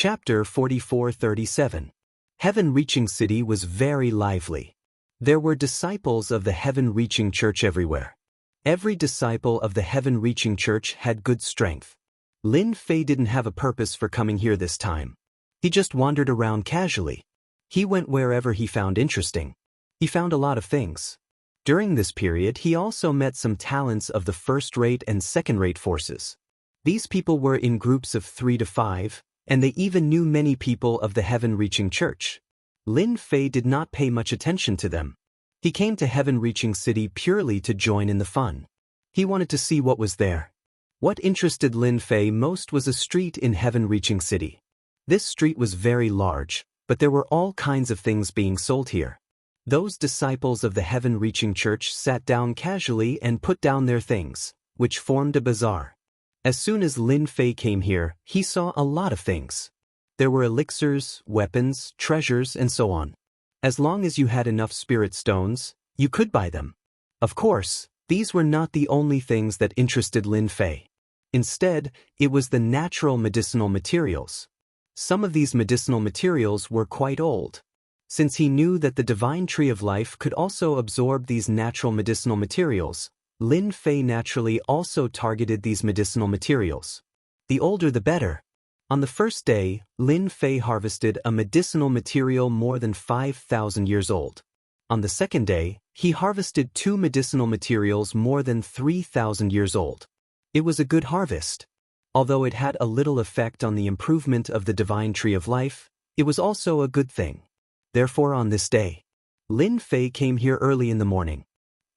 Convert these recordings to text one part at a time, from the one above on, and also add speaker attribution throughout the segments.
Speaker 1: Chapter 44-37. Heaven-reaching city was very lively. There were disciples of the heaven-reaching church everywhere. Every disciple of the heaven-reaching church had good strength. Lin Fei didn't have a purpose for coming here this time. He just wandered around casually. He went wherever he found interesting. He found a lot of things. During this period, he also met some talents of the first-rate and second-rate forces. These people were in groups of 3 to 5, and they even knew many people of the heaven-reaching church. Lin Fei did not pay much attention to them. He came to heaven-reaching city purely to join in the fun. He wanted to see what was there. What interested Lin Fei most was a street in heaven-reaching city. This street was very large, but there were all kinds of things being sold here. Those disciples of the heaven-reaching church sat down casually and put down their things, which formed a bazaar. As soon as Lin Fei came here, he saw a lot of things. There were elixirs, weapons, treasures, and so on. As long as you had enough spirit stones, you could buy them. Of course, these were not the only things that interested Lin Fei. Instead, it was the natural medicinal materials. Some of these medicinal materials were quite old. Since he knew that the divine tree of life could also absorb these natural medicinal materials, Lin Fei naturally also targeted these medicinal materials. The older the better. On the first day, Lin Fei harvested a medicinal material more than 5,000 years old. On the second day, he harvested 2 medicinal materials more than 3,000 years old. It was a good harvest. Although it had a little effect on the improvement of the divine tree of life, it was also a good thing. Therefore, on this day, Lin Fei came here early in the morning.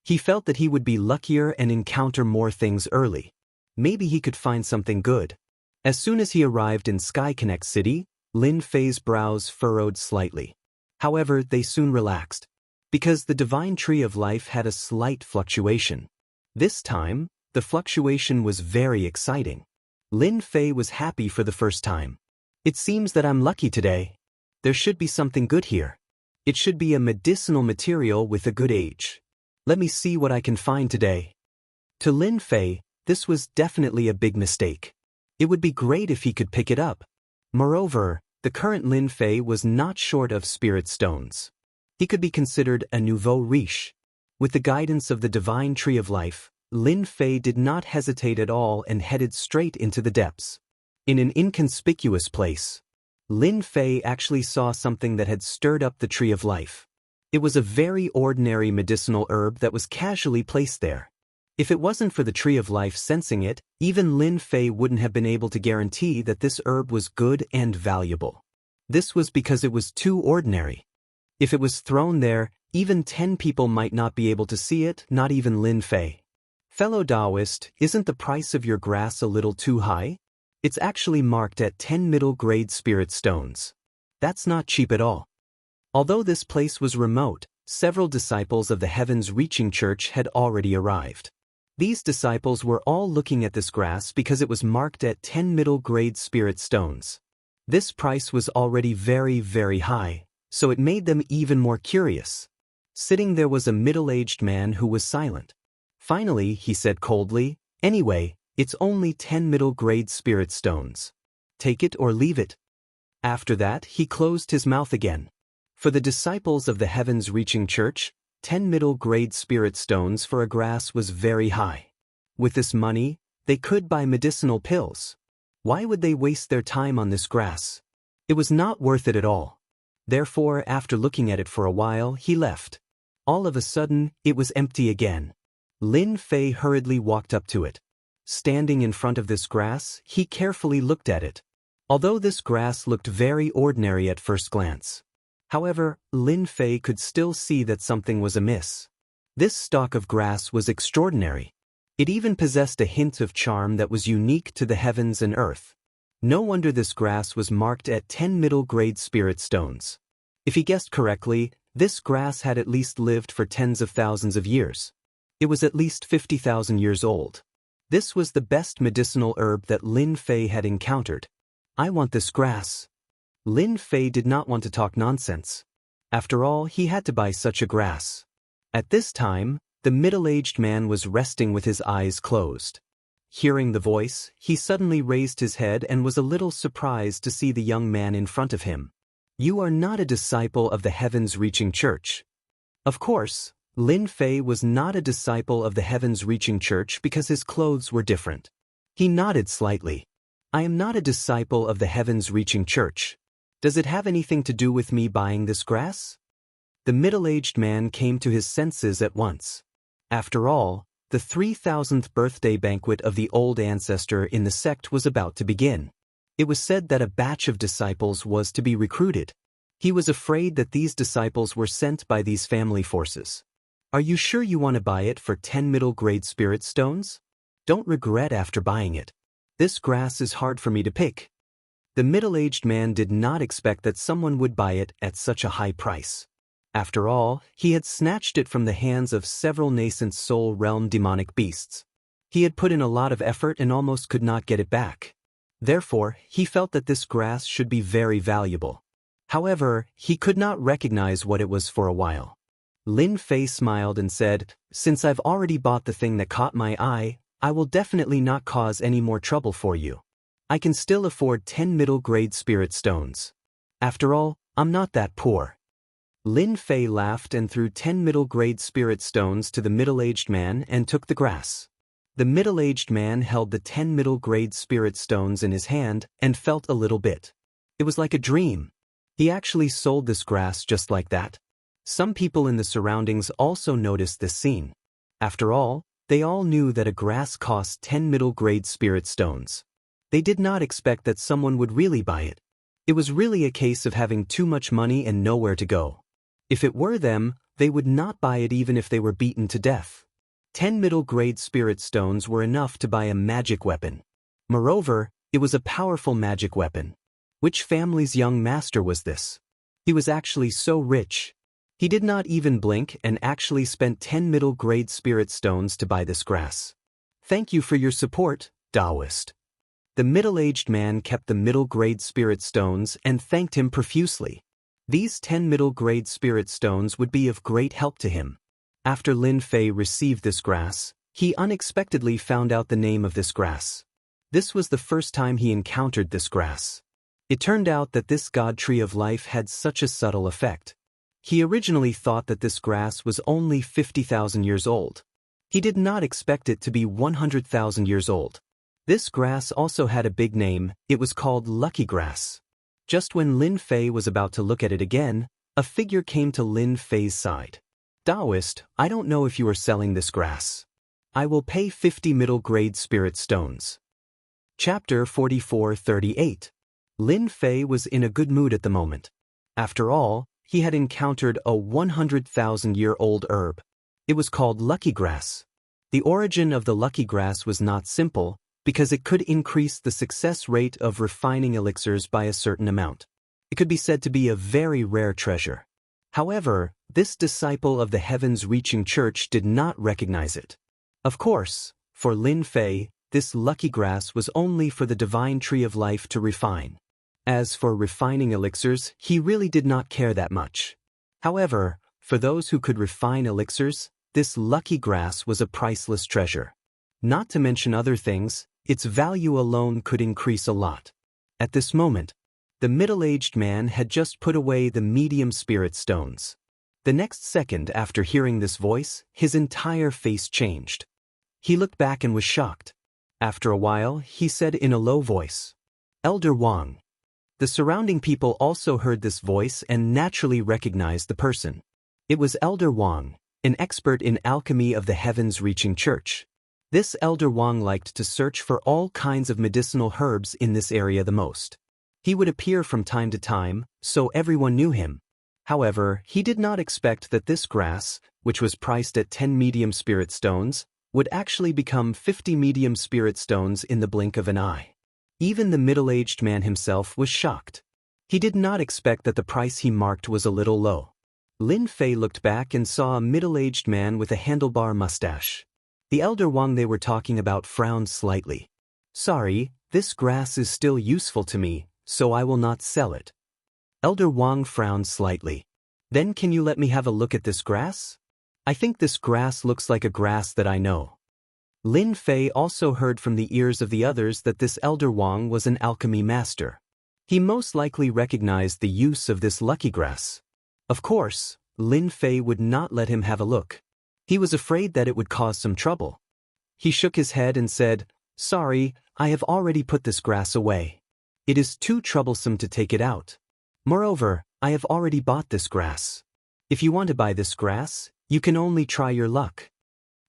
Speaker 1: He felt that he would be luckier and encounter more things early. Maybe he could find something good. As soon as he arrived in Sky Connect City, Lin Fei's brows furrowed slightly. However, they soon relaxed, because the divine tree of life had a slight fluctuation. This time, the fluctuation was very exciting. Lin Fei was happy for the first time. It seems that I'm lucky today. There should be something good here. It should be a medicinal material with a good age. Let me see what I can find today. To Lin Fei, this was definitely a big mistake. It would be great if he could pick it up. Moreover, the current Lin Fei was not short of spirit stones. He could be considered a nouveau riche. With the guidance of the divine tree of life, Lin Fei did not hesitate at all and headed straight into the depths. In an inconspicuous place, Lin Fei actually saw something that had stirred up the tree of life. It was a very ordinary medicinal herb that was casually placed there. If it wasn't for the tree of life sensing it, even Lin Fei wouldn't have been able to guarantee that this herb was good and valuable. This was because it was too ordinary. If it was thrown there, even 10 people might not be able to see it, not even Lin Fei. Fellow Taoist, isn't the price of your grass a little too high? It's actually marked at 10 middle-grade spirit stones. That's not cheap at all. Although this place was remote, several disciples of the heavens-reaching church had already arrived. These disciples were all looking at this grass because it was marked at 10 middle-grade spirit stones. This price was already very, very high, so it made them even more curious. Sitting there was a middle-aged man who was silent. Finally, he said coldly, "Anyway, it's only 10 middle-grade spirit stones. Take it or leave it." After that, he closed his mouth again. For the disciples of the heavens-reaching church, 10 middle-grade spirit stones for a grass was very high. With this money, they could buy medicinal pills. Why would they waste their time on this grass? It was not worth it at all. Therefore, after looking at it for a while, he left. All of a sudden, it was empty again. Lin Fei hurriedly walked up to it. Standing in front of this grass, he carefully looked at it. Although this grass looked very ordinary at first glance. However, Lin Fei could still see that something was amiss. This stalk of grass was extraordinary. It even possessed a hint of charm that was unique to the heavens and earth. No wonder this grass was marked at 10 middle-grade spirit stones. If he guessed correctly, this grass had at least lived for tens of thousands of years. It was at least 50,000 years old. This was the best medicinal herb that Lin Fei had encountered. I want this grass. Lin Fei did not want to talk nonsense. After all, he had to buy such a grass. At this time, the middle-aged man was resting with his eyes closed. hearing the voice, he suddenly raised his head and was a little surprised to see the young man in front of him. "You are not a disciple of the Heavens-Reaching Church." Of course, Lin Fei was not a disciple of the Heavens-Reaching Church because his clothes were different. He nodded slightly. "I am not a disciple of the Heavens-Reaching Church. Does it have anything to do with me buying this grass?" The middle-aged man came to his senses at once. After all, the 3,000th birthday banquet of the old ancestor in the sect was about to begin. It was said that a batch of disciples was to be recruited. He was afraid that these disciples were sent by these family forces. "Are you sure you want to buy it for 10 middle-grade spirit stones? Don't regret after buying it. This grass is hard for me to pick." The middle-aged man did not expect that someone would buy it at such a high price. After all, he had snatched it from the hands of several nascent soul realm demonic beasts. He had put in a lot of effort and almost could not get it back. Therefore, he felt that this grass should be very valuable. However, he could not recognize what it was for a while. Lin Fei smiled and said, "Since I've already bought the thing that caught my eye, I will definitely not cause any more trouble for you. I can still afford 10 middle-grade spirit stones. After all, I'm not that poor." Lin Fei laughed and threw 10 middle-grade spirit stones to the middle-aged man and took the grass. The middle-aged man held the 10 middle-grade spirit stones in his hand and felt a little bit. It was like a dream. He actually sold this grass just like that. Some people in the surroundings also noticed this scene. After all, they all knew that a grass cost 10 middle-grade spirit stones. They did not expect that someone would really buy it. It was really a case of having too much money and nowhere to go. If it were them, they would not buy it even if they were beaten to death. 10 middle-grade spirit stones were enough to buy a magic weapon. Moreover, it was a powerful magic weapon. Which family's young master was this? He was actually so rich. He did not even blink and actually spent 10 middle-grade spirit stones to buy this grass. "Thank you for your support, Taoist." The middle-aged man kept the middle-grade spirit stones and thanked him profusely. These 10 middle-grade spirit stones would be of great help to him. After Lin Fei received this grass, he unexpectedly found out the name of this grass. This was the first time he encountered this grass. It turned out that this god tree of life had such a subtle effect. He originally thought that this grass was only 50,000 years old. He did not expect it to be 100,000 years old. This grass also had a big name. It was called Lucky Grass. Just when Lin Fei was about to look at it again, a figure came to Lin Fei's side. "Taoist, I don't know if you are selling this grass. I will pay 50 middle-grade spirit stones." Chapter 44:38. Lin Fei was in a good mood at the moment. After all, he had encountered a 100,000-year-old herb. It was called Lucky Grass. The origin of the Lucky Grass was not simple, because it could increase the success rate of refining elixirs by a certain amount. It could be said to be a very rare treasure. However, this disciple of the Heavens-Reaching Church did not recognize it. Of course, for Lin Fei, this lucky grass was only for the divine tree of life to refine. As for refining elixirs, he really did not care that much. However, for those who could refine elixirs, this lucky grass was a priceless treasure. Not to mention other things, its value alone could increase a lot. At this moment, the middle-aged man had just put away the medium spirit stones. The next second after hearing this voice, his entire face changed. He looked back and was shocked. After a while, he said in a low voice, "Elder Wang." The surrounding people also heard this voice and naturally recognized the person. It was Elder Wang, an expert in alchemy of the Heavens-Reaching Church. This Elder Wang liked to search for all kinds of medicinal herbs in this area the most. He would appear from time to time, so everyone knew him. However, he did not expect that this grass, which was priced at 10 medium spirit stones, would actually become 50 medium spirit stones in the blink of an eye. Even the middle-aged man himself was shocked. He did not expect that the price he marked was a little low. Lin Fei looked back and saw a middle-aged man with a handlebar mustache. The Elder Wang they were talking about frowned slightly. "Sorry, this grass is still useful to me, so I will not sell it." Elder Wang frowned slightly. "Then can you let me have a look at this grass? I think this grass looks like a grass that I know." Lin Fei also heard from the ears of the others that this Elder Wang was an alchemy master. He most likely recognized the use of this lucky grass. Of course, Lin Fei would not let him have a look. He was afraid that it would cause some trouble. He shook his head and said, "Sorry, I have already put this grass away. It is too troublesome to take it out. Moreover, I have already bought this grass. If you want to buy this grass, you can only try your luck."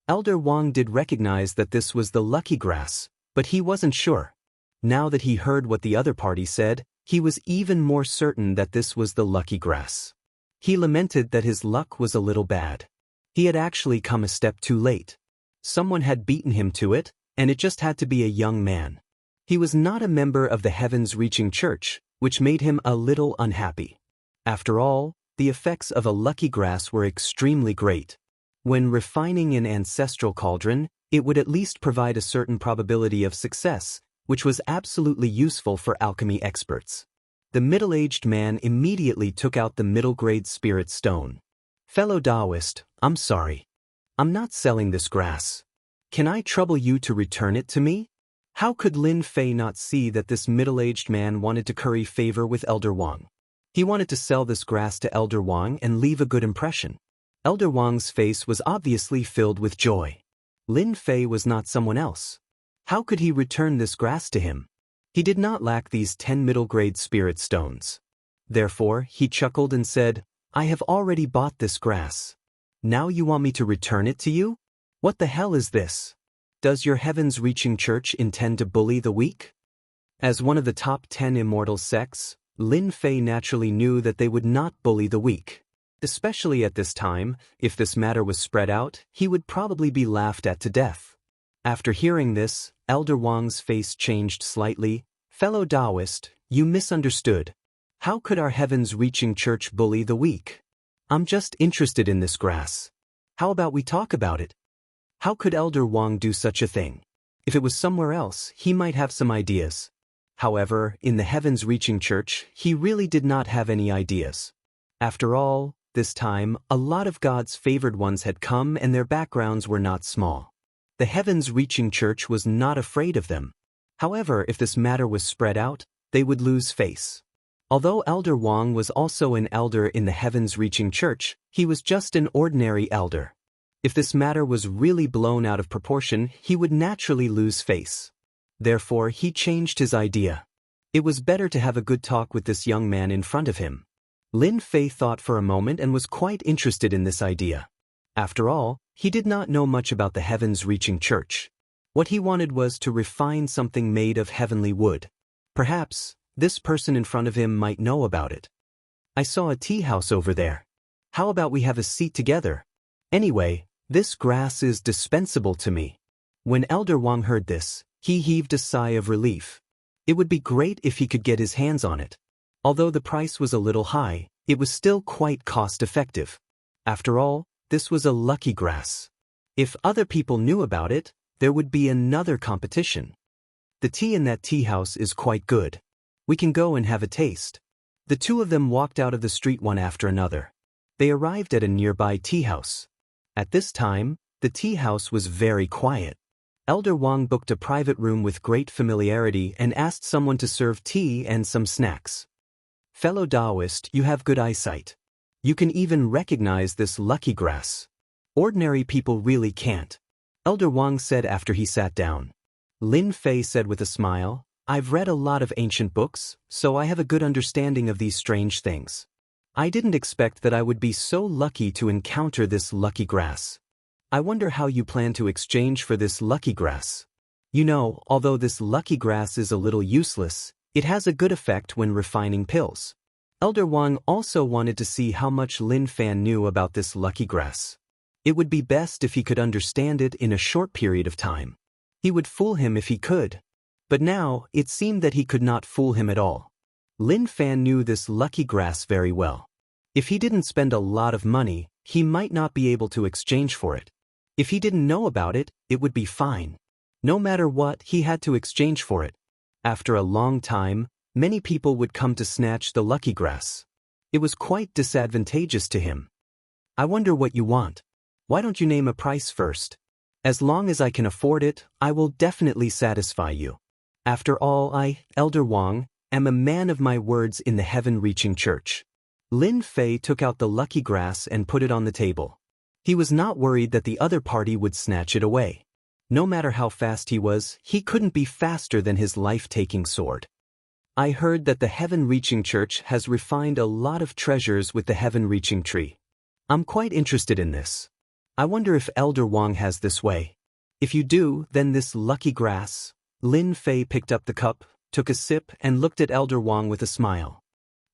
Speaker 1: Elder Wang did recognize that this was the lucky grass, but he wasn't sure. Now that he heard what the other party said, he was even more certain that this was the lucky grass. He lamented that his luck was a little bad. He had actually come a step too late. Someone had beaten him to it, and it just had to be a young man. He was not a member of the heavens-reaching church, which made him a little unhappy. After all, the effects of a lucky grass were extremely great. When refining an ancestral cauldron, it would at least provide a certain probability of success, which was absolutely useful for alchemy experts. The middle-aged man immediately took out the middle-grade spirit stone. "Fellow Taoist, I'm sorry. I'm not selling this grass. Can I trouble you to return it to me?" How could Lin Fei not see that this middle-aged man wanted to curry favor with Elder Wang? He wanted to sell this grass to Elder Wang and leave a good impression. Elder Wang's face was obviously filled with joy. Lin Fei was not someone else. How could he return this grass to him? He did not lack these 10 middle-grade spirit stones. Therefore, he chuckled and said, "I have already bought this grass. Now you want me to return it to you? What the hell is this? Does your heavens-reaching church intend to bully the weak?" As one of the top 10 immortal sects, Lin Fei naturally knew that they would not bully the weak. Especially at this time, if this matter was spread out, he would probably be laughed at to death. After hearing this, Elder Wang's face changed slightly. "Fellow Taoist, you misunderstood. How could our heavens-reaching church bully the weak? I'm just interested in this grass. How about we talk about it?" How could Elder Wang do such a thing? If it was somewhere else, he might have some ideas. However, in the heavens-reaching church, he really did not have any ideas. After all, this time, a lot of God's favored ones had come and their backgrounds were not small. The heavens-reaching church was not afraid of them. However, if this matter was spread out, they would lose face. Although Elder Wang was also an elder in the heavens-reaching church, he was just an ordinary elder. If this matter was really blown out of proportion, he would naturally lose face. Therefore, he changed his idea. It was better to have a good talk with this young man in front of him. Lin Fei thought for a moment and was quite interested in this idea. After all, he did not know much about the heavens-reaching church. What he wanted was to refine something made of heavenly wood. Perhaps, this person in front of him might know about it. "I saw a tea house over there. How about we have a seat together? Anyway, this grass is dispensable to me." When Elder Wang heard this, he heaved a sigh of relief. It would be great if he could get his hands on it. Although the price was a little high, it was still quite cost-effective. After all, this was a lucky grass. If other people knew about it, there would be another competition. "The tea in that tea house is quite good. We can go and have a taste." The two of them walked out of the street one after another. They arrived at a nearby tea house. At this time, the tea house was very quiet. Elder Wang booked a private room with great familiarity and asked someone to serve tea and some snacks. "Fellow Taoist, you have good eyesight. You can even recognize this lucky grass. Ordinary people really can't," Elder Wang said after he sat down. Lin Fei said with a smile, "I've read a lot of ancient books, so I have a good understanding of these strange things. I didn't expect that I would be so lucky to encounter this lucky grass. I wonder how you plan to exchange for this lucky grass. You know, although this lucky grass is a little useless, it has a good effect when refining pills." Elder Wang also wanted to see how much Lin Fei knew about this lucky grass. It would be best if he could understand it in a short period of time. He would fool him if he could. But now, it seemed that he could not fool him at all. Lin Fei knew this lucky grass very well. If he didn't spend a lot of money, he might not be able to exchange for it. If he didn't know about it, it would be fine. No matter what, he had to exchange for it. After a long time, many people would come to snatch the lucky grass. It was quite disadvantageous to him. "I wonder what you want. Why don't you name a price first?" As long as I can afford it, I will definitely satisfy you. After all, I, Elder Wang, am a man of my words in the heaven-reaching church. Lin Fei took out the lucky grass and put it on the table. He was not worried that the other party would snatch it away. No matter how fast he couldn't be faster than his life-taking sword. I heard that the heaven-reaching church has refined a lot of treasures with the heaven-reaching tree. I'm quite interested in this. I wonder if Elder Wang has this way. If you do, then this lucky grass. Lin Fei picked up the cup, took a sip and looked at Elder Wang with a smile.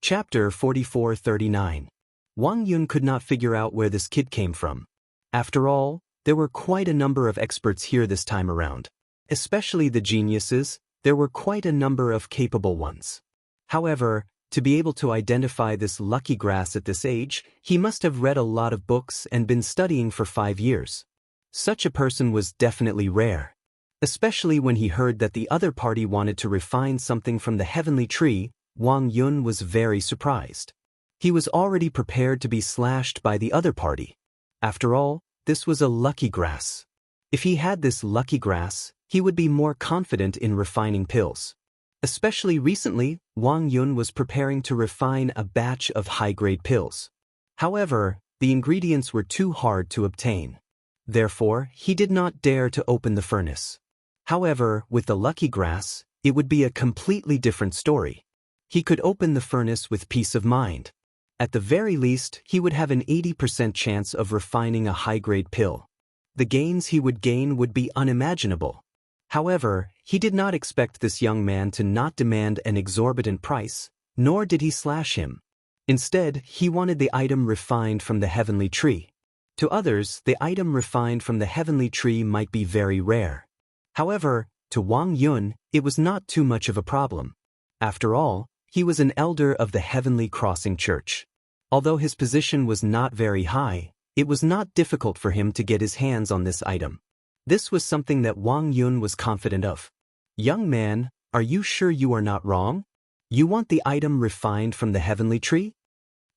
Speaker 1: Chapter 4439. Wang Yun could not figure out where this kid came from. After all, there were quite a number of experts here this time around. Especially the geniuses, there were quite a number of capable ones. However, to be able to identify this lucky grass at this age, he must have read a lot of books and been studying for 5 years. Such a person was definitely rare. Especially when he heard that the other party wanted to refine something from the heavenly tree, Wang Yun was very surprised. He was already prepared to be slashed by the other party. After all, this was a lucky grass. If he had this lucky grass, he would be more confident in refining pills. Especially recently, Wang Yun was preparing to refine a batch of high-grade pills. However, the ingredients were too hard to obtain. Therefore, he did not dare to open the furnace. However, with the lucky grass, it would be a completely different story. He could open the furnace with peace of mind. At the very least, he would have an 80% chance of refining a high-grade pill. The gains he would gain would be unimaginable. However, he did not expect this young man to not demand an exorbitant price, nor did he slash him. Instead, he wanted the item refined from the heavenly tree. To others, the item refined from the heavenly tree might be very rare. However, to Wang Yun, it was not too much of a problem. After all, he was an elder of the Heavenly Crossing Church. Although his position was not very high, it was not difficult for him to get his hands on this item. This was something that Wang Yun was confident of. Young man, are you sure you are not wrong? You want the item refined from the heavenly tree?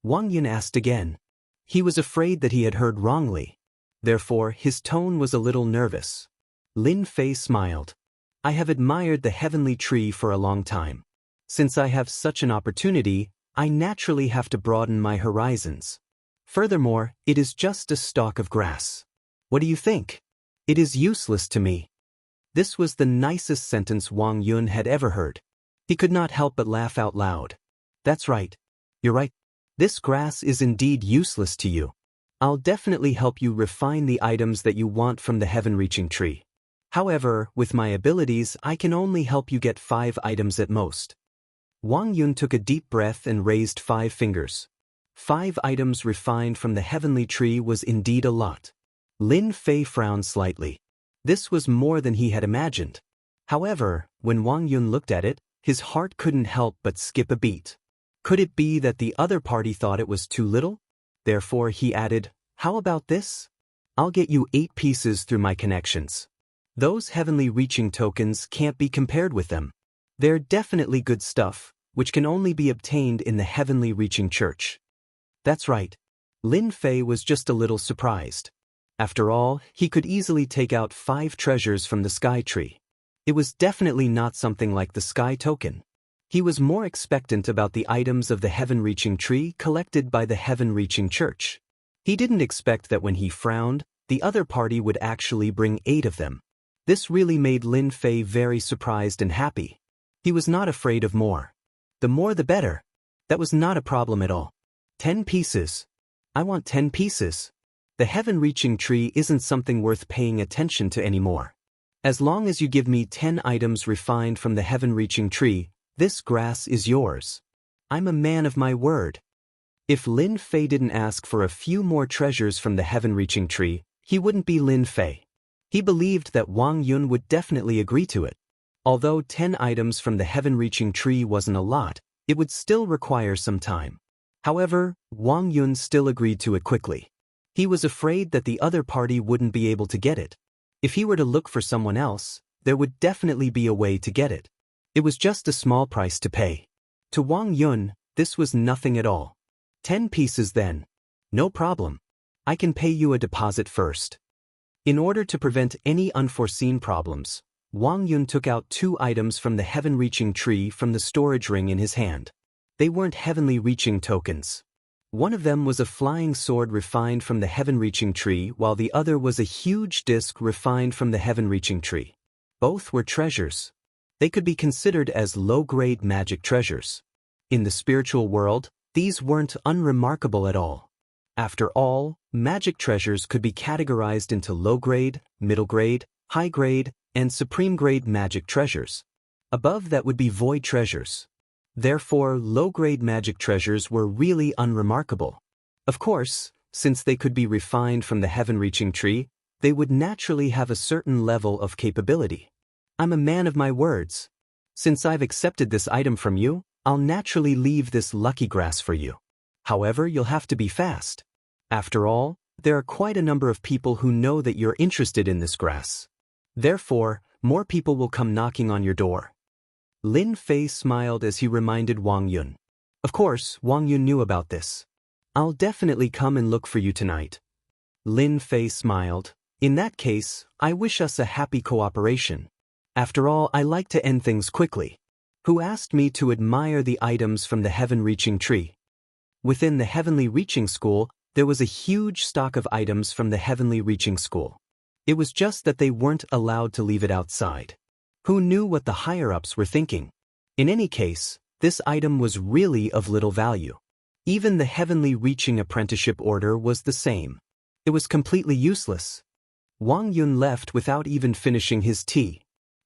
Speaker 1: Wang Yun asked again. He was afraid that he had heard wrongly. Therefore, his tone was a little nervous. Lin Fei smiled. I have admired the heavenly tree for a long time. Since I have such an opportunity, I naturally have to broaden my horizons. Furthermore, it is just a stalk of grass. What do you think? It is useless to me. This was the nicest sentence Wang Yun had ever heard. He could not help but laugh out loud. That's right. You're right. This grass is indeed useless to you. I'll definitely help you refine the items that you want from the heaven-reaching tree. However, with my abilities, I can only help you get 5 items at most. Wang Yun took a deep breath and raised 5 fingers. 5 items refined from the heavenly tree was indeed a lot. Lin Fei frowned slightly. This was more than he had imagined. However, when Wang Yun looked at it, his heart couldn't help but skip a beat. Could it be that the other party thought it was too little? Therefore he added, how about this? I'll get you 8 pieces through my connections. Those heavenly reaching tokens can't be compared with them. They're definitely good stuff, which can only be obtained in the heavenly reaching church. That's right. Lin Fei was just a little surprised. After all, he could easily take out 5 treasures from the sky tree. It was definitely not something like the sky token. He was more expectant about the items of the heaven-reaching tree collected by the heaven-reaching church. He didn't expect that when he frowned, the other party would actually bring 8 of them. This really made Lin Fei very surprised and happy. He was not afraid of more. The more the better. That was not a problem at all. 10 pieces. I want 10 pieces. The heaven-reaching tree isn't something worth paying attention to anymore. As long as you give me 10 items refined from the heaven-reaching tree, this grass is yours. I'm a man of my word. If Lin Fei didn't ask for a few more treasures from the heaven-reaching tree, he wouldn't be Lin Fei. He believed that Wang Yun would definitely agree to it. Although 10 items from the heaven-reaching tree wasn't a lot, it would still require some time. However, Wang Yun still agreed to it quickly. He was afraid that the other party wouldn't be able to get it. If he were to look for someone else, there would definitely be a way to get it. It was just a small price to pay. To Wang Yun, this was nothing at all. 10 pieces then. No problem. I can pay you a deposit first. In order to prevent any unforeseen problems, Wang Yun took out 2 items from the heaven-reaching tree from the storage ring in his hand. They weren't heavenly-reaching tokens. One of them was a flying sword refined from the heaven-reaching tree, while the other was a huge disc refined from the heaven-reaching tree. Both were treasures. They could be considered as low-grade magic treasures. In the spiritual world, these weren't unremarkable at all. After all, magic treasures could be categorized into low-grade, middle-grade, high-grade, and supreme-grade magic treasures. Above that would be void treasures. Therefore, low-grade magic treasures were really unremarkable. Of course, since they could be refined from the heaven-reaching tree, they would naturally have a certain level of capability. I'm a man of my words. Since I've accepted this item from you, I'll naturally leave this lucky grass for you. However, you'll have to be fast. After all, there are quite a number of people who know that you're interested in this grass. Therefore, more people will come knocking on your door. Lin Fei smiled as he reminded Wang Yun. Of course, Wang Yun knew about this. I'll definitely come and look for you tonight. Lin Fei smiled. In that case, I wish us a happy cooperation. After all, I like to end things quickly. Who asked me to admire the items from the heaven-reaching tree? Within the heavenly reaching school, there was a huge stock of items from the heavenly reaching school. It was just that they weren't allowed to leave it outside. Who knew what the higher-ups were thinking? In any case, this item was really of little value. Even the heavenly reaching apprenticeship order was the same. It was completely useless. Wang Yun left without even finishing his tea.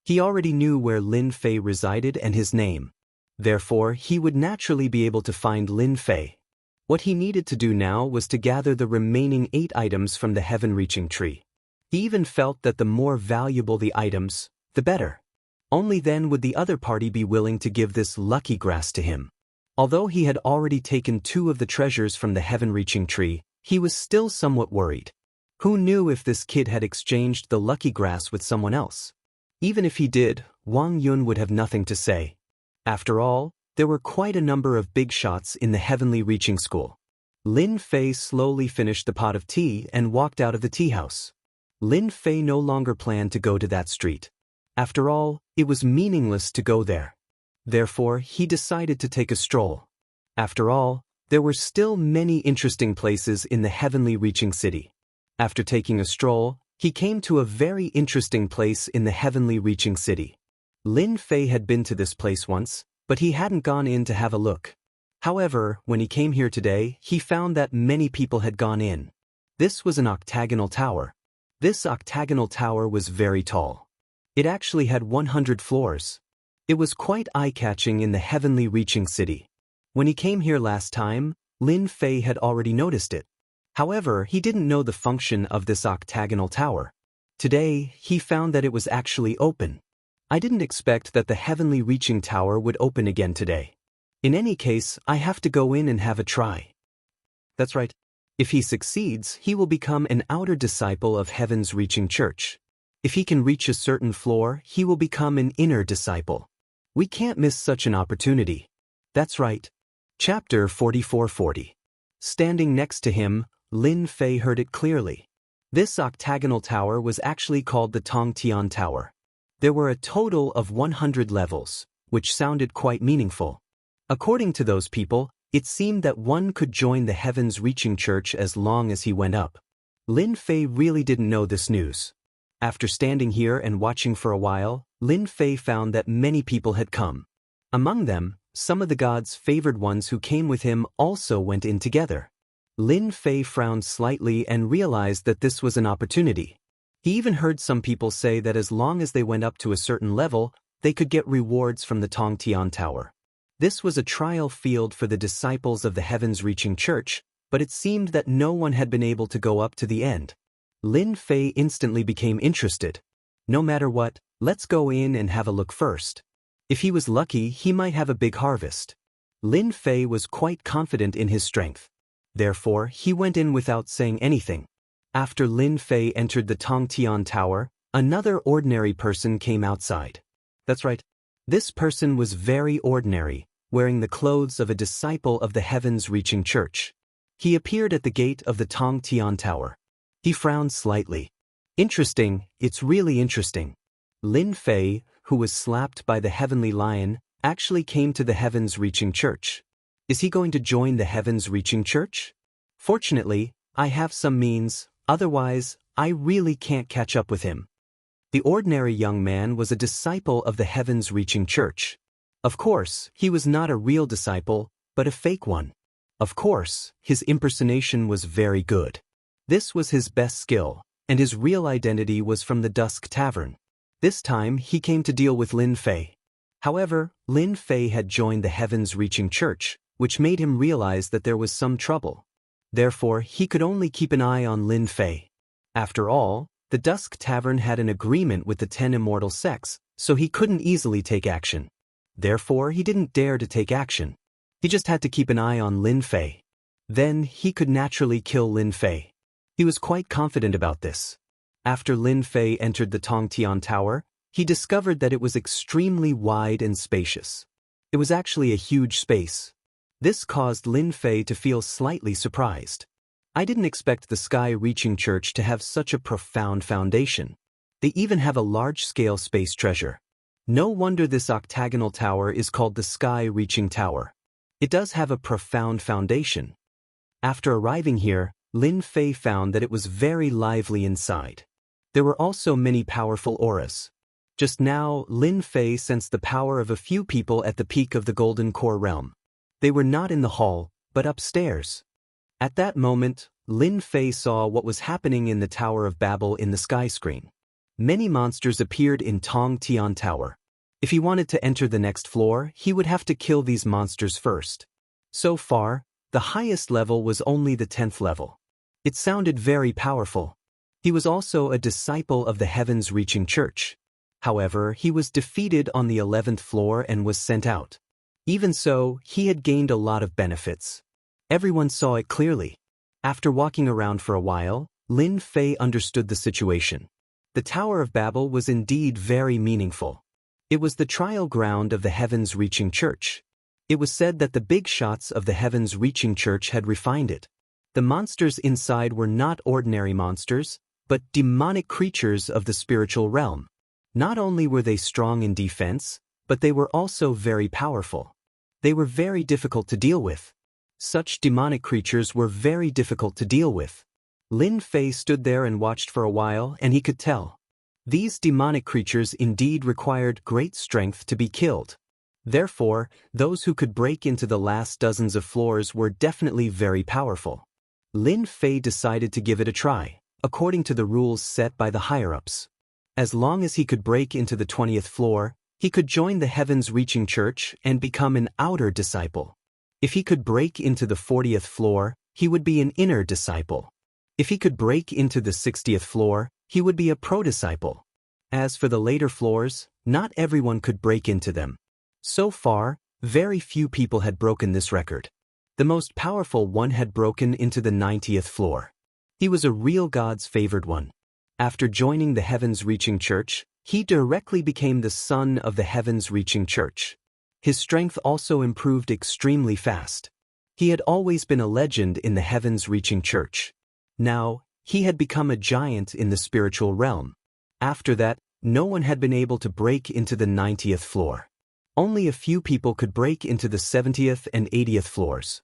Speaker 1: He already knew where Lin Fei resided and his name. Therefore, he would naturally be able to find Lin Fei. What he needed to do now was to gather the remaining 8 items from the heaven-reaching tree. He even felt that the more valuable the items, the better. Only then would the other party be willing to give this lucky grass to him. Although he had already taken 2 of the treasures from the heaven-reaching tree, he was still somewhat worried. Who knew if this kid had exchanged the lucky grass with someone else? Even if he did, Wang Yun would have nothing to say. After all, there were quite a number of big shots in the heavenly reaching school. Lin Fei slowly finished the pot of tea and walked out of the tea house. Lin Fei no longer planned to go to that street. After all, it was meaningless to go there. Therefore, he decided to take a stroll. After all, there were still many interesting places in the heavenly reaching city. After taking a stroll, he came to a very interesting place in the heavenly reaching city. Lin Fei had been to this place once, but he hadn't gone in to have a look. However, when he came here today, he found that many people had gone in. This was an octagonal tower. This octagonal tower was very tall. It actually had 100 floors. It was quite eye-catching in the heavenly reaching city. When he came here last time, Lin Fei had already noticed it. However, he didn't know the function of this octagonal tower. Today, he found that it was actually open. I didn't expect that the heavenly reaching tower would open again today. In any case, I have to go in and have a try. That's right. If he succeeds, he will become an outer disciple of Heaven's Reaching Church. If he can reach a certain floor, he will become an inner disciple. We can't miss such an opportunity. That's right. Chapter 4440. Standing next to him, Lin Fei heard it clearly. This octagonal tower was actually called the Tongtian Tower. There were a total of 100 levels, which sounded quite meaningful. According to those people, it seemed that one could join the Heaven's Reaching Church as long as he went up. Lin Fei really didn't know this news. After standing here and watching for a while, Lin Fei found that many people had come. Among them, some of the gods' favored ones who came with him also went in together. Lin Fei frowned slightly and realized that this was an opportunity. He even heard some people say that as long as they went up to a certain level, they could get rewards from the Tongtian Tower. This was a trial field for the disciples of the Heaven's Reaching Church, but it seemed that no one had been able to go up to the end. Lin Fei instantly became interested. No matter what, let's go in and have a look first. If he was lucky, he might have a big harvest. Lin Fei was quite confident in his strength. Therefore, he went in without saying anything. After Lin Fei entered the Tongtian Tower, another ordinary person came outside. That's right. This person was very ordinary, wearing the clothes of a disciple of the Heaven's Reaching Church. He appeared at the gate of the Tongtian Tower. He frowned slightly. Interesting, it's really interesting. Lin Fei, who was slapped by the Heavenly Lion, actually came to the Heavens Reaching Church. Is he going to join the Heavens Reaching Church? Fortunately, I have some means, otherwise, I really can't catch up with him. The ordinary young man was a disciple of the Heavens Reaching Church. Of course, he was not a real disciple, but a fake one. Of course, his impersonation was very good. This was his best skill, and his real identity was from the Dusk Tavern. This time, he came to deal with Lin Fei. However, Lin Fei had joined the Heavens Reaching Church, which made him realize that there was some trouble. Therefore, he could only keep an eye on Lin Fei. After all, the Dusk Tavern had an agreement with the 10 immortal sects, so he couldn't easily take action. Therefore, he didn't dare to take action. He just had to keep an eye on Lin Fei. Then, he could naturally kill Lin Fei. He was quite confident about this. After Lin Fei entered the Tongtian Tower, he discovered that it was extremely wide and spacious. It was actually a huge space. This caused Lin Fei to feel slightly surprised. I didn't expect the Sky Reaching Church to have such a profound foundation. They even have a large-scale space treasure. No wonder this octagonal tower is called the Sky Reaching Tower. It does have a profound foundation. After arriving here, Lin Fei found that it was very lively inside. There were also many powerful auras. Just now, Lin Fei sensed the power of a few people at the peak of the Golden Core realm. They were not in the hall, but upstairs. At that moment, Lin Fei saw what was happening in the Tower of Babel in the sky screen. Many monsters appeared in Tongtian Tower. If he wanted to enter the next floor, he would have to kill these monsters first. So far, the highest level was only the 10th level. It sounded very powerful. He was also a disciple of the Heavens Reaching Church. However, he was defeated on the 11th floor and was sent out. Even so, he had gained a lot of benefits. Everyone saw it clearly. After walking around for a while, Lin Fei understood the situation. The Tower of Babel was indeed very meaningful. It was the trial ground of the Heavens Reaching Church. It was said that the big shots of the Heavens Reaching Church had refined it. The monsters inside were not ordinary monsters, but demonic creatures of the spiritual realm. Not only were they strong in defense, but they were also very powerful. They were very difficult to deal with. Such demonic creatures were very difficult to deal with. Lin Fei stood there and watched for a while, and he could tell. These demonic creatures indeed required great strength to be killed. Therefore, those who could break into the last dozens of floors were definitely very powerful. Lin Fei decided to give it a try, according to the rules set by the higher-ups. As long as he could break into the 20th floor, he could join the Heavens Reaching Church and become an outer disciple. If he could break into the 40th floor, he would be an inner disciple. If he could break into the 60th floor, he would be a pro-disciple. As for the later floors, not everyone could break into them. So far, very few people had broken this record. The most powerful one had broken into the 90th floor. He was a real God's favored one. After joining the Heavens Reaching Church, he directly became the son of the Heavens Reaching Church. His strength also improved extremely fast. He had always been a legend in the Heavens Reaching Church. Now, he had become a giant in the spiritual realm. After that, no one had been able to break into the 90th floor. Only a few people could break into the 70th and 80th floors.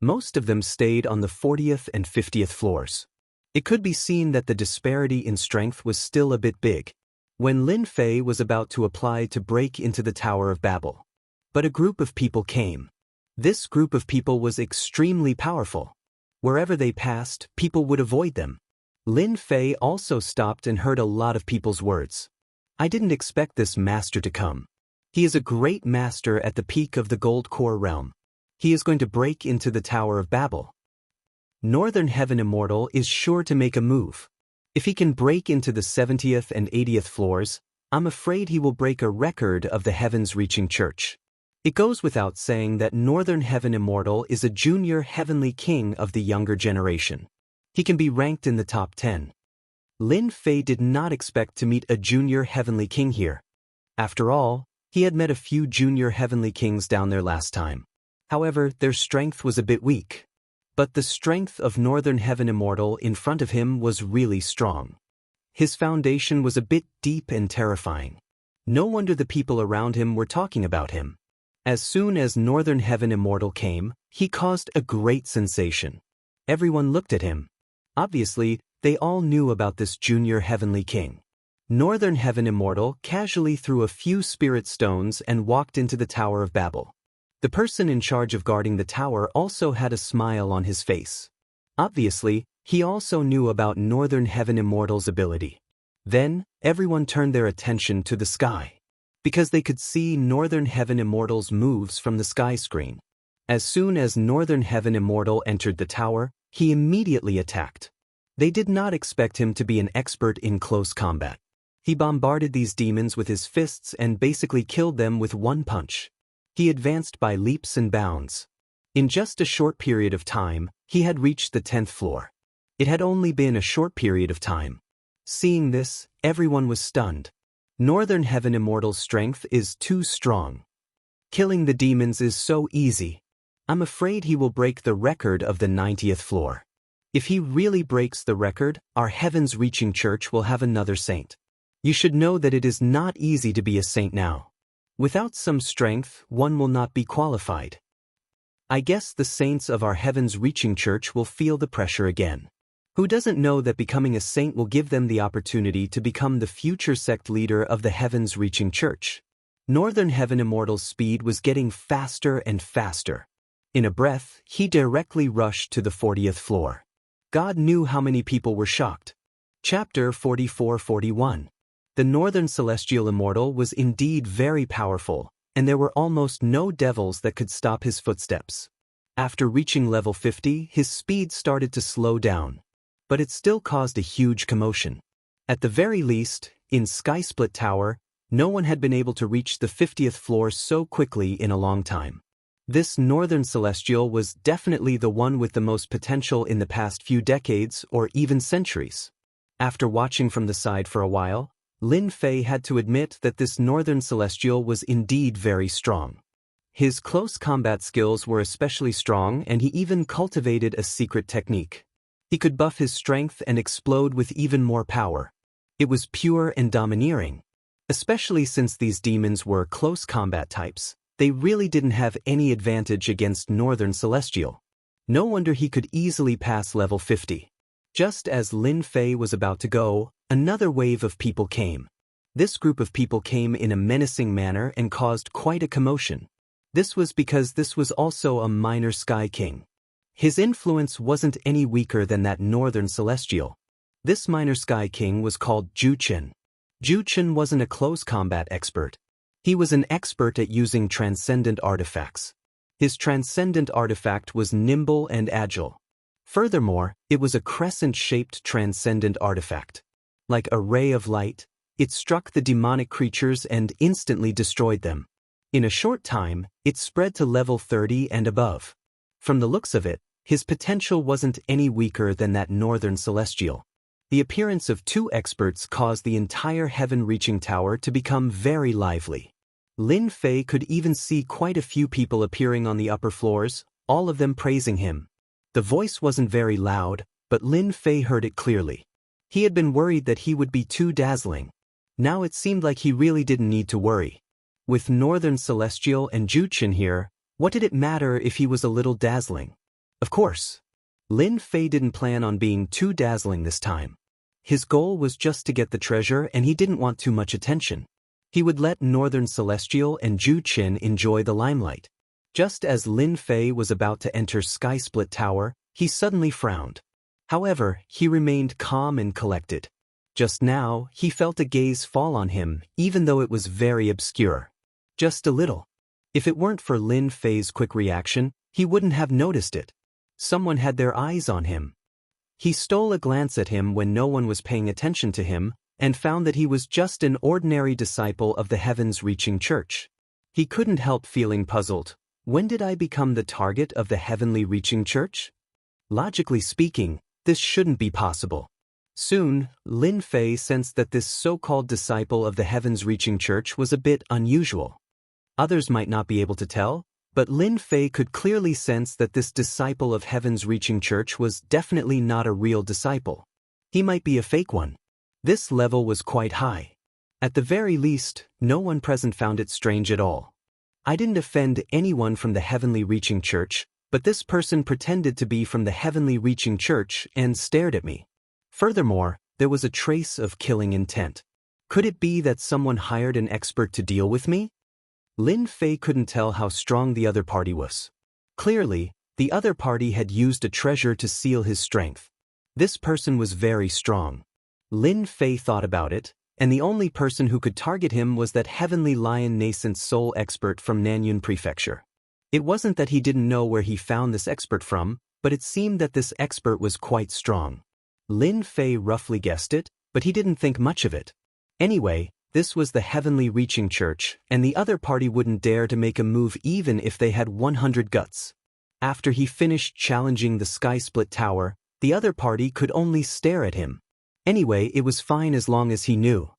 Speaker 1: Most of them stayed on the 40th and 50th floors. It could be seen that the disparity in strength was still a bit big. When Lin Fei was about to apply to break into the Tower of Babel. But a group of people came. This group of people was extremely powerful. Wherever they passed, people would avoid them. Lin Fei also stopped and heard a lot of people's words. I didn't expect this master to come. He is a great master at the peak of the Gold Core realm. He is going to break into the Tower of Babel. Northern Heaven Immortal is sure to make a move. If he can break into the 70th and 80th floors, I'm afraid he will break a record of the Heavens Reaching Church. It goes without saying that Northern Heaven Immortal is a junior heavenly king of the younger generation. He can be ranked in the top 10. Lin Fei did not expect to meet a junior heavenly king here. After all, he had met a few junior heavenly kings down there last time. However, their strength was a bit weak. But the strength of Northern Heaven Immortal in front of him was really strong. His foundation was a bit deep and terrifying. No wonder the people around him were talking about him. As soon as Northern Heaven Immortal came, he caused a great sensation. Everyone looked at him. Obviously, they all knew about this junior heavenly king. Northern Heaven Immortal casually threw a few spirit stones and walked into the Tower of Babel. The person in charge of guarding the tower also had a smile on his face. Obviously, he also knew about Northern Heaven Immortal's ability. Then, everyone turned their attention to the sky, because they could see Northern Heaven Immortal's moves from the sky screen. As soon as Northern Heaven Immortal entered the tower, he immediately attacked. They did not expect him to be an expert in close combat. He bombarded these demons with his fists and basically killed them with one punch. He advanced by leaps and bounds. In just a short period of time, he had reached the 10th floor. It had only been a short period of time. Seeing this, everyone was stunned. Northern Heaven Immortal's strength is too strong. Killing the demons is so easy. I'm afraid he will break the record of the 90th floor. If he really breaks the record, our heavens reaching church will have another saint. You should know that it is not easy to be a saint now. Without some strength, one will not be qualified. I guess the saints of our heavens reaching church will feel the pressure again. Who doesn't know that becoming a saint will give them the opportunity to become the future sect leader of the heavens reaching church? Northern Heaven Immortal's speed was getting faster and faster. In a breath, he directly rushed to the 40th floor. God knew how many people were shocked. Chapter 44-41. The Northern Celestial Immortal was indeed very powerful, and there were almost no devils that could stop his footsteps. After reaching level 50, his speed started to slow down. But it still caused a huge commotion. At the very least, in Skysplit Tower, no one had been able to reach the 50th floor so quickly in a long time. This Northern Celestial was definitely the one with the most potential in the past few decades or even centuries. After watching from the side for a while, Lin Fei had to admit that this Northern Celestial was indeed very strong. His close combat skills were especially strong, and he even cultivated a secret technique. He could buff his strength and explode with even more power. It was pure and domineering. Especially since these demons were close combat types, they really didn't have any advantage against Northern Celestial. No wonder he could easily pass level 50. Just as Lin Fei was about to go, another wave of people came. This group of people came in a menacing manner and caused quite a commotion. This was because this was also a minor Sky King. His influence wasn't any weaker than that Northern Celestial. This minor Sky King was called Juchen. Juchen wasn't a close combat expert. He was an expert at using transcendent artifacts. His transcendent artifact was nimble and agile. Furthermore, it was a crescent-shaped transcendent artifact. Like a ray of light, it struck the demonic creatures and instantly destroyed them. In a short time, it spread to level 30 and above. From the looks of it, his potential wasn't any weaker than that Northern Celestial. The appearance of two experts caused the entire heaven-reaching tower to become very lively. Lin Fei could even see quite a few people appearing on the upper floors, all of them praising him. The voice wasn't very loud, but Lin Fei heard it clearly. He had been worried that he would be too dazzling. Now it seemed like he really didn't need to worry. With Northern Celestial and Juchen here, what did it matter if he was a little dazzling? Of course. Lin Fei didn't plan on being too dazzling this time. His goal was just to get the treasure, and he didn't want too much attention. He would let Northern Celestial and Juchen enjoy the limelight. Just as Lin Fei was about to enter Skysplit Tower, he suddenly frowned. However, he remained calm and collected. Just now, he felt a gaze fall on him, even though it was very obscure. Just a little. If it weren't for Lin Fei's quick reaction, he wouldn't have noticed it. Someone had their eyes on him. He stole a glance at him when no one was paying attention to him, and found that he was just an ordinary disciple of the Heavens Reaching Church. He couldn't help feeling puzzled. When did I become the target of the Heavenly Reaching Church? Logically speaking, this shouldn't be possible. Soon, Lin Fei sensed that this so-called disciple of the Heavens Reaching Church was a bit unusual. Others might not be able to tell, but Lin Fei could clearly sense that this disciple of Heavens Reaching Church was definitely not a real disciple. He might be a fake one. This level was quite high. At the very least, no one present found it strange at all. I didn't offend anyone from the Heavenly Reaching Church, but this person pretended to be from the Heavenly Reaching Church and stared at me. Furthermore, there was a trace of killing intent. Could it be that someone hired an expert to deal with me? Lin Fei couldn't tell how strong the other party was. Clearly, the other party had used a treasure to seal his strength. This person was very strong. Lin Fei thought about it, and the only person who could target him was that Heavenly Lion Nascent Soul expert from Nanyun Prefecture. It wasn't that he didn't know where he found this expert from, but it seemed that this expert was quite strong. Lin Fei roughly guessed it, but he didn't think much of it. Anyway, this was the Heavenly Reaching Church, and the other party wouldn't dare to make a move even if they had 100 guts. After he finished challenging the Sky Split Tower, the other party could only stare at him. Anyway, it was fine as long as he knew.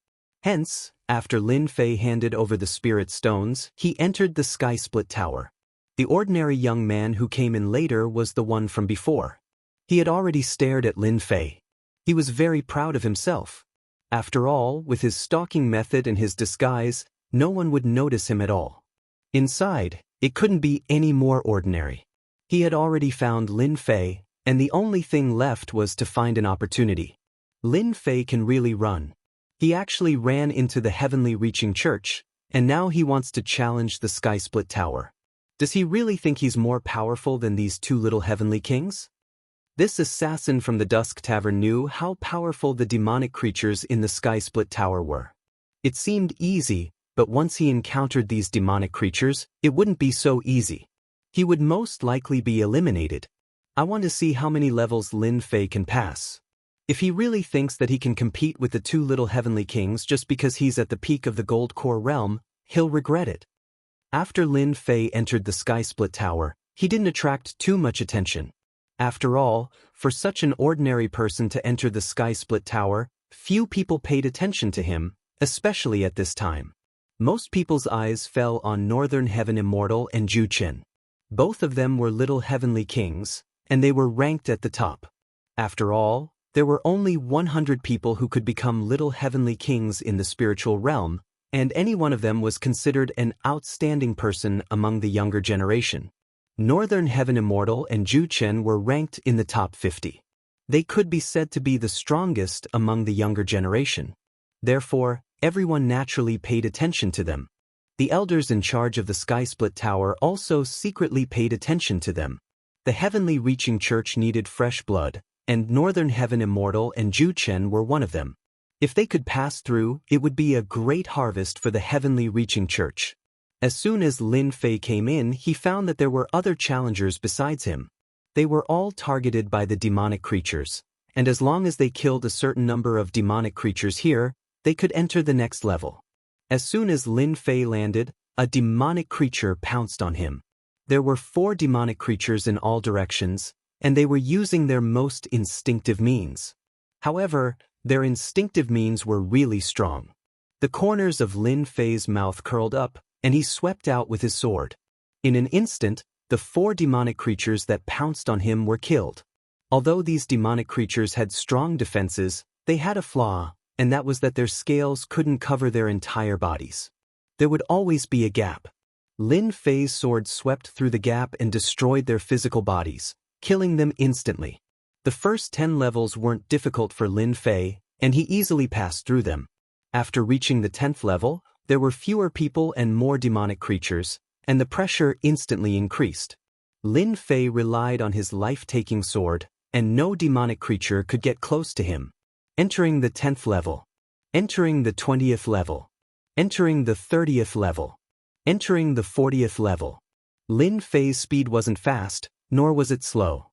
Speaker 1: Hence, after Lin Fei handed over the spirit stones, he entered the Sky Split Tower. The ordinary young man who came in later was the one from before. He had already stared at Lin Fei. He was very proud of himself. After all, with his stalking method and his disguise, no one would notice him at all. Inside, it couldn't be any more ordinary. He had already found Lin Fei, and the only thing left was to find an opportunity. Lin Fei can really run. He actually ran into the Heavenly Reaching Church, and now he wants to challenge the Sky Split Tower. Does he really think he's more powerful than these two little heavenly kings? This assassin from the Dusk Tavern knew how powerful the demonic creatures in the Sky Split Tower were. It seemed easy, but once he encountered these demonic creatures, it wouldn't be so easy. He would most likely be eliminated. I want to see how many levels Lin Fei can pass. If he really thinks that he can compete with the two little heavenly kings just because he's at the peak of the Gold Core realm, he'll regret it. After Lin Fei entered the Sky Split Tower, he didn't attract too much attention. After all, for such an ordinary person to enter the Sky Split Tower, few people paid attention to him, especially at this time. Most people's eyes fell on Northern Heaven Immortal and Ju Chen. Both of them were little heavenly kings, and they were ranked at the top. After all, there were only 100 people who could become little heavenly kings in the spiritual realm, and any one of them was considered an outstanding person among the younger generation. Northern Heaven Immortal and Ju Chen were ranked in the top 50. They could be said to be the strongest among the younger generation. Therefore, everyone naturally paid attention to them. The elders in charge of the Sky Split Tower also secretly paid attention to them. The Heavenly Reaching Church needed fresh blood, and Northern Heaven Immortal and Ju Chen were one of them. If they could pass through, it would be a great harvest for the Heavenly Reaching Church. As soon as Lin Fei came in, he found that there were other challengers besides him. They were all targeted by the demonic creatures, and as long as they killed a certain number of demonic creatures here, they could enter the next level. As soon as Lin Fei landed, a demonic creature pounced on him. There were 4 demonic creatures in all directions, and they were using their most instinctive means. However, their instinctive means were really strong. The corners of Lin Fei's mouth curled up, and he swept out with his sword. In an instant, the 4 demonic creatures that pounced on him were killed. Although these demonic creatures had strong defenses, they had a flaw, and that was that their scales couldn't cover their entire bodies. There would always be a gap. Lin Fei's sword swept through the gap and destroyed their physical bodies, killing them instantly. The first 10 levels weren't difficult for Lin Fei, and he easily passed through them. After reaching the 10th level, there were fewer people and more demonic creatures, and the pressure instantly increased. Lin Fei relied on his life-taking sword, and no demonic creature could get close to him. Entering the 10th level. Entering the 20th level. Entering the 30th level. Entering the 40th level. Lin Fei's speed wasn't fast, nor was it slow.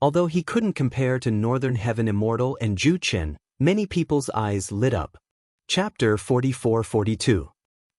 Speaker 1: Although he couldn't compare to Northern Heaven Immortal and Ju Chen, many people's eyes lit up. Chapter 44-42.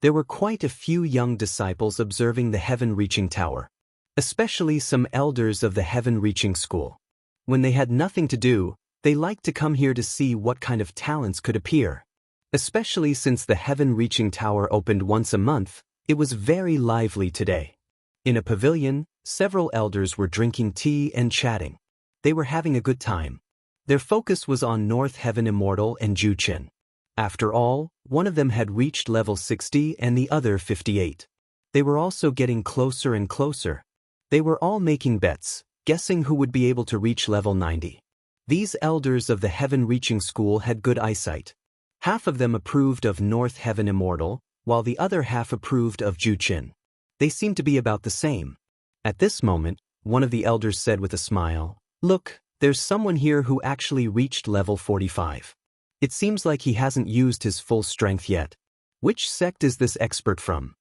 Speaker 1: There were quite a few young disciples observing the Heaven Reaching Tower, especially some elders of the Heaven Reaching School. When they had nothing to do, they liked to come here to see what kind of talents could appear. Especially since the Heaven Reaching Tower opened once a month, it was very lively today. In a pavilion, several elders were drinking tea and chatting. They were having a good time. Their focus was on North Heaven Immortal and Ju Chen. After all, one of them had reached level 60 and the other 58. They were also getting closer and closer. They were all making bets, guessing who would be able to reach level 90. These elders of the heaven-reaching school had good eyesight. Half of them approved of North Heaven Immortal, while the other half approved of Juqin. They seemed to be about the same. At this moment, one of the elders said with a smile, "Look, there's someone here who actually reached level 45. It seems like he hasn't used his full strength yet. Which sect is this expert from?"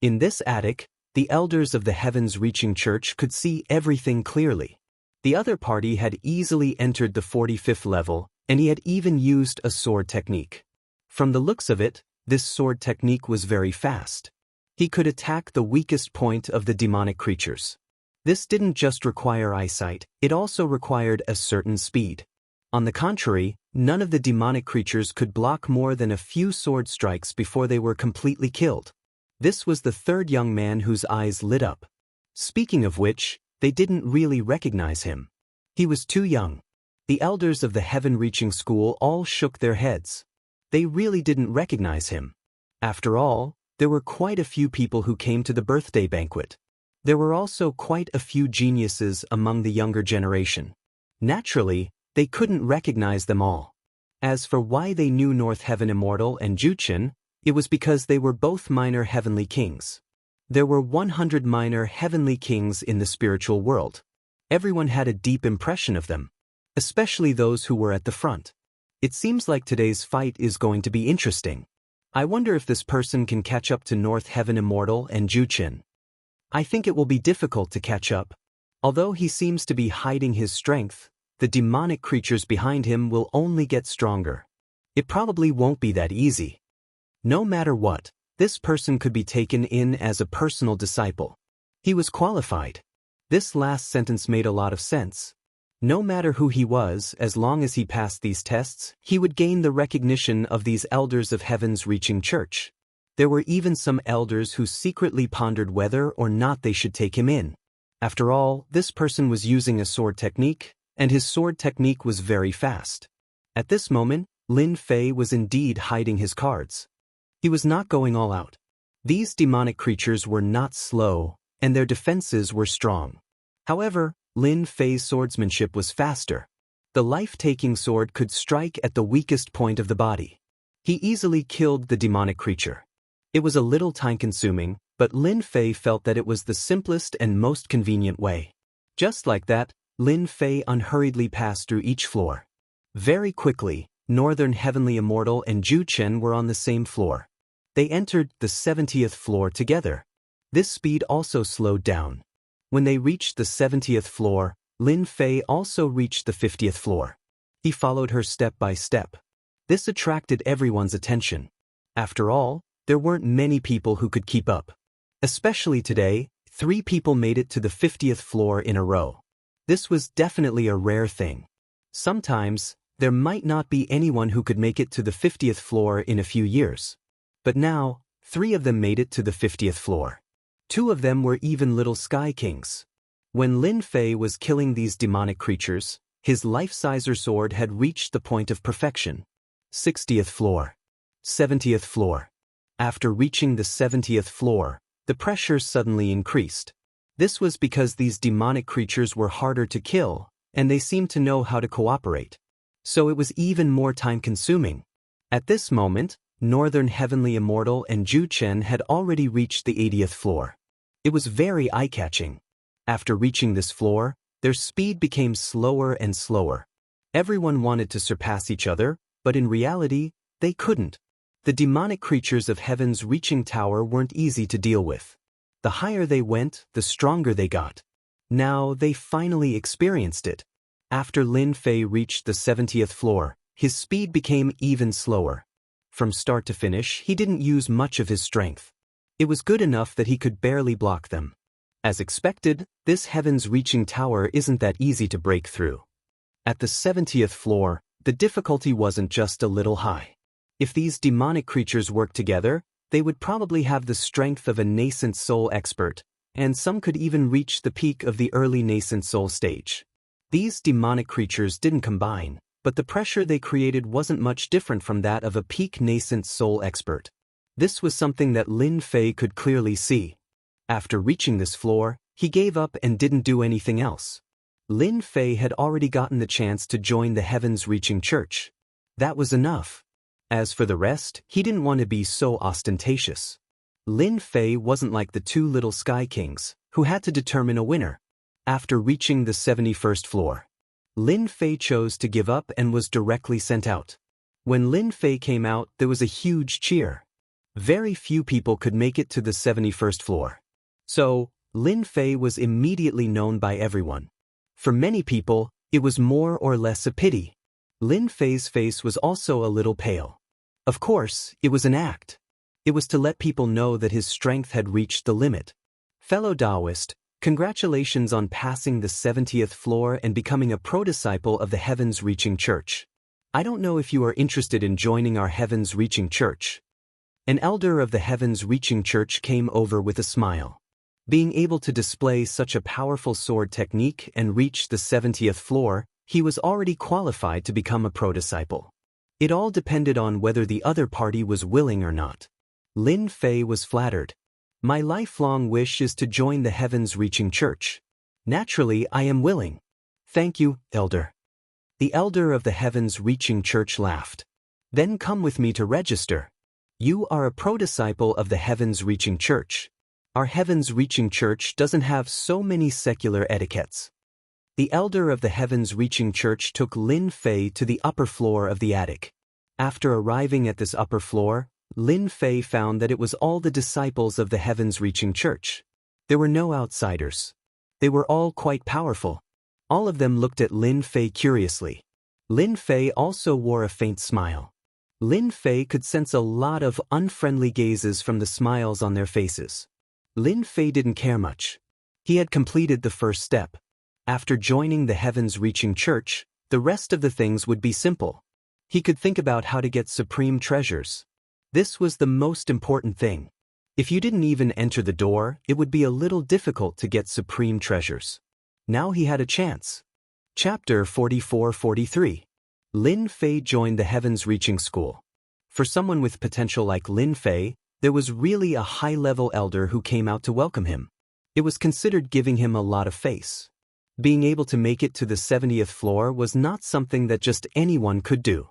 Speaker 1: In this attic, the elders of the heavens-reaching church could see everything clearly. The other party had easily entered the 45th level, and he had even used a sword technique. From the looks of it, this sword technique was very fast. He could attack the weakest point of the demonic creatures. This didn't just require eyesight, it also required a certain speed. On the contrary, none of the demonic creatures could block more than a few sword strikes before they were completely killed. This was the third young man whose eyes lit up. Speaking of which, they didn't really recognize him. He was too young. The elders of the heaven-reaching school all shook their heads. They really didn't recognize him. After all, there were quite a few people who came to the birthday banquet. There were also quite a few geniuses among the younger generation. Naturally, they couldn't recognize them all. As for why they knew North Heaven Immortal and Juqin, it was because they were both minor heavenly kings. There were 100 minor heavenly kings in the spiritual world. Everyone had a deep impression of them, especially those who were at the front. It seems like today's fight is going to be interesting. I wonder if this person can catch up to North Heaven Immortal and Juqin. I think it will be difficult to catch up. Although he seems to be hiding his strength, the demonic creatures behind him will only get stronger. It probably won't be that easy. No matter what, this person could be taken in as a personal disciple. He was qualified. This last sentence made a lot of sense. No matter who he was, as long as he passed these tests, he would gain the recognition of these elders of heaven's reaching church. There were even some elders who secretly pondered whether or not they should take him in. After all, this person was using a sword technique, and his sword technique was very fast. At this moment, Lin Fei was indeed hiding his cards. He was not going all out. These demonic creatures were not slow, and their defenses were strong. However, Lin Fei's swordsmanship was faster. The life-taking sword could strike at the weakest point of the body. He easily killed the demonic creature. It was a little time-consuming, but Lin Fei felt that it was the simplest and most convenient way. Just like that, Lin Fei unhurriedly passed through each floor. Very quickly, Northern Heavenly Immortal and Juqin were on the same floor. They entered the 70th floor together. This speed also slowed down. When they reached the 70th floor, Lin Fei also reached the 50th floor. He followed her step by step. This attracted everyone's attention. After all, there weren't many people who could keep up. Especially today, 3 people made it to the 50th floor in a row. This was definitely a rare thing. Sometimes, there might not be anyone who could make it to the 50th floor in a few years. But now, 3 of them made it to the 50th floor. 2 of them were even little sky kings. When Lin Fei was killing these demonic creatures, his life-sizer sword had reached the point of perfection. 60th floor. 70th floor. After reaching the 70th floor, the pressure suddenly increased. This was because these demonic creatures were harder to kill, and they seemed to know how to cooperate. So it was even more time-consuming. At this moment, Northern Heavenly Immortal and Juqin had already reached the 80th floor. It was very eye-catching. After reaching this floor, their speed became slower and slower. Everyone wanted to surpass each other, but in reality, they couldn't. The demonic creatures of Heaven's reaching tower weren't easy to deal with. The higher they went, the stronger they got. Now they finally experienced it. After Lin Fei reached the 70th floor, his speed became even slower. From start to finish, he didn't use much of his strength. It was good enough that he could barely block them. As expected, this Heaven's reaching tower isn't that easy to break through. At the 70th floor, the difficulty wasn't just a little high. If these demonic creatures worked together, they would probably have the strength of a nascent soul expert, and some could even reach the peak of the early nascent soul stage. These demonic creatures didn't combine, but the pressure they created wasn't much different from that of a peak nascent soul expert. This was something that Lin Fei could clearly see. After reaching this floor, he gave up and didn't do anything else. Lin Fei had already gotten the chance to join the heavens-reaching church. That was enough. As for the rest, he didn't want to be so ostentatious. Lin Fei wasn't like the two little Sky Kings, who had to determine a winner. After reaching the 71st floor, Lin Fei chose to give up and was directly sent out. When Lin Fei came out, there was a huge cheer. Very few people could make it to the 71st floor. So, Lin Fei was immediately known by everyone. For many people, it was more or less a pity. Lin Fei's face was also a little pale. Of course, it was an act. It was to let people know that his strength had reached the limit. Fellow Taoist, congratulations on passing the 70th floor and becoming a pro-disciple of the Heavens-Reaching Church. I don't know if you are interested in joining our Heavens-Reaching Church. An elder of the Heavens-Reaching Church came over with a smile. Being able to display such a powerful sword technique and reach the 70th floor, he was already qualified to become a pro-disciple. It all depended on whether the other party was willing or not. Lin Fei was flattered. My lifelong wish is to join the Heavens-Reaching Church. Naturally, I am willing. Thank you, elder. The elder of the Heavens-Reaching Church laughed. Then come with me to register. You are a pro-disciple of the Heavens-Reaching Church. Our Heavens-Reaching Church doesn't have so many secular etiquettes. The elder of the Heavens-Reaching Church took Lin Fei to the upper floor of the attic. After arriving at this upper floor, Lin Fei found that it was all the disciples of the Heavens-Reaching Church. There were no outsiders. They were all quite powerful. All of them looked at Lin Fei curiously. Lin Fei also wore a faint smile. Lin Fei could sense a lot of unfriendly gazes from the smiles on their faces. Lin Fei didn't care much. He had completed the first step. After joining the Heavens-Reaching Church, the rest of the things would be simple. He could think about how to get supreme treasures. This was the most important thing. If you didn't even enter the door, it would be a little difficult to get supreme treasures. Now he had a chance. Chapter 44-43. Lin Fei joined the Heavens-Reaching School. For someone with potential like Lin Fei, there was really a high-level elder who came out to welcome him. It was considered giving him a lot of face. Being able to make it to the 70th floor was not something that just anyone could do.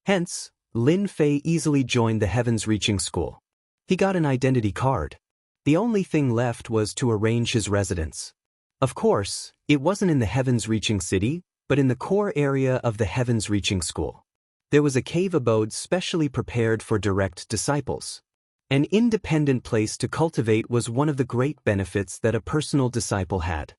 Speaker 1: Hence, Lin Fei easily joined the Heavens-Reaching School. He got an identity card. The only thing left was to arrange his residence. Of course, it wasn't in the Heavens-Reaching City, but in the core area of the Heavens-Reaching School. There was a cave abode specially prepared for direct disciples. An independent place to cultivate was one of the great benefits that a personal disciple had.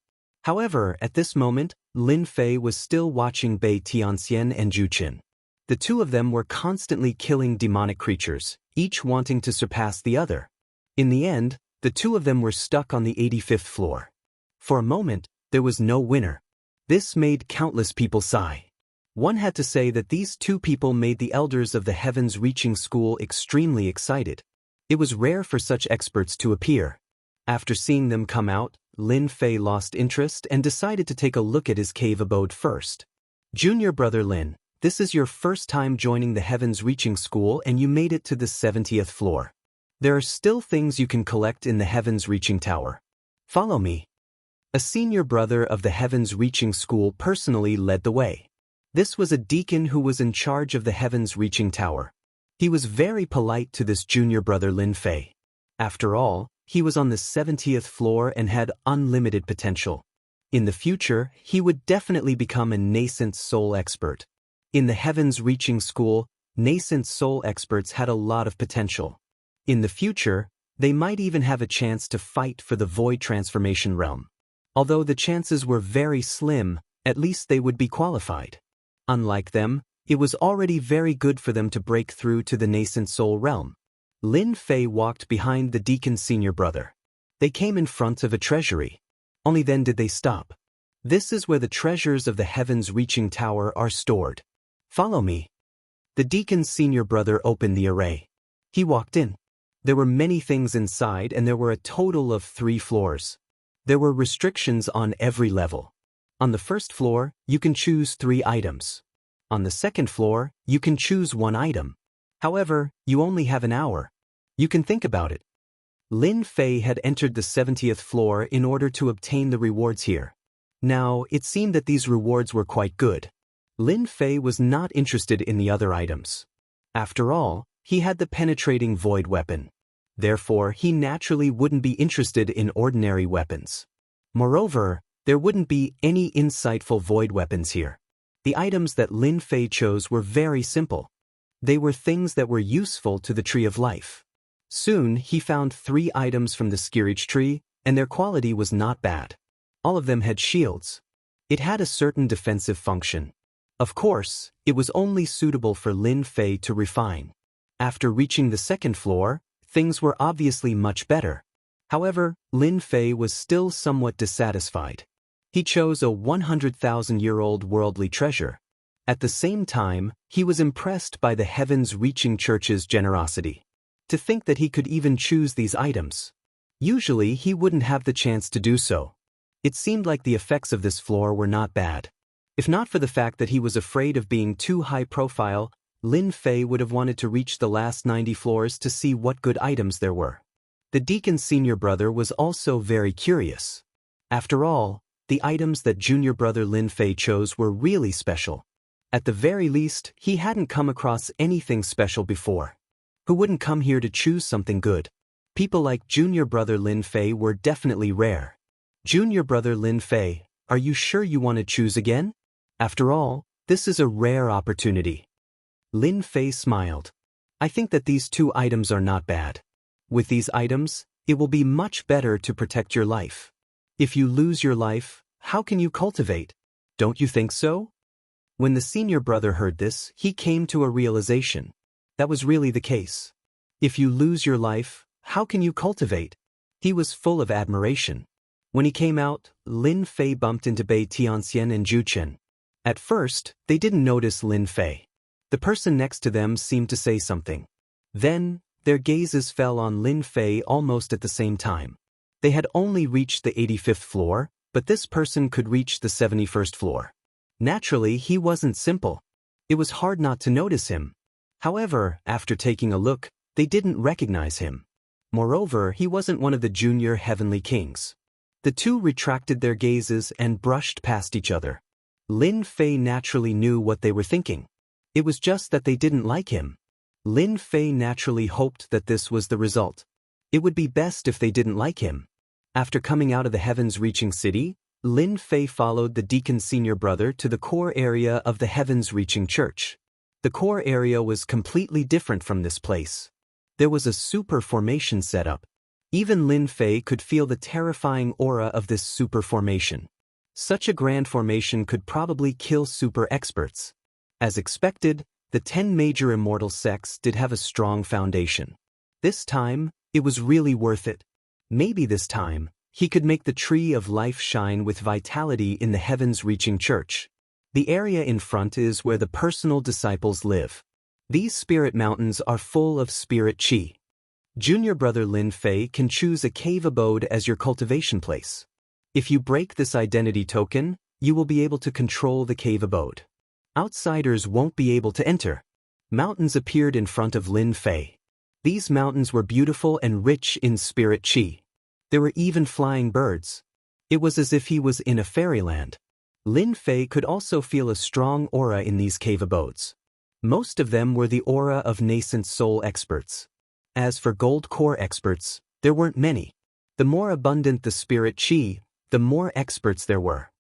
Speaker 1: However, at this moment, Lin Fei was still watching Bei Tianxian and Zhu Qin. The two of them were constantly killing demonic creatures, each wanting to surpass the other. In the end, the two of them were stuck on the 85th floor. For a moment, there was no winner. This made countless people sigh. One had to say that these two people made the elders of the Heavens-Reaching School extremely excited. It was rare for such experts to appear. After seeing them come out, Lin Fei lost interest and decided to take a look at his cave abode first. Junior brother Lin, this is your first time joining the Heavens-Reaching School and you made it to the 70th floor. There are still things you can collect in the Heavens-Reaching Tower. Follow me. A senior brother of the Heavens-Reaching School personally led the way. This was a deacon who was in charge of the Heavens-Reaching Tower. He was very polite to this junior brother Lin Fei. After all, he was on the 70th floor and had unlimited potential. In the future, he would definitely become a nascent soul expert. In the Heavens-Reaching School, nascent soul experts had a lot of potential. In the future, they might even have a chance to fight for the Void Transformation Realm. Although the chances were very slim, at least they would be qualified. Unlike them, it was already very good for them to break through to the nascent soul realm. Lin Fei walked behind the deacon's senior brother. They came in front of a treasury. Only then did they stop. This is where the treasures of the Heavens-Reaching Tower are stored. Follow me. The deacon's senior brother opened the array. He walked in. There were many things inside and there were a total of 3 floors. There were restrictions on every level. On the first floor, you can choose 3 items. On the second floor, you can choose one item. However, you only have an hour. You can think about it. Lin Fei had entered the 70th floor in order to obtain the rewards here. Now, it seemed that these rewards were quite good. Lin Fei was not interested in the other items. After all, he had the penetrating void weapon. Therefore, he naturally wouldn't be interested in ordinary weapons. Moreover, there wouldn't be any insightful void weapons here. The items that Lin Fei chose were very simple. They were things that were useful to the Tree of Life. Soon, he found 3 items from the Skirich tree, and their quality was not bad. All of them had shields. It had a certain defensive function. Of course, it was only suitable for Lin Fei to refine. After reaching the second floor, things were obviously much better. However, Lin Fei was still somewhat dissatisfied. He chose a 100,000-year-old worldly treasure. At the same time, he was impressed by the heavens-reaching church's generosity. To think that he could even choose these items. Usually, he wouldn't have the chance to do so. It seemed like the effects of this floor were not bad. If not for the fact that he was afraid of being too high profile, Lin Fei would have wanted to reach the last 90 floors to see what good items there were. The deacon's senior brother was also very curious. After all, the items that junior brother Lin Fei chose were really special. At the very least, he hadn't come across anything special before. Who wouldn't come here to choose something good? People like junior brother Lin Fei were definitely rare. Junior brother Lin Fei, are you sure you want to choose again? After all, this is a rare opportunity. Lin Fei smiled. I think that these 2 items are not bad. With these items, it will be much better to protect your life. If you lose your life, how can you cultivate? Don't you think so? When the senior brother heard this, he came to a realization. That was really the case. If you lose your life, how can you cultivate? He was full of admiration. When he came out, Lin Fei bumped into Bei Tianxian and Zhu Chen. At first, they didn't notice Lin Fei. The person next to them seemed to say something. Then, their gazes fell on Lin Fei almost at the same time. They had only reached the 85th floor, but this person could reach the 71st floor. Naturally, he wasn't simple. It was hard not to notice him. However, after taking a look, they didn't recognize him. Moreover, he wasn't one of the junior heavenly kings. The 2 retracted their gazes and brushed past each other. Lin Fei naturally knew what they were thinking. It was just that they didn't like him. Lin Fei naturally hoped that this was the result. It would be best if they didn't like him. After coming out of the heavens-reaching city, Lin Fei followed the deacon's senior brother to the core area of the heavens-reaching church. The core area was completely different from this place. There was a super formation set up. Even Lin Fei could feel the terrifying aura of this super formation. Such a grand formation could probably kill super experts. As expected, the 10 major immortal sects did have a strong foundation. This time, it was really worth it. Maybe this time, he could make the Tree of Life shine with vitality in the heavens-reaching church. The area in front is where the personal disciples live. These spirit mountains are full of spirit chi. Junior brother Lin Fei can choose a cave abode as your cultivation place. If you break this identity token, you will be able to control the cave abode. Outsiders won't be able to enter. Mountains appeared in front of Lin Fei. These mountains were beautiful and rich in spirit chi. There were even flying birds. It was as if he was in a fairyland. Lin Fei could also feel a strong aura in these cave abodes. Most of them were the aura of nascent soul experts. As for gold core experts, there weren't many. The more abundant the spirit chi, the more experts there were.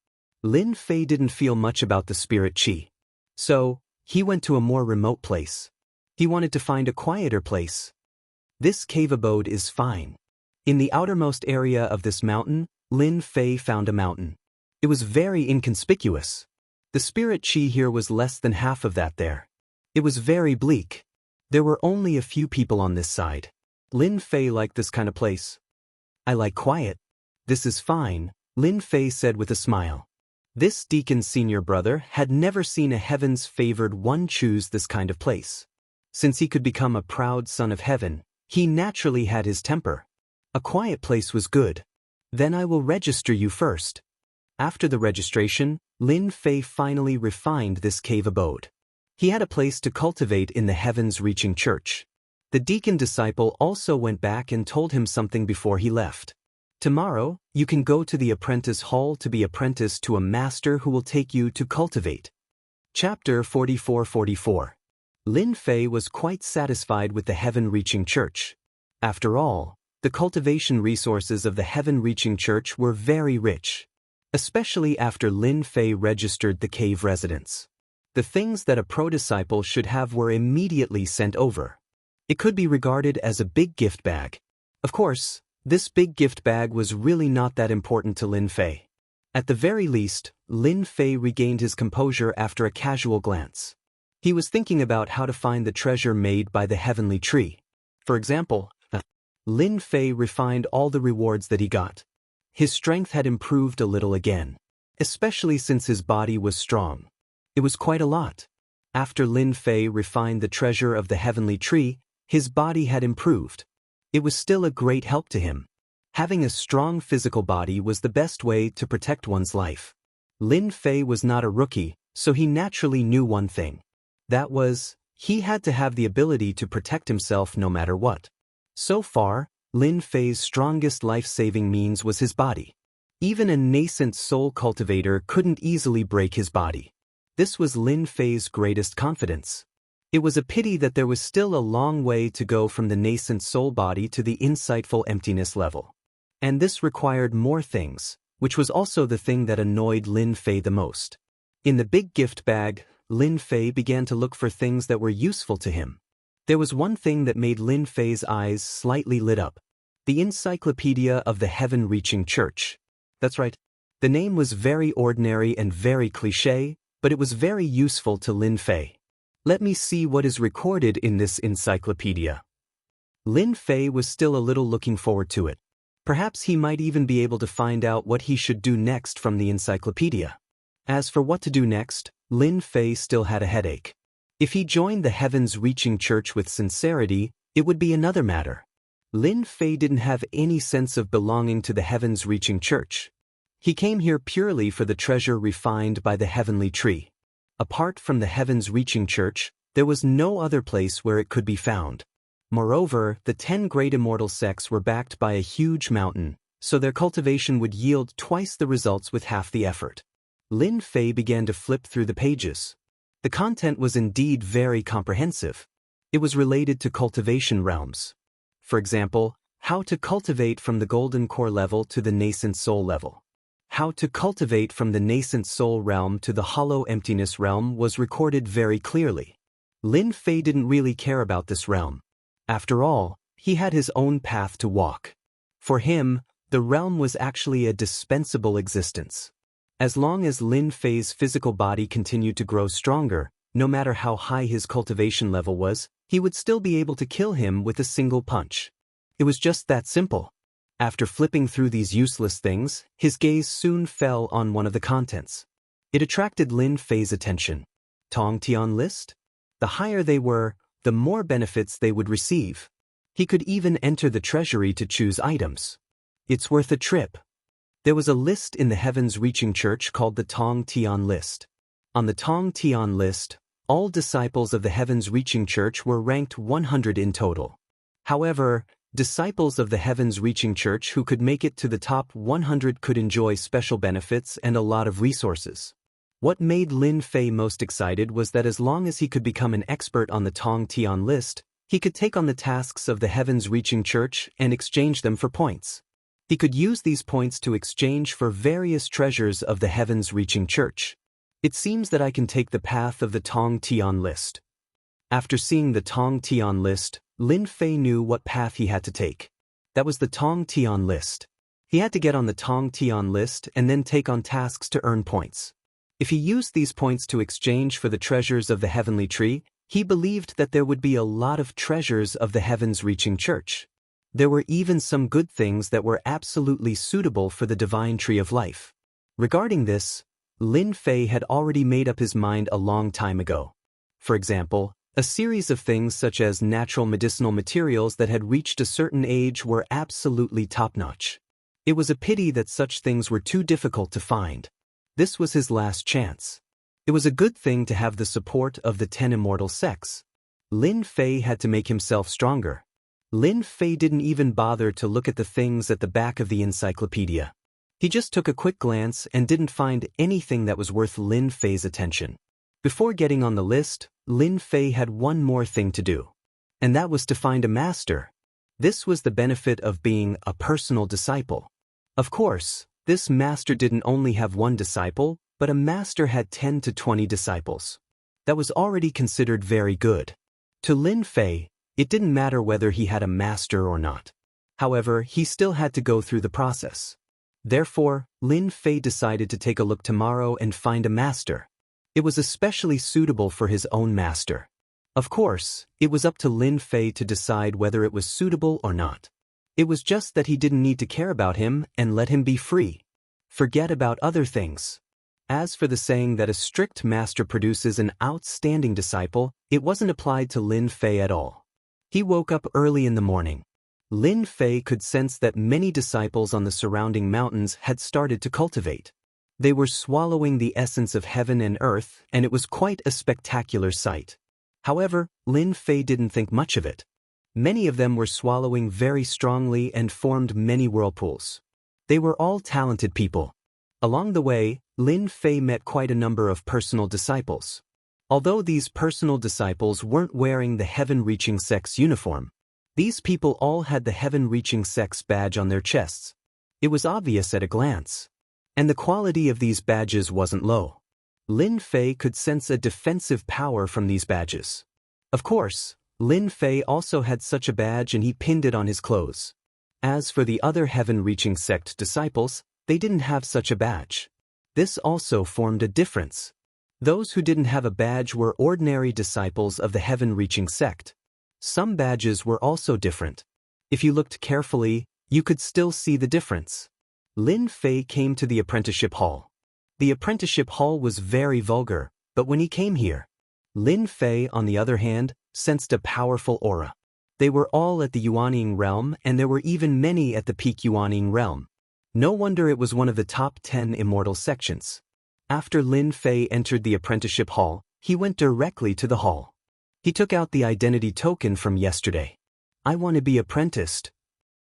Speaker 1: Lin Fei didn't feel much about the spirit chi. So, he went to a more remote place. He wanted to find a quieter place. This cave abode is fine. In the outermost area of this mountain, Lin Fei found a mountain. It was very inconspicuous. The spirit chi here was less than half of that there. It was very bleak. There were only a few people on this side. Lin Fei liked this kind of place. I like quiet. This is fine, Lin Fei said with a smile. This deacon's senior brother had never seen a heavens-favored one choose this kind of place. Since he could become a proud son of heaven, he naturally had his temper. A quiet place was good. Then I will register you first. After the registration, Lin Fei finally refined this cave abode. He had a place to cultivate in the heavens-reaching church. The deacon disciple also went back and told him something before he left. Tomorrow, you can go to the apprentice hall to be apprenticed to a master who will take you to cultivate. Chapter 44:44. Lin Fei was quite satisfied with the heaven-reaching church. After all, the cultivation resources of the heaven-reaching church were very rich, especially after Lin Fei registered the cave residence. The things that a pro-disciple should have were immediately sent over. It could be regarded as a big gift bag. Of course, this big gift bag was really not that important to Lin Fei. At the very least, Lin Fei regained his composure after a casual glance. He was thinking about how to find the treasure made by the heavenly tree. For example, Lin Fei refined all the rewards that he got. His strength had improved a little again, especially since his body was strong. It was quite a lot. After Lin Fei refined the treasure of the heavenly tree, his body had improved. It was still a great help to him. Having a strong physical body was the best way to protect one's life. Lin Fei was not a rookie, so he naturally knew one thing. That was, he had to have the ability to protect himself no matter what. So far, Lin Fei's strongest life-saving means was his body. Even a nascent soul cultivator couldn't easily break his body. This was Lin Fei's greatest confidence. It was a pity that there was still a long way to go from the nascent soul body to the insightful emptiness level. And this required more things, which was also the thing that annoyed Lin Fei the most. In the big gift bag, Lin Fei began to look for things that were useful to him. There was one thing that made Lin Fei's eyes slightly lit up. The Encyclopedia of the Heaven-Reaching Church. That's right. The name was very ordinary and very cliché, but it was very useful to Lin Fei. Let me see what is recorded in this encyclopedia. Lin Fei was still a little looking forward to it. Perhaps he might even be able to find out what he should do next from the encyclopedia. As for what to do next, Lin Fei still had a headache. If he joined the heavens-reaching church with sincerity, it would be another matter. Lin Fei didn't have any sense of belonging to the heavens-reaching church. He came here purely for the treasure refined by the heavenly tree. Apart from the heavens-reaching church, there was no other place where it could be found. Moreover, the 10 great immortal sects were backed by a huge mountain, so their cultivation would yield twice the results with half the effort. Lin Fei began to flip through the pages. The content was indeed very comprehensive. It was related to cultivation realms. For example, how to cultivate from the golden core level to the nascent soul level. How to cultivate from the nascent soul realm to the hollow emptiness realm was recorded very clearly. Lin Fei didn't really care about this realm. After all, he had his own path to walk. For him, the realm was actually a dispensable existence. As long as Lin Fei's physical body continued to grow stronger, no matter how high his cultivation level was, he would still be able to kill him with a single punch. It was just that simple. After flipping through these useless things, his gaze soon fell on one of the contents. It attracted Lin Fei's attention. Tong Tian list? The higher they were, the more benefits they would receive. He could even enter the treasury to choose items. It's worth a trip. There was a list in the heavens-reaching church called the Tong Tian list. On the Tong Tian list, all disciples of the heavens-reaching church were ranked 100 in total. However, disciples of the heavens-reaching church who could make it to the top 100 could enjoy special benefits and a lot of resources. What made Lin Fei most excited was that as long as he could become an expert on the Tong Tian list, he could take on the tasks of the heavens-reaching church and exchange them for points. He could use these points to exchange for various treasures of the heavens-reaching church. It seems that I can take the path of the Tong Tian list. After seeing the Tong Tian list, Lin Fei knew what path he had to take. That was the Tong Tian list. He had to get on the Tong Tian list and then take on tasks to earn points. If he used these points to exchange for the treasures of the heavenly tree, he believed that there would be a lot of treasures of the heavens-reaching church. There were even some good things that were absolutely suitable for the divine tree of life. Regarding this, Lin Fei had already made up his mind a long time ago. For example, a series of things such as natural medicinal materials that had reached a certain age were absolutely top-notch. It was a pity that such things were too difficult to find. This was his last chance. It was a good thing to have the support of the 10 immortal sects. Lin Fei had to make himself stronger. Lin Fei didn't even bother to look at the things at the back of the encyclopedia. He just took a quick glance and didn't find anything that was worth Lin Fei's attention. Before getting on the list, Lin Fei had one more thing to do. And that was to find a master. This was the benefit of being a personal disciple. Of course, this master didn't only have one disciple, but a master had 10 to 20 disciples. That was already considered very good. To Lin Fei, it didn't matter whether he had a master or not. However, he still had to go through the process. Therefore, Lin Fei decided to take a look tomorrow and find a master. It was especially suitable for his own master. Of course, it was up to Lin Fei to decide whether it was suitable or not. It was just that he didn't need to care about him and let him be free. Forget about other things. As for the saying that a strict master produces an outstanding disciple, it wasn't applied to Lin Fei at all. He woke up early in the morning. Lin Fei could sense that many disciples on the surrounding mountains had started to cultivate. They were swallowing the essence of heaven and earth, and it was quite a spectacular sight. However, Lin Fei didn't think much of it. Many of them were swallowing very strongly and formed many whirlpools. They were all talented people. Along the way, Lin Fei met quite a number of personal disciples. Although these personal disciples weren't wearing the heaven-reaching sects uniform, these people all had the heaven-reaching sects badge on their chests. It was obvious at a glance. And the quality of these badges wasn't low. Lin Fei could sense a defensive power from these badges. Of course, Lin Fei also had such a badge and he pinned it on his clothes. As for the other heaven-reaching sect disciples, they didn't have such a badge. This also formed a difference. Those who didn't have a badge were ordinary disciples of the heaven-reaching sect. Some badges were also different. If you looked carefully, you could still see the difference. Lin Fei came to the apprenticeship hall. The apprenticeship hall was very vulgar, but when he came here, Lin Fei, on the other hand, sensed a powerful aura. They were all at the Yuaning realm, and there were even many at the peak Yuaning realm. No wonder it was one of the top 10 immortal sections. After Lin Fei entered the apprenticeship hall, he went directly to the hall. He took out the identity token from yesterday. I want to be apprenticed.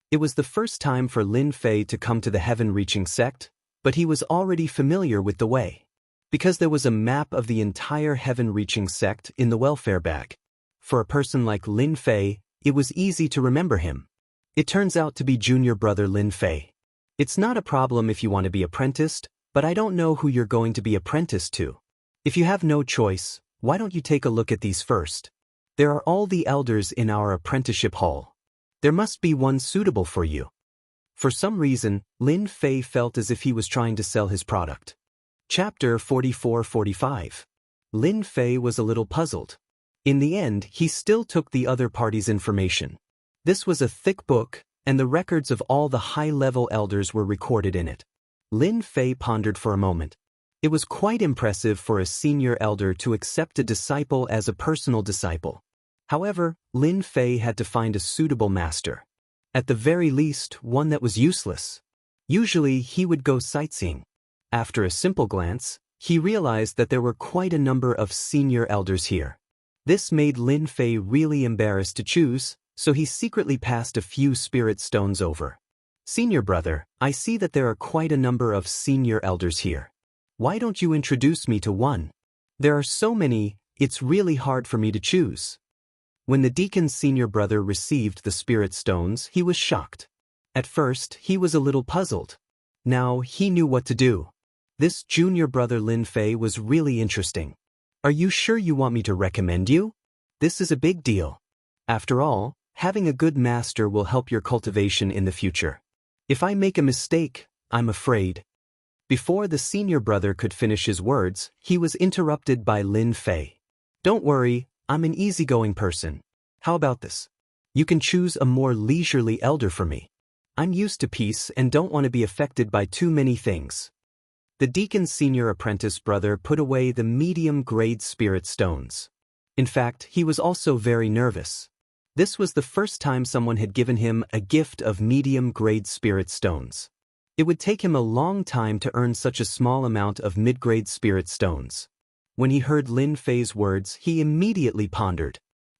Speaker 1: It was the first time for Lin Fei to come to the heaven-reaching sect, but he was already familiar with the way. Because there was a map of the entire heaven-reaching sect in the welfare bag. For a person like Lin Fei, it was easy to remember him. It turns out to be junior brother Lin Fei. It's not a problem if you want to be apprenticed, but I don't know who you're going to be apprenticed to. If you have no choice, why don't you take a look at these first? There are all the elders in our apprenticeship hall. There must be one suitable for you. For some reason, Lin Fei felt as if he was trying to sell his product. Chapter 44-45. Lin Fei was a little puzzled. In the end, he still took the other party's information. This was a thick book, and the records of all the high-level elders were recorded in it. Lin Fei pondered for a moment. It was quite impressive for a senior elder to accept a disciple as a personal disciple. However, Lin Fei had to find a suitable master. At the very least, one that was useless. Usually, he would go sightseeing. After a simple glance, he realized that there were quite a number of senior elders here. This made Lin Fei really embarrassed to choose, so he secretly passed a few spirit stones over. Senior brother, I see that there are quite a number of senior elders here. Why don't you introduce me to one? There are so many, it's really hard for me to choose. When the deacon's senior brother received the spirit stones, he was shocked. At first, he was a little puzzled. Now, he knew what to do. This junior brother Lin Fei was really interesting. Are you sure you want me to recommend you? This is a big deal. After all, having a good master will help your cultivation in the future. If I make a mistake, I'm afraid. Before the senior brother could finish his words, he was interrupted by Lin Fei. Don't worry, I'm an easygoing person. How about this? You can choose a more leisurely elder for me. I'm used to peace and don't want to be affected by too many things. The deacon's senior apprentice brother put away the medium-grade spirit stones. In fact, he was also very nervous. This was the first time someone had given him a gift of medium-grade spirit stones. It would take him a long time to earn such a small amount of mid-grade spirit stones. When he heard Lin Fei's words, he immediately pondered.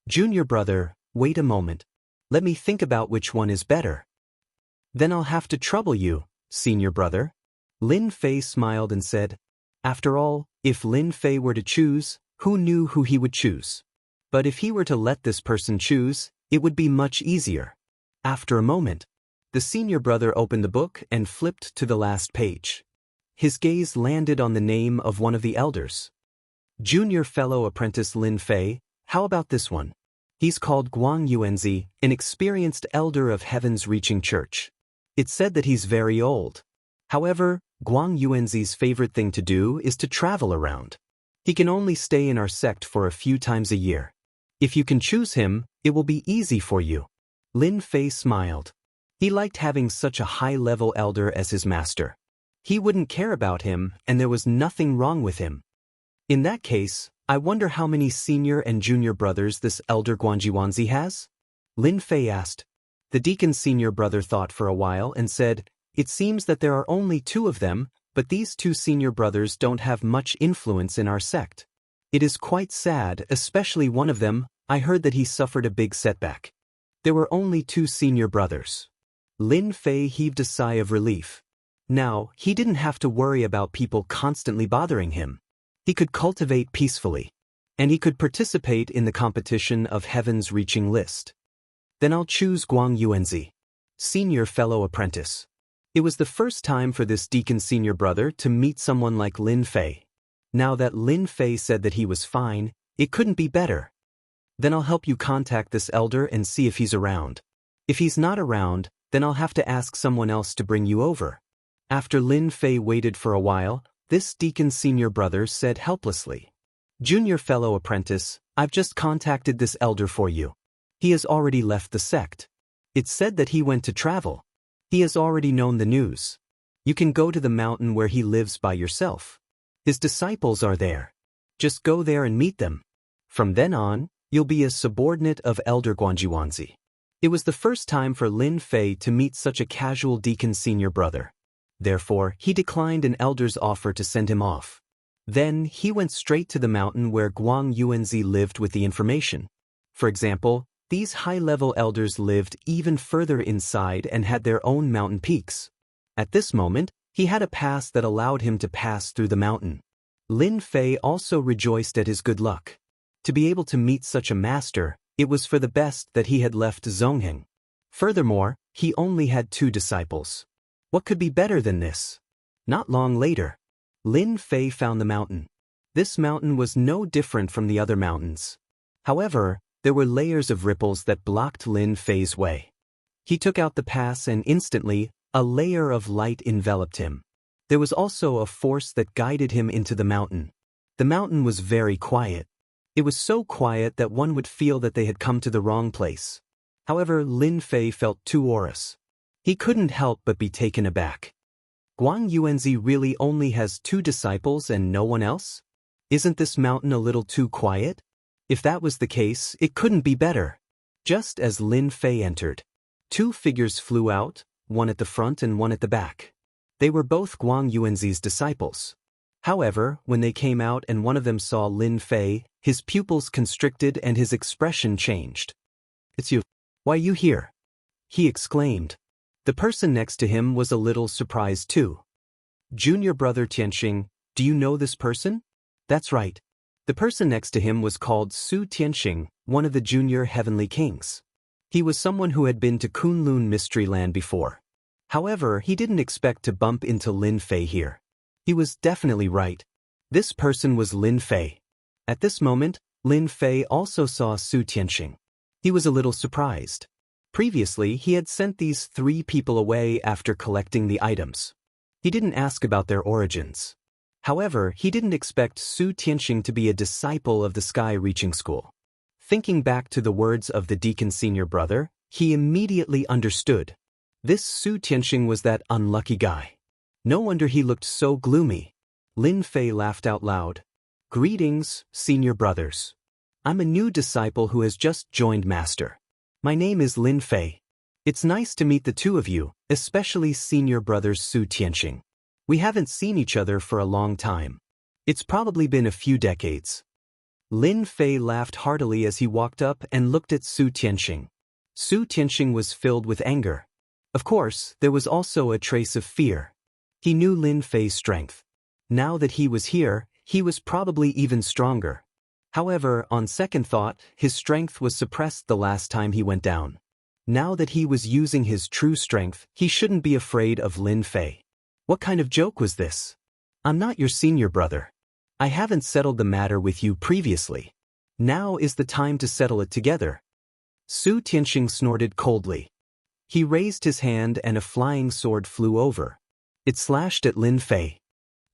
Speaker 1: Junior brother, wait a moment. Let me think about which one is better. Then I'll have to trouble you, senior brother. Lin Fei smiled and said, after all, if Lin Fei were to choose, who knew who he would choose? But if he were to let this person choose, it would be much easier. After a moment, the senior brother opened the book and flipped to the last page. His gaze landed on the name of one of the elders. Junior fellow apprentice Lin Fei, how about this one? He's called Guang Yuanzi, an experienced elder of Heaven's Reaching Church. It's said that he's very old. However, Guang Yuanzi's favorite thing to do is to travel around. He can only stay in our sect for a few times a year. If you can choose him, it will be easy for you. Lin Fei smiled. He liked having such a high-level elder as his master. He wouldn't care about him, and there was nothing wrong with him. In that case, I wonder how many senior and junior brothers this elder Guang Yuanzi has? Lin Fei asked. The deacon's senior brother thought for a while and said, it seems that there are only 2 of them, but these 2 senior brothers don't have much influence in our sect. It is quite sad, especially one of them. I heard that he suffered a big setback. There were only 2 senior brothers. Lin Fei heaved a sigh of relief. Now, he didn't have to worry about people constantly bothering him. He could cultivate peacefully. And he could participate in the competition of Heaven's Reaching list. Then I'll choose Guang Yuanzi, senior fellow apprentice. It was the first time for this deacon senior brother to meet someone like Lin Fei. Now that Lin Fei said that he was fine, it couldn't be better. Then I'll help you contact this elder and see if he's around. If he's not around, then I'll have to ask someone else to bring you over. After Lin Fei waited for a while, this deacon's senior brother said helplessly, Junior fellow apprentice, I've just contacted this elder for you. He has already left the sect. It's said that he went to travel. He has already known the news. You can go to the mountain where he lives by yourself. His disciples are there. Just go there and meet them. From then on, you'll be a subordinate of Elder Guang Yuanzi. It was the first time for Lin Fei to meet such a casual deacon senior brother. Therefore, he declined an elder's offer to send him off. Then, he went straight to the mountain where Guang Yuanzi lived with the information. For example, these high-level elders lived even further inside and had their own mountain peaks. At this moment, he had a pass that allowed him to pass through the mountain. Lin Fei also rejoiced at his good luck. To be able to meet such a master, it was for the best that he had left Zongheng. Furthermore, he only had 2 disciples. What could be better than this? Not long later, Lin Fei found the mountain. This mountain was no different from the other mountains. However, there were layers of ripples that blocked Lin Fei's way. He took out the pass and instantly, a layer of light enveloped him. There was also a force that guided him into the mountain. The mountain was very quiet. It was so quiet that one would feel that they had come to the wrong place. However, Lin Fei felt too orous. He couldn't help but be taken aback. Guang Yuanzi really only has 2 disciples and no one else? Isn't this mountain a little too quiet? If that was the case, it couldn't be better. Just as Lin Fei entered, 2 figures flew out, one at the front and one at the back. They were both Guang Yuanzi's disciples. However, when they came out and one of them saw Lin Fei, his pupils constricted and his expression changed. It's you. Why are you here? He exclaimed. The person next to him was a little surprised too. Junior brother Tianxing, do you know this person? That's right. The person next to him was called Su Tianxing, one of the junior heavenly kings. He was someone who had been to Kunlun Mystery Land before. However, he didn't expect to bump into Lin Fei here. He was definitely right. This person was Lin Fei. At this moment, Lin Fei also saw Su Tianxing. He was a little surprised. Previously, he had sent these 3 people away after collecting the items. He didn't ask about their origins. However, he didn't expect Su Tianxing to be a disciple of the Sky Reaching School. Thinking back to the words of the deacon senior brother, he immediately understood. This Su Tianxing was that unlucky guy. No wonder he looked so gloomy. Lin Fei laughed out loud. Greetings, senior brothers. I'm a new disciple who has just joined Master. My name is Lin Fei. It's nice to meet the 2 of you, especially senior brothers Su Tianxing. We haven't seen each other for a long time. It's probably been a few decades. Lin Fei laughed heartily as he walked up and looked at Su Tianxing. Su Tianxing was filled with anger. Of course, there was also a trace of fear. He knew Lin Fei's strength. Now that he was here, he was probably even stronger. However, on second thought, his strength was suppressed the last time he went down. Now that he was using his true strength, he shouldn't be afraid of Lin Fei. What kind of joke was this? I'm not your senior brother. I haven't settled the matter with you previously. Now is the time to settle it together. Su Tianxing snorted coldly. He raised his hand and a flying sword flew over. It slashed at Lin Fei.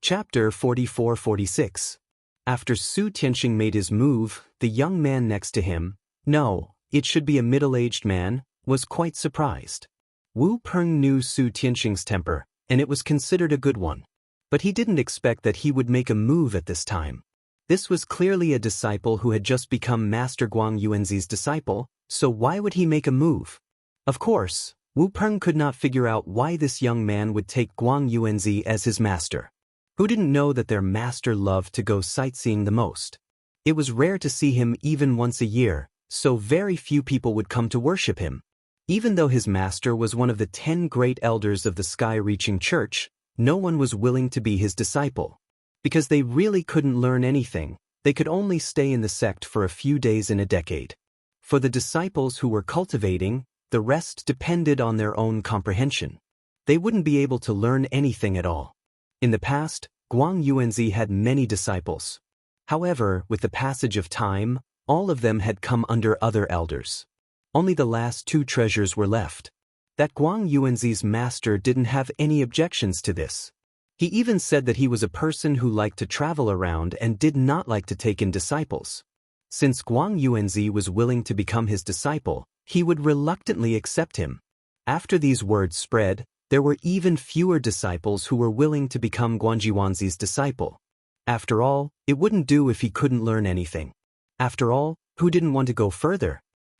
Speaker 1: Chapter 44-46. After Su Tianxing made his move, the young man next to him, no, it should be a middle-aged man, was quite surprised. Wu Peng knew Su Tianxing's temper, and it was considered a good one. But he didn't expect that he would make a move at this time. This was clearly a disciple who had just become Master Guang Yuanzi's disciple, so why would he make a move? Of course, Wu Peng could not figure out why this young man would take Guang Yuanzi as his master. Who didn't know that their master loved to go sightseeing the most? It was rare to see him even once a year, so very few people would come to worship him. Even though his master was one of the 10 great elders of the sky-reaching church, no one was willing to be his disciple. Because they really couldn't learn anything, they could only stay in the sect for a few days in a decade. For the disciples who were cultivating, the rest depended on their own comprehension. They wouldn't be able to learn anything at all. In the past, Guang Yuanzi had many disciples. However, with the passage of time, all of them had come under other elders. Only the last 2 treasures were left. That Guang Yuanzi's master didn't have any objections to this. He even said that he was a person who liked to travel around and did not like to take in disciples. Since Guang Yuanzi was willing to become his disciple, he would reluctantly accept him. After these words spread, there were even fewer disciples who were willing to become Guang Yuanzi's disciple. After all, it wouldn't do if he couldn't learn anything. After all, who didn't want to go further?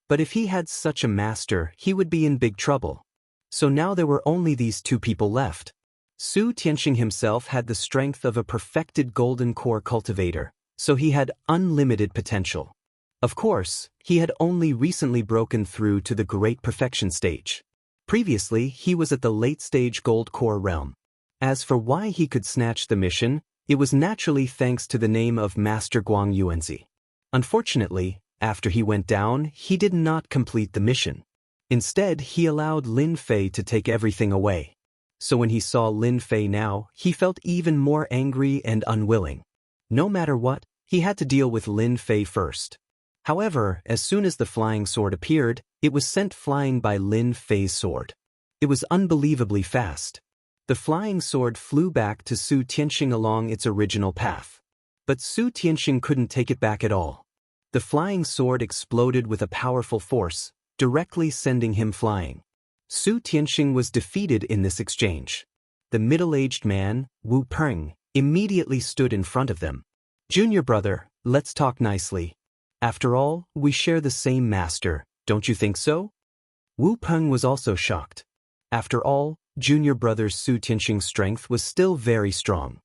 Speaker 1: But if he had such a master, he would be in big trouble. So now there were only these 2 people left. Su Tianxing himself had the strength of a perfected golden core cultivator, so he had unlimited potential. Of course, he had only recently broken through to the great perfection stage. Previously, he was at the late-stage gold core realm. As for why he could snatch the mission, it was naturally thanks to the name of Master Guang Yuanzi. Unfortunately, after he went down, he did not complete the mission. Instead, he allowed Lin Fei to take everything away. So when he saw Lin Fei now, he felt even more angry and unwilling. No matter what, he had to deal with Lin Fei first. However, as soon as the flying sword appeared, it was sent flying by Lin Fei's sword. It was unbelievably fast. The flying sword flew back to Su Tianxing along its original path. But Su Tianxing couldn't take it back at all. The flying sword exploded with a powerful force, directly sending him flying. Su Tianxing was defeated in this exchange. The middle-aged man, Wu Peng, immediately stood in front of them. "Junior brother, let's talk nicely. After all, we share the same master, don't you think so?" Wu Peng was also shocked. After all, junior brother Su Tianxing's strength was still very strong.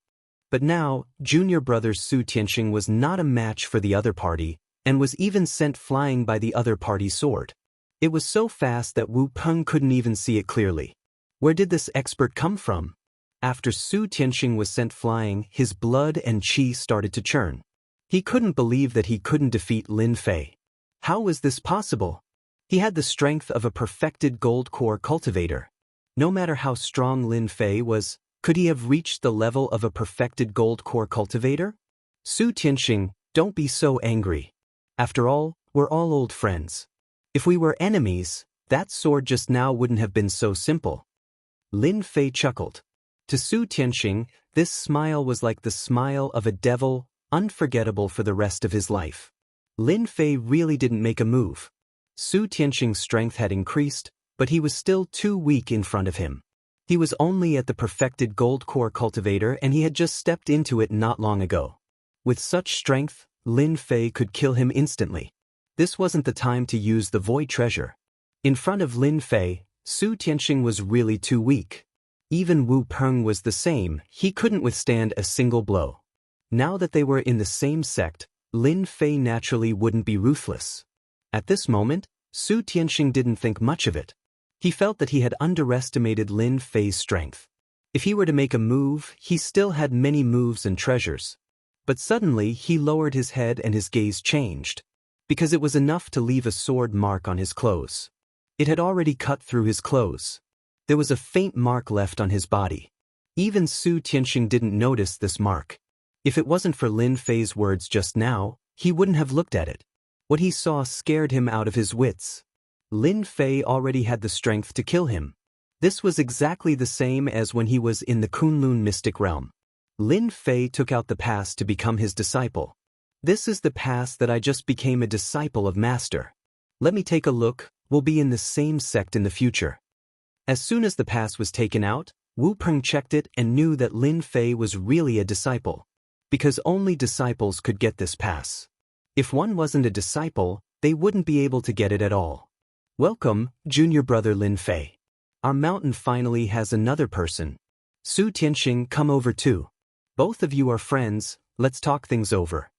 Speaker 1: But now, junior brother Su Tianxing was not a match for the other party, and was even sent flying by the other party's sword. It was so fast that Wu Peng couldn't even see it clearly. Where did this expert come from? After Su Tianxing was sent flying, his blood and qi started to churn. He couldn't believe that he couldn't defeat Lin Fei. How was this possible? He had the strength of a perfected gold core cultivator. No matter how strong Lin Fei was, could he have reached the level of a perfected gold core cultivator? Su Tianxing, don't be so angry. After all, we're all old friends. If we were enemies, that sword just now wouldn't have been so simple. Lin Fei chuckled. To Su Tianxing, this smile was like the smile of a devil, unforgettable for the rest of his life. Lin Fei really didn't make a move. Su Tianxing's strength had increased, but he was still too weak in front of him. He was only at the perfected gold core cultivator and he had just stepped into it not long ago. With such strength, Lin Fei could kill him instantly. This wasn't the time to use the void treasure. In front of Lin Fei, Su Tianxing was really too weak. Even Wu Peng was the same, he couldn't withstand a single blow. Now that they were in the same sect, Lin Fei naturally wouldn't be ruthless. At this moment, Su Tianxing didn't think much of it. He felt that he had underestimated Lin Fei's strength. If he were to make a move, he still had many moves and treasures. But suddenly he lowered his head and his gaze changed, because it was enough to leave a sword mark on his clothes. It had already cut through his clothes. There was a faint mark left on his body. Even Su Tianxing didn't notice this mark. If it wasn't for Lin Fei's words just now, he wouldn't have looked at it. What he saw scared him out of his wits. Lin Fei already had the strength to kill him. This was exactly the same as when he was in the Kunlun mystic realm. Lin Fei took out the pass to become his disciple. This is the pass that I just became a disciple of Master. Let me take a look, we'll be in the same sect in the future. As soon as the pass was taken out, Wu Peng checked it and knew that Lin Fei was really a disciple. Because only disciples could get this pass. If one wasn't a disciple, they wouldn't be able to get it at all. Welcome, junior brother Lin Fei. Our mountain finally has another person. Su Tianxing, come over too. Both of you are friends, let's talk things over.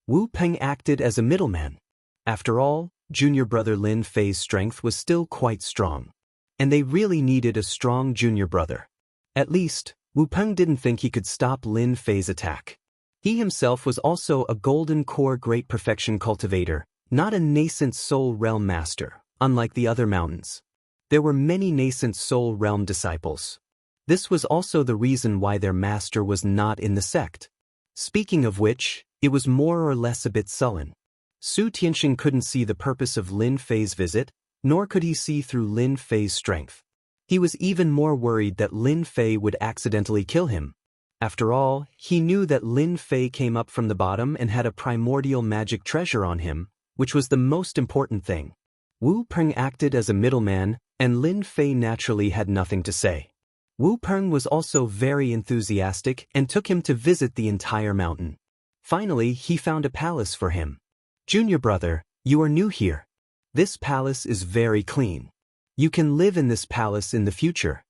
Speaker 1: Wu Peng acted as a middleman. After all, junior brother Lin Fei's strength was still quite strong. And they really needed a strong junior brother. At least, Wu Peng didn't think he could stop Lin Fei's attack. He himself was also a golden core great perfection cultivator, not a nascent soul realm master, unlike the other mountains. There were many nascent soul realm disciples. This was also the reason why their master was not in the sect. Speaking of which, it was more or less a bit sullen. Su Tianxing couldn't see the purpose of Lin Fei's visit, nor could he see through Lin Fei's strength. He was even more worried that Lin Fei would accidentally kill him. After all, he knew that Lin Fei came up from the bottom and had a primordial magic treasure on him, which was the most important thing. Wu Peng acted as a middleman, and Lin Fei naturally had nothing to say. Wu Peng was also very enthusiastic and took him to visit the entire mountain. Finally, he found a palace for him. Junior brother, you are new here. This palace is very clean. You can live in this palace in the future.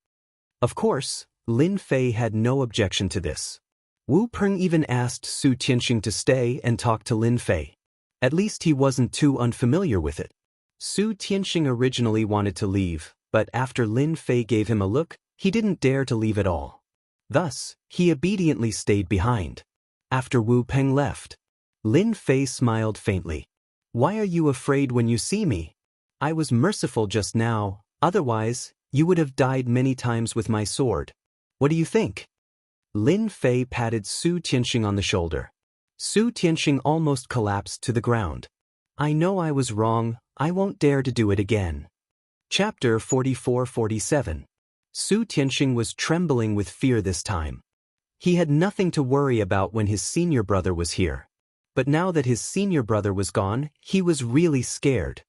Speaker 1: Of course, Lin Fei had no objection to this. Wu Peng even asked Su Tianxing to stay and talk to Lin Fei. At least he wasn't too unfamiliar with it. Su Tianxing originally wanted to leave, but after Lin Fei gave him a look, he didn't dare to leave at all. Thus, he obediently stayed behind. After Wu Peng left, Lin Fei smiled faintly. Why are you afraid when you see me? I was merciful just now, otherwise, you would have died many times with my sword. What do you think? Lin Fei patted Su Tianxing on the shoulder. Su Tianxing almost collapsed to the ground. I know I was wrong, I won't dare to do it again. Chapter 44-47. Su Tianxing was trembling with fear this time. He had nothing to worry about when his senior brother was here. But now that his senior brother was gone, he was really scared.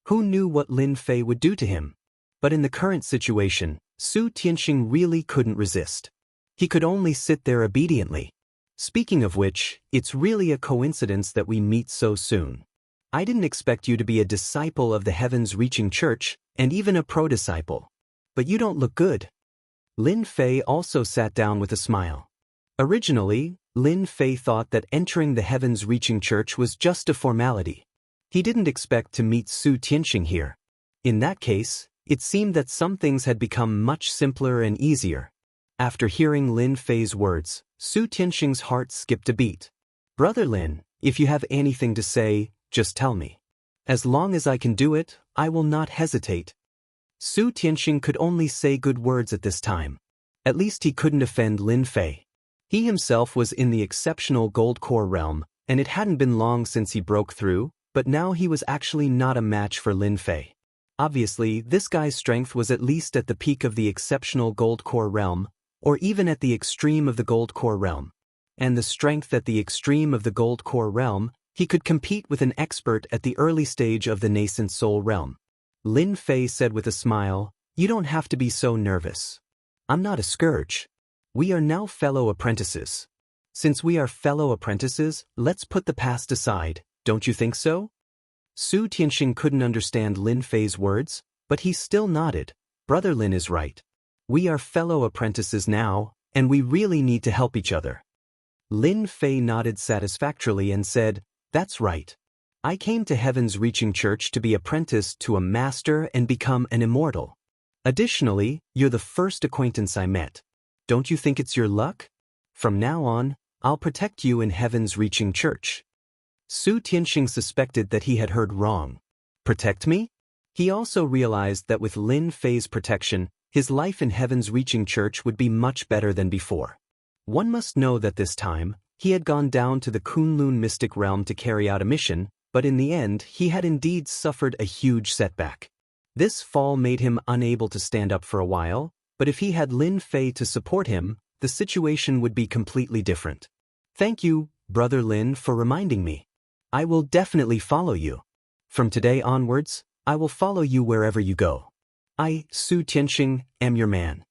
Speaker 1: Who knew what Lin Fei would do to him? But in the current situation, Su Tianxing really couldn't resist. He could only sit there obediently. Speaking of which, it's really a coincidence that we meet so soon. I didn't expect you to be a disciple of the heavens-reaching church, and even a pro-disciple. But you don't look good. Lin Fei also sat down with a smile. Originally, Lin Fei thought that entering the heavens-reaching church was just a formality. He didn't expect to meet Su Tianxing here. In that case, it seemed that some things had become much simpler and easier. After hearing Lin Fei's words, Su Tianxing's heart skipped a beat. Brother Lin, if you have anything to say, just tell me. As long as I can do it, I will not hesitate. Su Tianxing could only say good words at this time. At least he couldn't offend Lin Fei. He himself was in the exceptional gold core realm, and it hadn't been long since he broke through, but now he was actually not a match for Lin Fei. Obviously, this guy's strength was at least at the peak of the exceptional gold core realm, or even at the extreme of the gold core realm. And the strength at the extreme of the gold core realm, he could compete with an expert at the early stage of the nascent soul realm. Lin Fei said with a smile, "You don't have to be so nervous. I'm not a scourge. We are now fellow apprentices. Since we are fellow apprentices, let's put the past aside, don't you think so?" Su Tianxing couldn't understand Lin Fei's words, but he still nodded. Brother Lin is right. We are fellow apprentices now, and we really need to help each other. Lin Fei nodded satisfactorily and said, "That's right. I came to Heaven's Reaching Church to be apprenticed to a master and become an immortal. Additionally, you're the first acquaintance I met. Don't you think it's your luck? From now on, I'll protect you in Heaven's Reaching Church." Su Tianxing suspected that he had heard wrong. Protect me? He also realized that with Lin Fei's protection, his life in Heaven's Reaching Church would be much better than before. One must know that this time, he had gone down to the Kunlun mystic realm to carry out a mission, but in the end he had indeed suffered a huge setback. This fall made him unable to stand up for a while, but if he had Lin Fei to support him, the situation would be completely different. "Thank you, Brother Lin, for reminding me. I will definitely follow you. From today onwards, I will follow you wherever you go. I, Su Tianxing, am your man."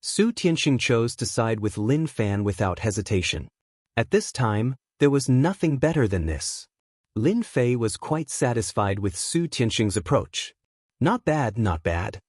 Speaker 1: Su Tianxing chose to side with Lin Fan without hesitation. At this time, there was nothing better than this. Lin Fei was quite satisfied with Su Tianxing's approach. "Not bad, not bad.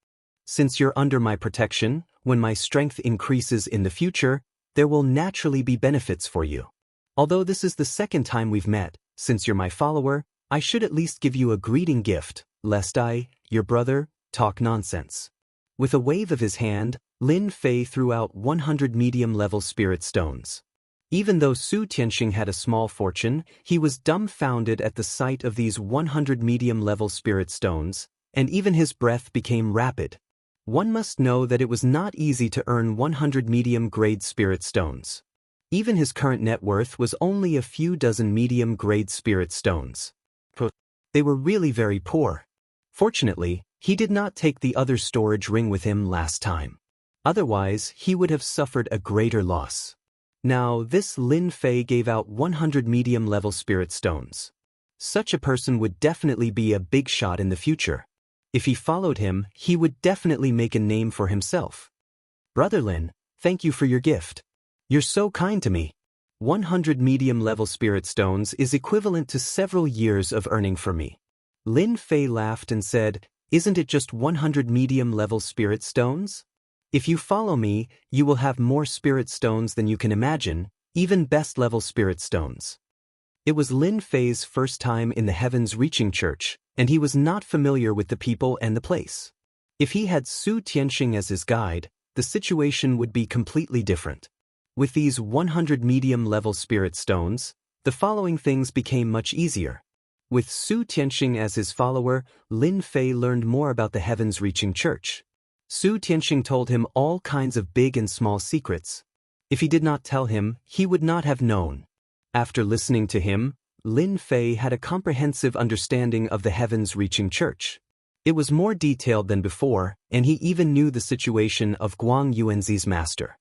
Speaker 1: Since you're under my protection, when my strength increases in the future, there will naturally be benefits for you. Although this is the second time we've met, since you're my follower, I should at least give you a greeting gift, lest I, your brother, talk nonsense." With a wave of his hand, Lin Fei threw out 100 medium-level spirit stones. Even though Su Tianxing had a small fortune, he was dumbfounded at the sight of these 100 medium-level spirit stones, and even his breath became rapid. One must know that it was not easy to earn 100 medium-grade spirit stones. Even his current net worth was only a few dozen medium-grade spirit stones. They were really very poor. Fortunately, he did not take the other storage ring with him last time. Otherwise, he would have suffered a greater loss. Now, this Lin Fei gave out 100 medium-level spirit stones. Such a person would definitely be a big shot in the future. If he followed him, he would definitely make a name for himself. "Brother Lin, thank you for your gift. You're so kind to me. 100 medium-level spirit stones is equivalent to several years of earning for me." Lin Fei laughed and said, "Isn't it just 100 medium-level spirit stones? If you follow me, you will have more spirit stones than you can imagine, even best-level spirit stones." It was Lin Fei's first time in the Heaven's Reaching Church, and he was not familiar with the people and the place. If he had Su Tianxing as his guide, the situation would be completely different. With these 100 medium-level spirit stones, the following things became much easier. With Su Tianxing as his follower, Lin Fei learned more about the Heaven's Reaching Church. Su Tianxing told him all kinds of big and small secrets. If he did not tell him, he would not have known. After listening to him, Lin Fei had a comprehensive understanding of the Heaven's Reaching Church. It was more detailed than before, and he even knew the situation of Guang Yuanzi's master.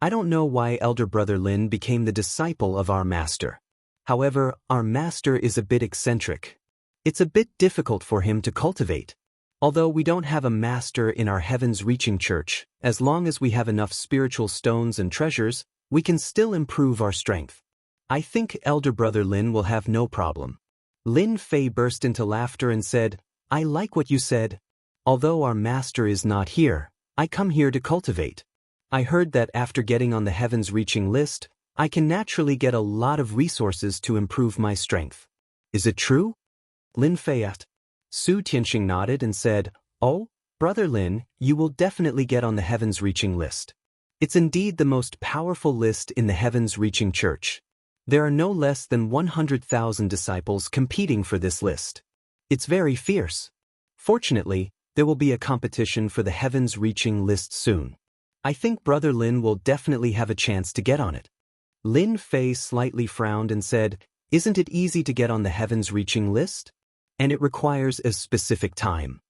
Speaker 1: "I don't know why elder brother Lin became the disciple of our master. However, our master is a bit eccentric. It's a bit difficult for him to cultivate. Although we don't have a master in our Heaven's Reaching Church, as long as we have enough spiritual stones and treasures, we can still improve our strength. I think elder brother Lin will have no problem." Lin Fei burst into laughter and said, "I like what you said. Although our master is not here, I come here to cultivate. I heard that after getting on the Heaven's Reaching list, I can naturally get a lot of resources to improve my strength. Is it true?" Lin Fei asked. Su Tianxing nodded and said, "Oh, Brother Lin, you will definitely get on the Heaven's Reaching list. It's indeed the most powerful list in the Heaven's Reaching Church. There are no less than 100,000 disciples competing for this list. It's very fierce. Fortunately, there will be a competition for the Heaven's Reaching list soon. I think Brother Lin will definitely have a chance to get on it." Lin Fei slightly frowned and said, "Isn't it easy to get on the Heaven's Reaching list? And it requires a specific time."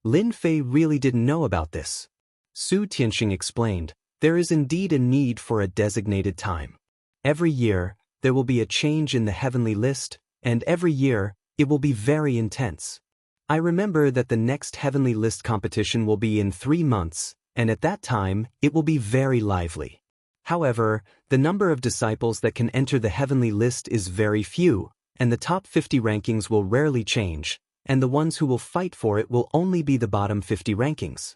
Speaker 1: Lin Fei really didn't know about this. Su Tianxing explained, "There is indeed a need for a designated time. Every year, there will be a change in the heavenly list, and every year, it will be very intense. I remember that the next heavenly list competition will be in 3 months, and at that time, it will be very lively. However, the number of disciples that can enter the heavenly list is very few, and the top 50 rankings will rarely change, and the ones who will fight for it will only be the bottom 50 rankings."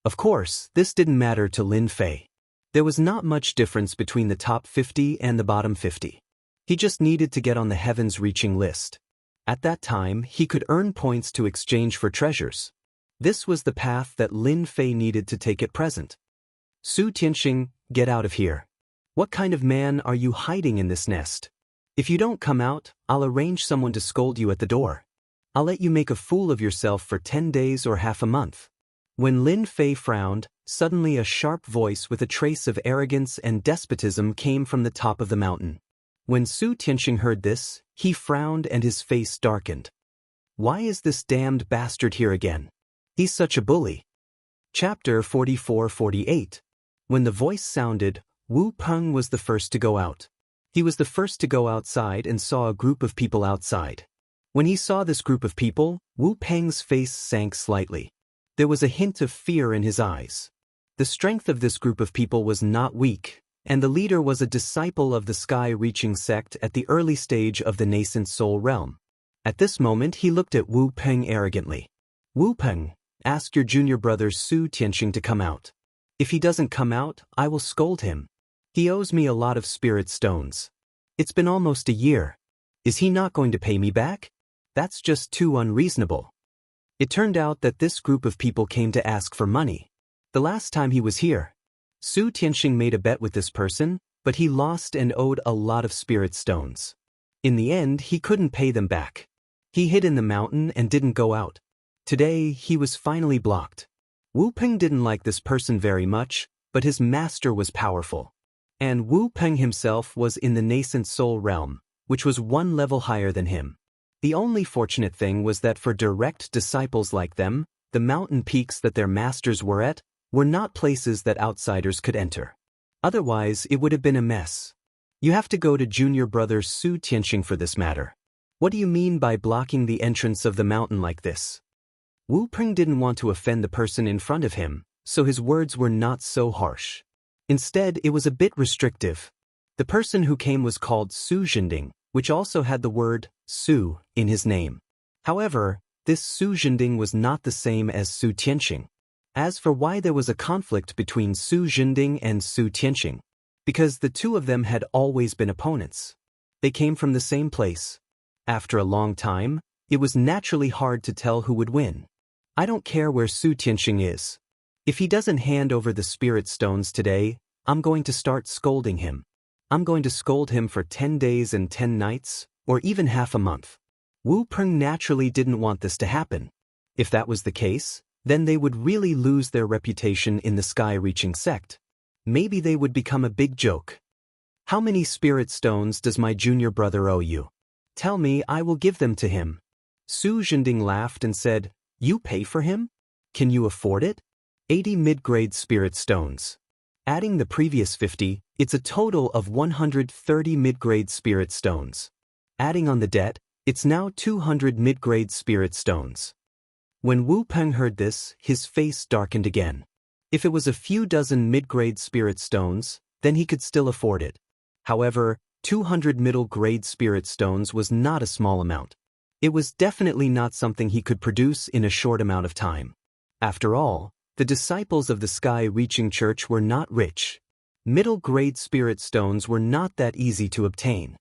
Speaker 1: Of course, this didn't matter to Lin Fei. There was not much difference between the top 50 and the bottom 50. He just needed to get on the heavens-reaching list. At that time, he could earn points to exchange for treasures. This was the path that Lin Fei needed to take at present. Su Tianxing, get out of here. What kind of man are you hiding in this nest? If you don't come out, I'll arrange someone to scold you at the door. I'll let you make a fool of yourself for 10 days or half a month. When Lin Fei frowned, suddenly a sharp voice with a trace of arrogance and despotism came from the top of the mountain. When Su Tianxing heard this, he frowned and his face darkened. Why is this damned bastard here again? He's such a bully. Chapter 44-48. When the voice sounded, Wu Peng was the first to go out. He was the first to go outside and saw a group of people outside. When he saw this group of people, Wu Peng's face sank slightly. There was a hint of fear in his eyes. The strength of this group of people was not weak, and the leader was a disciple of the sky-reaching sect at the early stage of the nascent soul realm. At this moment he looked at Wu Peng arrogantly. Wu Peng, ask your junior brother Su Tianxing to come out. If he doesn't come out, I will scold him. He owes me a lot of spirit stones. It's been almost a year. Is he not going to pay me back? That's just too unreasonable. It turned out that this group of people came to ask for money. The last time he was here, Su Tianxing made a bet with this person, but he lost and owed a lot of spirit stones. In the end, he couldn't pay them back. He hid in the mountain and didn't go out. Today, he was finally blocked. Wu Peng didn't like this person very much, but his master was powerful. And Wu Peng himself was in the nascent soul realm, which was one level higher than him. The only fortunate thing was that for direct disciples like them, the mountain peaks that their masters were at were not places that outsiders could enter. Otherwise, it would have been a mess. You have to go to junior brother Su Tianxing for this matter. What do you mean by blocking the entrance of the mountain like this? Wu Peng didn't want to offend the person in front of him, so his words were not so harsh. Instead, it was a bit restrictive. The person who came was called Su Zhending, which also had the word Su in his name. However, this Su Zhending was not the same as Su Tianxing. As for why there was a conflict between Su Zhending and Su Tianxing, because the two of them had always been opponents. They came from the same place. After a long time, it was naturally hard to tell who would win. I don't care where Su Tianxing is. If he doesn't hand over the spirit stones today, I'm going to start scolding him. I'm going to scold him for 10 days and 10 nights, or even half a month. Wu Peng naturally didn't want this to happen. If that was the case, then they would really lose their reputation in the sky-reaching sect. Maybe they would become a big joke. How many spirit stones does my junior brother owe you? Tell me, I will give them to him. Su Zhending laughed and said, You pay for him? Can you afford it? 80 mid-grade spirit stones. Adding the previous 50, it's a total of 130 mid-grade spirit stones. Adding on the debt, it's now 200 mid-grade spirit stones. When Wu Peng heard this, his face darkened again. If it was a few dozen mid-grade spirit stones, then he could still afford it. However, 200 middle-grade spirit stones was not a small amount. It was definitely not something he could produce in a short amount of time. After all, the disciples of the sky-reaching church were not rich. Middle-grade spirit stones were not that easy to obtain.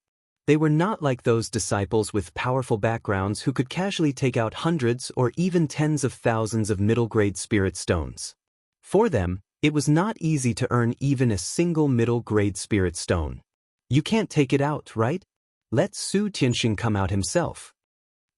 Speaker 1: They were not like those disciples with powerful backgrounds who could casually take out hundreds or even tens of thousands of middle-grade spirit stones. For them, it was not easy to earn even a single middle-grade spirit stone. You can't take it out, right? Let Su Tianxing come out himself.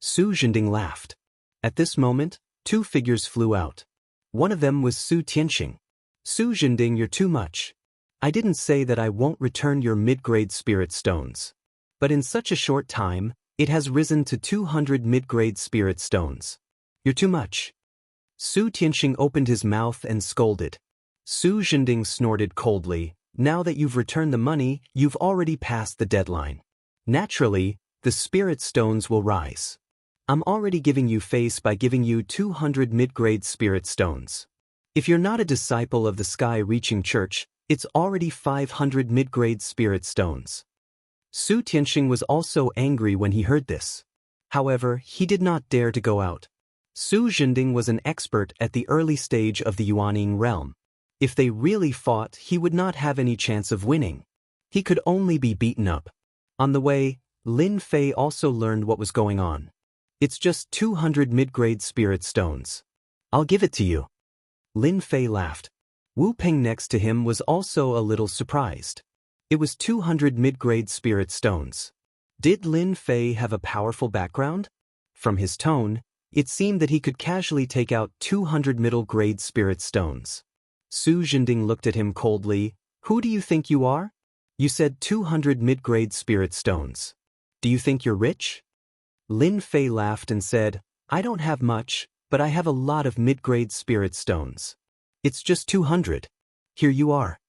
Speaker 1: Su Zhending laughed. At this moment, two figures flew out. One of them was Su Tianxing. Su Zhending, you're too much. I didn't say that I won't return your mid-grade spirit stones. But in such a short time, it has risen to 200 mid-grade spirit stones. You're too much. Su Tianxing opened his mouth and scolded. Su Zhending snorted coldly. Now that you've returned the money, you've already passed the deadline. Naturally, the spirit stones will rise. I'm already giving you face by giving you 200 mid-grade spirit stones. If you're not a disciple of the sky-reaching church, it's already 500 mid-grade spirit stones. Su Tianxing was also angry when he heard this. However, he did not dare to go out. Su Zhending was an expert at the early stage of the Yuaning realm. If they really fought, he would not have any chance of winning. He could only be beaten up. On the way, Lin Fei also learned what was going on. It's just 200 mid-grade spirit stones. I'll give it to you. Lin Fei laughed. Wu Peng next to him was also a little surprised. It was 200 mid-grade spirit stones. Did Lin Fei have a powerful background? From his tone, it seemed that he could casually take out 200 middle-grade spirit stones. Su Zhending looked at him coldly. Who do you think you are? You said 200 mid-grade spirit stones. Do you think you're rich? Lin Fei laughed and said, I don't have much, but I have a lot of mid-grade spirit stones. It's just 200. Here you are.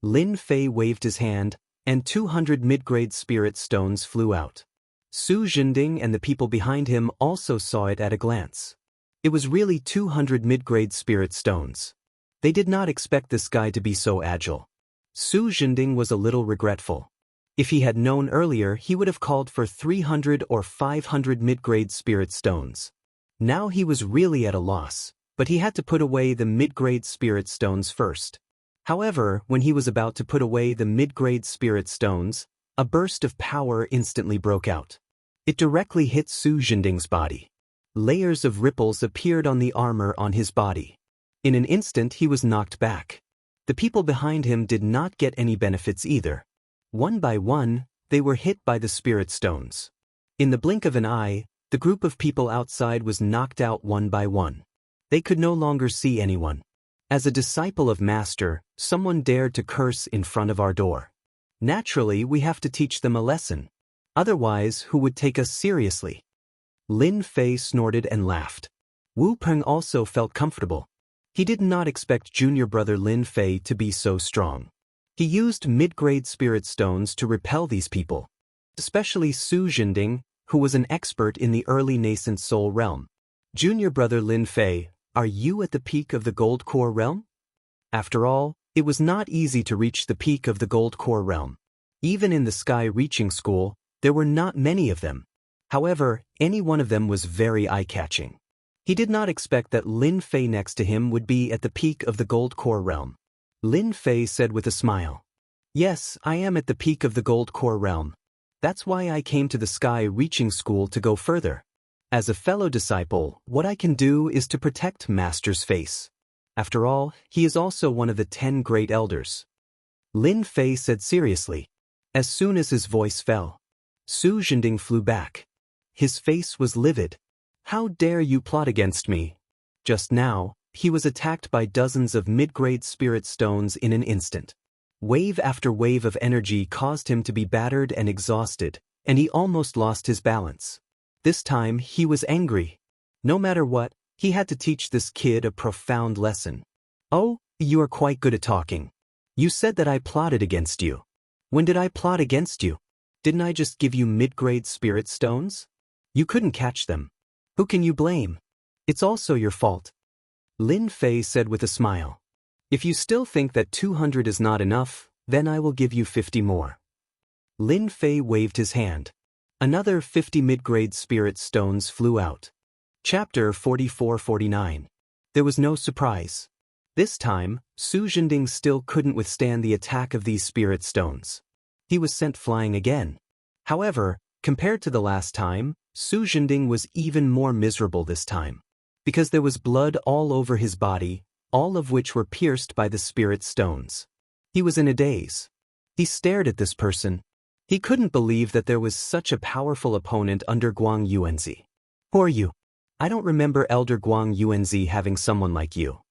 Speaker 1: Lin Fei waved his hand, and 200 mid-grade spirit stones flew out. Su Zhending and the people behind him also saw it at a glance. It was really 200 mid-grade spirit stones. They did not expect this guy to be so agile. Su Zhending was a little regretful. If he had known earlier, he would have called for 300 or 500 mid-grade spirit stones. Now he was really at a loss, but he had to put away the mid-grade spirit stones first. However, when he was about to put away the mid-grade spirit stones, a burst of power instantly broke out. It directly hit Su Zhending's body. Layers of ripples appeared on the armor on his body. In an instant, he was knocked back. The people behind him did not get any benefits either. One by one, they were hit by the spirit stones. In the blink of an eye, the group of people outside was knocked out one by one. They could no longer see anyone. As a disciple of Master, someone dared to curse in front of our door. Naturally, we have to teach them a lesson. Otherwise, who would take us seriously? Lin Fei snorted and laughed. Wu Peng also felt comfortable. He did not expect junior brother Lin Fei to be so strong. He used mid-grade spirit stones to repel these people, especially Su Zhending, who was an expert in the early nascent soul realm. Junior brother Lin Fei, are you at the peak of the gold core realm? After all, it was not easy to reach the peak of the gold core realm. Even in the sky reaching school, there were not many of them. However, any one of them was very eye-catching. He did not expect that Lin Fei next to him would be at the peak of the gold core realm. Lin Fei said with a smile, Yes, I am at the peak of the gold core realm. That's why I came to the sky reaching school to go further. As a fellow disciple, what I can do is to protect Master's face. After all, he is also one of the 10 great elders. Lin Fei said seriously. As soon as his voice fell, Su Zhending flew back. His face was livid. How dare you plot against me? Just now, he was attacked by dozens of mid-grade spirit stones in an instant. Wave after wave of energy caused him to be battered and exhausted, and he almost lost his balance. This time, he was angry. No matter what, he had to teach this kid a profound lesson. Oh, you are quite good at talking. You said that I plotted against you. When did I plot against you? Didn't I just give you mid-grade spirit stones? You couldn't catch them. Who can you blame? It's also your fault. Lin Fei said with a smile. If you still think that 200 is not enough, then I will give you 50 more. Lin Fei waved his hand. Another 50 mid-grade spirit stones flew out. Chapter 44-49. There was no surprise. This time, Su Zhending still couldn't withstand the attack of these spirit stones. He was sent flying again. However, compared to the last time, Su Zhending was even more miserable this time, because there was blood all over his body, all of which were pierced by the spirit stones. He was in a daze. He stared at this person. He couldn't believe that there was such a powerful opponent under Guang Yuanzi. Who are you? I don't remember Elder Guang Yuanzi having someone like you.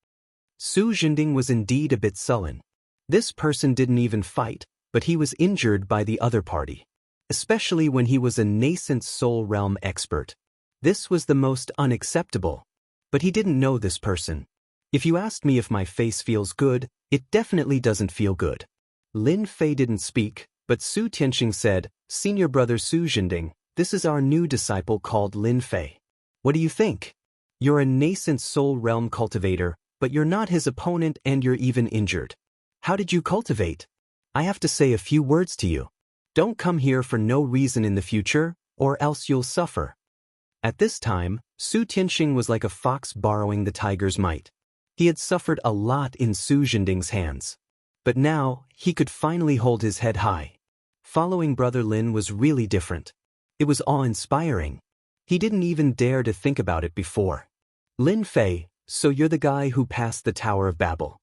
Speaker 1: Su Zhending was indeed a bit sullen. This person didn't even fight, but he was injured by the other party. Especially when he was a nascent soul realm expert. This was the most unacceptable. But he didn't know this person. If you asked me if my face feels good, it definitely doesn't feel good. Lin Fei didn't speak, but Su Tianxing said, Senior brother Su Zhending, this is our new disciple called Lin Fei. What do you think? You're a nascent soul realm cultivator, but you're not his opponent and you're even injured. How did you cultivate? I have to say a few words to you. Don't come here for no reason in the future, or else you'll suffer. At this time, Su Tianxing was like a fox borrowing the tiger's might. He had suffered a lot in Su Jinding's hands. But now, he could finally hold his head high. Following Brother Lin was really different. It was awe-inspiring. He didn't even dare to think about it before. Lin Fei, so you're the guy who passed the Tower of Babel.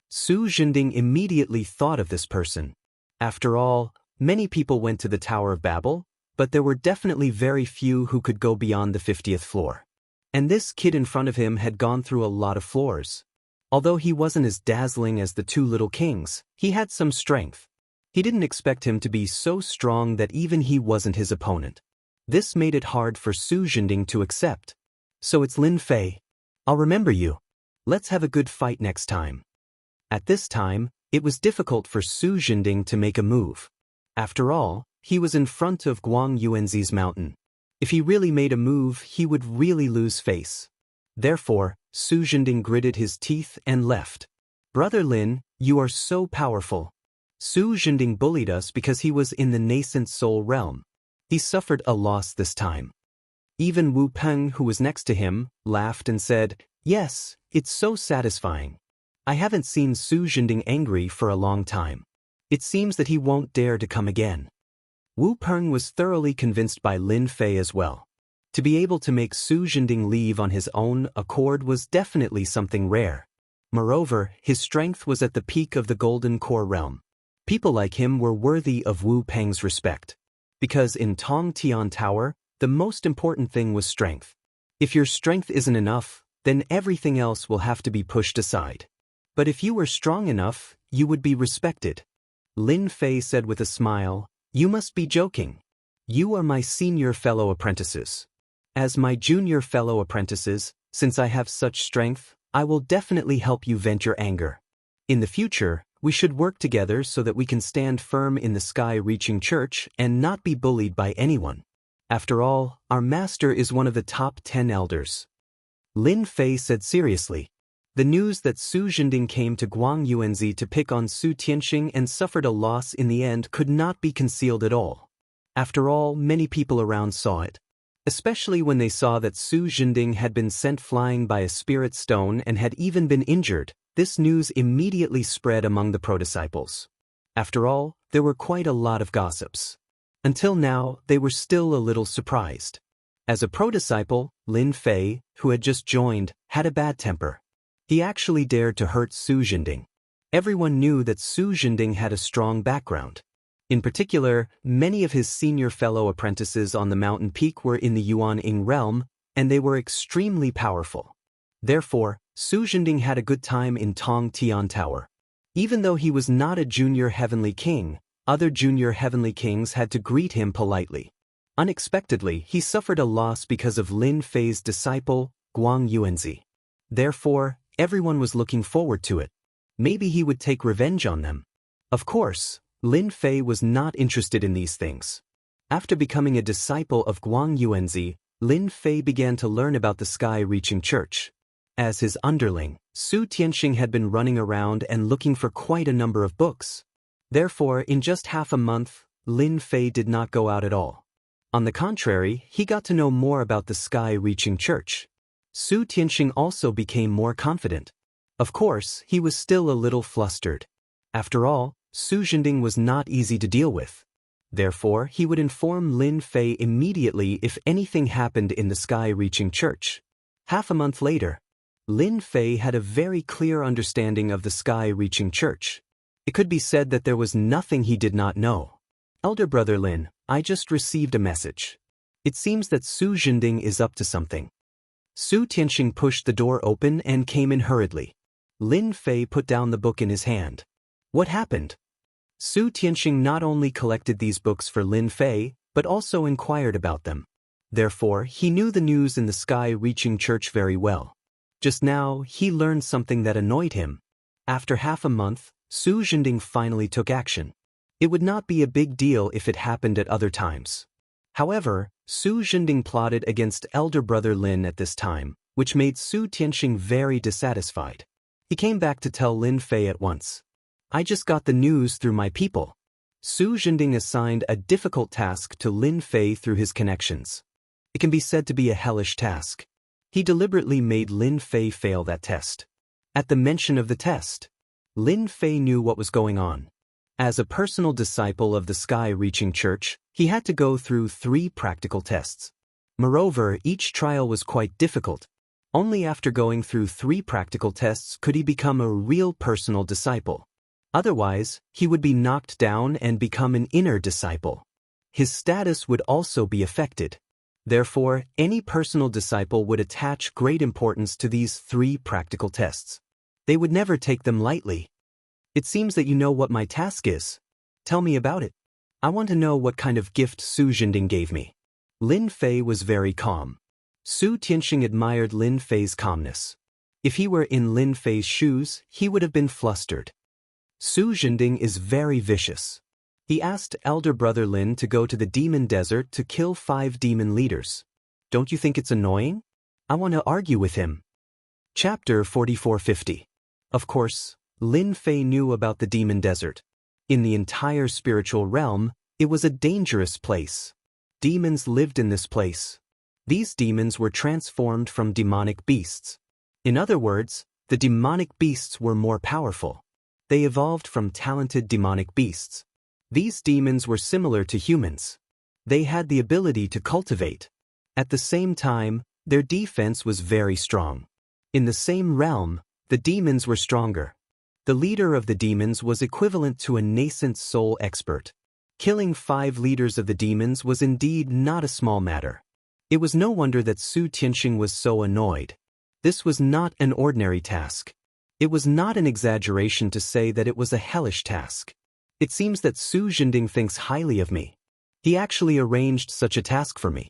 Speaker 1: Su Jinding immediately thought of this person. After all, many people went to the Tower of Babel, but there were definitely very few who could go beyond the 50th floor. And this kid in front of him had gone through a lot of floors. Although he wasn't as dazzling as the two little kings, he had some strength. He didn't expect him to be so strong that even he wasn't his opponent. This made it hard for Su Jinding to accept. So it's Lin Fei. I'll remember you. Let's have a good fight next time. At this time, it was difficult for Su Jinding to make a move. After all, he was in front of Guang Yuanzi's mountain. If he really made a move, he would really lose face. Therefore, Su Jinding gritted his teeth and left. Brother Lin, you are so powerful. Su Jinding bullied us because he was in the nascent soul realm. He suffered a loss this time. Even Wu Peng, who was next to him, laughed and said, "Yes, it's so satisfying. I haven't seen Su Jinding angry for a long time. It seems that he won't dare to come again." Wu Peng was thoroughly convinced by Lin Fei as well. To be able to make Su Jinding leave on his own accord was definitely something rare. Moreover, his strength was at the peak of the Golden Core realm. People like him were worthy of Wu Peng's respect. Because in Tong Tian Tower, the most important thing was strength. If your strength isn't enough, then everything else will have to be pushed aside. But if you were strong enough, you would be respected. Lin Fei said with a smile, "You must be joking. You are my senior fellow apprentices. As my junior fellow apprentices, since I have such strength, I will definitely help you vent your anger. In the future, we should work together so that we can stand firm in the sky-reaching church and not be bullied by anyone. After all, our master is one of the top 10 elders." Lin Fei said seriously. The news that Su Jinding came to Guang Yuanzi to pick on Su Tianxing and suffered a loss in the end could not be concealed at all. After all, many people around saw it. Especially when they saw that Su Jinding had been sent flying by a spirit stone and had even been injured. This news immediately spread among the pro-disciples. After all, there were quite a lot of gossips. Until now, they were still a little surprised. As a pro-disciple, Lin Fei, who had just joined, had a bad temper. He actually dared to hurt Su Jinding. Everyone knew that Su Jinding had a strong background. In particular, many of his senior fellow apprentices on the mountain peak were in the Yuan Ying realm, and they were extremely powerful. Therefore, Su Jinding had a good time in Tong Tian Tower. Even though he was not a junior heavenly king, other junior heavenly kings had to greet him politely. Unexpectedly, he suffered a loss because of Lin Fei's disciple, Guang Yuanzi. Therefore, everyone was looking forward to it. Maybe he would take revenge on them. Of course, Lin Fei was not interested in these things. After becoming a disciple of Guang Yuanzi, Lin Fei began to learn about the sky-reaching church. As his underling, Su Tianxing had been running around and looking for quite a number of books. Therefore, in just half a month, Lin Fei did not go out at all. On the contrary, he got to know more about the sky-reaching church. Su Tianxing also became more confident. Of course, he was still a little flustered. After all, Su Jinding was not easy to deal with. Therefore, he would inform Lin Fei immediately if anything happened in the sky-reaching church. Half a month later, Lin Fei had a very clear understanding of the sky-reaching church. It could be said that there was nothing he did not know. "Elder Brother Lin, I just received a message. It seems that Su Jinding is up to something." Su Tianxing pushed the door open and came in hurriedly. Lin Fei put down the book in his hand. "What happened?" Su Tianxing not only collected these books for Lin Fei, but also inquired about them. Therefore, he knew the news in the sky-reaching church very well. Just now, he learned something that annoyed him. After half a month, Su Jinding finally took action. It would not be a big deal if it happened at other times. However, Su Jinding plotted against elder brother Lin at this time, which made Su Tianxing very dissatisfied. He came back to tell Lin Fei at once. "I just got the news through my people." Su Jinding assigned a difficult task to Lin Fei through his connections. It can be said to be a hellish task. He deliberately made Lin Fei fail that test. At the mention of the test, Lin Fei knew what was going on. As a personal disciple of the sky-reaching church, he had to go through 3 practical tests. Moreover, each trial was quite difficult. Only after going through 3 practical tests could he become a real personal disciple. Otherwise, he would be knocked down and become an inner disciple. His status would also be affected. Therefore, any personal disciple would attach great importance to these 3 practical tests. They would never take them lightly. It seems that you know what my task is. Tell me about it. I want to know what kind of gift Su Zhending gave me. Lin Fei was very calm. Su Tianxing admired Lin Fei's calmness. If he were in Lin Fei's shoes, he would have been flustered. Su Zhending is very vicious. He asked elder brother Lin to go to the demon desert to kill 5 demon leaders. Don't you think it's annoying? I want to argue with him. Chapter 4450. Of course, Lin Fei knew about the demon desert. In the entire spiritual realm, it was a dangerous place. Demons lived in this place. These demons were transformed from demonic beasts. In other words, the demonic beasts were more powerful. They evolved from talented demonic beasts. These demons were similar to humans. They had the ability to cultivate. At the same time, their defense was very strong. In the same realm, the demons were stronger. The leader of the demons was equivalent to a nascent soul expert. Killing 5 leaders of the demons was indeed not a small matter. It was no wonder that Su Tianxing was so annoyed. This was not an ordinary task. It was not an exaggeration to say that it was a hellish task. It seems that Su Zhending thinks highly of me. He actually arranged such a task for me.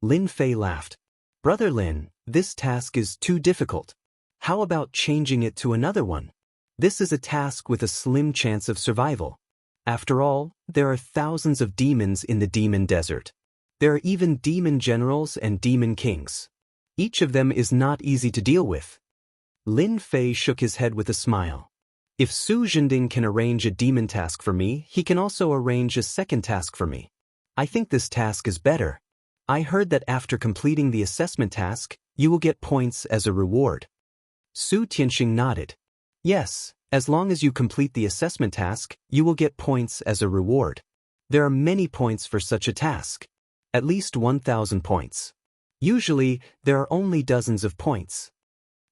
Speaker 1: Lin Fei laughed. Brother Lin, this task is too difficult. How about changing it to another one? This is a task with a slim chance of survival. After all, there are thousands of demons in the demon desert. There are even demon generals and demon kings. Each of them is not easy to deal with. Lin Fei shook his head with a smile. If Su Zhending can arrange a demon task for me, he can also arrange a second task for me. I think this task is better. I heard that after completing the assessment task, you will get points as a reward. Su Tianxing nodded. Yes, as long as you complete the assessment task, you will get points as a reward. There are many points for such a task. At least 1,000 points. Usually, there are only dozens of points.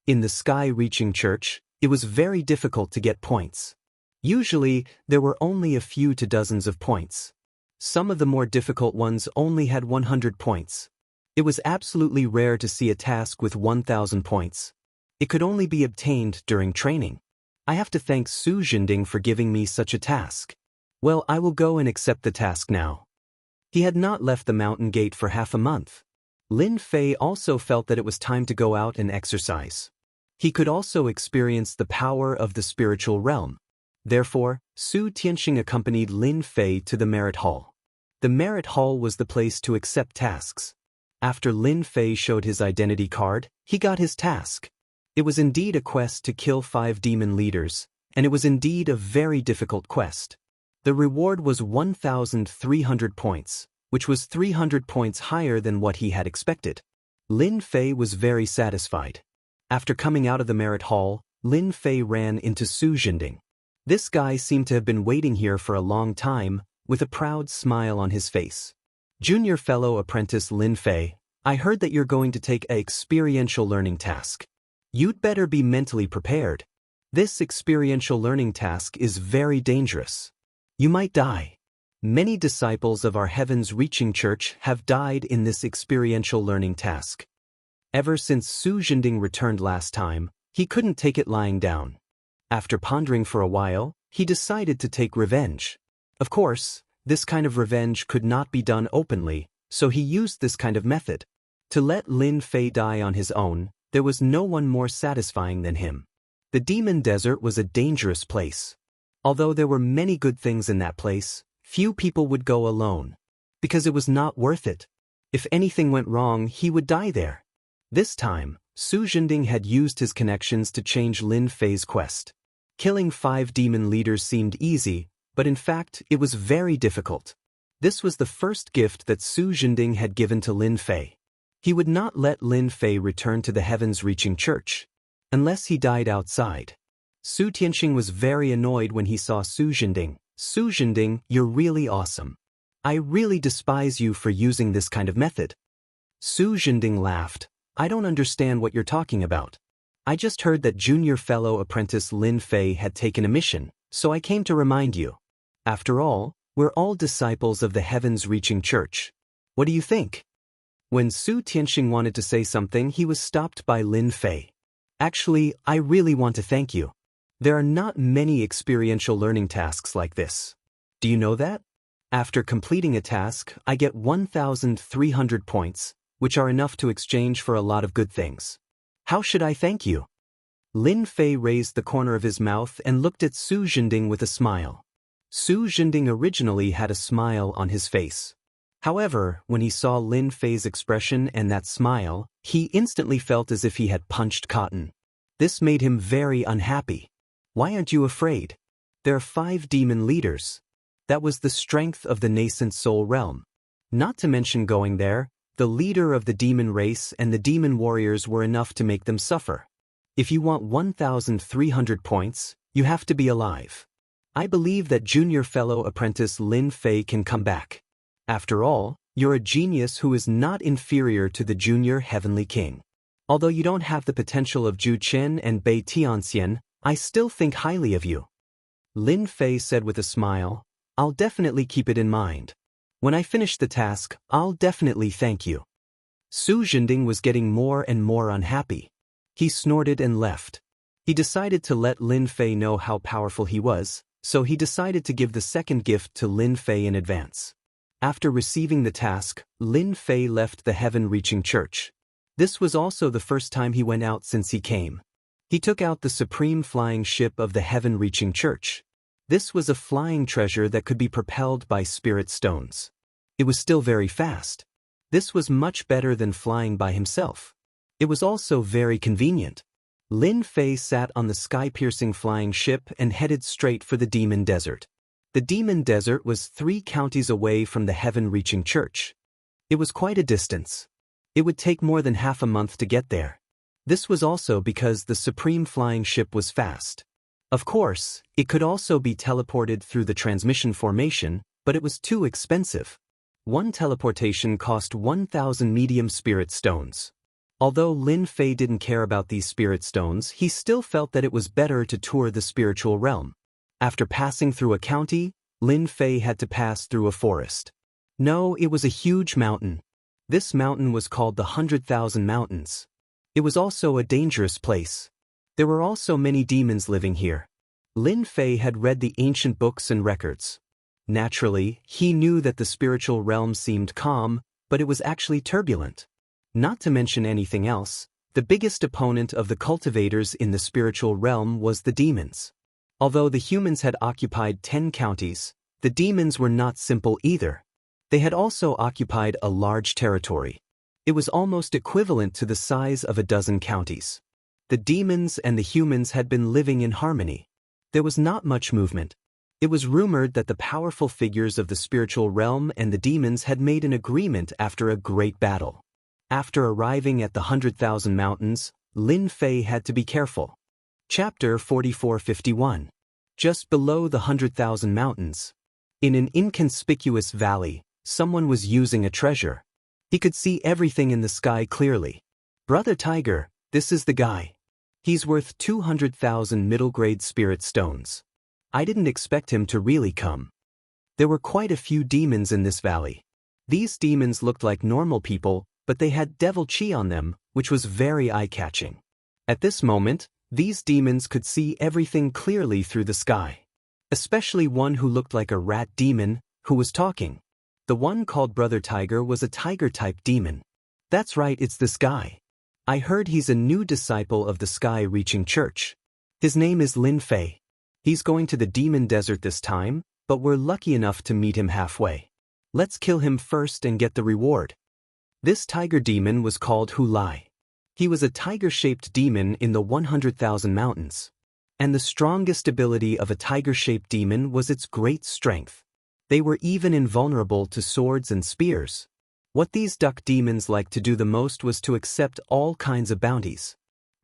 Speaker 1: In the sky-reaching church, it was very difficult to get points. Usually, there were only a few to dozens of points. Some of the more difficult ones only had 100 points. It was absolutely rare to see a task with 1,000 points. It could only be obtained during training. I have to thank Su Zhending for giving me such a task. Well, I will go and accept the task now. He had not left the mountain gate for half a month. Lin Fei also felt that it was time to go out and exercise. He could also experience the power of the spiritual realm. Therefore, Su Tianxing accompanied Lin Fei to the Merit Hall. The Merit Hall was the place to accept tasks. After Lin Fei showed his identity card, he got his task. It was indeed a quest to kill 5 demon leaders, and it was indeed a very difficult quest. The reward was 1,300 points, which was 300 points higher than what he had expected. Lin Fei was very satisfied. After coming out of the Merit Hall, Lin Fei ran into Su Zhending. This guy seemed to have been waiting here for a long time, with a proud smile on his face. Junior fellow apprentice Lin Fei, I heard that you're going to take an experiential learning task. You'd better be mentally prepared. This experiential learning task is very dangerous. You might die. Many disciples of our Heavens Reaching Church have died in this experiential learning task. Ever since Su Zhending returned last time, he couldn't take it lying down. After pondering for a while, he decided to take revenge. Of course, this kind of revenge could not be done openly, so he used this kind of method. To let Lin Fei die on his own, there was no one more satisfying than him. The demon desert was a dangerous place. Although there were many good things in that place, few people would go alone. Because it was not worth it. If anything went wrong, he would die there. This time, Su Zhending had used his connections to change Lin Fei's quest. Killing 5 demon leaders seemed easy, but in fact, it was very difficult. This was the first gift that Su Zhending had given to Lin Fei. He would not let Lin Fei return to the Heavens Reaching Church. Unless he died outside. Su Tianxing was very annoyed when he saw Su Zhending. Su Zhending, you're really awesome. I really despise you for using this kind of method. Su Zhending laughed. I don't understand what you're talking about. I just heard that junior fellow apprentice Lin Fei had taken a mission, so I came to remind you. After all, we're all disciples of the heavens-reaching church. What do you think? When Su Tianxing wanted to say something, he was stopped by Lin Fei. Actually, I really want to thank you. There are not many experiential learning tasks like this. Do you know that? After completing a task, I get 1,300 points, which are enough to exchange for a lot of good things. How should I thank you? Lin Fei raised the corner of his mouth and looked at Su Zhending with a smile. Su Zhending originally had a smile on his face. However, when he saw Lin Fei's expression and that smile, he instantly felt as if he had punched cotton. This made him very unhappy. Why aren't you afraid? There are 5 demon leaders. That was the strength of the nascent soul realm. Not to mention going there, the leader of the demon race and the demon warriors were enough to make them suffer. If you want 1,300 points, you have to be alive. I believe that junior fellow apprentice Lin Fei can come back. After all, you're a genius who is not inferior to the junior heavenly king. Although you don't have the potential of Zhu Chen and Bei Tianxian, I still think highly of you. Lin Fei said with a smile, I'll definitely keep it in mind. When I finish the task, I'll definitely thank you. Su Zhending was getting more and more unhappy. He snorted and left. He decided to let Lin Fei know how powerful he was, so he decided to give the second gift to Lin Fei in advance. After receiving the task, Lin Fei left the heaven-reaching church. This was also the first time he went out since he came. He took out the supreme flying ship of the heaven-reaching church. This was a flying treasure that could be propelled by spirit stones. It was still very fast. This was much better than flying by himself. It was also very convenient. Lin Fei sat on the sky-piercing flying ship and headed straight for the demon desert. The demon desert was 3 counties away from the heaven-reaching church. It was quite a distance. It would take more than half a month to get there. This was also because the supreme flying ship was fast. Of course, it could also be teleported through the transmission formation, but it was too expensive. One teleportation cost 1,000 medium spirit stones. Although Lin Fei didn't care about these spirit stones, he still felt that it was better to tour the spiritual realm. After passing through a county, Lin Fei had to pass through a forest. No, it was a huge mountain. This mountain was called the 100,000 Mountains. It was also a dangerous place. There were also many demons living here. Lin Fei had read the ancient books and records. Naturally, he knew that the spiritual realm seemed calm, but it was actually turbulent. Not to mention anything else, the biggest opponent of the cultivators in the spiritual realm was the demons. Although the humans had occupied 10 counties, the demons were not simple either. They had also occupied a large territory. It was almost equivalent to the size of a dozen counties. The demons and the humans had been living in harmony. There was not much movement. It was rumored that the powerful figures of the spiritual realm and the demons had made an agreement after a great battle. After arriving at the 100,000 Mountains, Lin Fei had to be careful. Chapter 4451. Just below the 100,000 Mountains. In an inconspicuous valley, someone was using a treasure. He could see everything in the sky clearly. Brother Tiger, this is the guy. He's worth 200,000 middle-grade spirit stones. I didn't expect him to really come. There were quite a few demons in this valley. These demons looked like normal people, but they had devil chi on them, which was very eye-catching. At this moment, these demons could see everything clearly through the sky. Especially one who looked like a rat demon, who was talking. The one called Brother Tiger was a tiger-type demon. That's right, it's this guy. I heard he's a new disciple of the Sky-Reaching Church. His name is Lin Fei. He's going to the demon desert this time, but we're lucky enough to meet him halfway. Let's kill him first and get the reward. This tiger demon was called Hu Lai. He was a tiger-shaped demon in the 100,000 Mountains. And the strongest ability of a tiger-shaped demon was its great strength. They were even invulnerable to swords and spears. What these duck demons liked to do the most was to accept all kinds of bounties.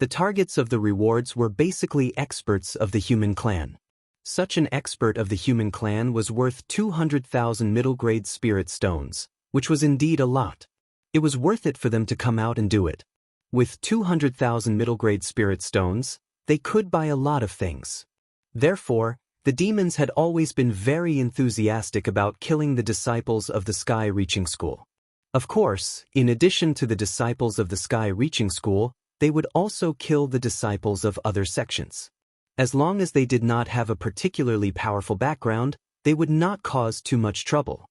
Speaker 1: The targets of the rewards were basically experts of the human clan. Such an expert of the human clan was worth 200,000 middle-grade spirit stones, which was indeed a lot. It was worth it for them to come out and do it. With 200,000 middle-grade spirit stones, they could buy a lot of things. Therefore, the demons had always been very enthusiastic about killing the disciples of the Sky Reaching School. Of course, in addition to the disciples of the Sky Reaching School, they would also kill the disciples of other sections. As long as they did not have a particularly powerful background, they would not cause too much trouble.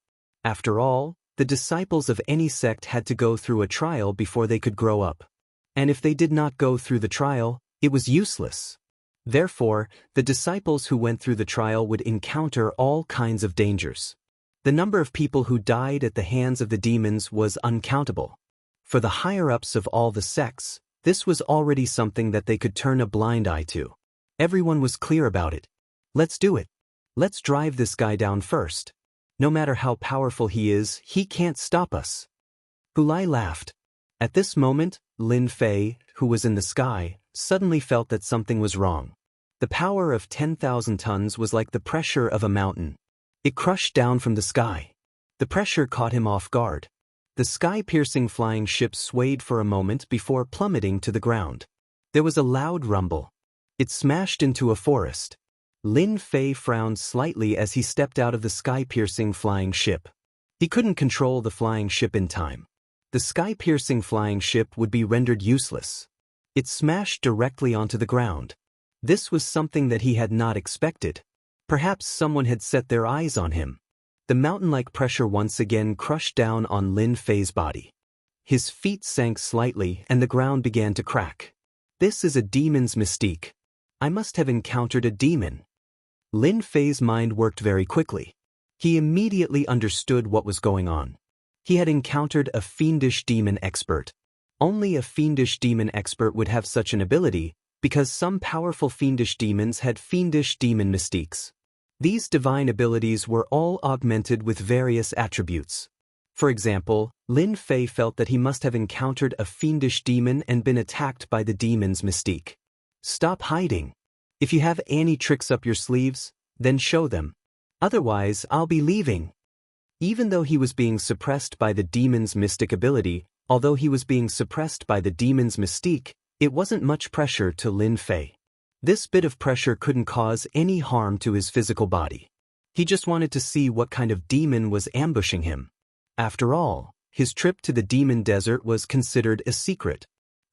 Speaker 1: After all, the disciples of any sect had to go through a trial before they could grow up. And if they did not go through the trial, it was useless. Therefore, the disciples who went through the trial would encounter all kinds of dangers. The number of people who died at the hands of the demons was uncountable. For the higher-ups of all the sects, this was already something that they could turn a blind eye to. Everyone was clear about it. Let's do it. Let's drive this guy down first. No matter how powerful he is, he can't stop us. Hulai laughed. At this moment, Lin Fei, who was in the sky, suddenly felt that something was wrong. The power of 10,000 tons was like the pressure of a mountain. It crushed down from the sky. The pressure caught him off guard. The sky-piercing flying ship swayed for a moment before plummeting to the ground. There was a loud rumble. It smashed into a forest. Lin Fei frowned slightly as he stepped out of the sky-piercing flying ship. He couldn't control the flying ship in time. The sky-piercing flying ship would be rendered useless. It smashed directly onto the ground. This was something that he had not expected. Perhaps someone had set their eyes on him. The mountain-like pressure once again crushed down on Lin Fei's body. His feet sank slightly and the ground began to crack. This is a demon's mystique. I must have encountered a demon. Lin Fei's mind worked very quickly. He immediately understood what was going on. He had encountered a fiendish demon expert. Only a fiendish demon expert would have such an ability, because some powerful fiendish demons had fiendish demon mystiques. These divine abilities were all augmented with various attributes. For example, Lin Fei felt that he must have encountered a fiendish demon and been attacked by the demon's mystique. Stop hiding. If you have any tricks up your sleeves, then show them. Otherwise, I'll be leaving. Even though he was being suppressed by the demon's mystic ability, although he was being suppressed by the demon's mystique, it wasn't much pressure to Lin Fei. This bit of pressure couldn't cause any harm to his physical body. He just wanted to see what kind of demon was ambushing him. After all, his trip to the demon desert was considered a secret.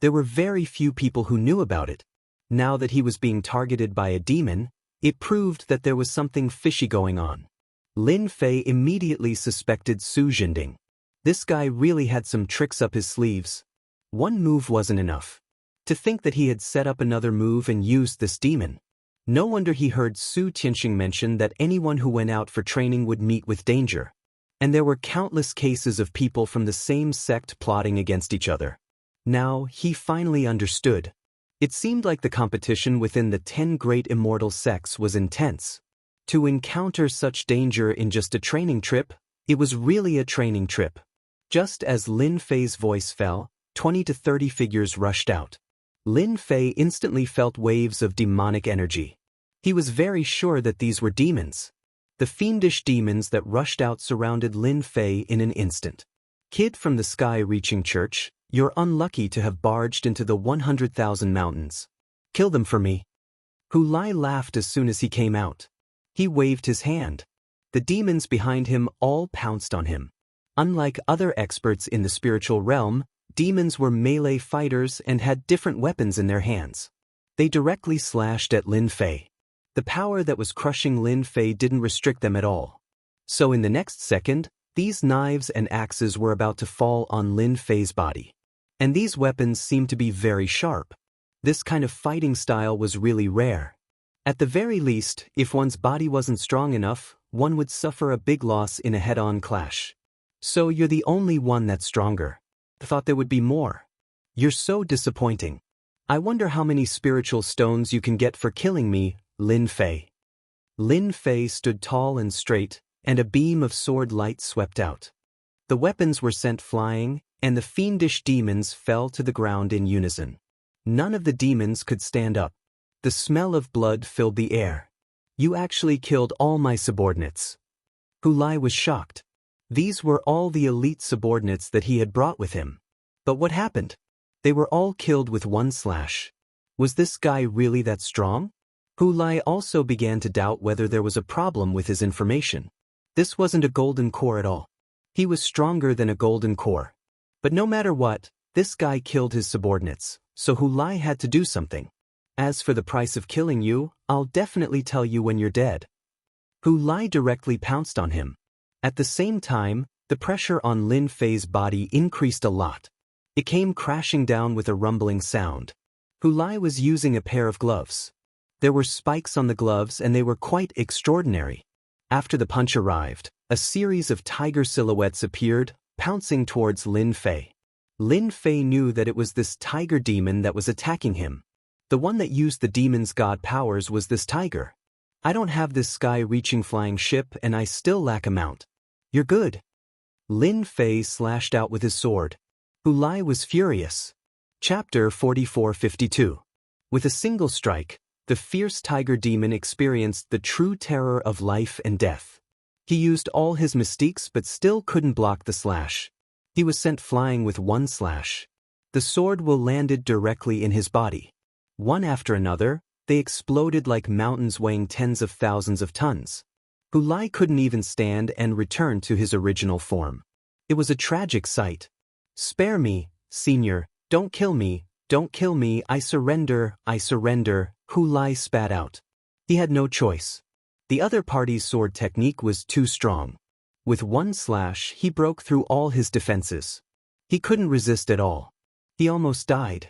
Speaker 1: There were very few people who knew about it. Now that he was being targeted by a demon, it proved that there was something fishy going on. Lin Fei immediately suspected Su Jinding. This guy really had some tricks up his sleeves. One move wasn't enough. To think that he had set up another move and used this demon. No wonder he heard Su Tianxing mention that anyone who went out for training would meet with danger. And there were countless cases of people from the same sect plotting against each other. Now, he finally understood. It seemed like the competition within the 10 great immortal sects was intense. To encounter such danger in just a training trip, it was really a training trip. Just as Lin Fei's voice fell, 20 to 30 figures rushed out. Lin Fei instantly felt waves of demonic energy. He was very sure that these were demons. The fiendish demons that rushed out surrounded Lin Fei in an instant. Kid from the Sky Reaching Church, you're unlucky to have barged into the 100,000 mountains. Kill them for me. Hulai laughed as soon as he came out. He waved his hand. The demons behind him all pounced on him. Unlike other experts in the spiritual realm, demons were melee fighters and had different weapons in their hands. They directly slashed at Lin Fei. The power that was crushing Lin Fei didn't restrict them at all. So in the next second, these knives and axes were about to fall on Lin Fei's body. And these weapons seemed to be very sharp. This kind of fighting style was really rare. At the very least, if one's body wasn't strong enough, one would suffer a big loss in a head-on clash. So you're the only one that's stronger. Thought there would be more. You're so disappointing. I wonder how many spiritual stones you can get for killing me, Lin Fei. Lin Fei stood tall and straight, and a beam of sword light swept out. The weapons were sent flying, and the fiendish demons fell to the ground in unison. None of the demons could stand up. The smell of blood filled the air. You actually killed all my subordinates. Hu Lai was shocked. These were all the elite subordinates that he had brought with him. But what happened? They were all killed with one slash. Was this guy really that strong? Hu Lai also began to doubt whether there was a problem with his information. This wasn't a golden core at all. He was stronger than a golden core. But no matter what, this guy killed his subordinates, so Hu Lai had to do something. As for the price of killing you, I'll definitely tell you when you're dead. Hu Lai directly pounced on him. At the same time, the pressure on Lin Fei's body increased a lot. It came crashing down with a rumbling sound. Hu Lai was using a pair of gloves. There were spikes on the gloves and they were quite extraordinary. After the punch arrived, a series of tiger silhouettes appeared, pouncing towards Lin Fei. Lin Fei knew that it was this tiger demon that was attacking him. The one that used the demon's god powers was this tiger. I don't have this sky-reaching flying ship and I still lack a mount. You're good. Lin Fei slashed out with his sword. Hu Lai was furious. Chapter 4452. With a single strike, the fierce tiger demon experienced the true terror of life and death. He used all his mystiques but still couldn't block the slash. He was sent flying with one slash. The sword will landed directly in his body. One after another, they exploded like mountains weighing tens of thousands of tons. Hu Lai couldn't even stand and return to his original form. It was a tragic sight. Spare me, senior, don't kill me, I surrender, Hu Lai spat out. He had no choice. The other party's sword technique was too strong. With one slash, he broke through all his defenses. He couldn't resist at all. He almost died.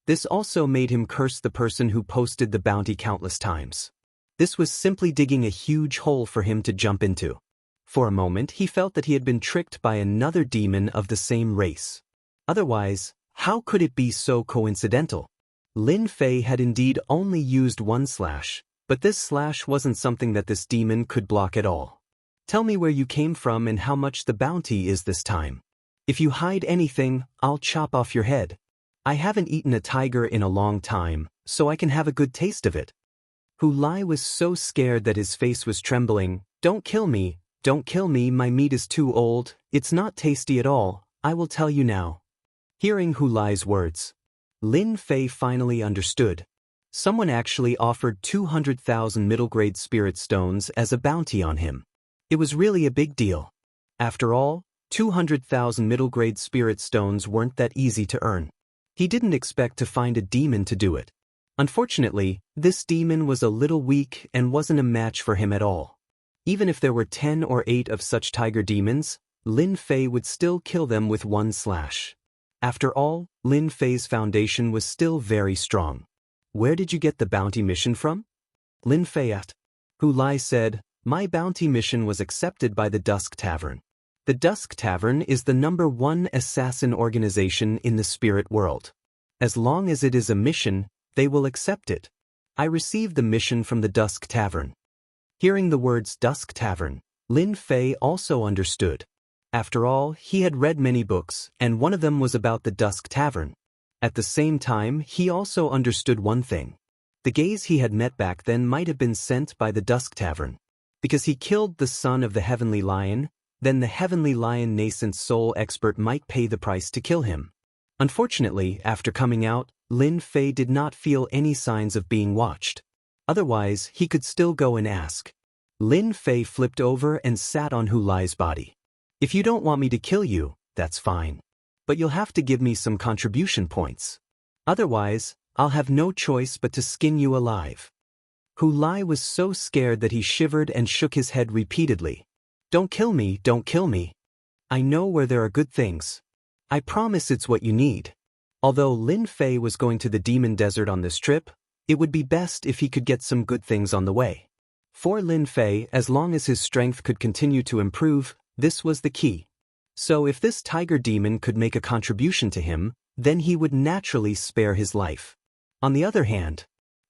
Speaker 1: This also made him curse the person who posted the bounty countless times. This was simply digging a huge hole for him to jump into. For a moment, he felt that he had been tricked by another demon of the same race. Otherwise, how could it be so coincidental? Lin Fei had indeed only used one slash, but this slash wasn't something that this demon could block at all. Tell me where you came from and how much the bounty is this time. If you hide anything, I'll chop off your head. I haven't eaten a tiger in a long time, so I can have a good taste of it. Hu Lai was so scared that his face was trembling. Don't kill me, my meat is too old, it's not tasty at all, I will tell you now. Hearing Hu Lai's words, Lin Fei finally understood. Someone actually offered 200,000 middle-grade spirit stones as a bounty on him. It was really a big deal. After all, 200,000 middle-grade spirit stones weren't that easy to earn. He didn't expect to find a demon to do it. Unfortunately, this demon was a little weak and wasn't a match for him at all. Even if there were 10 or 8 of such tiger demons, Lin Fei would still kill them with one slash. After all, Lin Fei's foundation was still very strong. Where did you get the bounty mission from? Lin Fei asked. Hu Lai said, my bounty mission was accepted by the Dusk Tavern. The Dusk Tavern is the #1 assassin organization in the spirit world. As long as it is a mission, they will accept it. I received the mission from the Dusk Tavern. Hearing the words Dusk Tavern, Lin Fei also understood. After all, he had read many books, and one of them was about the Dusk Tavern. At the same time, he also understood one thing. The gays he had met back then might have been sent by the Dusk Tavern. Because he killed the son of the Heavenly Lion, then the Heavenly Lion nascent soul expert might pay the price to kill him. Unfortunately, after coming out, Lin Fei did not feel any signs of being watched. Otherwise, he could still go and ask. Lin Fei flipped over and sat on Hu Lai's body. If you don't want me to kill you, that's fine. But you'll have to give me some contribution points. Otherwise, I'll have no choice but to skin you alive. Hu Lai was so scared that he shivered and shook his head repeatedly. Don't kill me, don't kill me. I know where there are good things. I promise it's what you need. Although Lin Fei was going to the Demon Desert on this trip, it would be best if he could get some good things on the way. For Lin Fei, as long as his strength could continue to improve, this was the key. So if this tiger demon could make a contribution to him, then he would naturally spare his life. On the other hand,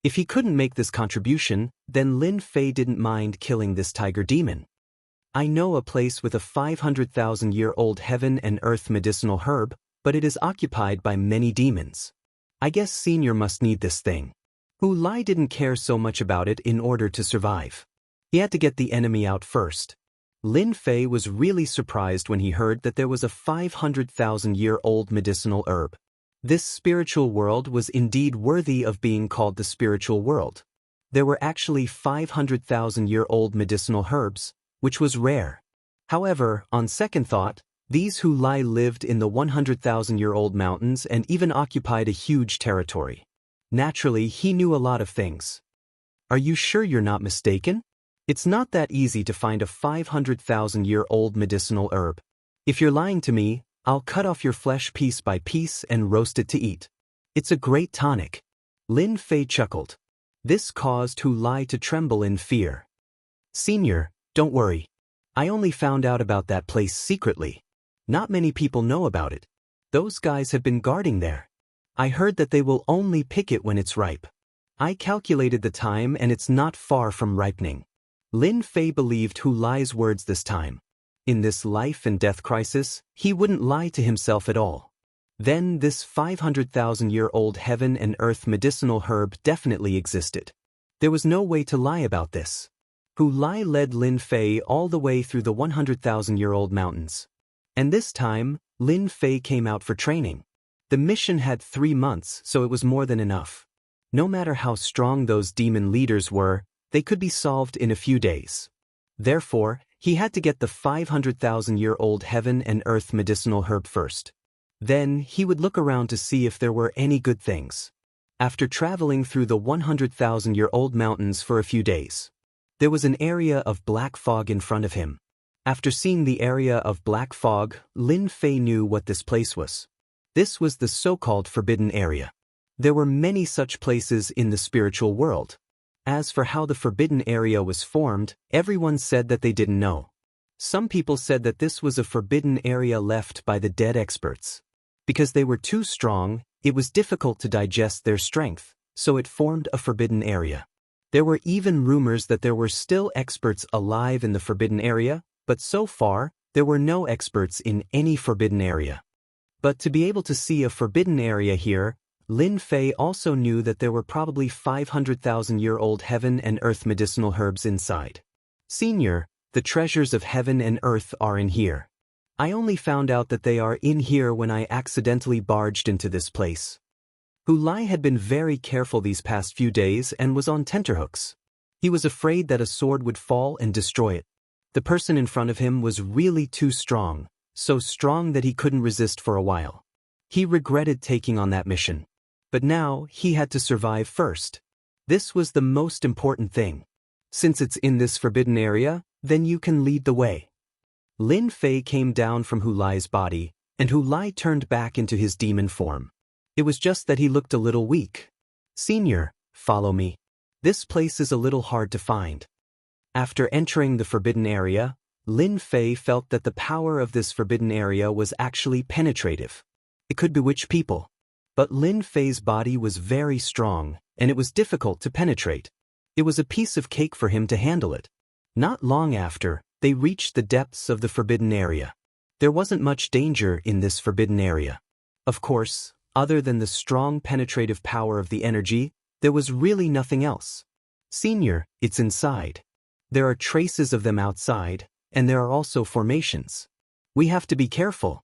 Speaker 1: if he couldn't make this contribution, then Lin Fei didn't mind killing this tiger demon. I know a place with a 500,000-year-old heaven and earth medicinal herb, but it is occupied by many demons. I guess Senior must need this thing. Hu Lai didn't care so much about it in order to survive. He had to get the enemy out first. Lin Fei was really surprised when he heard that there was a 500,000-year-old medicinal herb. This spiritual world was indeed worthy of being called the spiritual world. There were actually 500,000-year-old medicinal herbs, which was rare. However, on second thought, these Hu Lai lived in the 100,000-year-old mountains and even occupied a huge territory. Naturally, he knew a lot of things. Are you sure you're not mistaken? It's not that easy to find a 500,000-year-old medicinal herb. If you're lying to me, I'll cut off your flesh piece by piece and roast it to eat. It's a great tonic. Lin Fei chuckled. This caused Hu Lai to tremble in fear. Senior, don't worry. I only found out about that place secretly. Not many people know about it. Those guys have been guarding there. I heard that they will only pick it when it's ripe. I calculated the time and it's not far from ripening. Lin Fei believed Hu Lai's words this time. In this life and death crisis, he wouldn't lie to himself at all. Then this 500,000-year-old heaven and earth medicinal herb definitely existed. There was no way to lie about this. Hu Lai led Lin Fei all the way through the 100,000-year-old mountains. And this time, Lin Fei came out for training. The mission had 3 months, so it was more than enough. No matter how strong those demon leaders were, they could be solved in a few days. Therefore, he had to get the 500,000-year-old heaven and earth medicinal herb first. Then, he would look around to see if there were any good things. After traveling through the 100,000-year-old mountains for a few days, there was an area of black fog in front of him. After seeing the area of black fog, Lin Fei knew what this place was. This was the so-called forbidden area. There were many such places in the spiritual world. As for how the forbidden area was formed, everyone said that they didn't know. Some people said that this was a forbidden area left by the dead experts. Because they were too strong, it was difficult to digest their strength, so it formed a forbidden area. There were even rumors that there were still experts alive in the forbidden area, but so far, there were no experts in any forbidden area. But to be able to see a forbidden area here, Lin Fei also knew that there were probably 500,000-year-old heaven and earth medicinal herbs inside. Senior, the treasures of heaven and earth are in here. I only found out that they are in here when I accidentally barged into this place. Hu Lai had been very careful these past few days and was on tenterhooks. He was afraid that a sword would fall and destroy it. The person in front of him was really too strong, so strong that he couldn't resist for a while. He regretted taking on that mission. But now, he had to survive first. This was the most important thing. Since it's in this forbidden area, then you can lead the way. Lin Fei came down from Hu Lai's body, and Hu Lai turned back into his demon form. It was just that he looked a little weak. Senior, follow me. This place is a little hard to find. After entering the forbidden area, Lin Fei felt that the power of this forbidden area was actually penetrative. It could bewitch people. But Lin Fei's body was very strong, and it was difficult to penetrate. It was a piece of cake for him to handle it. Not long after, they reached the depths of the forbidden area. There wasn't much danger in this forbidden area. Of course, other than the strong penetrative power of the energy, there was really nothing else. Senior, it's inside. There are traces of them outside, and there are also formations. We have to be careful.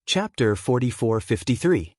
Speaker 1: Chapter 44-53.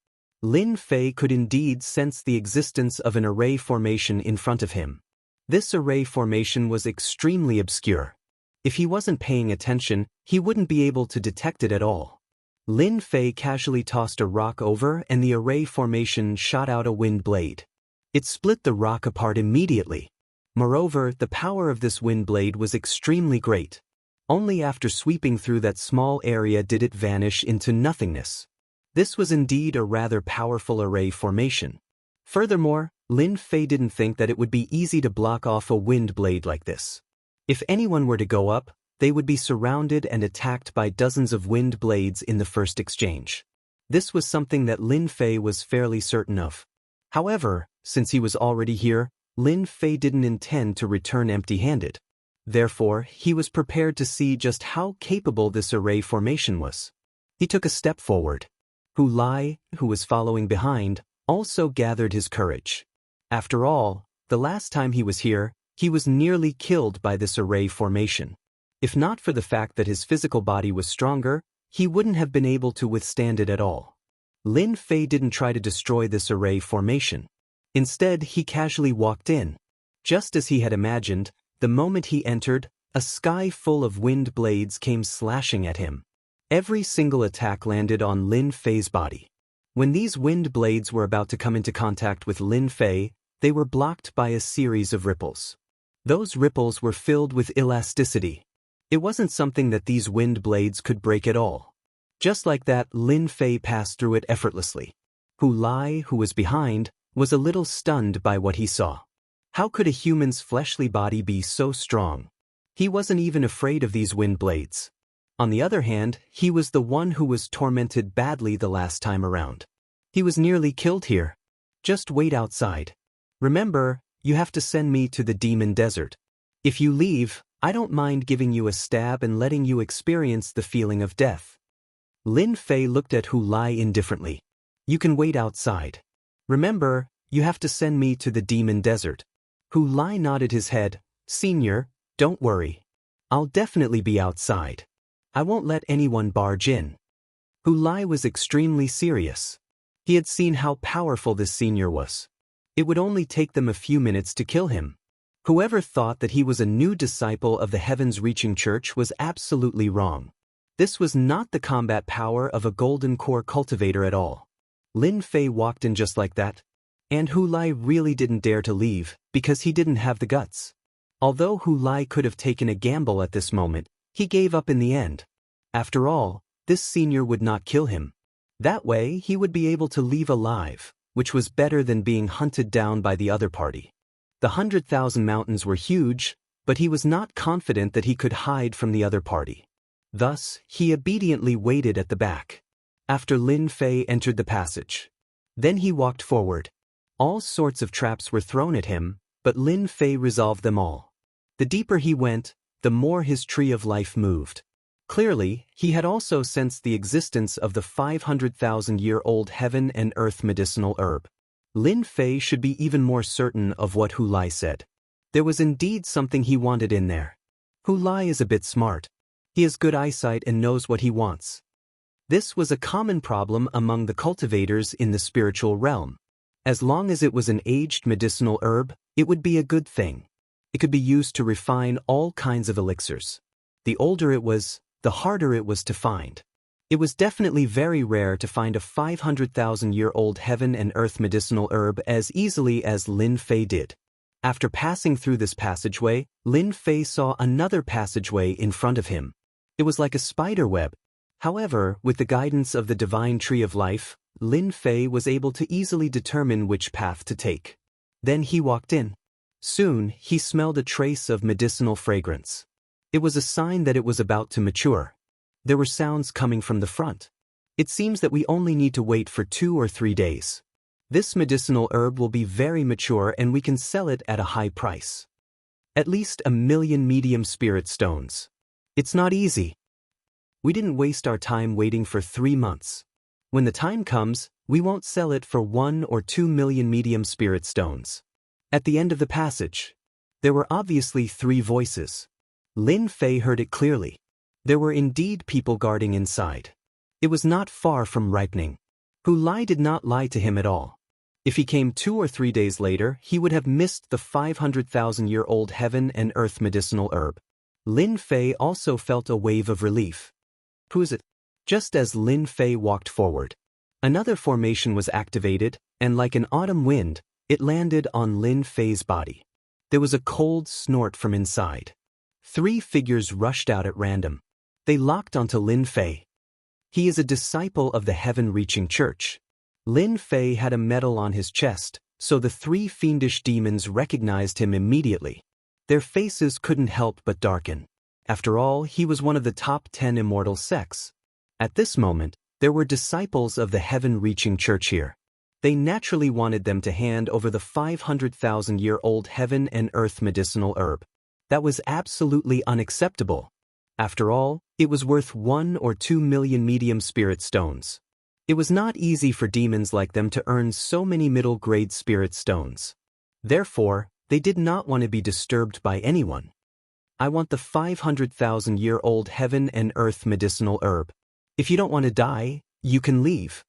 Speaker 1: Lin Fei could indeed sense the existence of an array formation in front of him. This array formation was extremely obscure. If he wasn't paying attention, he wouldn't be able to detect it at all. Lin Fei casually tossed a rock over and the array formation shot out a wind blade. It split the rock apart immediately. Moreover, the power of this wind blade was extremely great. Only after sweeping through that small area did it vanish into nothingness. This was indeed a rather powerful array formation. Furthermore, Lin Fei didn't think that it would be easy to block off a wind blade like this. If anyone were to go up, they would be surrounded and attacked by dozens of wind blades in the first exchange. This was something that Lin Fei was fairly certain of. However, since he was already here, Lin Fei didn't intend to return empty-handed. Therefore, he was prepared to see just how capable this array formation was. He took a step forward. Hu Lai, who was following behind, also gathered his courage. After all, the last time he was here, he was nearly killed by this array formation. If not for the fact that his physical body was stronger, he wouldn't have been able to withstand it at all. Lin Fei didn't try to destroy this array formation. Instead, he casually walked in. Just as he had imagined, the moment he entered, a sky full of wind blades came slashing at him. Every single attack landed on Lin Fei's body. When these wind blades were about to come into contact with Lin Fei, they were blocked by a series of ripples. Those ripples were filled with elasticity. It wasn't something that these wind blades could break at all. Just like that, Lin Fei passed through it effortlessly. Hu Lai, who was behind, was a little stunned by what he saw. How could a human's fleshly body be so strong? He wasn't even afraid of these wind blades. On the other hand, he was the one who was tormented badly the last time around. He was nearly killed here. Just wait outside. Remember, you have to send me to the demon desert. If you leave, I don't mind giving you a stab and letting you experience the feeling of death. Lin Fei looked at Hu Lai indifferently. You can wait outside. Remember, you have to send me to the demon desert. Hu Lai nodded his head. Senior, don't worry. I'll definitely be outside. I won't let anyone barge in. Hu Lai was extremely serious. He had seen how powerful this senior was. It would only take them a few minutes to kill him. Whoever thought that he was a new disciple of the heavens-reaching church was absolutely wrong. This was not the combat power of a golden core cultivator at all. Lin Fei walked in just like that. And Hu Lai really didn't dare to leave, because he didn't have the guts. Although Hu Lai could have taken a gamble at this moment, he gave up in the end. After all, this senior would not kill him. That way, he would be able to leave alive, which was better than being hunted down by the other party. The 100,000 mountains were huge, but he was not confident that he could hide from the other party. Thus, he obediently waited at the back. After Lin Fei entered the passage. Then he walked forward. All sorts of traps were thrown at him, but Lin Fei resolved them all. The deeper he went, the more his tree of life moved. Clearly, he had also sensed the existence of the 500,000-year-old heaven and earth medicinal herb. Lin Fei should be even more certain of what Hu Lai said. There was indeed something he wanted in there. Hu Lai is a bit smart. He has good eyesight and knows what he wants. This was a common problem among the cultivators in the spiritual realm. As long as it was an aged medicinal herb, it would be a good thing. It could be used to refine all kinds of elixirs. The older it was, the harder it was to find. It was definitely very rare to find a 500,000-year-old heaven and earth medicinal herb as easily as Lin Fei did. After passing through this passageway, Lin Fei saw another passageway in front of him. It was like a spider web. However, with the guidance of the divine tree of life, Lin Fei was able to easily determine which path to take. Then he walked in. Soon, he smelled a trace of medicinal fragrance. It was a sign that it was about to mature. There were sounds coming from the front. It seems that we only need to wait for 2 or 3 days. This medicinal herb will be very mature and we can sell it at a high price. At least 1 million medium spirit stones. It's not easy. We didn't waste our time waiting for 3 months. When the time comes, we won't sell it for 1 or 2 million medium spirit stones. At the end of the passage, there were obviously 3 voices. Lin Fei heard it clearly. There were indeed people guarding inside. It was not far from ripening. Hu Lai did not lie to him at all. If he came 2 or 3 days later, he would have missed the 500,000-year-old heaven and earth medicinal herb. Lin Fei also felt a wave of relief. Who is it? Just as Lin Fei walked forward, another formation was activated, and like an autumn wind, it landed on Lin Fei's body. There was a cold snort from inside. 3 figures rushed out at random. They locked onto Lin Fei. He is a disciple of the heaven-reaching church. Lin Fei had a medal on his chest, so the 3 fiendish demons recognized him immediately. Their faces couldn't help but darken. After all, he was one of the top 10 immortal sects. At this moment, there were disciples of the heaven-reaching church here. They naturally wanted them to hand over the 500,000-year-old heaven and earth medicinal herb. That was absolutely unacceptable. After all, it was worth 1 or 2 million medium spirit stones. It was not easy for demons like them to earn so many middle-grade spirit stones. Therefore, they did not want to be disturbed by anyone. I want the 500,000-year-old heaven and earth medicinal herb. If you don't want to die, you can leave.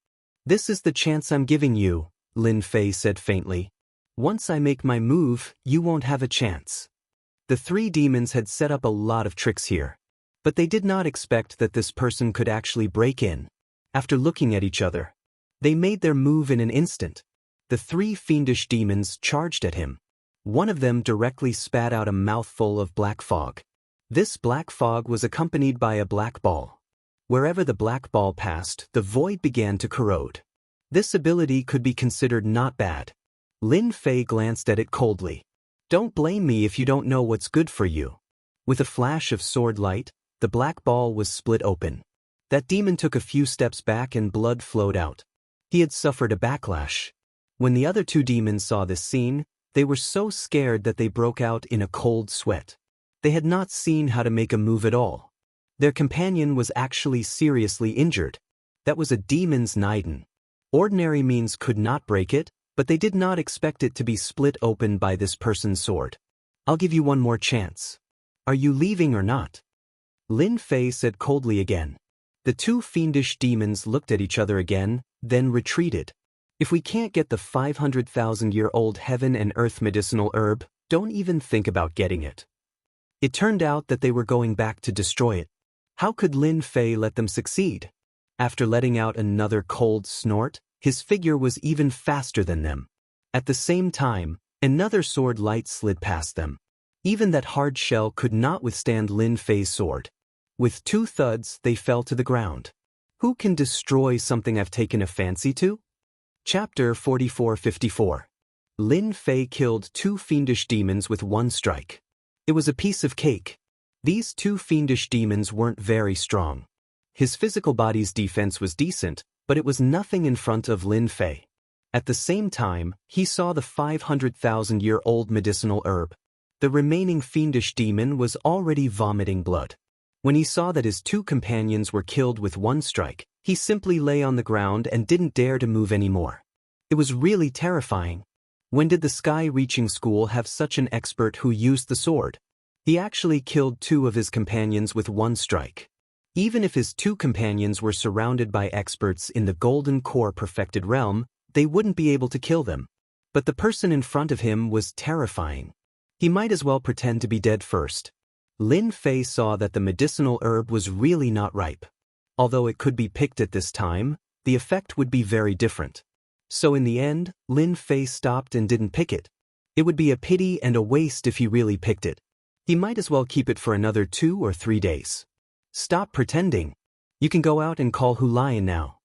Speaker 1: This is the chance I'm giving you, Lin Fei said faintly. Once I make my move, you won't have a chance. The three demons had set up a lot of tricks here. But they did not expect that this person could actually break in. After looking at each other, they made their move in an instant. The three fiendish demons charged at him. One of them directly spat out a mouthful of black fog. This black fog was accompanied by a black ball. Wherever the black ball passed, the void began to corrode. This ability could be considered not bad. Lin Fei glanced at it coldly. Don't blame me if you don't know what's good for you. With a flash of sword light, the black ball was split open. That demon took a few steps back and blood flowed out. He had suffered a backlash. When the other two demons saw this scene, they were so scared that they broke out in a cold sweat. They had not seen how to make a move at all. Their companion was actually seriously injured. That was a demon's Niden. Ordinary means could not break it, but they did not expect it to be split open by this person's sword. I'll give you one more chance. Are you leaving or not? Lin Fei said coldly again. The two fiendish demons looked at each other again, then retreated. If we can't get the 500,000-year-old heaven and earth medicinal herb, don't even think about getting it. It turned out that they were going back to destroy it. How could Lin Fei let them succeed? After letting out another cold snort, his figure was even faster than them. At the same time, another sword light slid past them. Even that hard shell could not withstand Lin Fei's sword. With two thuds, they fell to the ground. Who can destroy something I've taken a fancy to? Chapter 44-54. Lin Fei killed two fiendish demons with one strike. It was a piece of cake. These two fiendish demons weren't very strong. His physical body's defense was decent, but it was nothing in front of Lin Fei. At the same time, he saw the 500,000-year-old medicinal herb. The remaining fiendish demon was already vomiting blood. When he saw that his two companions were killed with one strike, he simply lay on the ground and didn't dare to move anymore. It was really terrifying. When did the Sky-Reaching School have such an expert who used the sword? He actually killed two of his companions with one strike. Even if his two companions were surrounded by experts in the Golden Core Perfected Realm, they wouldn't be able to kill them. But the person in front of him was terrifying. He might as well pretend to be dead first. Lin Fei saw that the medicinal herb was really not ripe. Although it could be picked at this time, the effect would be very different. So in the end, Lin Fei stopped and didn't pick it. It would be a pity and a waste if he really picked it. He might as well keep it for another 2 or 3 days. Stop pretending. You can go out and call Hu Lion now.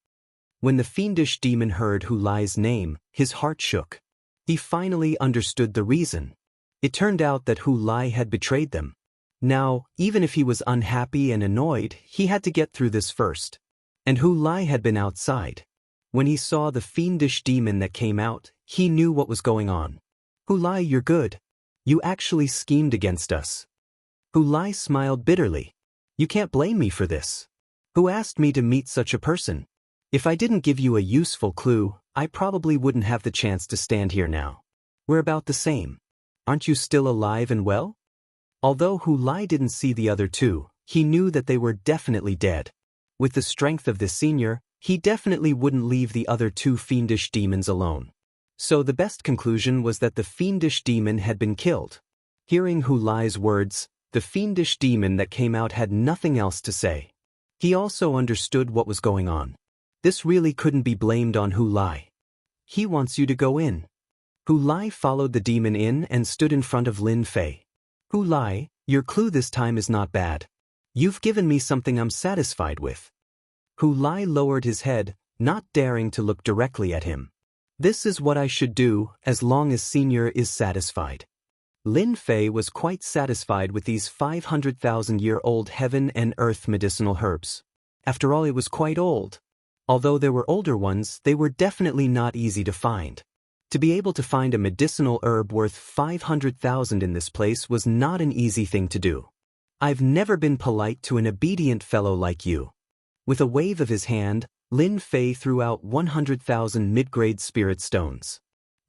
Speaker 1: When the fiendish demon heard Hu Lai's name, his heart shook. He finally understood the reason. It turned out that Hu Lai had betrayed them. Now, even if he was unhappy and annoyed, he had to get through this first. And Hu Lai had been outside. When he saw the fiendish demon that came out, he knew what was going on. Hu Lai, you're good. You actually schemed against us. Hu Lai smiled bitterly. You can't blame me for this. Who asked me to meet such a person? If I didn't give you a useful clue, I probably wouldn't have the chance to stand here now. We're about the same. Aren't you still alive and well? Although Hu Lai didn't see the other two, he knew that they were definitely dead. With the strength of this senior, he definitely wouldn't leave the other two fiendish demons alone. So the best conclusion was that the fiendish demon had been killed. Hearing Hu Lai's words, the fiendish demon that came out had nothing else to say. He also understood what was going on. This really couldn't be blamed on Hu Lai. He wants you to go in. Hu Lai followed the demon in and stood in front of Lin Fei. Hu Lai, your clue this time is not bad. You've given me something I'm satisfied with. Hu Lai lowered his head, not daring to look directly at him. This is what I should do, as long as Senior is satisfied. Lin Fei was quite satisfied with these 500,000-year-old heaven and earth medicinal herbs. After all, it was quite old. Although there were older ones, they were definitely not easy to find. To be able to find a medicinal herb worth 500,000 in this place was not an easy thing to do. I've never been polite to an obedient fellow like you. With a wave of his hand, Lin Fei threw out 100,000 mid-grade spirit stones.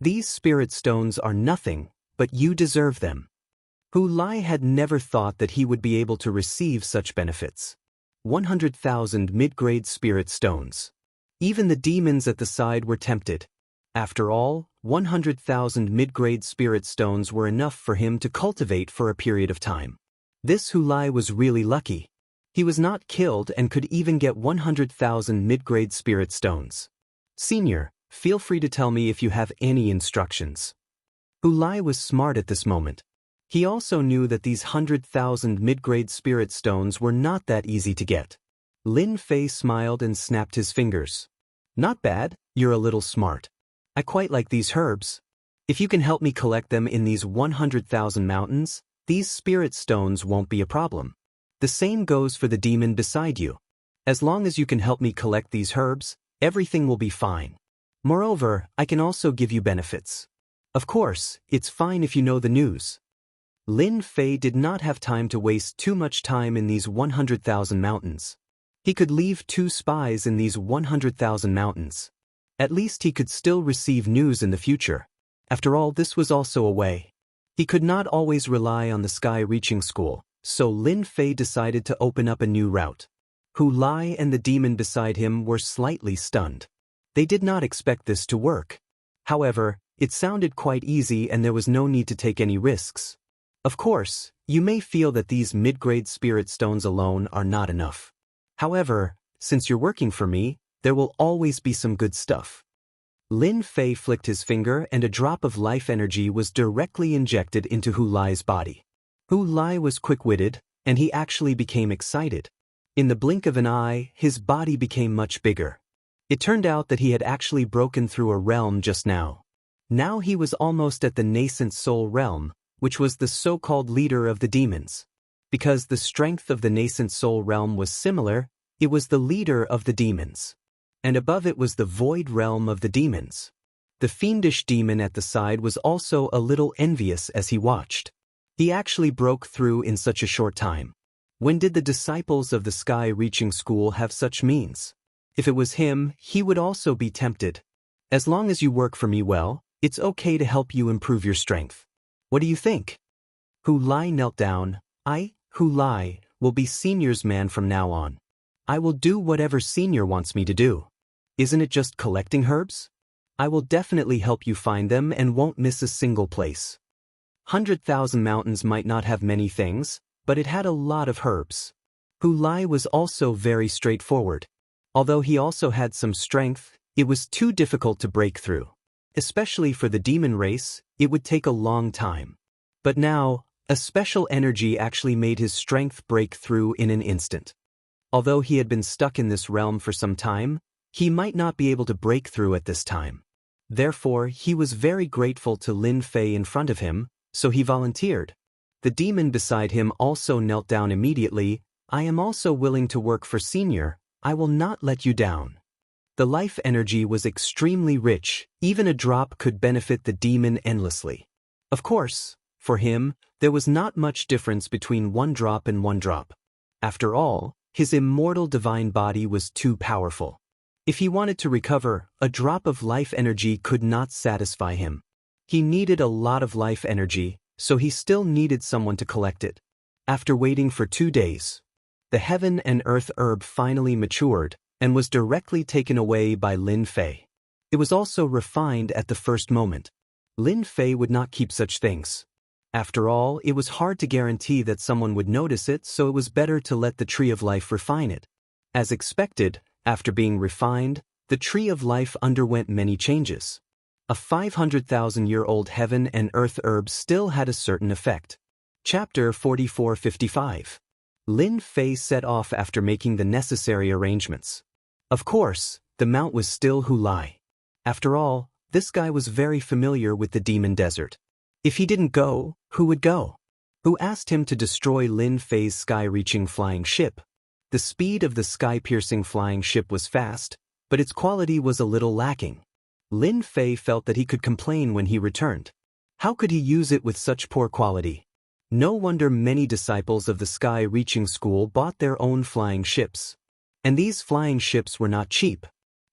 Speaker 1: These spirit stones are nothing, but you deserve them. Hu Lai had never thought that he would be able to receive such benefits. 100,000 mid-grade spirit stones. Even the demons at the side were tempted. After all, 100,000 mid-grade spirit stones were enough for him to cultivate for a period of time. This Hu Lai was really lucky. He was not killed and could even get 100,000 mid-grade spirit stones. Senior, feel free to tell me if you have any instructions. Hu Lai was smart at this moment. He also knew that these 100,000 mid-grade spirit stones were not that easy to get. Lin Fei smiled and snapped his fingers. Not bad, you're a little smart. I quite like these herbs. If you can help me collect them in these 100,000 mountains, these spirit stones won't be a problem. The same goes for the demon beside you. As long as you can help me collect these herbs, everything will be fine. Moreover, I can also give you benefits. Of course, it's fine if you know the news. Lin Fei did not have time to waste too much time in these 100,000 mountains. He could leave 2 spies in these 100,000 mountains. At least he could still receive news in the future. After all, this was also a way. He could not always rely on the sky-reaching school, so Lin Fei decided to open up a new route. Hu Lai and the demon beside him were slightly stunned. They did not expect this to work. However, it sounded quite easy and there was no need to take any risks. Of course, you may feel that these mid-grade spirit stones alone are not enough. However, since you're working for me, there will always be some good stuff. Lin Fei flicked his finger and a drop of life energy was directly injected into Hu Lai's body. Hu Lai was quick-witted, and he actually became excited. In the blink of an eye, his body became much bigger. It turned out that he had actually broken through a realm just now. Now he was almost at the nascent soul realm, which was the so-called leader of the demons. Because the strength of the nascent soul realm was similar, it was the leader of the demons. And above it was the void realm of the demons. The fiendish demon at the side was also a little envious as he watched. He actually broke through in such a short time. When did the disciples of the sky-reaching school have such means? If it was him, he would also be tempted. As long as you work for me well, it's okay to help you improve your strength. What do you think? Hu Lai knelt down. I, Hu Lai, will be Senior's man from now on. I will do whatever Senior wants me to do. Isn't it just collecting herbs? I will definitely help you find them and won't miss a single place. 100,000 mountains might not have many things, but it had a lot of herbs. Hu Lai was also very straightforward. Although he also had some strength, it was too difficult to break through. Especially for the demon race, it would take a long time. But now, a special energy actually made his strength break through in an instant. Although he had been stuck in this realm for some time, he might not be able to break through at this time. Therefore, he was very grateful to Lin Fei in front of him, so he volunteered. The demon beside him also knelt down immediately. I am also willing to work for Senior. I will not let you down. The life energy was extremely rich. Even a drop could benefit the demon endlessly. Of course, for him, there was not much difference between 1 drop and 1 drop. After all, his immortal divine body was too powerful. If he wanted to recover, a drop of life energy could not satisfy him. He needed a lot of life energy, so he still needed someone to collect it. After waiting for 2 days, the heaven and earth herb finally matured and was directly taken away by Lin Fei. It was also refined at the first moment. Lin Fei would not keep such things. After all, it was hard to guarantee that someone would notice it, so it was better to let the Tree of Life refine it. As expected, after being refined, the Tree of Life underwent many changes. A 500,000-year-old heaven and earth herb still had a certain effect. Chapter 4455. Lin Fei set off after making the necessary arrangements. Of course, the mount was still Hu Lai. After all, this guy was very familiar with the demon desert. If he didn't go, who would go? Who asked him to destroy Lin Fei's sky-reaching flying ship? The speed of the sky-piercing flying ship was fast, but its quality was a little lacking. Lin Fei felt that he could complain when he returned. How could he use it with such poor quality? No wonder many disciples of the sky-reaching school bought their own flying ships. And these flying ships were not cheap.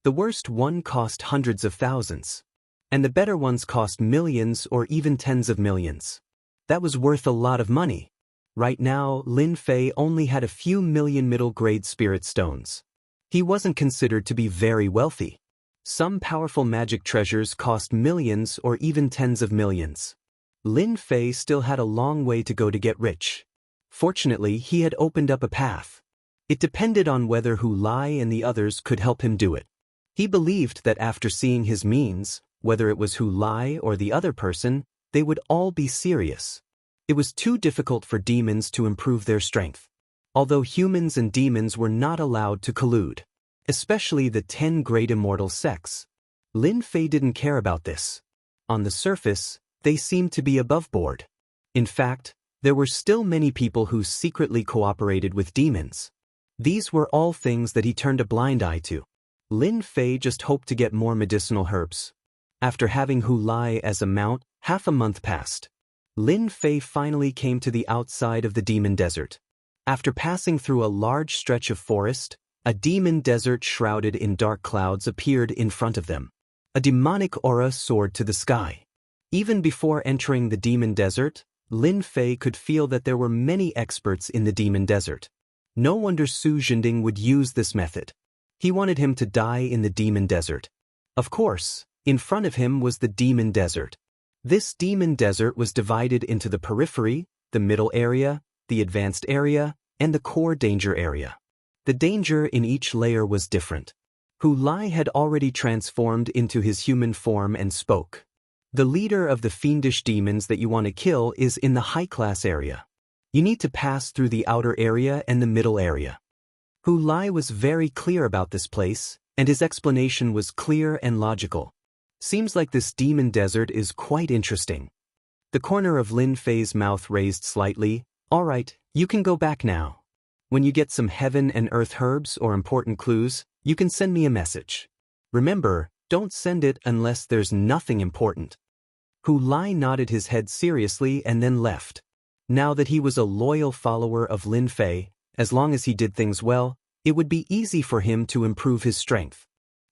Speaker 1: The worst one cost hundreds of thousands. And the better ones cost millions or even tens of millions. That was worth a lot of money. Right now, Lin Fei only had a few million middle-grade spirit stones. He wasn't considered to be very wealthy. Some powerful magic treasures cost millions or even tens of millions. Lin Fei still had a long way to go to get rich. Fortunately, he had opened up a path. It depended on whether Hu Lai and the others could help him do it. He believed that after seeing his means, whether it was Hu Lai or the other person, they would all be serious. It was too difficult for demons to improve their strength. Although humans and demons were not allowed to collude, especially the 10 great immortal sects. Lin Fei didn't care about this. On the surface, they seemed to be above board. In fact, there were still many people who secretly cooperated with demons. These were all things that he turned a blind eye to. Lin Fei just hoped to get more medicinal herbs. After having Hu Lai as a mount, half a month passed. Lin Fei finally came to the outside of the demon desert. After passing through a large stretch of forest, a demon desert shrouded in dark clouds appeared in front of them. A demonic aura soared to the sky. Even before entering the demon desert, Lin Fei could feel that there were many experts in the demon desert. No wonder Su Zhending would use this method. He wanted him to die in the demon desert. Of course, in front of him was the demon desert. This demon desert was divided into the periphery, the middle area, the advanced area, and the core danger area. The danger in each layer was different. Hu Lai had already transformed into his human form and spoke. The leader of the fiendish demons that you want to kill is in the high-class area. You need to pass through the outer area and the middle area. Hu Lai was very clear about this place, and his explanation was clear and logical. Seems like this demon desert is quite interesting. The corner of Lin Fei's mouth raised slightly. All right, you can go back now. When you get some heaven and earth herbs or important clues, you can send me a message. Remember, don't send it unless there's nothing important. Hu Lai nodded his head seriously and then left. Now that he was a loyal follower of Lin Fei, as long as he did things well, it would be easy for him to improve his strength.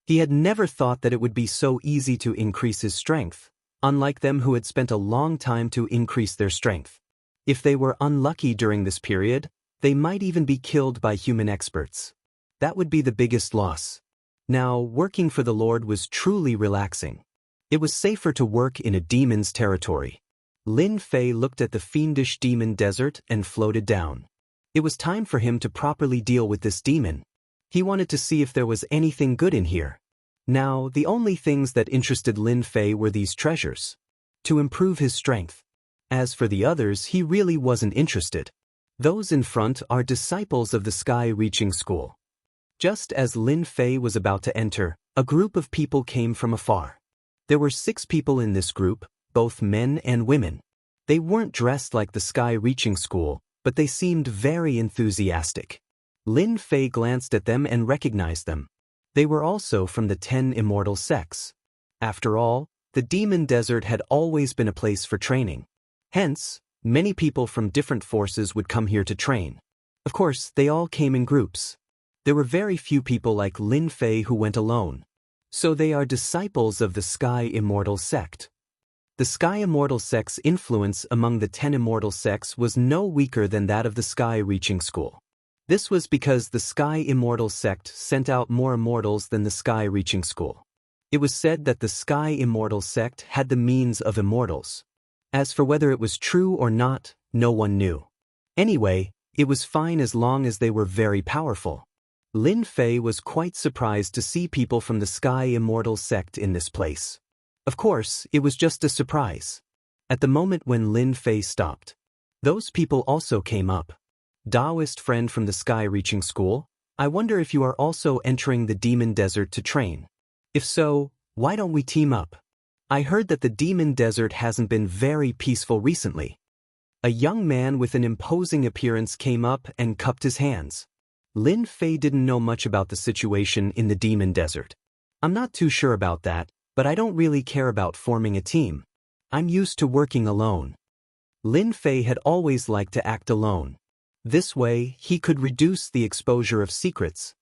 Speaker 1: He had never thought that it would be so easy to increase his strength, unlike them who had spent a long time to increase their strength. If they were unlucky during this period, they might even be killed by human experts. That would be the biggest loss. Now, working for the Lord was truly relaxing. It was safer to work in a demon's territory. Lin Fei looked at the fiendish demon desert and floated down. It was time for him to properly deal with this demon. He wanted to see if there was anything good in here. Now, the only things that interested Lin Fei were these treasures. To improve his strength. As for the others, he really wasn't interested. Those in front are disciples of the Sky Reaching School. Just as Lin Fei was about to enter, a group of people came from afar. There were 6 people in this group, both men and women. They weren't dressed like the Sky Reaching School, but they seemed very enthusiastic. Lin Fei glanced at them and recognized them. They were also from the 10 immortal sects. After all, the demon desert had always been a place for training. Hence, many people from different forces would come here to train. Of course, they all came in groups. There were very few people like Lin Fei who went alone. So they are disciples of the Sky Immortal sect. The Sky Immortal sect's influence among the 10 immortal sects was no weaker than that of the Sky Reaching School. This was because the Sky Immortal sect sent out more immortals than the Sky Reaching School. It was said that the Sky Immortal sect had the means of immortals. As for whether it was true or not, no one knew. Anyway, it was fine as long as they were very powerful. Lin Fei was quite surprised to see people from the Sky Immortal sect in this place. Of course, it was just a surprise. At the moment when Lin Fei stopped, those people also came up. Taoist friend from the Sky Reaching School, I wonder if you are also entering the Demon Desert to train. If so, why don't we team up? I heard that the Demon Desert hasn't been very peaceful recently. A young man with an imposing appearance came up and cupped his hands. Lin Fei didn't know much about the situation in the Demon Desert. I'm not too sure about that, but I don't really care about forming a team. I'm used to working alone. Lin Fei had always liked to act alone. This way, he could reduce the exposure of secrets.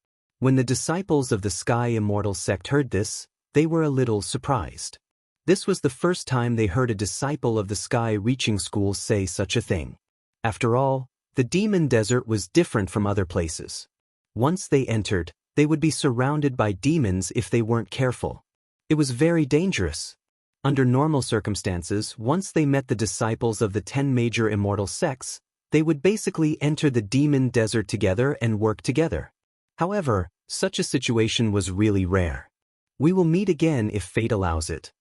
Speaker 1: When the disciples of the Sky Immortal sect heard this, they were a little surprised. This was the first time they heard a disciple of the Sky Reaching School say such a thing. After all, the demon desert was different from other places. Once they entered, they would be surrounded by demons if they weren't careful. It was very dangerous. Under normal circumstances, once they met the disciples of the 10 major immortal sects, they would basically enter the demon desert together and work together. However, such a situation was really rare. We will meet again if fate allows it.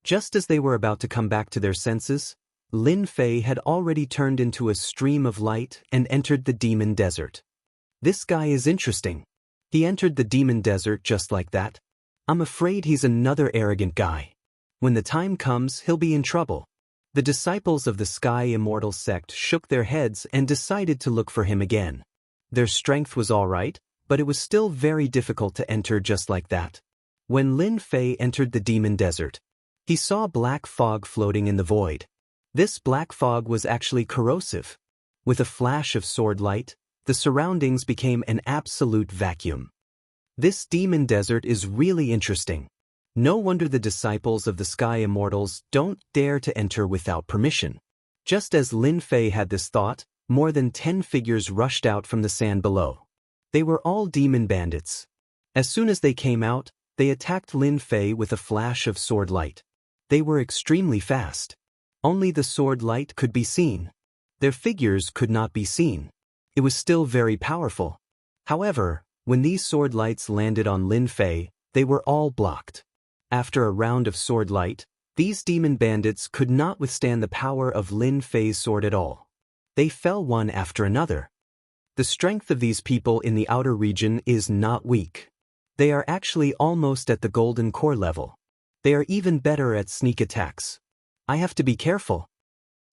Speaker 1: Just as they were about to come back to their senses, Lin Fei had already turned into a stream of light and entered the demon desert. This guy is interesting. He entered the demon desert just like that. I'm afraid he's another arrogant guy. When the time comes, he'll be in trouble. The disciples of the Sky Immortal sect shook their heads and decided to look for him again. Their strength was all right, but it was still very difficult to enter just like that. When Lin Fei entered the demon desert, he saw black fog floating in the void. This black fog was actually corrosive. With a flash of sword light, the surroundings became an absolute vacuum. This demon desert is really interesting. No wonder the disciples of the Sky Immortals don't dare to enter without permission. Just as Lin Fei had this thought, more than 10 figures rushed out from the sand below. They were all demon bandits. As soon as they came out, they attacked Lin Fei with a flash of sword light. They were extremely fast. Only the sword light could be seen. Their figures could not be seen. It was still very powerful. However, when these sword lights landed on Lin Fei, they were all blocked. After a round of sword light, these demon bandits could not withstand the power of Lin Fei's sword at all. They fell one after another. The strength of these people in the outer region is not weak. They are actually almost at the golden core level. They are even better at sneak attacks. I have to be careful.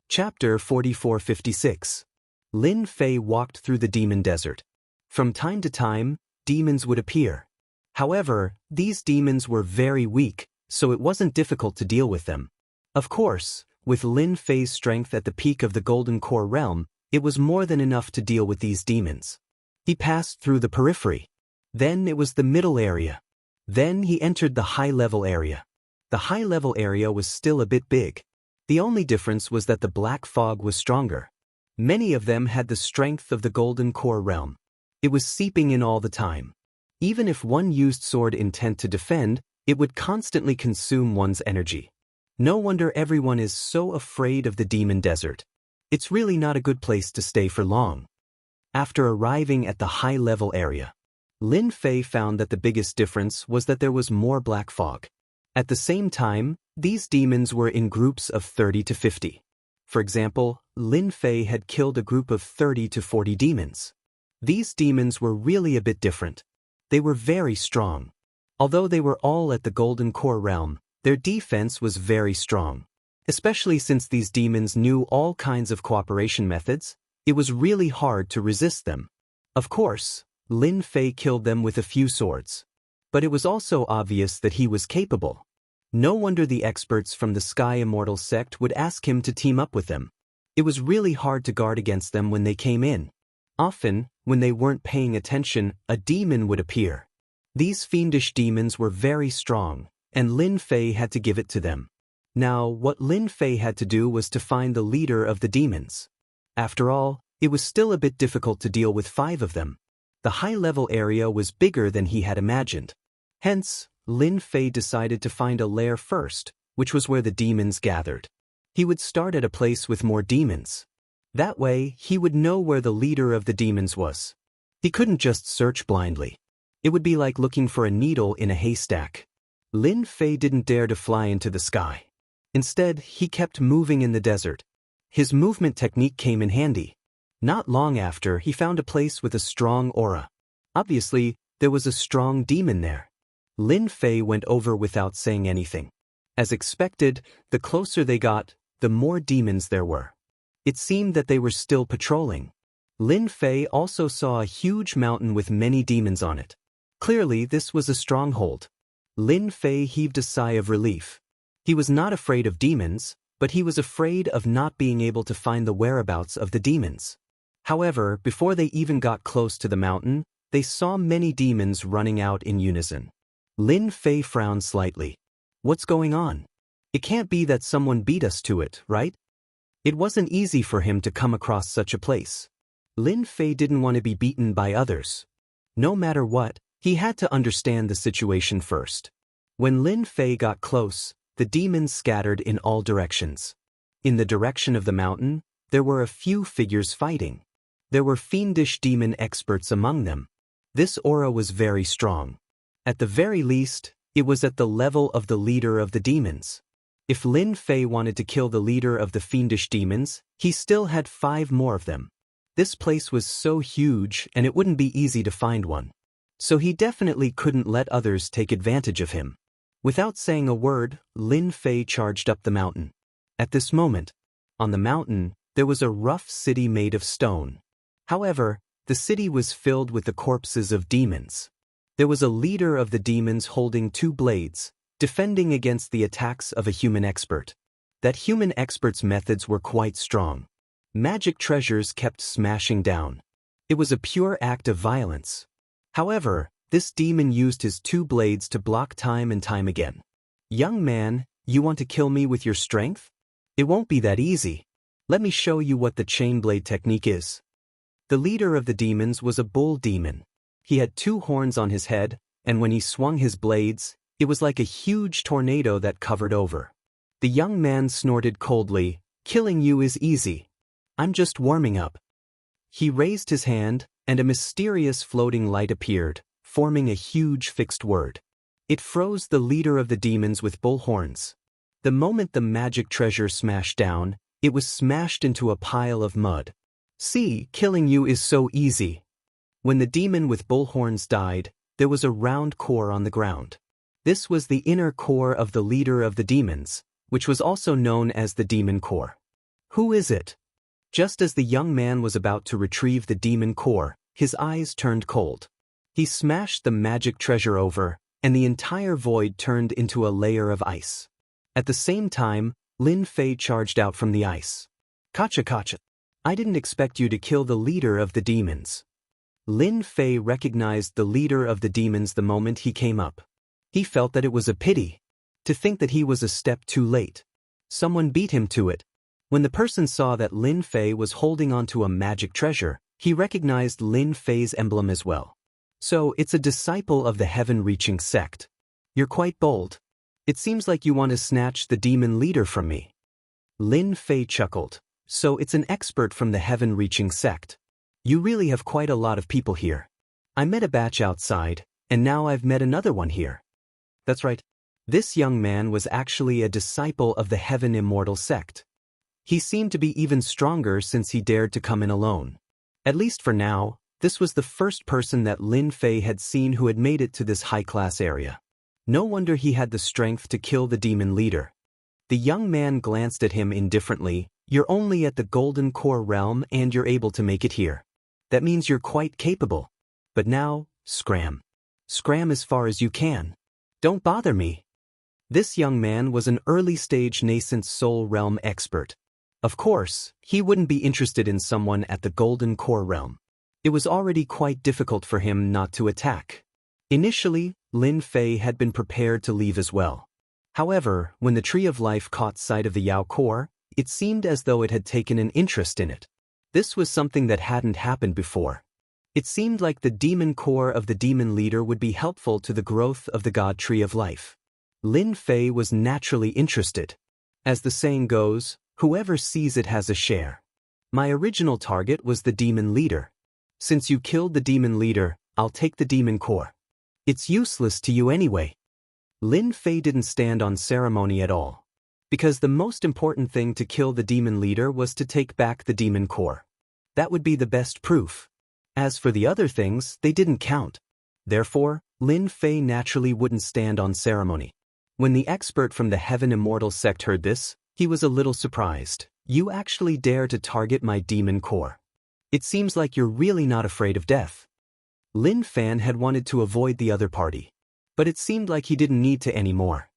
Speaker 1: Chapter 4456. Lin Fei walked through the demon desert. From time to time, demons would appear. However, these demons were very weak, so it wasn't difficult to deal with them. Of course, with Lin Fei's strength at the peak of the Golden Core realm, it was more than enough to deal with these demons. He passed through the periphery. Then it was the middle area. Then he entered the high-level area. The high-level area was still a bit big. The only difference was that the black fog was stronger. Many of them had the strength of the Golden Core realm. It was seeping in all the time. Even if one used sword intent to defend, it would constantly consume one's energy. No wonder everyone is so afraid of the demon desert. It's really not a good place to stay for long. After arriving at the high-level area, Lin Fei found that the biggest difference was that there was more black fog. At the same time, these demons were in groups of 30 to 50. For example, Lin Fei had killed a group of 30 to 40 demons. These demons were really a bit different. They were very strong. Although they were all at the Golden Core realm, their defense was very strong. Especially since these demons knew all kinds of cooperation methods, it was really hard to resist them. Of course, Lin Fei killed them with a few swords. But it was also obvious that he was capable. No wonder the experts from the Sky Immortal sect would ask him to team up with them. It was really hard to guard against them when they came in. Often, when they weren't paying attention, a demon would appear. These fiendish demons were very strong, and Lin Fei had to give it to them. Now, what Lin Fei had to do was to find the leader of the demons. After all, it was still a bit difficult to deal with 5 of them. The high-level area was bigger than he had imagined. Hence, Lin Fei decided to find a lair first, which was where the demons gathered. He would start at a place with more demons. That way, he would know where the leader of the demons was. He couldn't just search blindly. It would be like looking for a needle in a haystack. Lin Fei didn't dare to fly into the sky. Instead, he kept moving in the desert. His movement technique came in handy. Not long after, he found a place with a strong aura. Obviously, there was a strong demon there. Lin Fei went over without saying anything. As expected, the closer they got, the more demons there were. It seemed that they were still patrolling. Lin Fei also saw a huge mountain with many demons on it. Clearly, this was a stronghold. Lin Fei heaved a sigh of relief. He was not afraid of demons, but he was afraid of not being able to find the whereabouts of the demons. However, before they even got close to the mountain, they saw many demons running out in unison. Lin Fei frowned slightly. What's going on? It can't be that someone beat us to it, right? It wasn't easy for him to come across such a place. Lin Fei didn't want to be beaten by others. No matter what, he had to understand the situation first. When Lin Fei got close, the demons scattered in all directions. In the direction of the mountain, there were a few figures fighting. There were fiendish demon experts among them. This aura was very strong. At the very least, it was at the level of the leader of the demons. If Lin Fei wanted to kill the leader of the fiendish demons, he still had 5 more of them. This place was so huge and it wouldn't be easy to find one. So he definitely couldn't let others take advantage of him. Without saying a word, Lin Fei charged up the mountain. At this moment, on the mountain, there was a rough city made of stone. However, the city was filled with the corpses of demons. There was a leader of the demons holding 2 blades, defending against the attacks of a human expert. That human expert's methods were quite strong. Magic treasures kept smashing down. It was a pure act of violence. However, this demon used his 2 blades to block time and time again. Young man, you want to kill me with your strength? It won't be that easy. Let me show you what the chain blade technique is. The leader of the demons was a bull demon. He had 2 horns on his head, and when he swung his blades, it was like a huge tornado that covered over. The young man snorted coldly, "Killing you is easy. I'm just warming up." He raised his hand, and a mysterious floating light appeared, forming a huge fixed word. It froze the leader of the demons with bull horns. The moment the magic treasure smashed down, it was smashed into a pile of mud. "See, killing you is so easy." When the demon with bull horns died, there was a round core on the ground. This was the inner core of the leader of the demons, which was also known as the demon core. Who is it? Just as the young man was about to retrieve the demon core, his eyes turned cold. He smashed the magic treasure over, and the entire void turned into a layer of ice. At the same time, Lin Fei charged out from the ice. "Kacha kacha. I didn't expect you to kill the leader of the demons." Lin Fei recognized the leader of the demons the moment he came up. He felt that it was a pity. To think that he was a step too late. Someone beat him to it. When the person saw that Lin Fei was holding onto a magic treasure, he recognized Lin Fei's emblem as well. "So, it's a disciple of the heaven-reaching sect. You're quite bold. It seems like you want to snatch the demon leader from me." Lin Fei chuckled. "So it's an expert from the heaven-reaching sect. You really have quite a lot of people here. I met a batch outside, and now I've met another one here." That's right. This young man was actually a disciple of the Heaven Immortal sect. He seemed to be even stronger since he dared to come in alone. At least for now, this was the first person that Lin Fei had seen who had made it to this high-class area. No wonder he had the strength to kill the demon leader. The young man glanced at him indifferently. "You're only at the Golden Core realm and you're able to make it here. That means you're quite capable. But now, scram. Scram as far as you can. Don't bother me." This young man was an early-stage nascent soul realm expert. Of course, he wouldn't be interested in someone at the Golden Core realm. It was already quite difficult for him not to attack. Initially, Lin Fei had been prepared to leave as well. However, when the Tree of Life caught sight of the Yao Core, it seemed as though it had taken an interest in it. This was something that hadn't happened before. It seemed like the demon core of the demon leader would be helpful to the growth of the God Tree of Life. Lin Fei was naturally interested. As the saying goes, whoever sees it has a share. My original target was the demon leader. Since you killed the demon leader, I'll take the demon core. It's useless to you anyway. Lin Fei didn't stand on ceremony at all. Because the most important thing to kill the demon leader was to take back the demon core. That would be the best proof. As for the other things, they didn't count. Therefore, Lin Fei naturally wouldn't stand on ceremony. When the expert from the Heaven Immortal sect heard this, he was a little surprised. "You actually dare to target my demon core. It seems like you're really not afraid of death." Lin Fan had wanted to avoid the other party. But it seemed like he didn't need to anymore.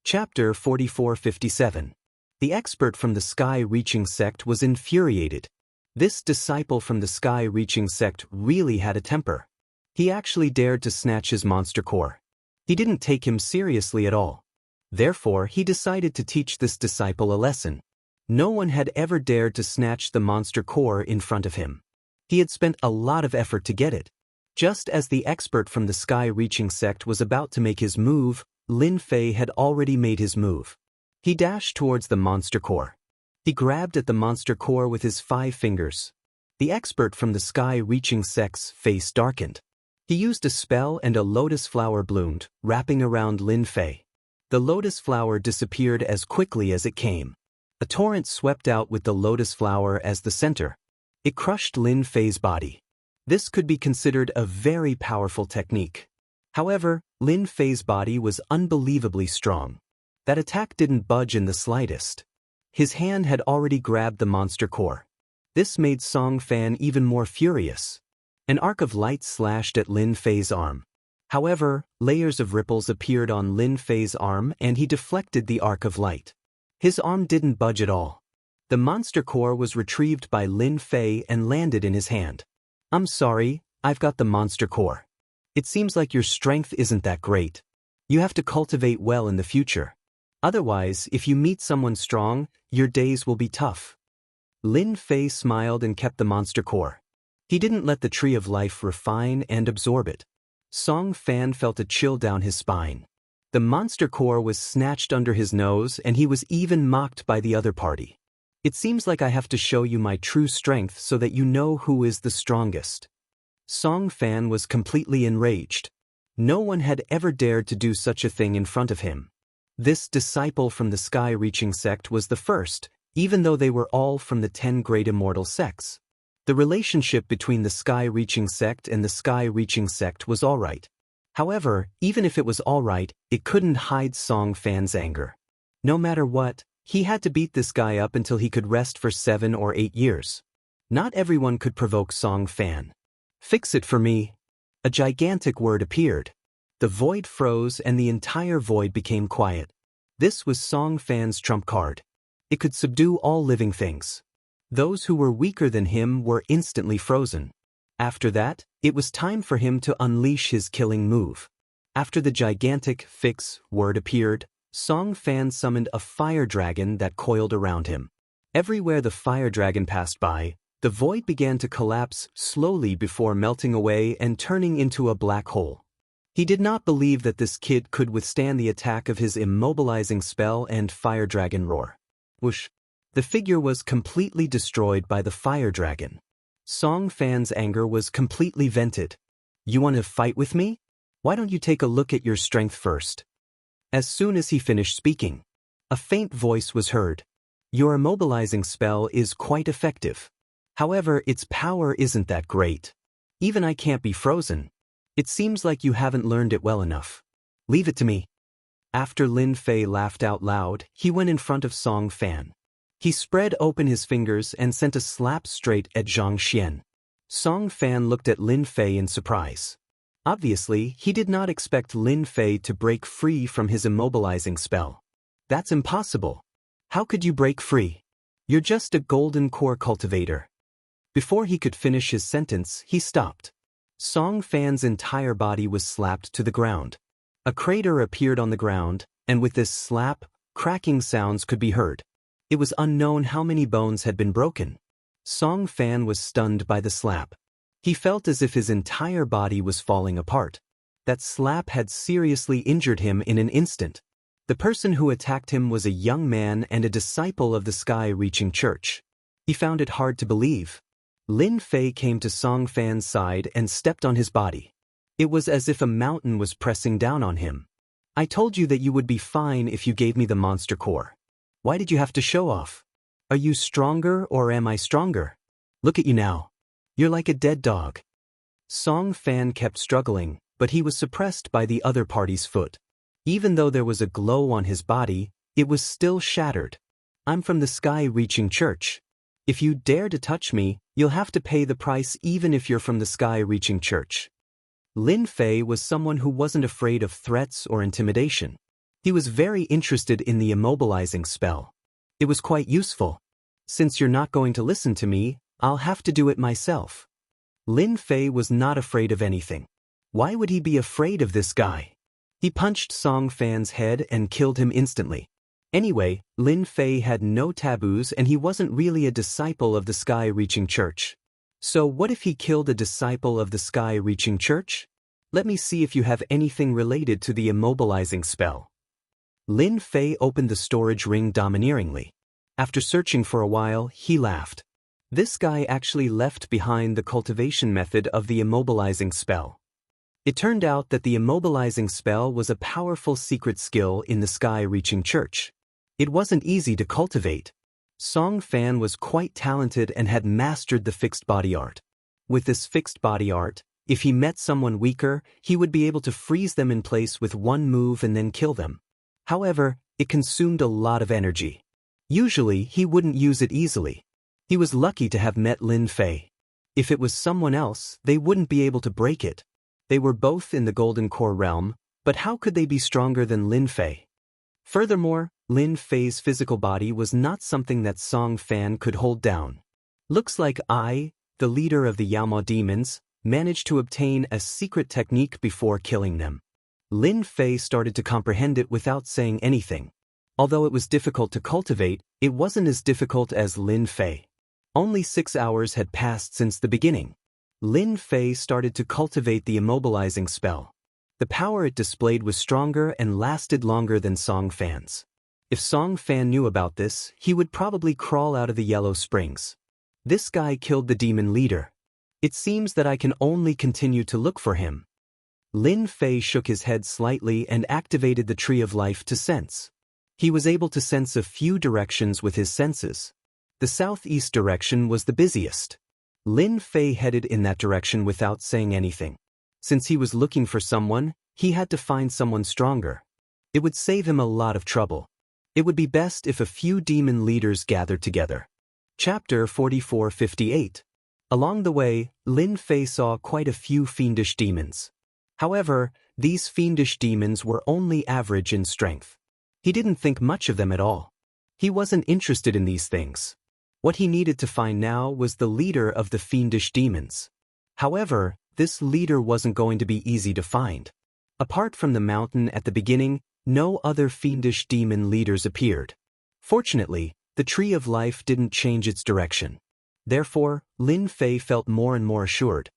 Speaker 1: Chapter 4457. The expert from the Sky-Reaching sect was infuriated. This disciple from the Sky-Reaching sect really had a temper. He actually dared to snatch his monster core. He didn't take him seriously at all. Therefore, he decided to teach this disciple a lesson. No one had ever dared to snatch the monster core in front of him. He had spent a lot of effort to get it. Just as the expert from the sky-reaching sect was about to make his move, Lin Fei had already made his move. He dashed towards the monster core. He grabbed at the monster core with his 5 fingers. The expert from the sky-reaching sect's face darkened. He used a spell and a lotus flower bloomed, wrapping around Lin Fei. The lotus flower disappeared as quickly as it came. A torrent swept out with the lotus flower as the center. It crushed Lin Fei's body. This could be considered a very powerful technique. However, Lin Fei's body was unbelievably strong. That attack didn't budge in the slightest. His hand had already grabbed the monster core. This made Song Fan even more furious. An arc of light slashed at Lin Fei's arm. However, layers of ripples appeared on Lin Fei's arm and he deflected the arc of light. His arm didn't budge at all. The monster core was retrieved by Lin Fei and landed in his hand. "I'm sorry, I've got the monster core. It seems like your strength isn't that great. You have to cultivate well in the future. Otherwise, if you meet someone strong, your days will be tough." Lin Fei smiled and kept the monster core. He didn't let the tree of life refine and absorb it. Song Fan felt a chill down his spine. The monster core was snatched under his nose and he was even mocked by the other party. "It seems like I have to show you my true strength so that you know who is the strongest." Song Fan was completely enraged. No one had ever dared to do such a thing in front of him. This disciple from the sky-reaching sect was the first, even though they were all from the 10 great immortal sects. The relationship between the sky-reaching sect and the sky-reaching sect was alright. However, even if it was alright, it couldn't hide Song Fan's anger. No matter what, he had to beat this guy up until he could rest for 7 or 8 years. Not everyone could provoke Song Fan. "Fix it for me." A gigantic word appeared. The void froze and the entire void became quiet. This was Song Fan's trump card. It could subdue all living things. Those who were weaker than him were instantly frozen. After that, it was time for him to unleash his killing move. After the gigantic "fix" word appeared, Song Fan summoned a fire dragon that coiled around him. Everywhere the fire dragon passed by, the void began to collapse slowly before melting away and turning into a black hole. He did not believe that this kid could withstand the attack of his immobilizing spell and fire dragon roar. Whoosh! The figure was completely destroyed by the fire dragon. Song Fan's anger was completely vented. "You want to fight with me? Why don't you take a look at your strength first?" As soon as he finished speaking, a faint voice was heard. "Your immobilizing spell is quite effective. However, its power isn't that great. Even I can't be frozen. It seems like you haven't learned it well enough. Leave it to me." After Lin Fei laughed out loud, he went in front of Song Fan. He spread open his fingers and sent a slap straight at Xianxia. Song Fan looked at Lin Fei in surprise. Obviously, he did not expect Lin Fei to break free from his immobilizing spell. "That's impossible. How could you break free? You're just a golden core cultivator." Before he could finish his sentence, he stopped. Song Fan's entire body was slapped to the ground. A crater appeared on the ground, and with this slap, cracking sounds could be heard. It was unknown how many bones had been broken. Song Fan was stunned by the slap. He felt as if his entire body was falling apart. That slap had seriously injured him in an instant. The person who attacked him was a young man and a disciple of the sky-reaching church. He found it hard to believe. Lin Fei came to Song Fan's side and stepped on his body. It was as if a mountain was pressing down on him. "I told you that you would be fine if you gave me the monster core. Why did you have to show off? Are you stronger or am I stronger? Look at you now. You're like a dead dog." Song Fan kept struggling, but he was suppressed by the other party's foot. Even though there was a glow on his body, it was still shattered. "I'm from the sky-reaching church. If you dare to touch me, you'll have to pay the price even if you're from the sky-reaching church." Lin Fei was someone who wasn't afraid of threats or intimidation. He was very interested in the immobilizing spell. It was quite useful. "Since you're not going to listen to me, I'll have to do it myself." Lin Fei was not afraid of anything. Why would he be afraid of this guy? He punched Song Fan's head and killed him instantly. Anyway, Lin Fei had no taboos and he wasn't really a disciple of the Sky-Reaching Church. So what if he killed a disciple of the Sky-Reaching Church? Let me see if you have anything related to the immobilizing spell. Lin Fei opened the storage ring domineeringly. After searching for a while, he laughed. This guy actually left behind the cultivation method of the immobilizing spell. It turned out that the immobilizing spell was a powerful secret skill in the Sky-Reaching Church. It wasn't easy to cultivate. Song Fan was quite talented and had mastered the fixed body art. With this fixed body art, if he met someone weaker, he would be able to freeze them in place with one move and then kill them. However, it consumed a lot of energy. Usually, he wouldn't use it easily. He was lucky to have met Lin Fei. If it was someone else, they wouldn't be able to break it. They were both in the Golden Core realm, but how could they be stronger than Lin Fei? Furthermore, Lin Fei's physical body was not something that Song Fan could hold down. Looks like I, the leader of the Yaoma demons, managed to obtain a secret technique before killing them. Lin Fei started to comprehend it without saying anything. Although it was difficult to cultivate, it wasn't as difficult as Lin Fei. Only 6 hours had passed since the beginning. Lin Fei started to cultivate the immobilizing spell. The power it displayed was stronger and lasted longer than Song Fan's. If Song Fan knew about this, he would probably crawl out of the Yellow Springs. This guy killed the demon leader. It seems that I can only continue to look for him. Lin Fei shook his head slightly and activated the Tree of Life to sense. He was able to sense a few directions with his senses. The southeast direction was the busiest. Lin Fei headed in that direction without saying anything. Since he was looking for someone, he had to find someone stronger. It would save him a lot of trouble. It would be best if a few demon leaders gathered together. Chapter 4458. Along the way, Lin Fei saw quite a few fiendish demons. However, these fiendish demons were only average in strength. He didn't think much of them at all. He wasn't interested in these things. What he needed to find now was the leader of the fiendish demons. However, this leader wasn't going to be easy to find. Apart from the mountain at the beginning, no other fiendish demon leaders appeared. Fortunately, the Tree of Life didn't change its direction. Therefore, Lin Fei felt more and more assured.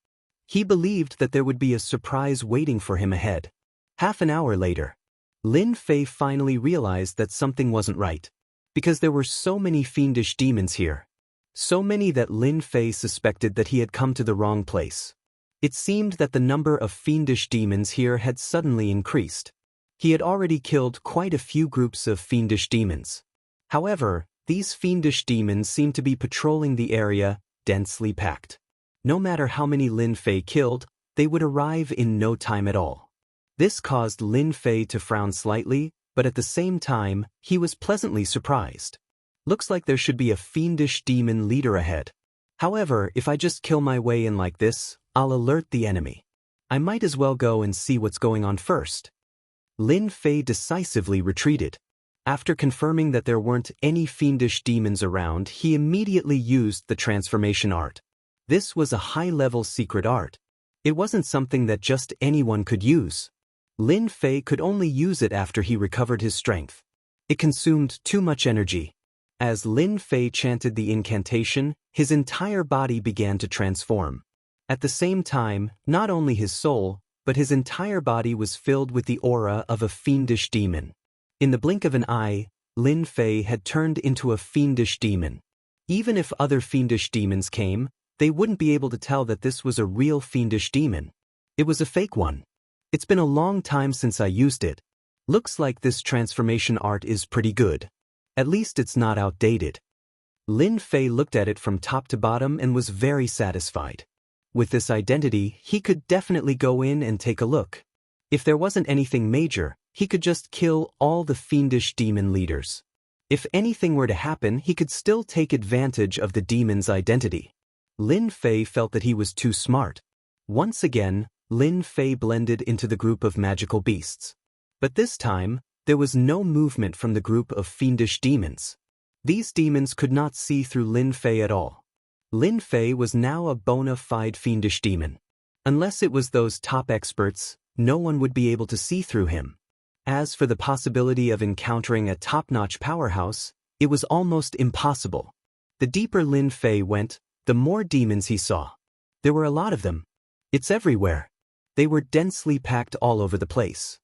Speaker 1: He believed that there would be a surprise waiting for him ahead. Half an hour later, Lin Fei finally realized that something wasn't right. Because there were so many fiendish demons here. So many that Lin Fei suspected that he had come to the wrong place. It seemed that the number of fiendish demons here had suddenly increased. He had already killed quite a few groups of fiendish demons. However, these fiendish demons seemed to be patrolling the area, densely packed. No matter how many Lin Fei killed, they would arrive in no time at all. This caused Lin Fei to frown slightly, but at the same time, he was pleasantly surprised. Looks like there should be a fiendish demon leader ahead. However, if I just kill my way in like this, I'll alert the enemy. I might as well go and see what's going on first. Lin Fei decisively retreated. After confirming that there weren't any fiendish demons around, he immediately used the transformation art. This was a high-level secret art. It wasn't something that just anyone could use. Lin Fei could only use it after he recovered his strength. It consumed too much energy. As Lin Fei chanted the incantation, his entire body began to transform. At the same time, not only his soul, but his entire body was filled with the aura of a fiendish demon. In the blink of an eye, Lin Fei had turned into a fiendish demon. Even if other fiendish demons came, they wouldn't be able to tell that this was a real fiendish demon. It was a fake one. It's been a long time since I used it. Looks like this transformation art is pretty good. At least it's not outdated. Lin Fei looked at it from top to bottom and was very satisfied. With this identity, he could definitely go in and take a look. If there wasn't anything major, he could just kill all the fiendish demon leaders. If anything were to happen, he could still take advantage of the demon's identity. Lin Fei felt that he was too smart. Once again, Lin Fei blended into the group of magical beasts. But this time, there was no movement from the group of fiendish demons. These demons could not see through Lin Fei at all. Lin Fei was now a bona fide fiendish demon. Unless it was those top experts, no one would be able to see through him. As for the possibility of encountering a top-notch powerhouse, it was almost impossible. The deeper Lin Fei went, the more demons he saw. There were a lot of them. It's everywhere. They were densely packed all over the place.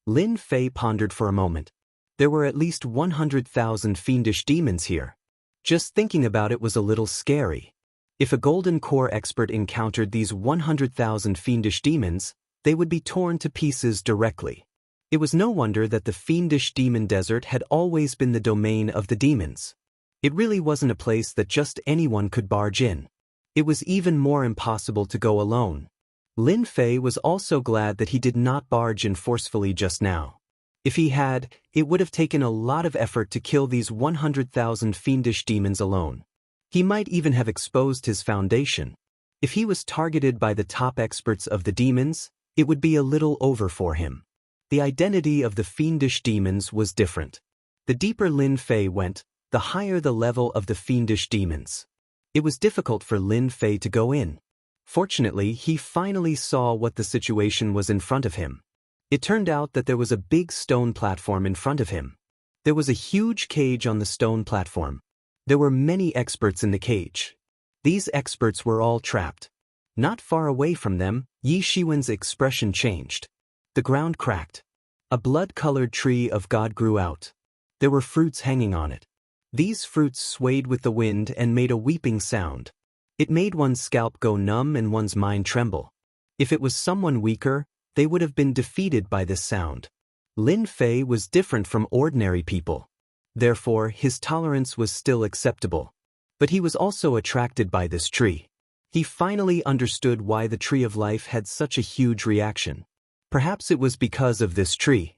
Speaker 1: Lin Fei pondered for a moment. There were at least 100,000 fiendish demons here. Just thinking about it was a little scary. If a golden core expert encountered these 100,000 fiendish demons, they would be torn to pieces directly. It was no wonder that the fiendish demon desert had always been the domain of the demons. It really wasn't a place that just anyone could barge in. It was even more impossible to go alone. Lin Fei was also glad that he did not barge in forcefully just now. If he had, it would have taken a lot of effort to kill these 100,000 fiendish demons alone. He might even have exposed his foundation. If he was targeted by the top experts of the demons, it would be a little over for him. The identity of the fiendish demons was different. The deeper Lin Fei went, the higher the level of the fiendish demons. It was difficult for Lin Fei to go in. Fortunately, he finally saw what the situation was in front of him. It turned out that there was a big stone platform in front of him. There was a huge cage on the stone platform. There were many experts in the cage. These experts were all trapped. Not far away from them, Yi Shiwen's expression changed. The ground cracked. A blood-colored tree of God grew out. There were fruits hanging on it. These fruits swayed with the wind and made a weeping sound. It made one's scalp go numb and one's mind tremble. If it was someone weaker, they would have been defeated by this sound. Lin Fei was different from ordinary people. Therefore, his tolerance was still acceptable. But he was also attracted by this tree. He finally understood why the Tree of Life had such a huge reaction. Perhaps it was because of this tree.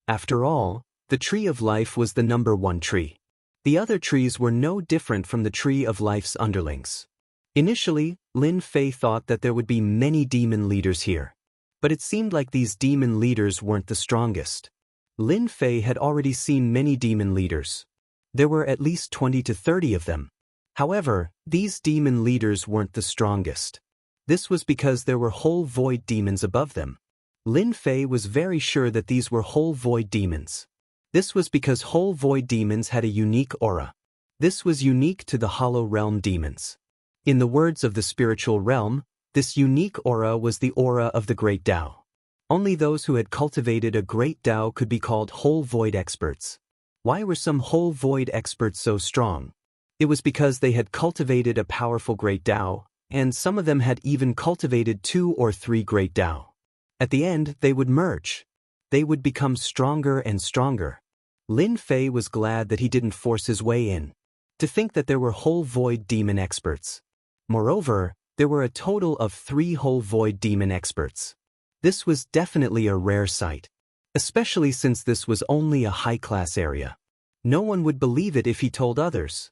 Speaker 1: After all, the Tree of Life was the #1 tree. The other trees were no different from the Tree of Life's underlings. Initially, Lin Fei thought that there would be many demon leaders here. But it seemed like these demon leaders weren't the strongest. Lin Fei had already seen many demon leaders. There were at least 20 to 30 of them. However, these demon leaders weren't the strongest. This was because there were whole void demons above them. Lin Fei was very sure that these were whole void demons. This was because whole void demons had a unique aura. This was unique to the Hollow Realm demons. In the words of the spiritual realm, this unique aura was the aura of the Great Tao. Only those who had cultivated a Great Tao could be called whole void experts. Why were some whole void experts so strong? It was because they had cultivated a powerful Great Tao, and some of them had even cultivated 2 or 3 Great Tao. At the end, they would merge. They would become stronger and stronger. Lin Fei was glad that he didn't force his way in. To think that there were whole void demon experts. Moreover, there were a total of 3 whole void demon experts. This was definitely a rare sight, especially since this was only a high-class area. No one would believe it if he told others.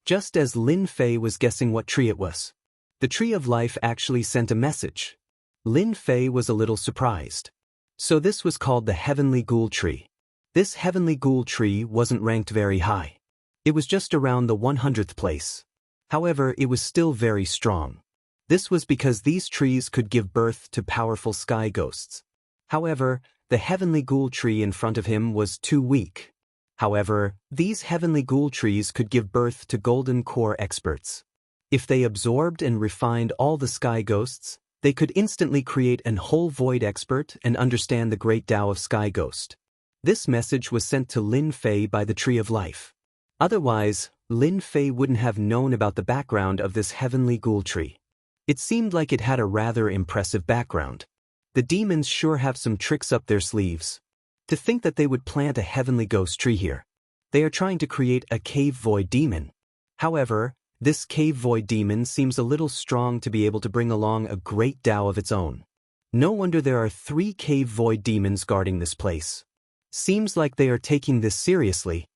Speaker 1: Just as Lin Fei was guessing what tree it was, the Tree of Life actually sent a message. Lin Fei was a little surprised. So this was called the Heavenly Ghoul Tree. This Heavenly Ghoul Tree wasn't ranked very high. It was just around the 100th place. However, it was still very strong. This was because these trees could give birth to powerful sky ghosts. However, the Heavenly Ghoul Tree in front of him was too weak. However, these Heavenly Ghoul Trees could give birth to Golden Core experts. If they absorbed and refined all the sky ghosts, they could instantly create an whole void expert and understand the Great Tao of Sky Ghost. This message was sent to Lin Fei by the Tree of Life. Otherwise, Lin Fei wouldn't have known about the background of this Heavenly Ghoul Tree. It seemed like it had a rather impressive background. The demons sure have some tricks up their sleeves. To think that they would plant a Heavenly Ghost Tree here. They are trying to create a Cave Void Demon. However, this Cave Void Demon seems a little strong to be able to bring along a Great Tao of its own. No wonder there are 3 Cave Void Demons guarding this place. Seems like they are taking this seriously.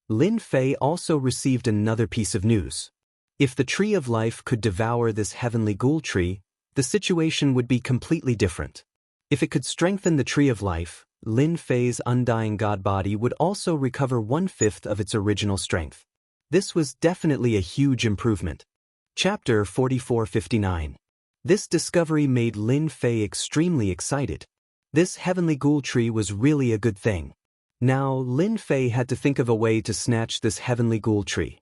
Speaker 1: Lin Fei also received another piece of news. If the Tree of Life could devour this Heavenly Ghoul Tree, the situation would be completely different. If it could strengthen the Tree of Life, Lin Fei's undying god body would also recover 1/5 of its original strength. This was definitely a huge improvement. Chapter 4459. This discovery made Lin Fei extremely excited. This heavenly ghoul tree was really a good thing. Now, Lin Fei had to think of a way to snatch this heavenly ghoul tree.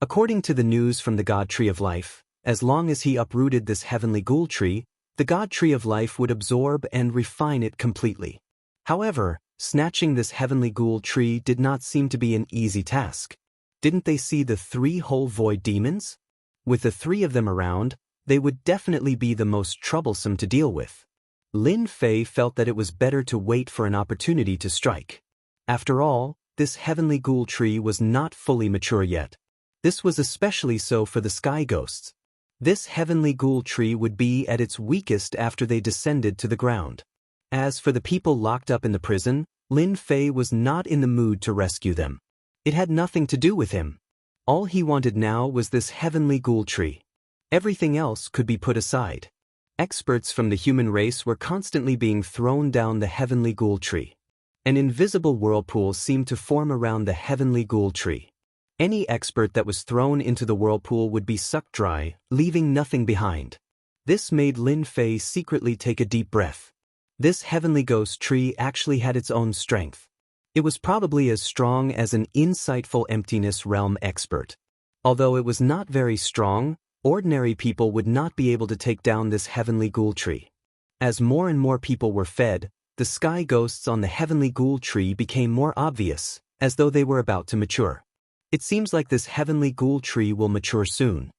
Speaker 1: According to the news from the God Tree of Life, as long as he uprooted this heavenly ghoul tree, the God Tree of Life would absorb and refine it completely. However, snatching this heavenly ghoul tree did not seem to be an easy task. Didn't they see the 3 whole void demons? With the 3 of them around, they would definitely be the most troublesome to deal with. Lin Fei felt that it was better to wait for an opportunity to strike. After all, this heavenly ghoul tree was not fully mature yet. This was especially so for the sky ghosts. This heavenly ghoul tree would be at its weakest after they descended to the ground. As for the people locked up in the prison, Lin Fei was not in the mood to rescue them. It had nothing to do with him. All he wanted now was this heavenly ghoul tree. Everything else could be put aside. Experts from the human race were constantly being thrown down the heavenly ghoul tree. An invisible whirlpool seemed to form around the heavenly ghoul tree. Any expert that was thrown into the whirlpool would be sucked dry, leaving nothing behind. This made Lin Fei secretly take a deep breath. This heavenly ghost tree actually had its own strength. It was probably as strong as an insightful emptiness realm expert. Although it was not very strong, ordinary people would not be able to take down this heavenly ghoul tree. As more and more people were fed, the sky ghosts on the heavenly ghoul tree became more obvious, as though they were about to mature. It seems like this heavenly ghoul tree will mature soon.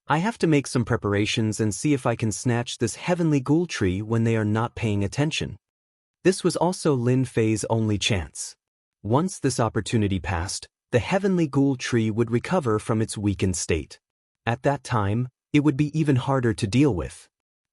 Speaker 1: I have to make some preparations and see if I can snatch this heavenly ghoul tree when they are not paying attention. This was also Lin Fei's only chance. Once this opportunity passed, the heavenly ghoul tree would recover from its weakened state. At that time, it would be even harder to deal with.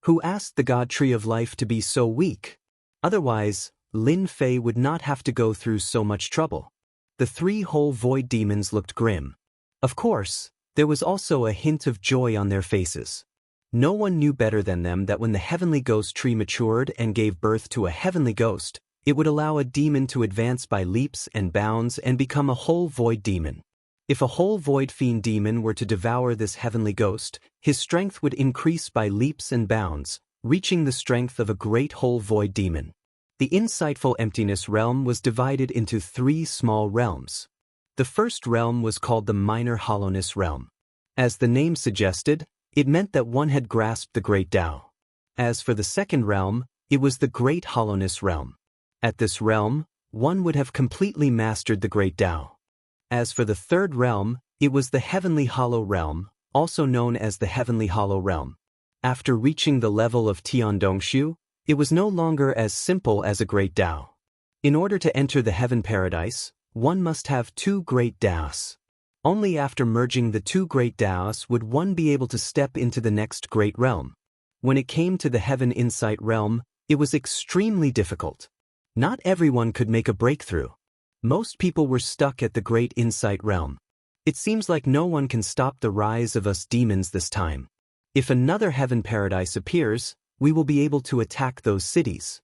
Speaker 1: Who asked the God Tree of Life to be so weak? Otherwise, Lin Fei would not have to go through so much trouble. The 3 whole void demons looked grim. Of course, there was also a hint of joy on their faces. No one knew better than them that when the heavenly ghost tree matured and gave birth to a heavenly ghost, it would allow a demon to advance by leaps and bounds and become a whole void demon. If a whole void fiend demon were to devour this heavenly ghost, his strength would increase by leaps and bounds, reaching the strength of a great whole void demon. The insightful emptiness realm was divided into 3 small realms. The first realm was called the minor hollowness realm. As the name suggested, it meant that one had grasped the great Tao. As for the second realm, it was the great hollowness realm. At this realm, one would have completely mastered the great Tao. As for the third realm, it was the heavenly hollow realm, also known as the heavenly hollow realm. After reaching the level of Tiandongshu, it was no longer as simple as a great Tao. In order to enter the heaven paradise, one must have 2 great Taos. Only after merging the 2 great Taos would one be able to step into the next great realm. When it came to the heaven insight realm, it was extremely difficult. Not everyone could make a breakthrough. Most people were stuck at the great insight realm. It seems like no one can stop the rise of us demons this time. If another heaven paradise appears, we will be able to attack those cities.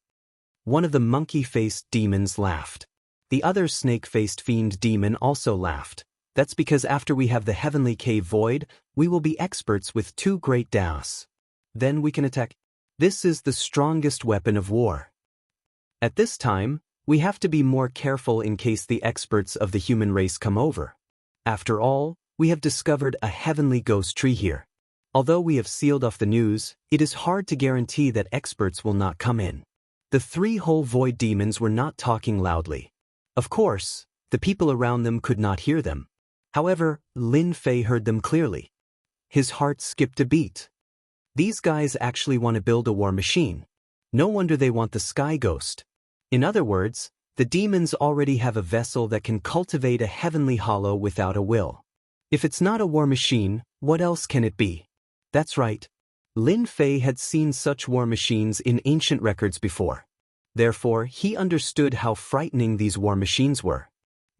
Speaker 1: One of the monkey-faced demons laughed. The other snake-faced fiend demon also laughed. That's because after we have the heavenly cave void, we will be experts with 2 great Taos. Then we can attack. This is the strongest weapon of war. At this time, we have to be more careful in case the experts of the human race come over. After all, we have discovered a heavenly ghost tree here. Although we have sealed off the news, it is hard to guarantee that experts will not come in. The 3 whole void demons were not talking loudly. Of course, the people around them could not hear them. However, Lin Fei heard them clearly. His heart skipped a beat. These guys actually want to build a war machine. No wonder they want the sky ghost. In other words, the demons already have a vessel that can cultivate a heavenly hollow without a will. If it's not a war machine, what else can it be? That's right. Lin Fei had seen such war machines in ancient records before. Therefore, he understood how frightening these war machines were.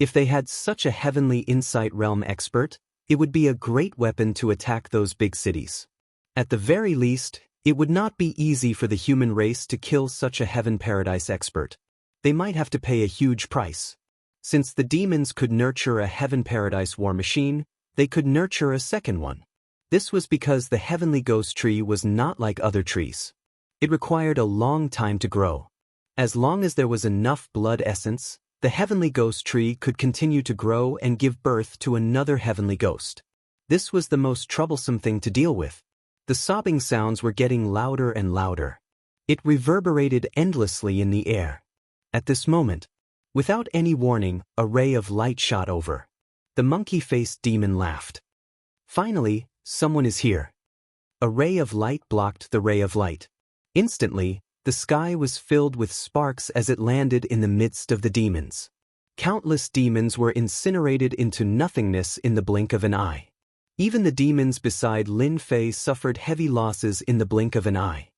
Speaker 1: If they had such a heavenly insight realm expert, it would be a great weapon to attack those big cities. At the very least, it would not be easy for the human race to kill such a heaven paradise expert. They might have to pay a huge price. Since the demons could nurture a heaven paradise war machine, they could nurture a second one. This was because the heavenly ghost tree was not like other trees. It required a long time to grow. As long as there was enough blood essence, the heavenly ghost tree could continue to grow and give birth to another heavenly ghost. This was the most troublesome thing to deal with. The sobbing sounds were getting louder and louder. It reverberated endlessly in the air. At this moment, without any warning, a ray of light shot over. The monkey-faced demon laughed. Finally, someone is here. A ray of light blocked the ray of light. Instantly, the sky was filled with sparks as it landed in the midst of the demons. Countless demons were incinerated into nothingness in the blink of an eye. Even the demons beside Lin Fei suffered heavy losses in the blink of an eye.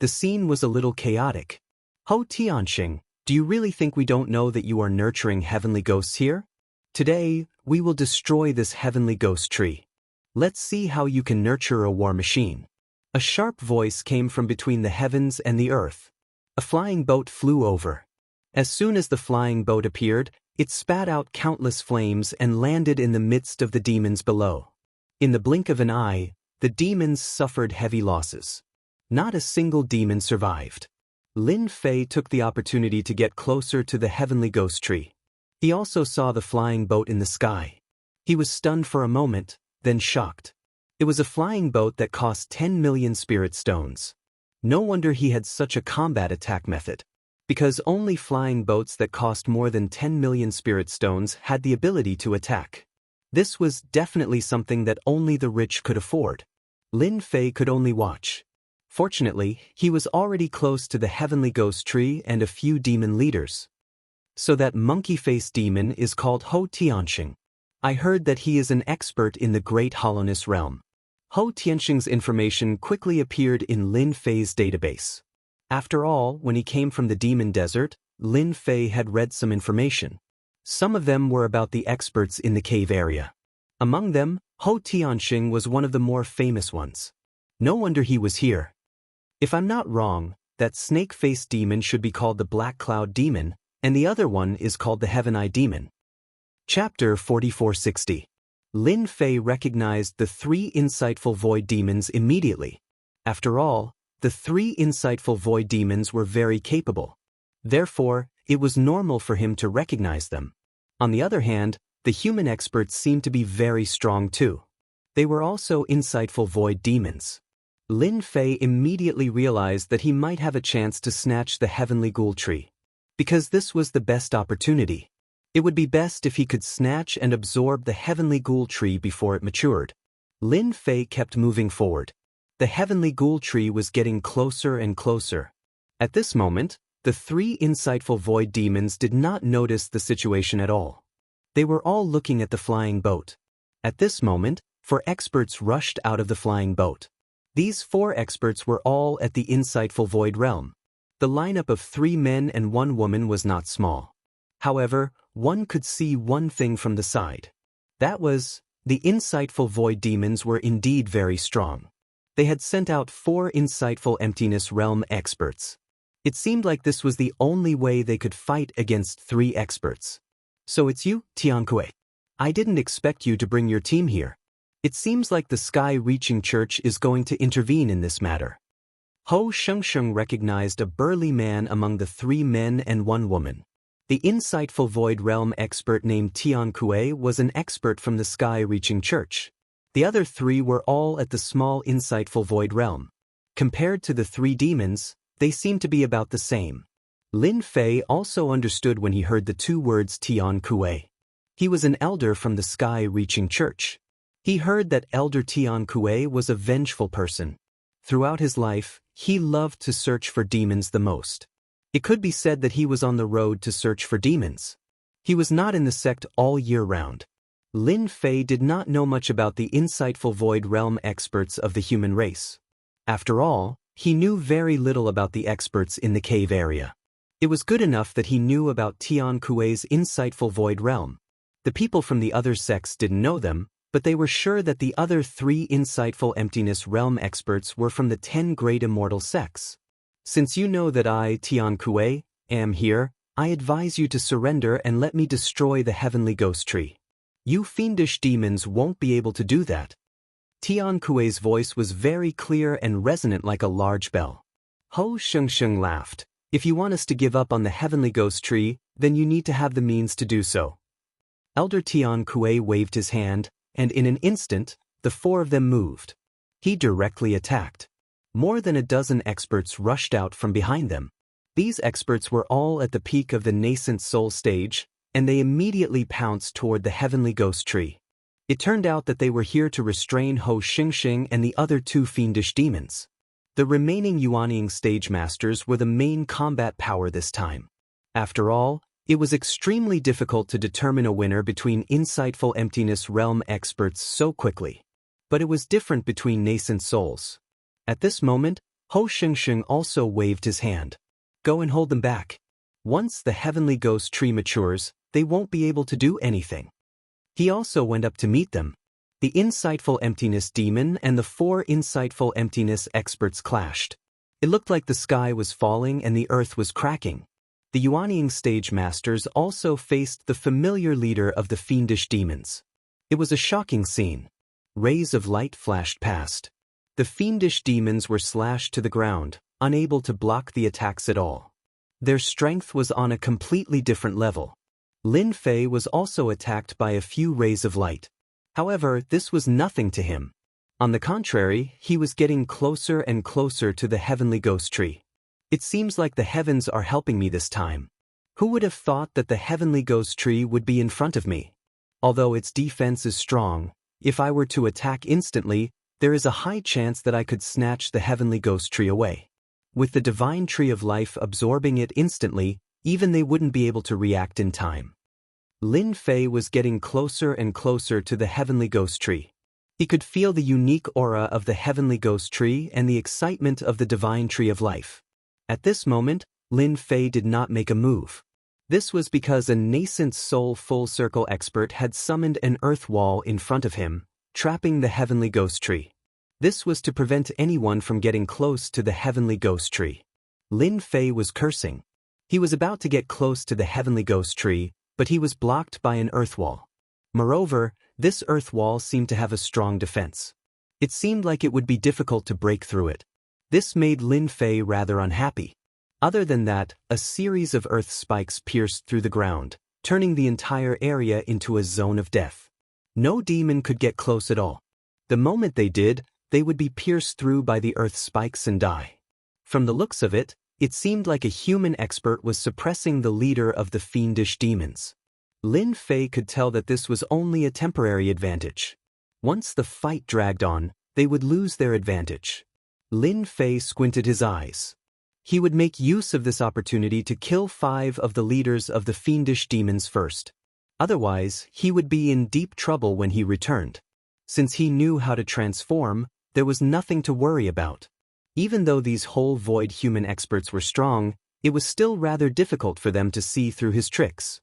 Speaker 1: The scene was a little chaotic. Ho Tianxing, do you really think we don't know that you are nurturing heavenly ghosts here? Today, we will destroy this heavenly ghost tree. Let's see how you can nurture a war machine. A sharp voice came from between the heavens and the earth. A flying boat flew over. As soon as the flying boat appeared, it spat out countless flames and landed in the midst of the demons below. In the blink of an eye, the demons suffered heavy losses. Not a single demon survived. Lin Fei took the opportunity to get closer to the heavenly ghost tree. He also saw the flying boat in the sky. He was stunned for a moment, then shocked. It was a flying boat that cost 10 million spirit stones. No wonder he had such a combat attack method. Because only flying boats that cost more than 10 million spirit stones had the ability to attack. This was definitely something that only the rich could afford. Lin Fei could only watch. Fortunately, he was already close to the heavenly ghost tree and a few demon leaders. So that monkey-faced demon is called Ho Tianxing. I heard that he is an expert in the Great Hollowness realm. Ho Tianxing's information quickly appeared in Lin Fei's database. After all, when he came from the demon desert, Lin Fei had read some information. Some of them were about the experts in the cave area. Among them, Ho Tianxing was one of the more famous ones. No wonder he was here. If I'm not wrong, that snake-faced demon should be called the Black Cloud Demon, and the other one is called the Heaven Eye Demon. Chapter 4460. Lin Fei recognized the three insightful void demons immediately. After all, the three insightful void demons were very capable. Therefore, it was normal for him to recognize them. On the other hand, the human experts seemed to be very strong too. They were also insightful void demons. Lin Fei immediately realized that he might have a chance to snatch the heavenly ghoul tree. Because this was the best opportunity. It would be best if he could snatch and absorb the heavenly ghoul tree before it matured. Lin Fei kept moving forward. The heavenly ghoul tree was getting closer and closer. At this moment, the three insightful void demons did not notice the situation at all. They were all looking at the flying boat. At this moment, 4 experts rushed out of the flying boat. These 4 experts were all at the insightful void realm. The lineup of 3 men and 1 woman was not small. However, one could see one thing from the side. That was, the insightful void demons were indeed very strong. They had sent out 4 insightful emptiness realm experts. It seemed like this was the only way they could fight against 3 experts. So it's you, Tianque. I didn't expect you to bring your team here. It seems like the Sky-Reaching Church is going to intervene in this matter. Ho Xianxia recognized a burly man among the 3 men and 1 woman. The insightful void realm expert named Tianque was an expert from the Sky-Reaching Church. The other 3 were all at the small insightful void realm. Compared to the 3 demons, they seemed to be about the same. Lin Fei also understood when he heard the 2 words Tianque. He was an elder from the Sky-Reaching Church. He heard that Elder Tianque was a vengeful person. Throughout his life, he loved to search for demons the most. It could be said that he was on the road to search for demons. He was not in the sect all year round. Lin Fei did not know much about the insightful void realm experts of the human race. After all, he knew very little about the experts in the cave area. It was good enough that he knew about Tianque's insightful void realm. The people from the other sects didn't know them, but they were sure that the other 3 insightful emptiness realm experts were from the 10 great immortal sects. Since you know that I, Tianque, am here, I advise you to surrender and let me destroy the heavenly ghost tree. You fiendish demons won't be able to do that. Tian Kuei's voice was very clear and resonant like a large bell. Ho Xianxia laughed. If you want us to give up on the heavenly ghost tree, then you need to have the means to do so. Elder Tian Kuei waved his hand, and in an instant, the four of them moved. He directly attacked. More than a dozen experts rushed out from behind them. These experts were all at the peak of the nascent soul stage, and they immediately pounced toward the heavenly ghost tree. It turned out that they were here to restrain Ho Xingxing and the other two fiendish demons. The remaining Yuanying stage masters were the main combat power this time. After all, it was extremely difficult to determine a winner between insightful emptiness realm experts so quickly. But it was different between nascent souls. At this moment, Ho Xingxing also waved his hand. Go and hold them back. Once the heavenly ghost tree matures, they won't be able to do anything. He also went up to meet them. The insightful emptiness demon and the four insightful emptiness experts clashed. It looked like the sky was falling and the earth was cracking. The Yuanying stage masters also faced the familiar leader of the fiendish demons. It was a shocking scene. Rays of light flashed past. The fiendish demons were slashed to the ground, unable to block the attacks at all. Their strength was on a completely different level. Lin Fei was also attacked by a few rays of light. However, this was nothing to him. On the contrary, he was getting closer and closer to the heavenly ghost tree. It seems like the heavens are helping me this time. Who would have thought that the heavenly ghost tree would be in front of me? Although its defense is strong, if I were to attack instantly, there is a high chance that I could snatch the heavenly ghost tree away. With the divine tree of life absorbing it instantly, even they wouldn't be able to react in time. Lin Fei was getting closer and closer to the heavenly ghost tree. He could feel the unique aura of the heavenly ghost tree and the excitement of the divine tree of life. At this moment, Lin Fei did not make a move. This was because a nascent soul full circle expert had summoned an earth wall in front of him, trapping the heavenly ghost tree. This was to prevent anyone from getting close to the heavenly ghost tree. Lin Fei was cursing. He was about to get close to the heavenly ghost tree, but he was blocked by an earth wall. Moreover, this earth wall seemed to have a strong defense. It seemed like it would be difficult to break through it. This made Lin Fei rather unhappy. Other than that, a series of earth spikes pierced through the ground, turning the entire area into a zone of death. No demon could get close at all. The moment they did, they would be pierced through by the earth spikes and die. From the looks of it, it seemed like a human expert was suppressing the leader of the fiendish demons. Lin Fei could tell that this was only a temporary advantage. Once the fight dragged on, they would lose their advantage. Lin Fei squinted his eyes. He would make use of this opportunity to kill 5 of the leaders of the fiendish demons first. Otherwise, he would be in deep trouble when he returned. Since he knew how to transform, there was nothing to worry about. Even though these whole void human experts were strong, it was still rather difficult for them to see through his tricks.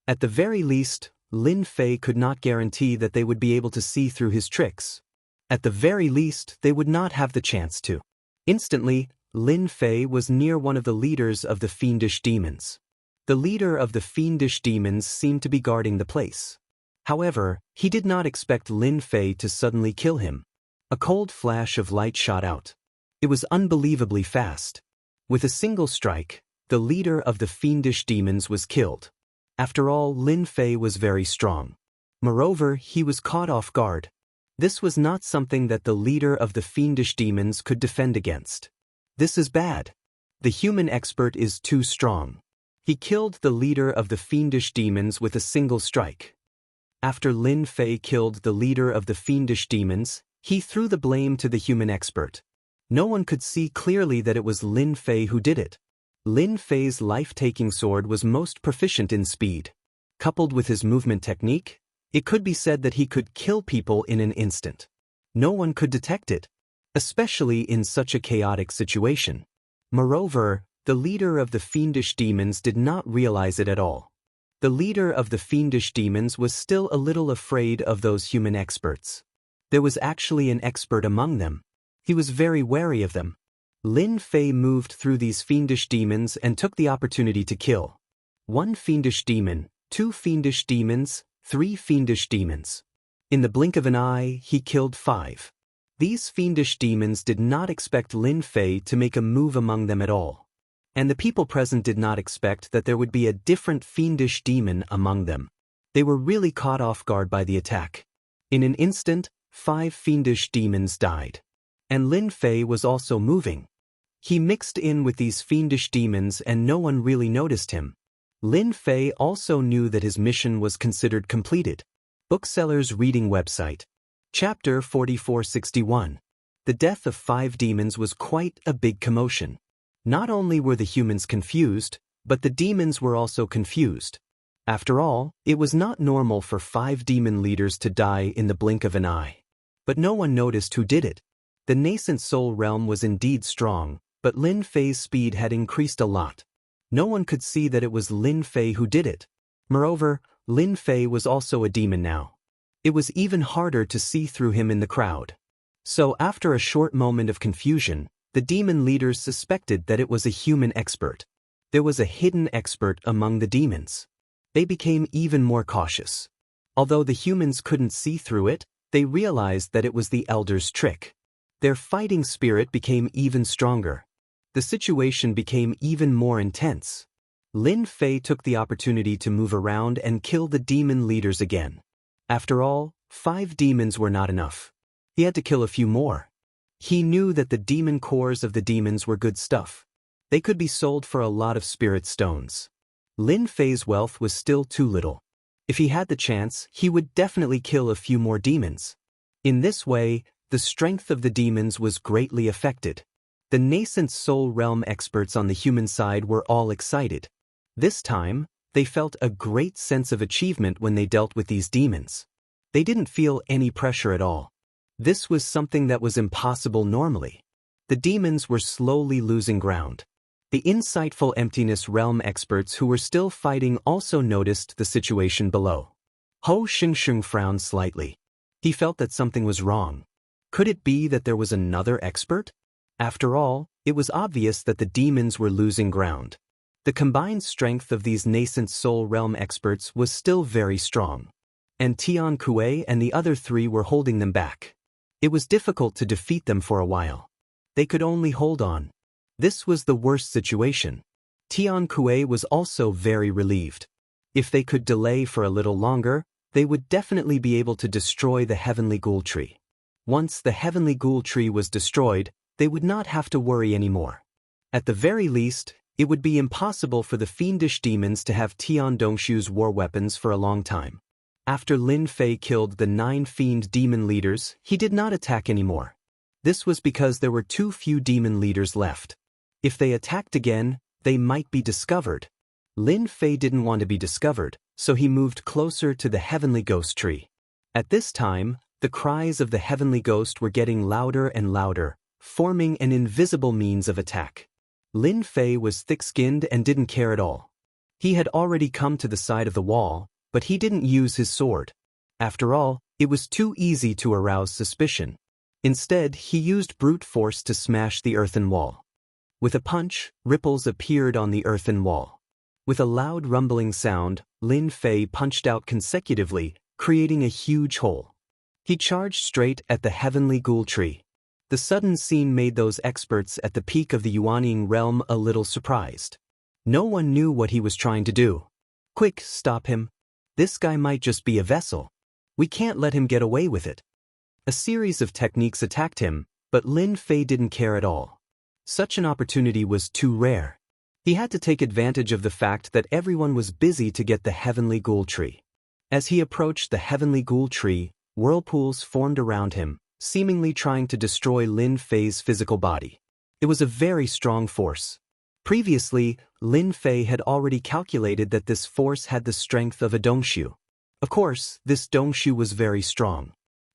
Speaker 1: At the very least, Lin Fei could not guarantee that they would be able to see through his tricks. At the very least, they would not have the chance to. Instantly, Lin Fei was near one of the leaders of the fiendish demons. The leader of the fiendish demons seemed to be guarding the place. However, he did not expect Lin Fei to suddenly kill him. A cold flash of light shot out. It was unbelievably fast. With a single strike, the leader of the fiendish demons was killed. After all, Lin Fei was very strong. Moreover, he was caught off guard. This was not something that the leader of the fiendish demons could defend against. This is bad. The human expert is too strong. He killed the leader of the fiendish demons with a single strike. After Lin Fei killed the leader of the fiendish demons, he threw the blame to the human expert. No one could see clearly that it was Lin Fei who did it. Lin Fei's life-taking sword was most proficient in speed. Coupled with his movement technique, it could be said that he could kill people in an instant. No one could detect it, especially in such a chaotic situation. Moreover, the leader of the fiendish demons did not realize it at all. The leader of the fiendish demons was still a little afraid of those human experts. There was actually an expert among them. He was very wary of them. Lin Fei moved through these fiendish demons and took the opportunity to kill. 1 fiendish demon, 2 fiendish demons, 3 fiendish demons. In the blink of an eye, he killed 5. These fiendish demons did not expect Lin Fei to make a move among them at all. And the people present did not expect that there would be a different fiendish demon among them. They were really caught off guard by the attack. In an instant, 5 fiendish demons died. And Lin Fei was also moving. He mixed in with these fiendish demons and no one really noticed him. Lin Fei also knew that his mission was considered completed. Bookseller's reading website. Chapter 4461. The death of 5 demons was quite a big commotion. Not only were the humans confused, but the demons were also confused. After all, it was not normal for 5 demon leaders to die in the blink of an eye. But no one noticed who did it. The nascent soul realm was indeed strong, but Lin Fei's speed had increased a lot. No one could see that it was Lin Fei who did it. Moreover, Lin Fei was also a demon now. It was even harder to see through him in the crowd. So after a short moment of confusion, the demon leaders suspected that it was a human expert. There was a hidden expert among the demons. They became even more cautious. Although the humans couldn't see through it, they realized that it was the elder's trick. Their fighting spirit became even stronger. The situation became even more intense. Lin Fei took the opportunity to move around and kill the demon leaders again. After all, 5 demons were not enough. He had to kill a few more. He knew that the demon cores of the demons were good stuff. They could be sold for a lot of spirit stones. Lin Fei's wealth was still too little. If he had the chance, he would definitely kill a few more demons. In this way, the strength of the demons was greatly affected. The nascent soul realm experts on the human side were all excited. This time, they felt a great sense of achievement when they dealt with these demons. They didn't feel any pressure at all. This was something that was impossible normally. The demons were slowly losing ground. The insightful emptiness realm experts who were still fighting also noticed the situation below. Ho Xingxing frowned slightly. He felt that something was wrong. Could it be that there was another expert? After all, it was obvious that the demons were losing ground. The combined strength of these nascent soul realm experts was still very strong. And Tian Kuei and the other 3 were holding them back. It was difficult to defeat them for a while. They could only hold on. This was the worst situation. Tian Kuei was also very relieved. If they could delay for a little longer, they would definitely be able to destroy the heavenly ghoul tree. Once the heavenly ghoul tree was destroyed, they would not have to worry anymore. At the very least, it would be impossible for the fiendish demons to have Tian Dongshu's war weapons for a long time. After Lin Fei killed the 9 fiend demon leaders, he did not attack anymore. This was because there were too few demon leaders left. If they attacked again, they might be discovered. Lin Fei didn't want to be discovered, so he moved closer to the heavenly ghost tree. At this time, the cries of the heavenly ghost were getting louder and louder, forming an invisible means of attack. Lin Fei was thick-skinned and didn't care at all. He had already come to the side of the wall, but he didn't use his sword. After all, it was too easy to arouse suspicion. Instead, he used brute force to smash the earthen wall. With a punch, ripples appeared on the earthen wall. With a loud rumbling sound, Lin Fei punched out consecutively, creating a huge hole. He charged straight at the heavenly ghoul tree. The sudden scene made those experts at the peak of the Yuanying realm a little surprised. No one knew what he was trying to do. Quick, stop him. This guy might just be a vessel. We can't let him get away with it. A series of techniques attacked him, but Lin Fei didn't care at all. Such an opportunity was too rare. He had to take advantage of the fact that everyone was busy to get the heavenly ghoul tree. As he approached the heavenly ghoul tree, whirlpools formed around him, seemingly trying to destroy Lin Fei's physical body. It was a very strong force. Previously, Lin Fei had already calculated that this force had the strength of a dongshu. Of course, this dongshu was very strong.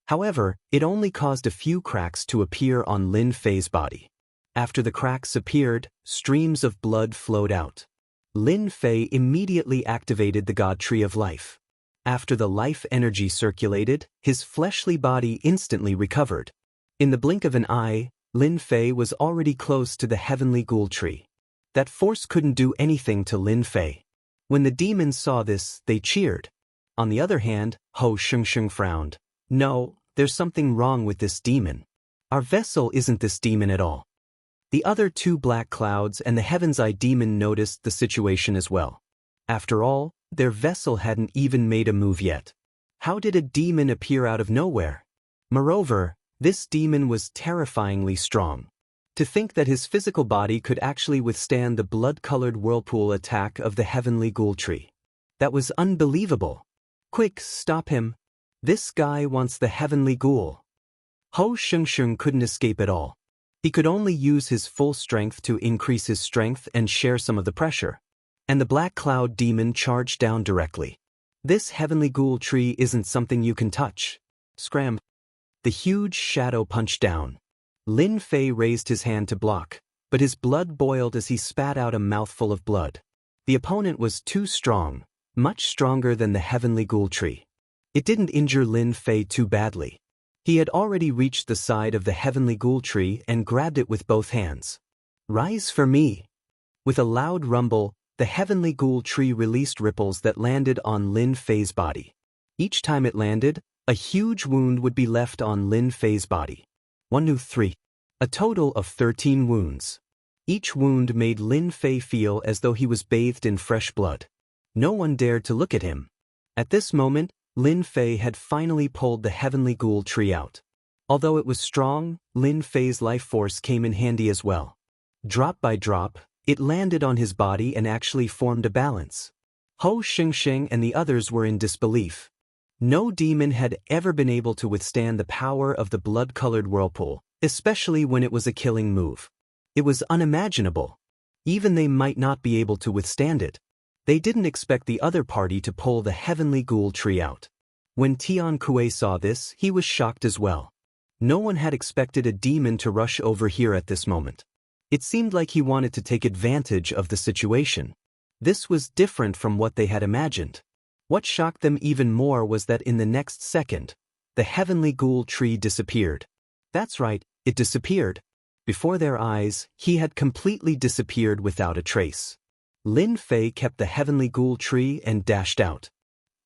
Speaker 1: However, it only caused a few cracks to appear on Lin Fei's body. After the cracks appeared, streams of blood flowed out. Lin Fei immediately activated the God Tree of Life. After the life energy circulated, his fleshly body instantly recovered. In the blink of an eye, Lin Fei was already close to the heavenly ghoul tree. That force couldn't do anything to Lin Fei. When the demons saw this, they cheered. On the other hand, Ho Xingxing frowned. No, there's something wrong with this demon. Our vessel isn't this demon at all. The other two black clouds and the Heaven's Eye demon noticed the situation as well. After all, their vessel hadn't even made a move yet. How did a demon appear out of nowhere? Moreover, this demon was terrifyingly strong. To think that his physical body could actually withstand the blood-colored whirlpool attack of the heavenly ghoul tree. That was unbelievable. Quick, stop him. This guy wants the heavenly ghoul. Ho Xianxia couldn't escape at all. He could only use his full strength to increase his strength and share some of the pressure. And the black cloud demon charged down directly. This heavenly ghoul tree isn't something you can touch. Scram. The huge shadow punched down. Lin Fei raised his hand to block, but his blood boiled as he spat out a mouthful of blood. The opponent was too strong, much stronger than the heavenly ghoul tree. It didn't injure Lin Fei too badly. He had already reached the side of the heavenly ghoul tree and grabbed it with both hands. Rise for me. With a loud rumble, the heavenly ghoul tree released ripples that landed on Lin Fei's body. Each time it landed, a huge wound would be left on Lin Fei's body. 1, 2, 3. A total of 13 wounds. Each wound made Lin Fei feel as though he was bathed in fresh blood. No one dared to look at him. At this moment, Lin Fei had finally pulled the heavenly ghoul tree out. Although it was strong, Lin Fei's life force came in handy as well. Drop by drop, it landed on his body and actually formed a balance. Ho Xianxia and the others were in disbelief. No demon had ever been able to withstand the power of the blood-colored whirlpool, especially when it was a killing move. It was unimaginable. Even they might not be able to withstand it. They didn't expect the other party to pull the heavenly ghoul tree out. When Tian Kuei saw this, he was shocked as well. No one had expected a demon to rush over here at this moment. It seemed like he wanted to take advantage of the situation. This was different from what they had imagined. What shocked them even more was that in the next second, the heavenly ghoul tree disappeared. That's right, it disappeared. Before their eyes, he had completely disappeared without a trace. Lin Fei kept the heavenly ghoul tree and dashed out.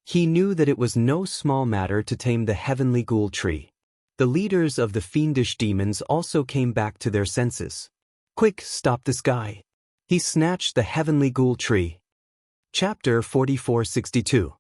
Speaker 1: He knew that it was no small matter to tame the heavenly ghoul tree. The leaders of the fiendish demons also came back to their senses. Quick, stop this guy. He snatched the heavenly ghoul tree. Chapter 4462.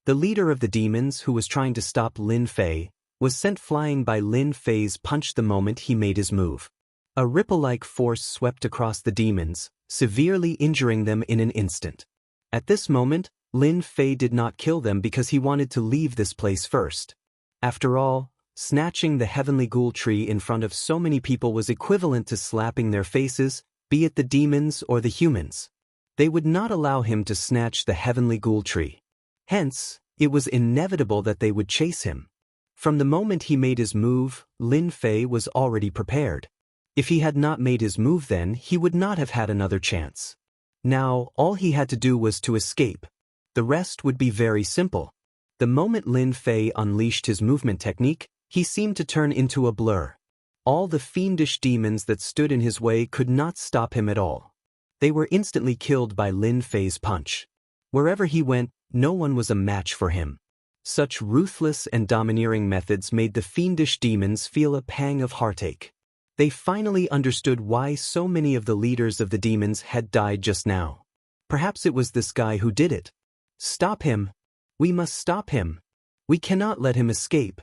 Speaker 1: The leader of the demons, who was trying to stop Lin Fei, was sent flying by Lin Fei's punch the moment he made his move. A ripple-like force swept across the demons, severely injuring them in an instant. At this moment, Lin Fei did not kill them because he wanted to leave this place first. After all, snatching the heavenly ghoul tree in front of so many people was equivalent to slapping their faces, be it the demons or the humans. They would not allow him to snatch the heavenly ghoul tree. Hence, it was inevitable that they would chase him. From the moment he made his move, Lin Fei was already prepared. If he had not made his move then, he would not have had another chance. Now, all he had to do was to escape. The rest would be very simple. The moment Lin Fei unleashed his movement technique, he seemed to turn into a blur. All the fiendish demons that stood in his way could not stop him at all. They were instantly killed by Lin Fei's punch. Wherever he went, no one was a match for him. Such ruthless and domineering methods made the fiendish demons feel a pang of heartache. They finally understood why so many of the leaders of the demons had died just now. Perhaps it was this guy who did it. Stop him! We must stop him! We cannot let him escape!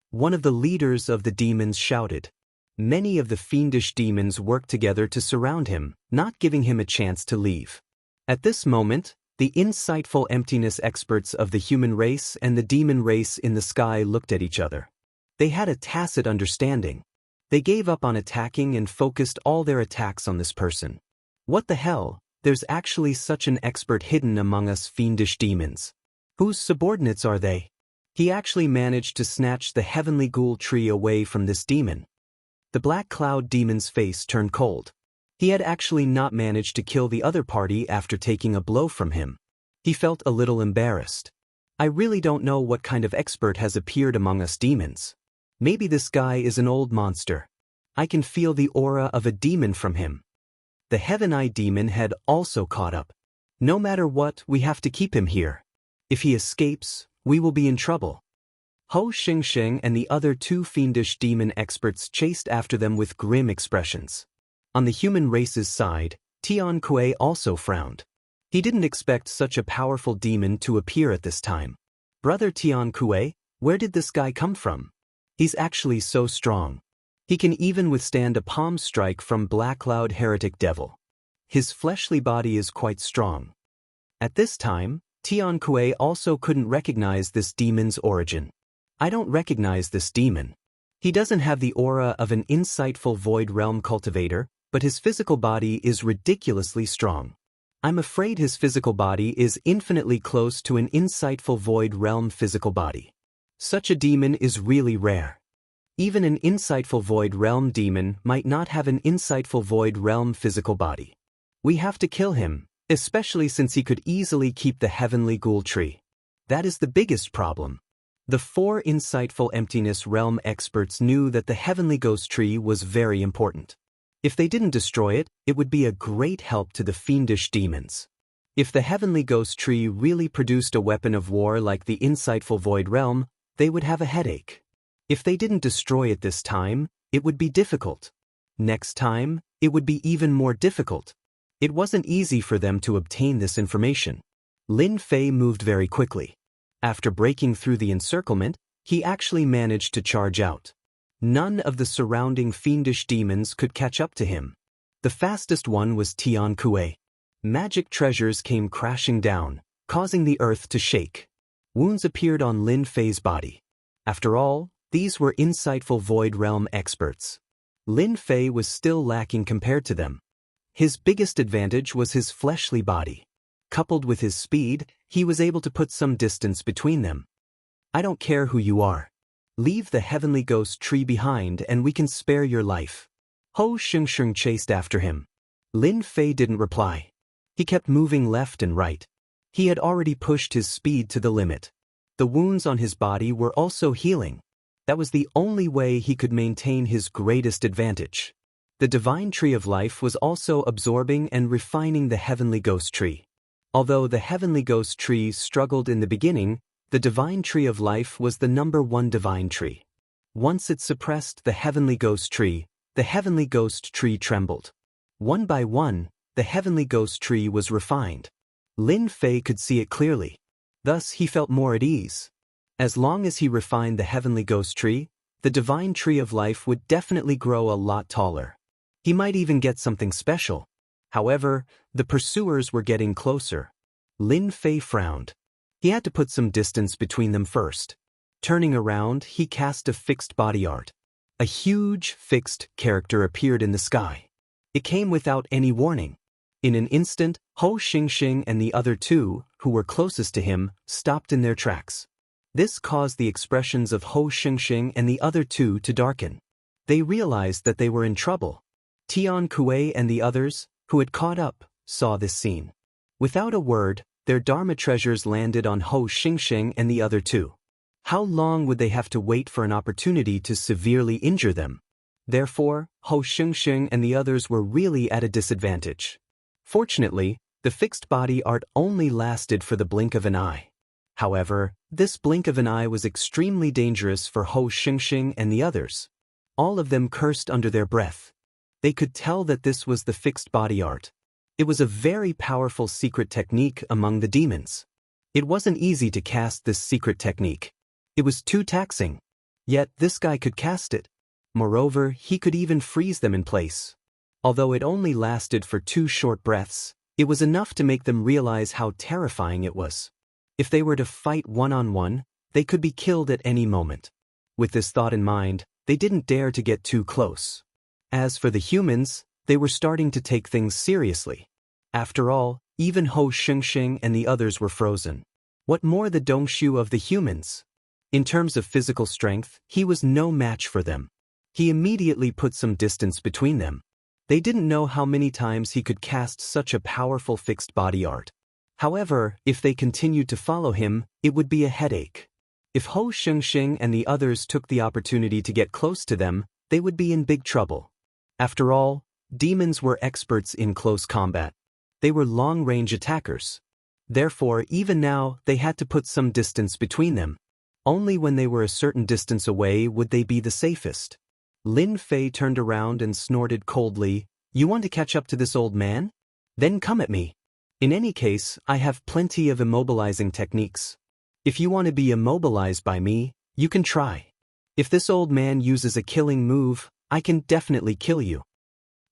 Speaker 1: One of the leaders of the demons shouted. Many of the fiendish demons worked together to surround him, not giving him a chance to leave. At this moment, the insightful emptiness experts of the human race and the demon race in the sky looked at each other. They had a tacit understanding. They gave up on attacking and focused all their attacks on this person. What the hell, there's actually such an expert hidden among us fiendish demons. Whose subordinates are they? He actually managed to snatch the heavenly ghoul tree away from this demon. The black cloud demon's face turned cold. He had actually not managed to kill the other party after taking a blow from him. He felt a little embarrassed. I really don't know what kind of expert has appeared among us demons. Maybe this guy is an old monster. I can feel the aura of a demon from him. The Heaven Eye demon had also caught up. No matter what, we have to keep him here. If he escapes, we will be in trouble. Hou Xingxing and the other two fiendish demon experts chased after them with grim expressions. On the human race's side, Tian Kuei also frowned. He didn't expect such a powerful demon to appear at this time. Brother Tian Kuei, where did this guy come from? He's actually so strong. He can even withstand a palm strike from Black Cloud Heretic Devil. His fleshly body is quite strong. At this time, Tian Kuei also couldn't recognize this demon's origin. I don't recognize this demon. He doesn't have the aura of an insightful Void Realm cultivator, but his physical body is ridiculously strong. I'm afraid his physical body is infinitely close to an insightful Void Realm physical body. Such a demon is really rare. Even an insightful Void Realm demon might not have an insightful Void Realm physical body. We have to kill him, especially since he could easily keep the Heavenly Ghoul Tree. That is the biggest problem. The four insightful Emptiness Realm experts knew that the Heavenly Ghost Tree was very important. If they didn't destroy it, it would be a great help to the fiendish demons. If the Heavenly Ghost Tree really produced a weapon of war like the insightful Void Realm, they would have a headache. If they didn't destroy it this time, it would be difficult. Next time, it would be even more difficult. It wasn't easy for them to obtain this information. Lin Fei moved very quickly. After breaking through the encirclement, he actually managed to charge out. None of the surrounding fiendish demons could catch up to him. The fastest one was Tian Kuei. Magic treasures came crashing down, causing the earth to shake. Wounds appeared on Lin Fei's body. After all, these were insightful Void Realm experts. Lin Fei was still lacking compared to them. His biggest advantage was his fleshly body. Coupled with his speed, he was able to put some distance between them. I don't care who you are. Leave the Heavenly Ghost Tree behind and we can spare your life. Hou Xingxing chased after him. Lin Fei didn't reply. He kept moving left and right. He had already pushed his speed to the limit. The wounds on his body were also healing. That was the only way he could maintain his greatest advantage. The Divine Tree of Life was also absorbing and refining the Heavenly Ghost Tree. Although the Heavenly Ghost Tree struggled in the beginning, the Divine Tree of Life was the #1 divine tree. Once it suppressed the Heavenly Ghost Tree, the Heavenly Ghost Tree trembled. One by one, the Heavenly Ghost Tree was refined. Lin Fei could see it clearly. Thus he felt more at ease. As long as he refined the Heavenly Ghost Tree, the Divine Tree of Life would definitely grow a lot taller. He might even get something special. However, the pursuers were getting closer. Lin Fei frowned. He had to put some distance between them first. Turning around, he cast a fixed body art. A huge, fixed character appeared in the sky. It came without any warning. In an instant, Hou Xingxing and the other two, who were closest to him, stopped in their tracks. This caused the expressions of Hou Xingxing and the other two to darken. They realized that they were in trouble. Tian Kuei and the others, who had caught up, saw this scene. Without a word, their Dharma treasures landed on Hou Xingxing and the other two. How long would they have to wait for an opportunity to severely injure them? Therefore, Hou Xingxing and the others were really at a disadvantage. Fortunately, the fixed body art only lasted for the blink of an eye. However, this blink of an eye was extremely dangerous for Hou Xingxing and the others. All of them cursed under their breath. They could tell that this was the fixed body art. It was a very powerful secret technique among the demons. It wasn't easy to cast this secret technique. It was too taxing. Yet this guy could cast it. Moreover, he could even freeze them in place. Although it only lasted for 2 short breaths, it was enough to make them realize how terrifying it was. If they were to fight one-on-one, they could be killed at any moment. With this thought in mind, they didn't dare to get too close. As for the humans, they were starting to take things seriously. After all, even Hou Xingxing and the others were frozen. What more the Dongshu of the humans? In terms of physical strength, he was no match for them. He immediately put some distance between them. They didn't know how many times he could cast such a powerful fixed body art. However, if they continued to follow him, it would be a headache. If Hou Xingxing and the others took the opportunity to get close to them, they would be in big trouble. After all, demons were experts in close combat. They were long-range attackers. Therefore, even now, they had to put some distance between them. Only when they were a certain distance away would they be the safest. Lin Fei turned around and snorted coldly, "You want to catch up to this old man? Then come at me. In any case, I have plenty of immobilizing techniques. If you want to be immobilized by me, you can try. If this old man uses a killing move, I can definitely kill you."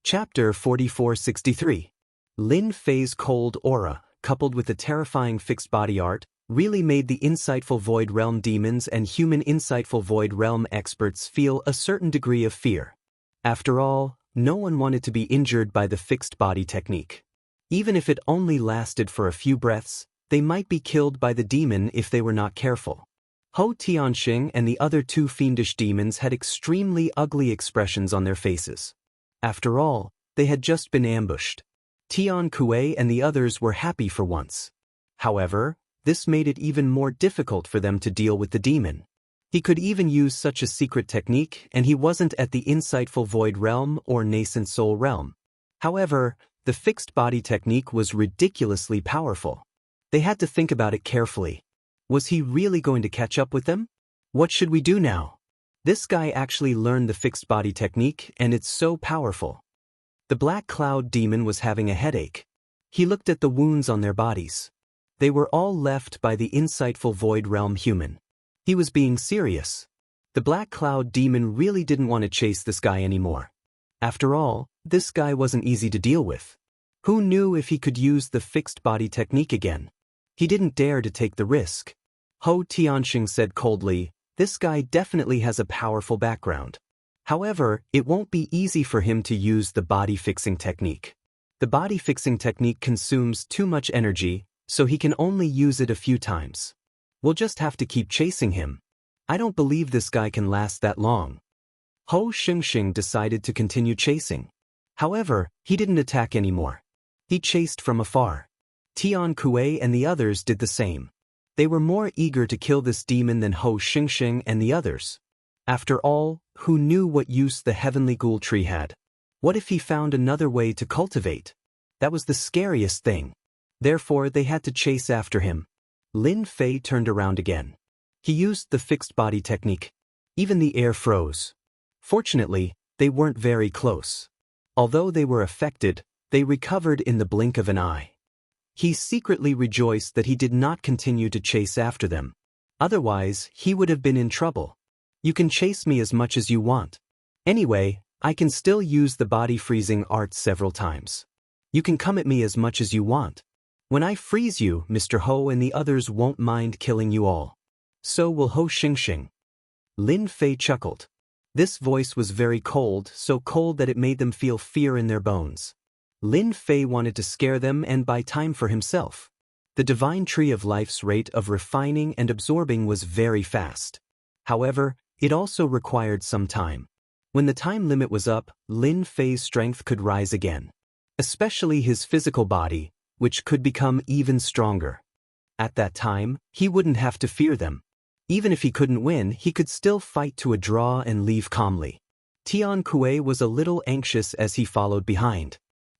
Speaker 1: Chapter 4463. Lin Fei's cold aura, coupled with the terrifying fixed body art, really made the insightful Void Realm demons and human insightful Void Realm experts feel a certain degree of fear. After all, no one wanted to be injured by the fixed body technique. Even if it only lasted for a few breaths, they might be killed by the demon if they were not careful. Hou Tianxing and the other two fiendish demons had extremely ugly expressions on their faces. After all, they had just been ambushed. Tian Kuei and the others were happy for once. However, this made it even more difficult for them to deal with the demon. He could even use such a secret technique, and he wasn't at the insightful Void Realm or nascent Soul Realm. However, the fixed body technique was ridiculously powerful. They had to think about it carefully. Was he really going to catch up with them? What should we do now? This guy actually learned the fixed body technique, and it's so powerful. The Black Cloud demon was having a headache. He looked at the wounds on their bodies. They were all left by the insightful Void Realm human. He was being serious. The Black Cloud demon really didn't want to chase this guy anymore. After all, this guy wasn't easy to deal with. Who knew if he could use the fixed body technique again? He didn't dare to take the risk. Hou Tianxing said coldly, "This guy definitely has a powerful background. However, it won't be easy for him to use the body-fixing technique. The body-fixing technique consumes too much energy, so he can only use it a few times. We'll just have to keep chasing him. I don't believe this guy can last that long." Hou Xianxia decided to continue chasing. However, he didn't attack anymore. He chased from afar. Tian Kuei and the others did the same. They were more eager to kill this demon than Hou Xianxia and the others. After all, who knew what use the heavenly ghoul tree had? What if he found another way to cultivate? That was the scariest thing. Therefore, they had to chase after him. Lin Fei turned around again. He used the fixed body technique. Even the air froze. Fortunately, they weren't very close. Although they were affected, they recovered in the blink of an eye. He secretly rejoiced that he did not continue to chase after them. Otherwise, he would have been in trouble. "You can chase me as much as you want. Anyway, I can still use the body freezing art several times. You can come at me as much as you want. When I freeze you, Mr. Hou and the others won't mind killing you all. So will Hou Xianxia." Lin Fei chuckled. This voice was very cold, so cold that it made them feel fear in their bones. Lin Fei wanted to scare them and buy time for himself. The divine tree of life's rate of refining and absorbing was very fast. However, it also required some time. When the time limit was up, Lin Fei's strength could rise again. Especially his physical body, which could become even stronger. At that time, he wouldn't have to fear them. Even if he couldn't win, he could still fight to a draw and leave calmly. Tian Kuei was a little anxious as he followed behind.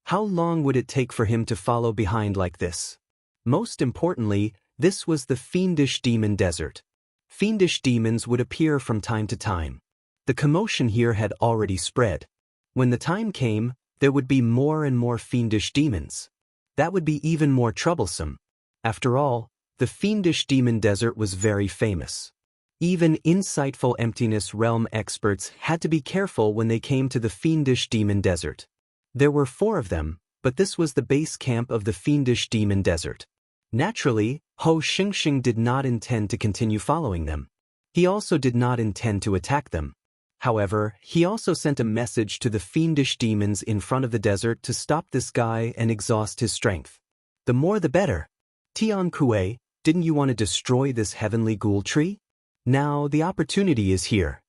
Speaker 1: How long would it take for him to follow behind like this? Most importantly, this was the Fiendish Demon Desert. Fiendish demons would appear from time to time. The commotion here had already spread. When the time came, there would be more and more fiendish demons. That would be even more troublesome. After all, the Fiendish Demon Desert was very famous. Even insightful Emptiness Realm experts had to be careful when they came to the Fiendish Demon Desert. There were 4 of them, but this was the base camp of the Fiendish Demon Desert. Naturally, Hou Xianxia did not intend to continue following them. He also did not intend to attack them. However, he also sent a message to the fiendish demons in front of the desert to stop this guy and exhaust his strength. The more the better. Tian Kuei, didn't you want to destroy this heavenly ghoul tree? Now the opportunity is here.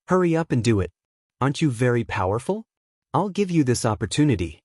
Speaker 1: Hurry up and do it. Aren't you very powerful? I'll give you this opportunity.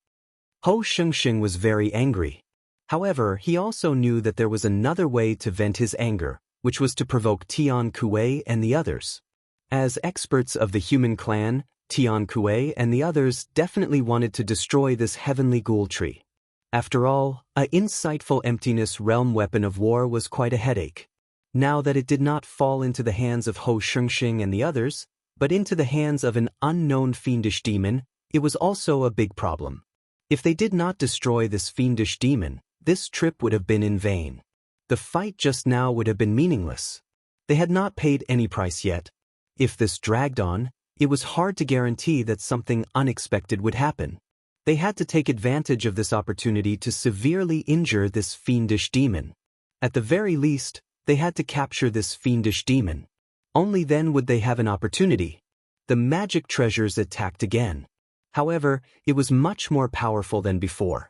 Speaker 1: Hou Xianxia was very angry. However, he also knew that there was another way to vent his anger, which was to provoke Tian Kuei and the others. As experts of the human clan, Tian Kuei and the others definitely wanted to destroy this heavenly ghoul tree. After all, an insightful emptiness realm weapon of war was quite a headache. Now that it did not fall into the hands of Ho Xianxia and the others, but into the hands of an unknown fiendish demon, it was also a big problem. If they did not destroy this fiendish demon, this trip would have been in vain. The fight just now would have been meaningless. They had not paid any price yet. If this dragged on, it was hard to guarantee that something unexpected would happen. They had to take advantage of this opportunity to severely injure this fiendish demon. At the very least, they had to capture this fiendish demon. Only then would they have an opportunity. The magic treasures attacked again. However, it was much more powerful than before.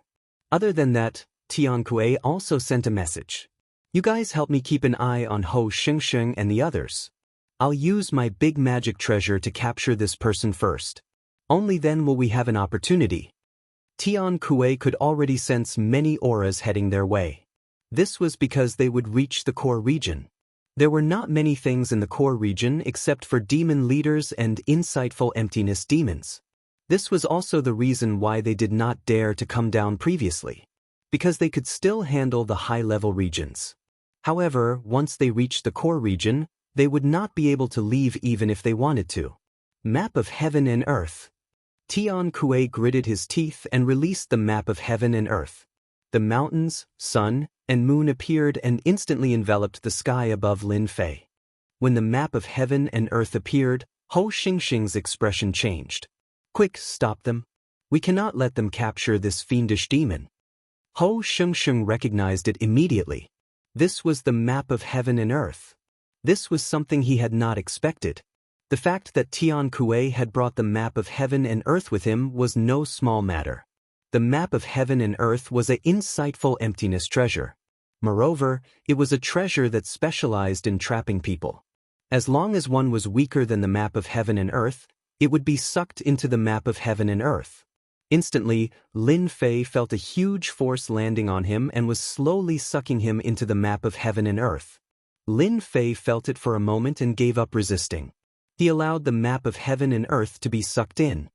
Speaker 1: Other than that, Tiankue also sent a message. You guys help me keep an eye on Ho Xianxia and the others. I'll use my big magic treasure to capture this person first. Only then will we have an opportunity. Tiankue could already sense many auras heading their way. This was because they would reach the core region. There were not many things in the core region except for demon leaders and insightful emptiness demons. This was also the reason why they did not dare to come down previously, because they could still handle the high-level regions. However, once they reached the core region, they would not be able to leave even if they wanted to. Map of Heaven and Earth. Tiankue gritted his teeth and released the map of heaven and earth. The mountains, sun, and moon appeared and instantly enveloped the sky above Lin Fei. When the map of heaven and earth appeared, Ho Xianxia's expression changed. Quick, stop them. We cannot let them capture this fiendish demon. Ho Xianxia recognized it immediately. This was the map of heaven and earth. This was something he had not expected. The fact that Tiankue had brought the map of heaven and earth with him was no small matter. The map of heaven and earth was an insightful emptiness treasure. Moreover, it was a treasure that specialized in trapping people. As long as one was weaker than the map of heaven and earth, it would be sucked into the map of heaven and earth. Instantly, Lin Fei felt a huge force landing on him and was slowly sucking him into the map of heaven and earth. Lin Fei felt it for a moment and gave up resisting. He allowed the map of heaven and earth to be sucked in.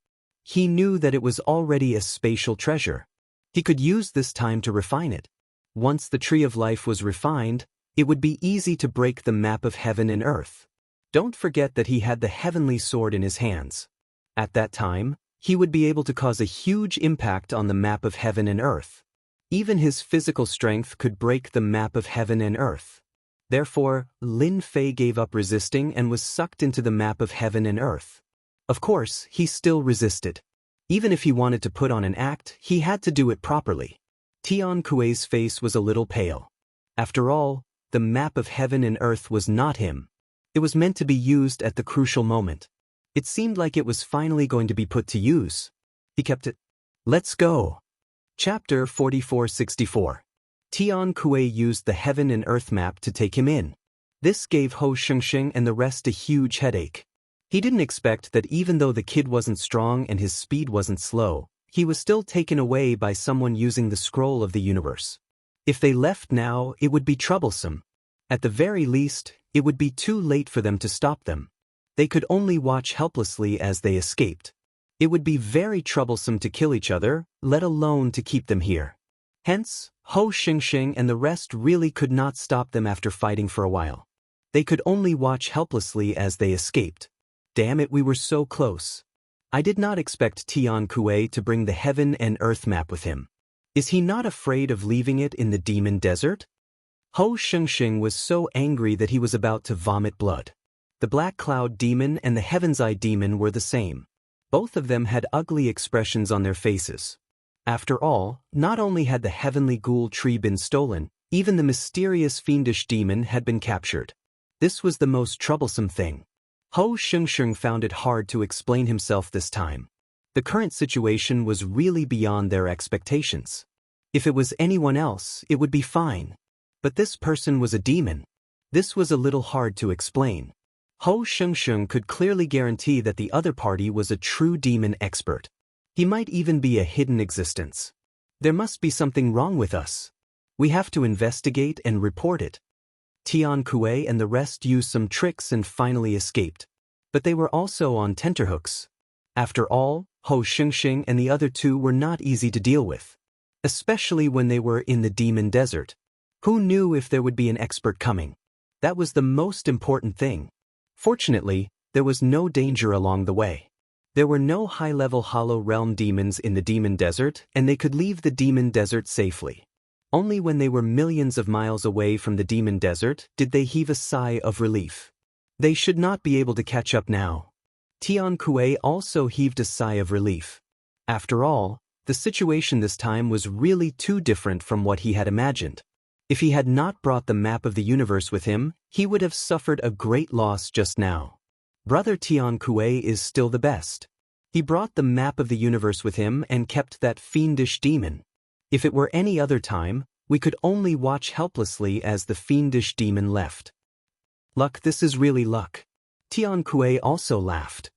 Speaker 1: He knew that it was already a spatial treasure. He could use this time to refine it. Once the tree of life was refined, it would be easy to break the map of heaven and earth. Don't forget that he had the heavenly sword in his hands. At that time, he would be able to cause a huge impact on the map of heaven and earth. Even his physical strength could break the map of heaven and earth. Therefore, Lin Fei gave up resisting and was sucked into the map of heaven and earth. Of course, he still resisted. Even if he wanted to put on an act, he had to do it properly. Tiankue's face was a little pale. After all, the map of heaven and earth was not him. It was meant to be used at the crucial moment. It seemed like it was finally going to be put to use. He kept it. Let's go. Chapter 4464. Tiankue used the heaven and earth map to take him in. This gave Ho Xianxia and the rest a huge headache. He didn't expect that even though the kid wasn't strong and his speed wasn't slow, he was still taken away by someone using the scroll of the universe. If they left now, it would be troublesome. At the very least, it would be too late for them to stop them. They could only watch helplessly as they escaped. It would be very troublesome to kill each other, let alone to keep them here. Hence, Ho Xianxia and the rest really could not stop them after fighting for a while. They could only watch helplessly as they escaped. Damn it, we were so close. I did not expect Tiankue to bring the heaven and earth map with him. Is he not afraid of leaving it in the demon desert? Ho Xianxia was so angry that he was about to vomit blood. The Black Cloud Demon and the Heaven's Eye Demon were the same. Both of them had ugly expressions on their faces. After all, not only had the Heavenly Ghoul Tree been stolen, even the mysterious fiendish demon had been captured. This was the most troublesome thing. Ho Xianxia found it hard to explain himself this time. The current situation was really beyond their expectations. If it was anyone else, it would be fine. But this person was a demon. This was a little hard to explain. Ho Xianxia could clearly guarantee that the other party was a true demon expert. He might even be a hidden existence. There must be something wrong with us. We have to investigate and report it. Tiankue and the rest used some tricks and finally escaped. But they were also on tenterhooks. After all, Ho Xianxia and the other two were not easy to deal with. Especially when they were in the demon desert. Who knew if there would be an expert coming? That was the most important thing. Fortunately, there was no danger along the way. There were no high-level Hollow Realm demons in the Demon Desert, and they could leave the Demon Desert safely. Only when they were millions of miles away from the Demon Desert did they heave a sigh of relief. They should not be able to catch up now. Tian Kuei also heaved a sigh of relief. After all, the situation this time was really too different from what he had imagined. If he had not brought the map of the universe with him, he would have suffered a great loss just now. Brother Tian Kuei is still the best. He brought the map of the universe with him and kept that fiendish demon. If it were any other time, we could only watch helplessly as the fiendish demon left. Luck, this is really luck. Tian Kuei also laughed.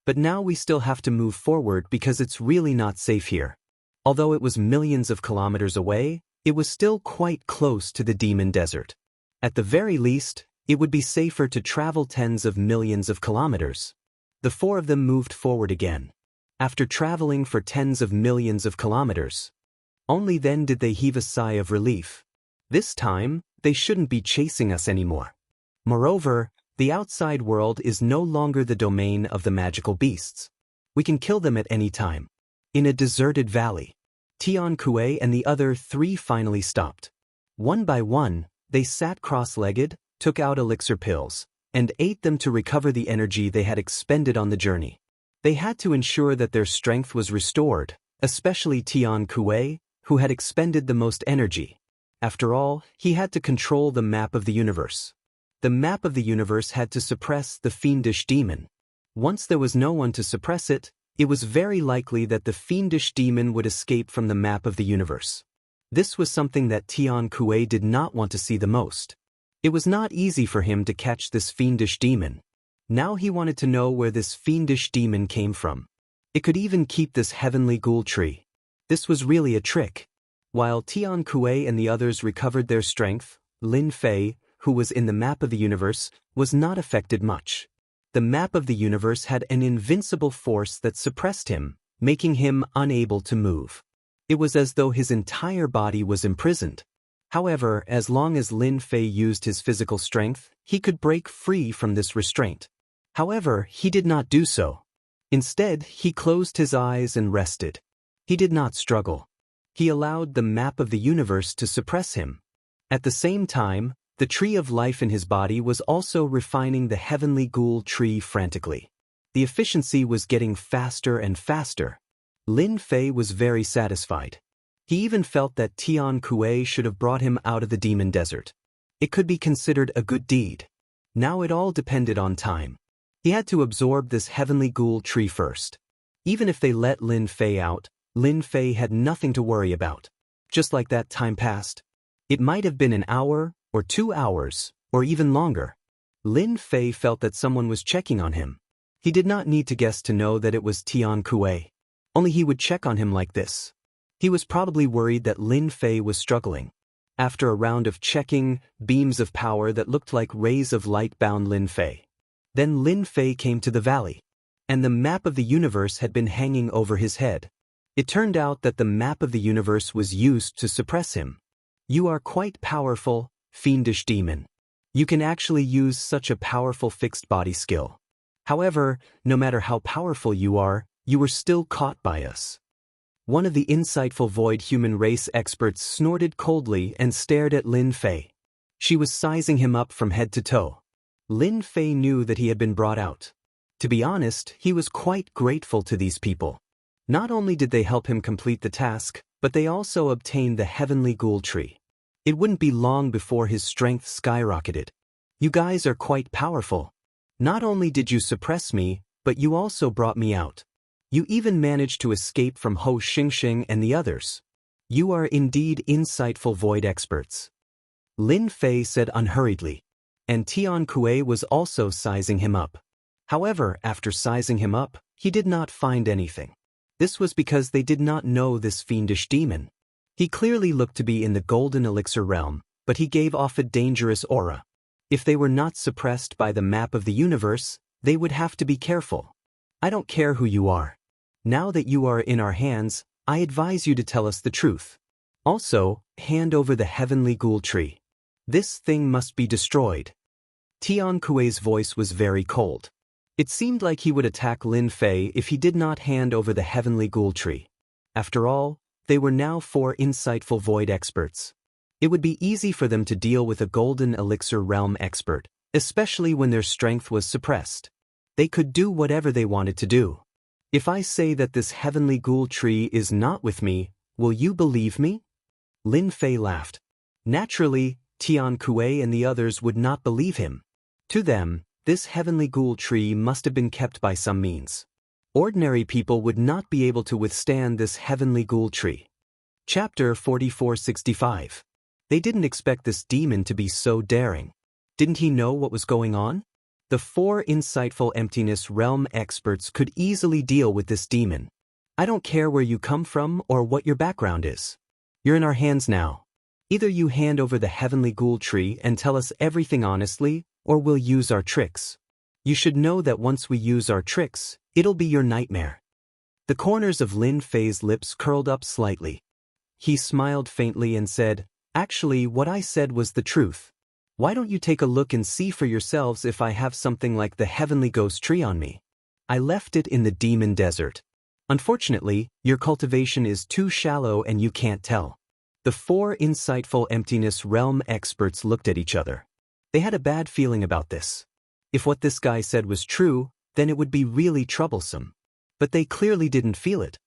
Speaker 1: But now we still have to move forward because it's really not safe here. Although it was millions of kilometers away, it was still quite close to the Demon Desert. At the very least, it would be safer to travel tens of millions of kilometers. The four of them moved forward again. After traveling for tens of millions of kilometers, only then did they heave a sigh of relief. This time, they shouldn't be chasing us anymore. Moreover, the outside world is no longer the domain of the magical beasts. We can kill them at any time. In a deserted valley, Tian Kuei and the other three finally stopped. One by one, they sat cross-legged, took out elixir pills, and ate them to recover the energy they had expended on the journey. They had to ensure that their strength was restored, especially Tian Kuei, who had expended the most energy. After all, he had to control the map of the universe. The map of the universe had to suppress the fiendish demon. Once there was no one to suppress it, it was very likely that the fiendish demon would escape from the map of the universe. This was something that Tian Kuei did not want to see the most. It was not easy for him to catch this fiendish demon. Now he wanted to know where this fiendish demon came from. It could even keep this heavenly ghoul tree. This was really a trick. While Tian Kuei and the others recovered their strength, Lin Fei, who was in the map of the universe, was not affected much. The map of the universe had an invincible force that suppressed him, making him unable to move. It was as though his entire body was imprisoned. However, as long as Lin Fei used his physical strength, he could break free from this restraint. However, he did not do so. Instead, he closed his eyes and rested. He did not struggle. He allowed the map of the universe to suppress him. At the same time, the tree of life in his body was also refining the heavenly ghoul tree frantically. The efficiency was getting faster and faster. Lin Fei was very satisfied. He even felt that Tian Kuei should have brought him out of the Demon Desert. It could be considered a good deed. Now it all depended on time. He had to absorb this heavenly ghoul tree first. Even if they let Lin Fei out, Lin Fei had nothing to worry about. Just like that, time passed. It might have been an hour, or 2 hours, or even longer. Lin Fei felt that someone was checking on him. He did not need to guess to know that it was Tian Kuei. Only he would check on him like this. He was probably worried that Lin Fei was struggling. After a round of checking, beams of power that looked like rays of light bound Lin Fei. Then Lin Fei came to the valley. And the map of the universe had been hanging over his head. It turned out that the map of the universe was used to suppress him. You are quite powerful, fiendish demon. You can actually use such a powerful fixed body skill. However, no matter how powerful you were still caught by us. One of the insightful void human race experts snorted coldly and stared at Lin Fei. She was sizing him up from head to toe. Lin Fei knew that he had been brought out. To be honest, he was quite grateful to these people. Not only did they help him complete the task, but they also obtained the heavenly ghoul tree. It wouldn't be long before his strength skyrocketed. You guys are quite powerful. Not only did you suppress me, but you also brought me out. You even managed to escape from Ho Xingxing and the others. You are indeed insightful void experts. Lin Fei said unhurriedly. And Tian Kuei was also sizing him up. However, after sizing him up, he did not find anything. This was because they did not know this fiendish demon. He clearly looked to be in the golden elixir realm, but he gave off a dangerous aura. If they were not suppressed by the map of the universe, they would have to be careful. I don't care who you are. Now that you are in our hands, I advise you to tell us the truth. Also, hand over the heavenly ghoul tree. This thing must be destroyed. Tian Kuei's voice was very cold. It seemed like he would attack Lin Fei if he did not hand over the heavenly ghoul tree. After all, they were now 4 insightful void experts. It would be easy for them to deal with a golden elixir realm expert, especially when their strength was suppressed. They could do whatever they wanted to do. If I say that this heavenly ghoul tree is not with me, will you believe me? Lin Fei laughed. Naturally, Tian Kuei and the others would not believe him. To them, this heavenly ghoul tree must have been kept by some means. Ordinary people would not be able to withstand this heavenly ghoul tree. Chapter 4465. They didn't expect this demon to be so daring. Didn't he know what was going on? The 4 insightful emptiness realm experts could easily deal with this demon. I don't care where you come from or what your background is. You're in our hands now. Either you hand over the heavenly ghoul tree and tell us everything honestly, or we'll use our tricks. You should know that once we use our tricks, it'll be your nightmare. The corners of Lin Fei's lips curled up slightly. He smiled faintly and said, "Actually, what I said was the truth. Why don't you take a look and see for yourselves if I have something like the heavenly ghost tree on me? I left it in the demon desert. Unfortunately, your cultivation is too shallow and you can't tell." The 4 insightful emptiness realm experts looked at each other. They had a bad feeling about this. If what this guy said was true, then it would be really troublesome. But they clearly didn't feel it.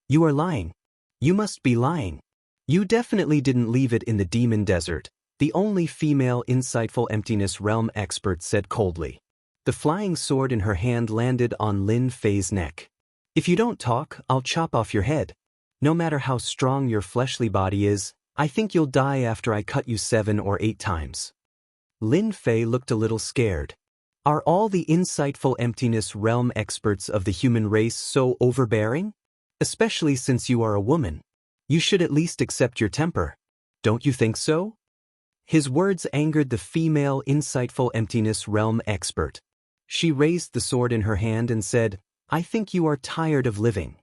Speaker 1: "You are lying. You must be lying. You definitely didn't leave it in the demon desert," the only female insightful emptiness realm expert said coldly. The flying sword in her hand landed on Lin Fei's neck. "If you don't talk, I'll chop off your head. No matter how strong your fleshly body is, I think you'll die after I cut you 7 or 8 times. Lin Fei looked a little scared. Are all the insightful emptiness realm experts of the human race so overbearing? Especially since you are a woman. You should at least accept your temper. Don't you think so? His words angered the female insightful emptiness realm expert. She raised the sword in her hand and said, "I think you are tired of living."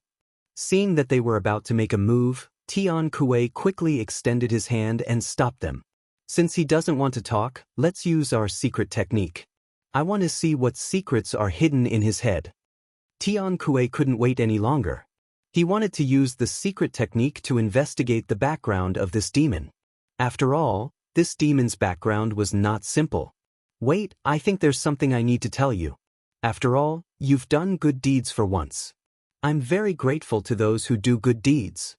Speaker 1: Seeing that they were about to make a move, Tian Kuei quickly extended his hand and stopped them. "Since he doesn't want to talk, let's use our secret technique. I want to see what secrets are hidden in his head." Tian Kuei couldn't wait any longer. He wanted to use the secret technique to investigate the background of this demon. After all, this demon's background was not simple. "Wait, I think there's something I need to tell you. After all, you've done good deeds for once. I'm very grateful to those who do good deeds."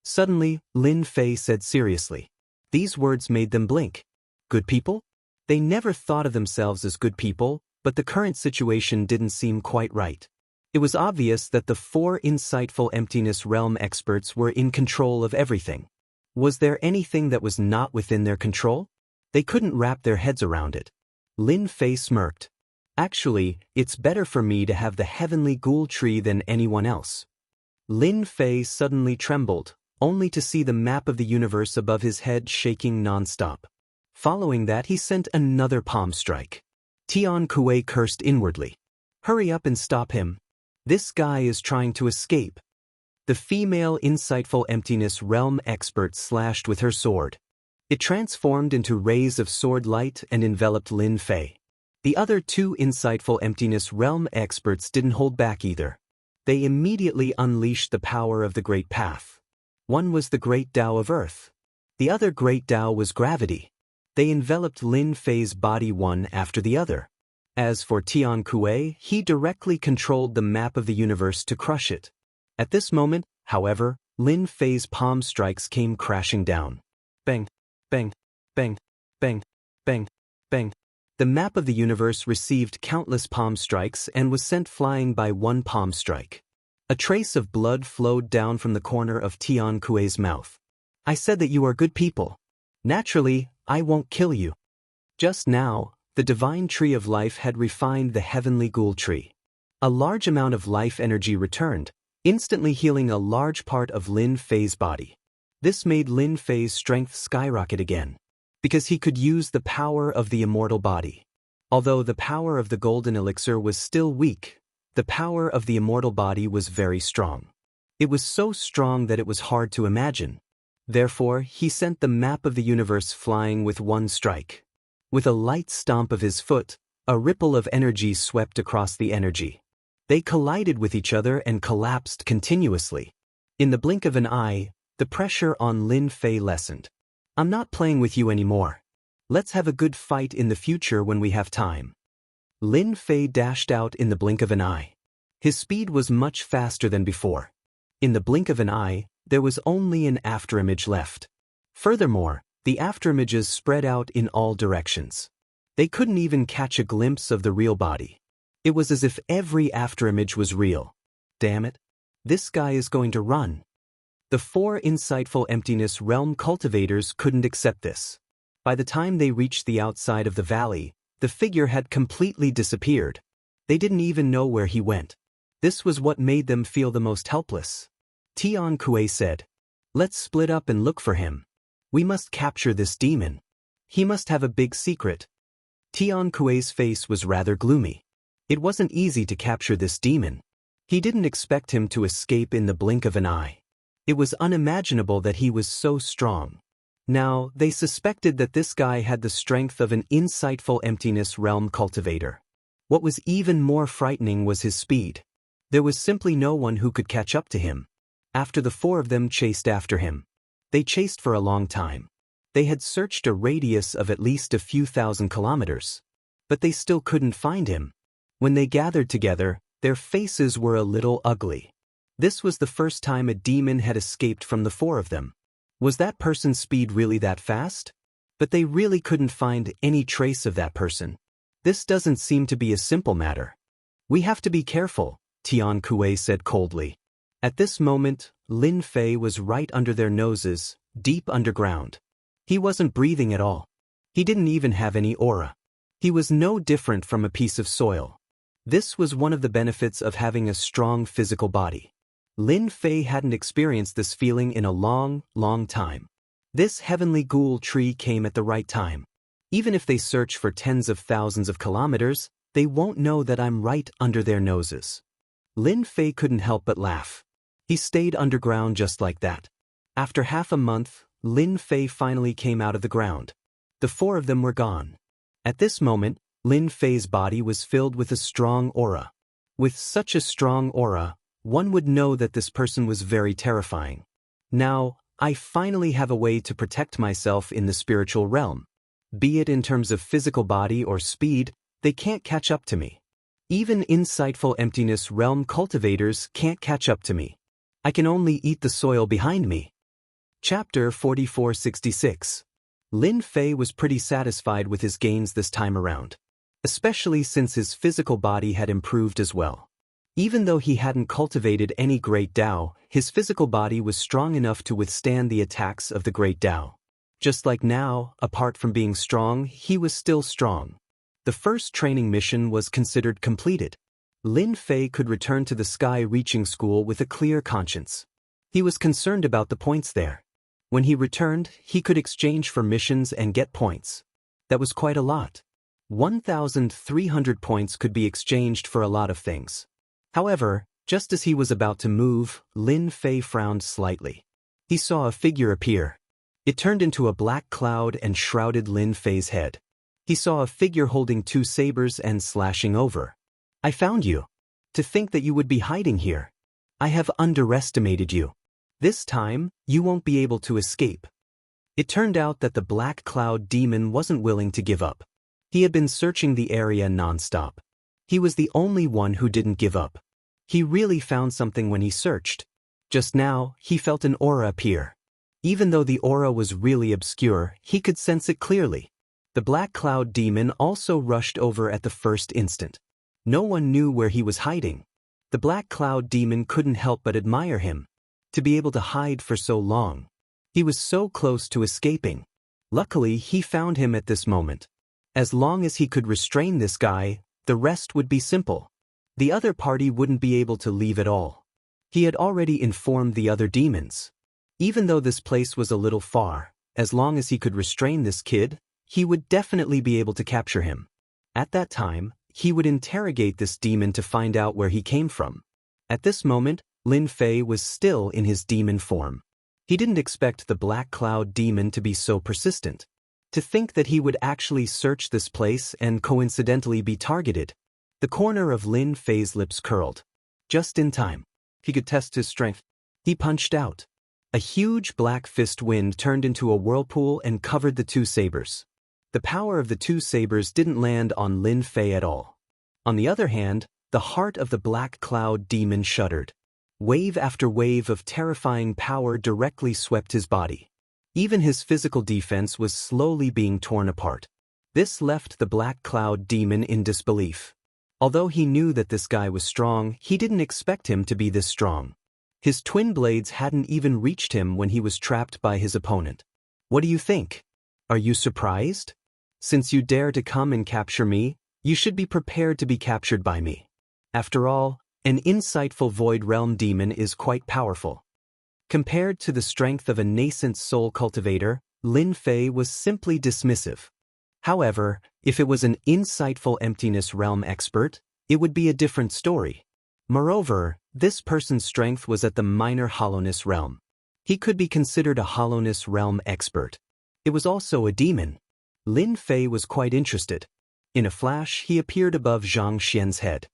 Speaker 1: Suddenly, Lin Fei said seriously. These words made them blink. Good people? They never thought of themselves as good people, but the current situation didn't seem quite right. It was obvious that the 4 insightful emptiness realm experts were in control of everything. Was there anything that was not within their control? They couldn't wrap their heads around it. Lin Fei smirked. "Actually, it's better for me to have the heavenly ghoul tree than anyone else." Lin Fei suddenly trembled, only to see the map of the universe above his head shaking non-stop. Following that, he sent another palm strike. Tian Kuei cursed inwardly. "Hurry up and stop him. This guy is trying to escape." The female insightful emptiness realm expert slashed with her sword. It transformed into rays of sword light and enveloped Lin Fei. The other 2 insightful emptiness realm experts didn't hold back either. They immediately unleashed the power of the Great Path. One was the Great Tao of Earth. The other Great Tao was gravity. They enveloped Lin Fei's body one after the other. As for Tian Kuei, he directly controlled the map of the universe to crush it. At this moment, however, Lin Fei's palm strikes came crashing down. Bang, bang, bang, bang, bang, bang. The map of the universe received countless palm strikes and was sent flying by one palm strike. A trace of blood flowed down from the corner of Tian Kuei's mouth. "I said that you are good people. Naturally, I won't kill you." Just now, the divine tree of life had refined the heavenly ghoul tree. A large amount of life energy returned, instantly healing a large part of Lin Fei's body. This made Lin Fei's strength skyrocket again, because he could use the power of the immortal body. Although the power of the golden elixir was still weak, the power of the immortal body was very strong. It was so strong that it was hard to imagine. Therefore, he sent the map of the universe flying with one strike. With a light stomp of his foot, a ripple of energy swept across the energy. They collided with each other and collapsed continuously. In the blink of an eye, the pressure on Lin Fei lessened. I'm not playing with you anymore. Let's have a good fight in the future when we have time. Lin Fei dashed out in the blink of an eye. His speed was much faster than before. In the blink of an eye, there was only an afterimage left. Furthermore, the afterimages spread out in all directions. They couldn't even catch a glimpse of the real body. It was as if every afterimage was real. Damn it. This guy is going to run. The 4 insightful emptiness realm cultivators couldn't accept this. By the time they reached the outside of the valley, the figure had completely disappeared. They didn't even know where he went. This was what made them feel the most helpless. Tian Kuei said, "Let's split up and look for him. We must capture this demon. He must have a big secret." Tian Kuei's face was rather gloomy. It wasn't easy to capture this demon. He didn't expect him to escape in the blink of an eye. It was unimaginable that he was so strong. Now, they suspected that this guy had the strength of an insightful emptiness realm cultivator. What was even more frightening was his speed. There was simply no one who could catch up to him. After the 4 of them chased after him. They chased for a long time. They had searched a radius of at least a few thousand kilometers. But they still couldn't find him. When they gathered together, their faces were a little ugly. This was the first time a demon had escaped from the 4 of them. Was that person's speed really that fast? But they really couldn't find any trace of that person. This doesn't seem to be a simple matter. We have to be careful, Tian Kuei said coldly. At this moment, Lin Fei was right under their noses, deep underground. He wasn't breathing at all. He didn't even have any aura. He was no different from a piece of soil. This was one of the benefits of having a strong physical body. Lin Fei hadn't experienced this feeling in a long, long time. This heavenly ghoul tree came at the right time. Even if they search for tens of thousands of kilometers, they won't know that I'm right under their noses. Lin Fei couldn't help but laugh. He stayed underground just like that. After half a month, Lin Fei finally came out of the ground. The 4 of them were gone. At this moment, Lin Fei's body was filled with a strong aura. With such a strong aura, one would know that this person was very terrifying. Now, I finally have a way to protect myself in the spiritual realm. Be it in terms of physical body or speed, they can't catch up to me. Even insightful emptiness realm cultivators can't catch up to me. I can only eat the soil behind me. Chapter 4466. Lin Fei was pretty satisfied with his gains this time around. Especially since his physical body had improved as well. Even though he hadn't cultivated any great Tao, his physical body was strong enough to withstand the attacks of the great Tao. Just like now, apart from being strong, he was still strong. The first training mission was considered completed. Lin Fei could return to the Sky Reaching School with a clear conscience. He was concerned about the points there. When he returned, he could exchange for missions and get points. That was quite a lot. 1,300 points could be exchanged for a lot of things. However, just as he was about to move, Lin Fei frowned slightly. He saw a figure appear. It turned into a black cloud and shrouded Lin Fei's head. He saw a figure holding 2 sabers and slashing over. "I found you. To think that you would be hiding here. I have underestimated you. This time, you won't be able to escape." It turned out that the black cloud demon wasn't willing to give up. He had been searching the area non-stop. He was the only one who didn't give up. He really found something when he searched. Just now, he felt an aura appear. Even though the aura was really obscure, he could sense it clearly. The black cloud demon also rushed over at the first instant. No one knew where he was hiding. The black cloud demon couldn't help but admire him. To be able to hide for so long. He was so close to escaping. Luckily, he found him at this moment. As long as he could restrain this guy, the rest would be simple. The other party wouldn't be able to leave at all. He had already informed the other demons. Even though this place was a little far, as long as he could restrain this kid, he would definitely be able to capture him. At that time, he would interrogate this demon to find out where he came from. At this moment, Lin Fei was still in his demon form. He didn't expect the black cloud demon to be so persistent. To think that he would actually search this place and coincidentally be targeted. The corner of Lin Fei's lips curled. Just in time. He could test his strength. He punched out. A huge black fist wind turned into a whirlpool and covered the two sabers. The power of the two sabers didn't land on Lin Fei at all. On the other hand, the heart of the black cloud demon shuddered. Wave after wave of terrifying power directly swept his body. Even his physical defense was slowly being torn apart. This left the black cloud demon in disbelief. Although he knew that this guy was strong, he didn't expect him to be this strong. His twin blades hadn't even reached him when he was trapped by his opponent. What do you think? Are you surprised? Since you dare to come and capture me, you should be prepared to be captured by me. After all, an insightful Void Realm demon is quite powerful. Compared to the strength of a nascent soul cultivator, Lin Fei was simply dismissive. However, if it was an insightful Emptiness Realm expert, it would be a different story. Moreover, this person's strength was at the Minor Hollowness Realm. He could be considered a Hollowness Realm expert. It was also a demon. Lin Fei was quite interested. In a flash, he appeared above Xianxia's head.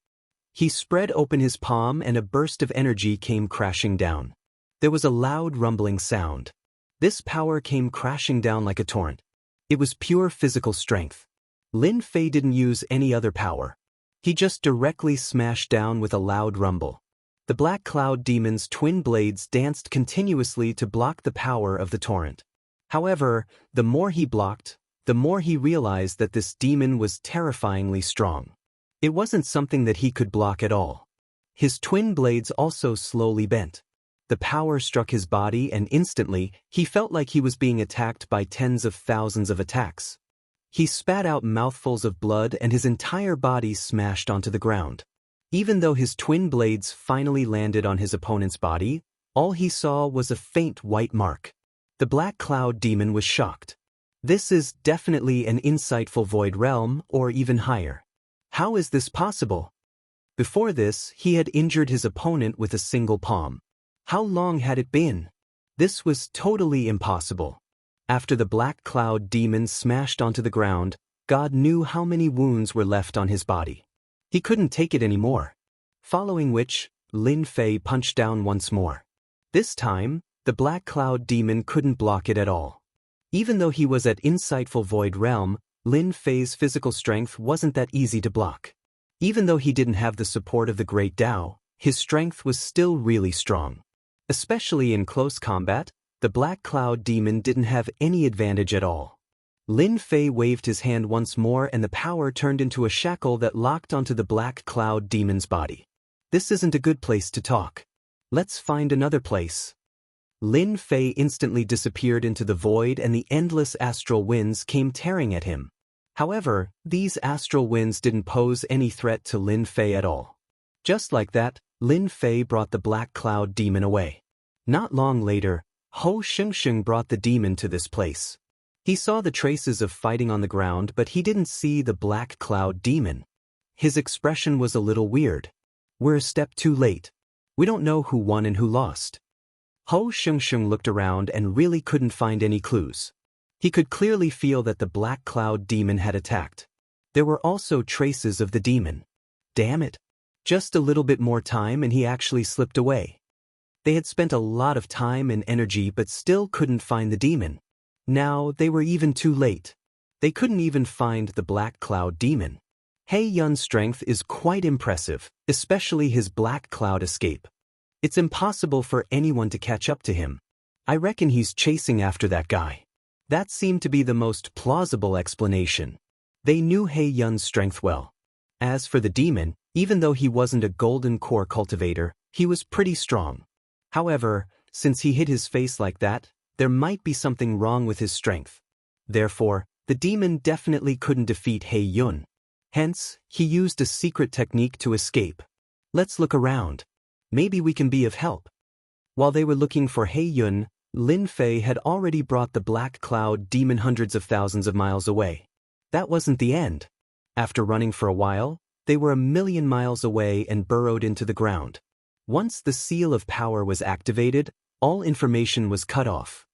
Speaker 1: He spread open his palm and a burst of energy came crashing down. There was a loud rumbling sound. This power came crashing down like a torrent. It was pure physical strength. Lin Fei didn't use any other power. He just directly smashed down with a loud rumble. The black cloud demon's twin blades danced continuously to block the power of the torrent. However, the more he blocked, the more he realized that this demon was terrifyingly strong. It wasn't something that he could block at all. His twin blades also slowly bent. The power struck his body and instantly, he felt like he was being attacked by tens of thousands of attacks. He spat out mouthfuls of blood and his entire body smashed onto the ground. Even though his twin blades finally landed on his opponent's body, all he saw was a faint white mark. The black cloud demon was shocked. This is definitely an insightful Void Realm or even higher. How is this possible? Before this, he had injured his opponent with a single palm. How long had it been? This was totally impossible. After the black cloud demon smashed onto the ground, God knew how many wounds were left on his body. He couldn't take it anymore. Following which, Lin Fei punched down once more. This time, the black cloud demon couldn't block it at all. Even though he was at insightful Void Realm, Lin Fei's physical strength wasn't that easy to block. Even though he didn't have the support of the Great Tao, his strength was still really strong. Especially in close combat, the black cloud demon didn't have any advantage at all. Lin Fei waved his hand once more and the power turned into a shackle that locked onto the black cloud demon's body. This isn't a good place to talk. Let's find another place. Lin Fei instantly disappeared into the void and the endless astral winds came tearing at him. However, these astral winds didn't pose any threat to Lin Fei at all. Just like that, Lin Fei brought the black cloud demon away. Not long later, Ho Xianxia brought the demon to this place. He saw the traces of fighting on the ground, but he didn't see the black cloud demon. His expression was a little weird. We're a step too late. We don't know who won and who lost. Ho Xianxia looked around and really couldn't find any clues. He could clearly feel that the black cloud demon had attacked. There were also traces of the demon. Damn it. Just a little bit more time and he actually slipped away. They had spent a lot of time and energy but still couldn't find the demon. Now they were even too late. They couldn't even find the black cloud demon. He Yun's strength is quite impressive, especially his black cloud escape. It's impossible for anyone to catch up to him. I reckon he's chasing after that guy. That seemed to be the most plausible explanation. They knew He Yun's strength well. As for the demon, even though he wasn't a golden core cultivator, he was pretty strong. However, since he hid his face like that, there might be something wrong with his strength. Therefore, the demon definitely couldn't defeat He Yun. Hence, he used a secret technique to escape. Let's look around. Maybe we can be of help. While they were looking for He Yun, Lin Fei had already brought the black cloud demon hundreds of thousands of miles away. That wasn't the end. After running for a while, they were 1,000,000 miles away and burrowed into the ground. Once the seal of power was activated, all information was cut off.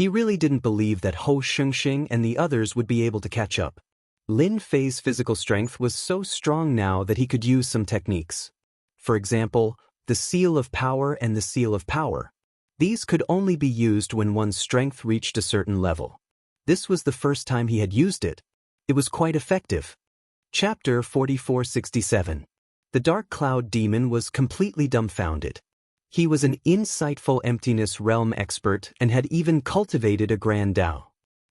Speaker 1: He really didn't believe that Xianxia and the others would be able to catch up. Lin Fei's physical strength was so strong now that he could use some techniques. For example, the Seal of Power and the Seal of Power. These could only be used when one's strength reached a certain level. This was the first time he had used it. It was quite effective. Chapter 4467. The Dark Cloud Demon was completely dumbfounded. He was an insightful emptiness realm expert and had even cultivated a Grand Dao.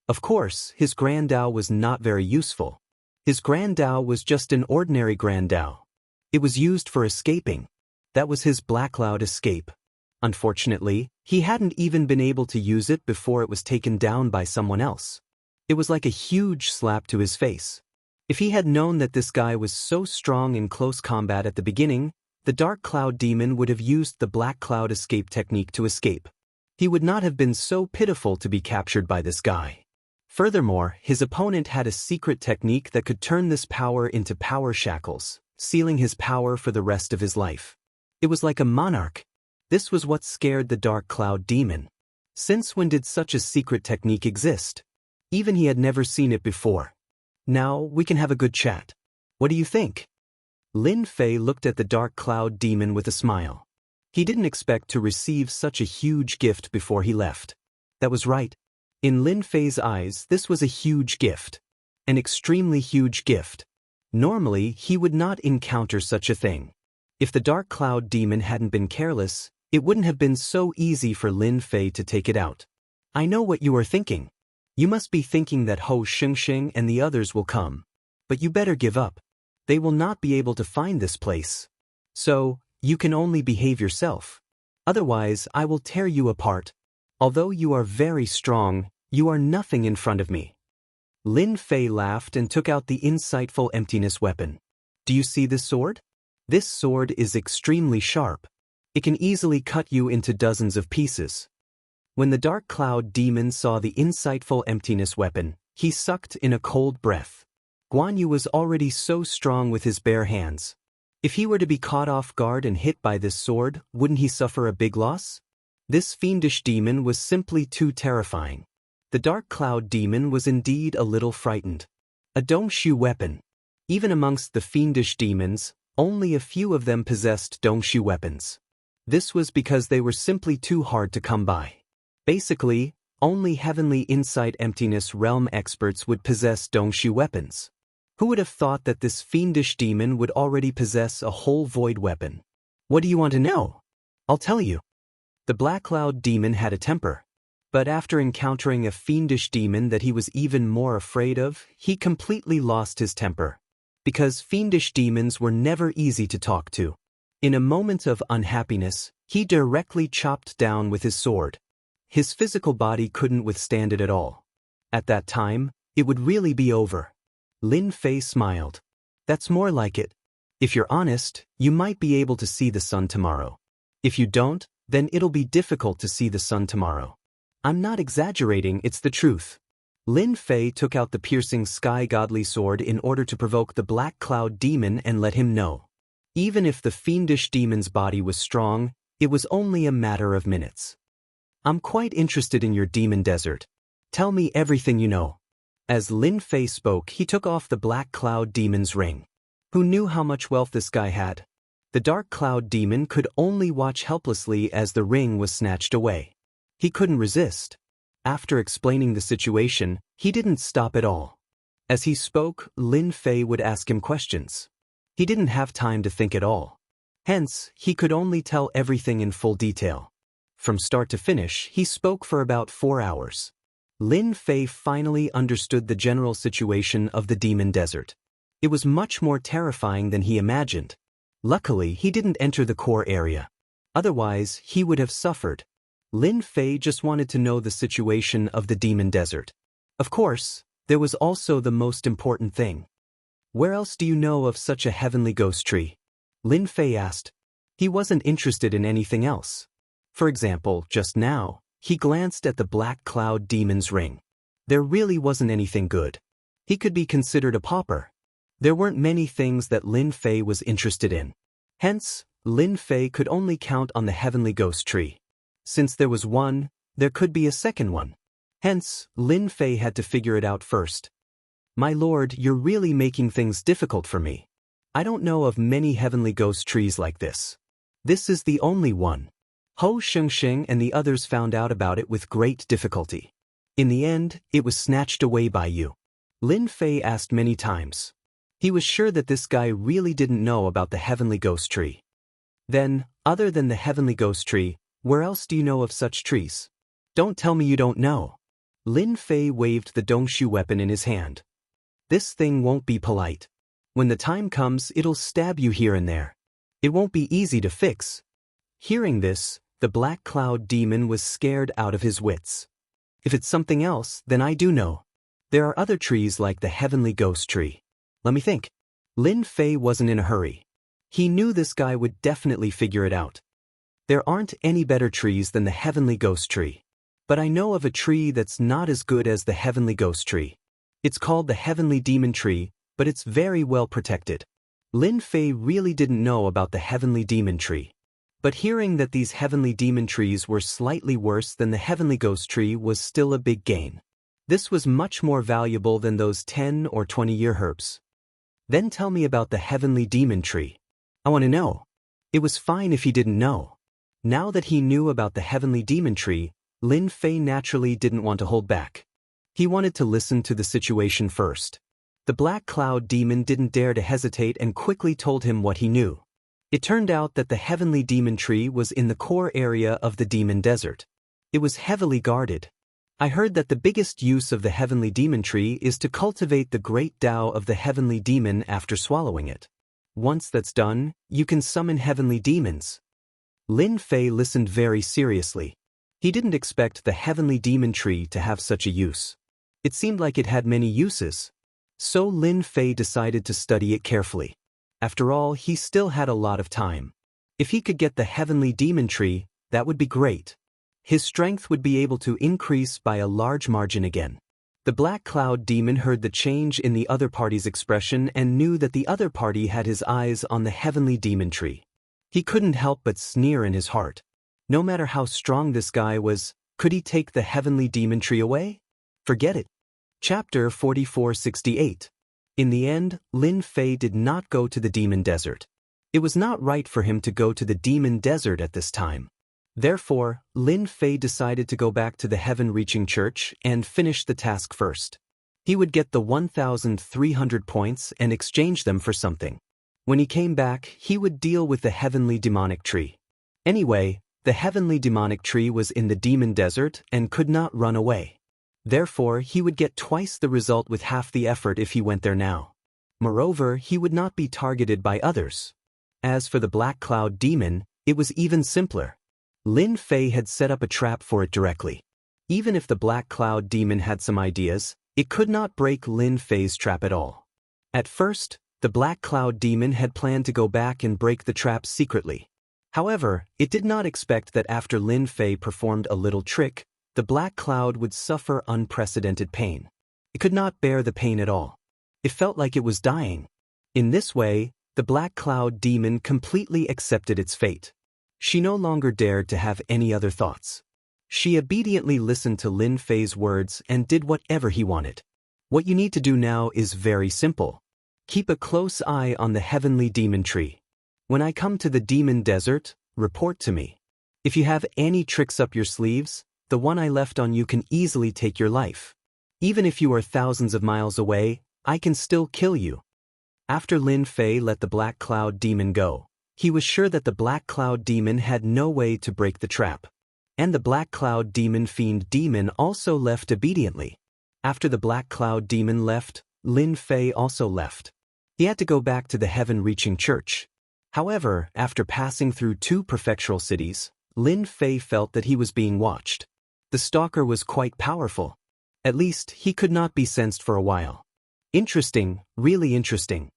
Speaker 1: Of course, his Grand Dao was not very useful. His Grand Dao was just an ordinary Grand Dao. It was used for escaping. That was his Black Cloud escape. Unfortunately, he hadn't even been able to use it before it was taken down by someone else. It was like a huge slap to his face. If he had known that this guy was so strong in close combat at the beginning, the Dark Cloud Demon would have used the Black Cloud escape technique to escape. He would not have been so pitiful to be captured by this guy. Furthermore, his opponent had a secret technique that could turn this power into power shackles, sealing his power for the rest of his life. It was like a monarch. This was what scared the Dark Cloud Demon. Since when did such a secret technique exist? Even he had never seen it before. Now, we can have a good chat. What do you think? Lin Fei looked at the Dark Cloud Demon with a smile. He didn't expect to receive such a huge gift before he left. That was right. In Lin Fei's eyes, this was a huge gift. An extremely huge gift. Normally, he would not encounter such a thing. If the Dark Cloud Demon hadn't been careless, it wouldn't have been so easy for Lin Fei to take it out. I know what you are thinking. You must be thinking that Xianxia and the others will come. But you better give up. They will not be able to find this place. So, you can only behave yourself. Otherwise, I will tear you apart. Although you are very strong, you are nothing in front of me. Lin Fei laughed and took out the insightful emptiness weapon. Do you see this sword? This sword is extremely sharp. It can easily cut you into dozens of pieces. When the Dark Cloud Demon saw the insightful emptiness weapon, he sucked in a cold breath. Guan Yu was already so strong with his bare hands. If he were to be caught off guard and hit by this sword, wouldn't he suffer a big loss? This fiendish demon was simply too terrifying. The Dark Cloud Demon was indeed a little frightened. A Dongshu weapon. Even amongst the fiendish demons, only a few of them possessed Dongshu weapons. This was because they were simply too hard to come by. Basically, only Heavenly Insight Emptiness Realm experts would possess Dongshu weapons. Who would have thought that this fiendish demon would already possess a whole void weapon? What do you want to know? I'll tell you. The Black Cloud Demon had a temper. But after encountering a fiendish demon that he was even more afraid of, he completely lost his temper. Because fiendish demons were never easy to talk to. In a moment of unhappiness, he directly chopped down with his sword. His physical body couldn't withstand it at all. At that time, it would really be over. Lin Fei smiled. That's more like it. If you're honest, you might be able to see the sun tomorrow. If you don't, then it'll be difficult to see the sun tomorrow. I'm not exaggerating, it's the truth. Lin Fei took out the piercing sky godly sword in order to provoke the Black Cloud Demon and let him know. Even if the fiendish demon's body was strong, it was only a matter of minutes. I'm quite interested in your demon desert. Tell me everything you know. As Lin Fei spoke, he took off the Black Cloud Demon's ring. Who knew how much wealth this guy had? The Dark Cloud Demon could only watch helplessly as the ring was snatched away. He couldn't resist. After explaining the situation, he didn't stop at all. As he spoke, Lin Fei would ask him questions. He didn't have time to think at all. Hence, he could only tell everything in full detail. From start to finish, he spoke for about 4 hours. Lin Fei finally understood the general situation of the demon desert. It was much more terrifying than he imagined. Luckily, he didn't enter the core area. Otherwise, he would have suffered. Lin Fei just wanted to know the situation of the demon desert. Of course, there was also the most important thing. Where else do you know of such a heavenly ghost tree? Lin Fei asked. He wasn't interested in anything else. For example, just now, he glanced at the Black Cloud Demon's ring. There really wasn't anything good. He could be considered a pauper. There weren't many things that Lin Fei was interested in. Hence, Lin Fei could only count on the heavenly ghost tree. Since there was one, there could be a second one. Hence, Lin Fei had to figure it out first. My lord, you're really making things difficult for me. I don't know of many heavenly ghost trees like this. This is the only one. Ho Xianxia and the others found out about it with great difficulty. In the end, it was snatched away by you. Lin Fei asked many times. He was sure that this guy really didn't know about the heavenly ghost tree. Then, other than the heavenly ghost tree, where else do you know of such trees? Don't tell me you don't know. Lin Fei waved the dongshu weapon in his hand. This thing won't be polite. When the time comes, it'll stab you here and there. It won't be easy to fix. Hearing this, the black cloud demon was scared out of his wits. If it's something else, then I do know. There are other trees like the heavenly ghost tree. Let me think. Lin Fei wasn't in a hurry. He knew this guy would definitely figure it out. There aren't any better trees than the heavenly ghost tree. But I know of a tree that's not as good as the heavenly ghost tree. It's called the heavenly demon tree, but it's very well protected. Lin Fei really didn't know about the heavenly demon tree. But hearing that these heavenly demon trees were slightly worse than the heavenly ghost tree was still a big gain. This was much more valuable than those 10 or 20-year herbs. Then tell me about the heavenly demon tree. I want to know. It was fine if he didn't know. Now that he knew about the heavenly demon tree, Lin Fei naturally didn't want to hold back. He wanted to listen to the situation first. The black cloud demon didn't dare to hesitate and quickly told him what he knew. It turned out that the heavenly demon tree was in the core area of the demon desert. It was heavily guarded. I heard that the biggest use of the heavenly demon tree is to cultivate the great Tao of the heavenly demon after swallowing it. Once that's done, you can summon heavenly demons. Lin Fei listened very seriously. He didn't expect the heavenly demon tree to have such a use. It seemed like it had many uses. So Lin Fei decided to study it carefully. After all, he still had a lot of time. If he could get the heavenly demon tree, that would be great. His strength would be able to increase by a large margin again. The black cloud demon heard the change in the other party's expression and knew that the other party had his eyes on the heavenly demon tree. He couldn't help but sneer in his heart. No matter how strong this guy was, could he take the heavenly demon tree away? Forget it. Chapter 4468. In the end, Lin Fei did not go to the demon desert. It was not right for him to go to the demon desert at this time. Therefore, Lin Fei decided to go back to the heaven-reaching church and finish the task first. He would get the 1,300 points and exchange them for something. When he came back, he would deal with the heavenly demonic tree. Anyway, the heavenly demonic tree was in the demon desert and could not run away. Therefore, he would get twice the result with half the effort if he went there now. Moreover, he would not be targeted by others. As for the black cloud demon, it was even simpler. Lin Fei had set up a trap for it directly. Even if the black cloud demon had some ideas, it could not break Lin Fei's trap at all. At first, the black cloud demon had planned to go back and break the trap secretly. However, it did not expect that after Lin Fei performed a little trick, the black cloud would suffer unprecedented pain. It could not bear the pain at all. It felt like it was dying. In this way, the black cloud demon completely accepted its fate. She no longer dared to have any other thoughts. She obediently listened to Lin Fei's words and did whatever he wanted. What you need to do now is very simple. Keep a close eye on the heavenly demon tree. When I come to the demon desert, report to me. If you have any tricks up your sleeves, the one I left on you can easily take your life. Even if you are thousands of miles away, I can still kill you. After Lin Fei let the black cloud demon go, he was sure that the black cloud demon had no way to break the trap. And the black cloud demon fiend demon also left obediently. After the black cloud demon left, Lin Fei also left. He had to go back to the heaven-reaching church. However, after passing through 2 prefectural cities, Lin Fei felt that he was being watched. The stalker was quite powerful. At least, he could not be sensed for a while. Interesting, really interesting.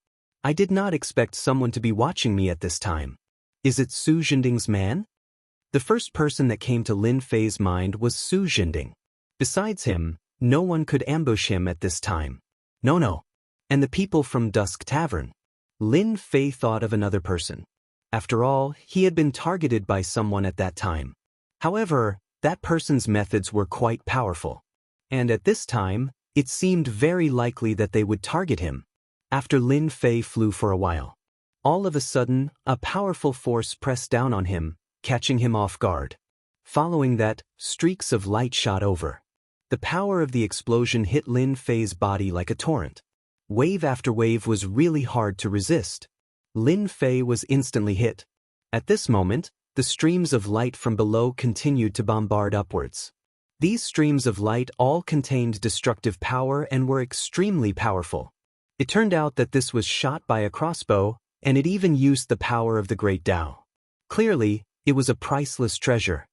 Speaker 1: I did not expect someone to be watching me at this time. Is it Su Jinding's man? The first person that came to Lin Fei's mind was Su Jinding. Besides him, no one could ambush him at this time. No. And the people from Dusk Tavern. Lin Fei thought of another person. After all, he had been targeted by someone at that time. However, that person's methods were quite powerful. and at this time, it seemed very likely that they would target him. After Lin Fei flew for a while, all of a sudden, a powerful force pressed down on him, catching him off guard. Following that, streaks of light shot over. The power of the explosion hit Lin Fei's body like a torrent. Wave after wave was really hard to resist. Lin Fei was instantly hit. At this moment, the streams of light from below continued to bombard upwards. These streams of light all contained destructive power and were extremely powerful. It turned out that this was shot by a crossbow, and it even used the power of the Great Tao. Clearly, it was a priceless treasure.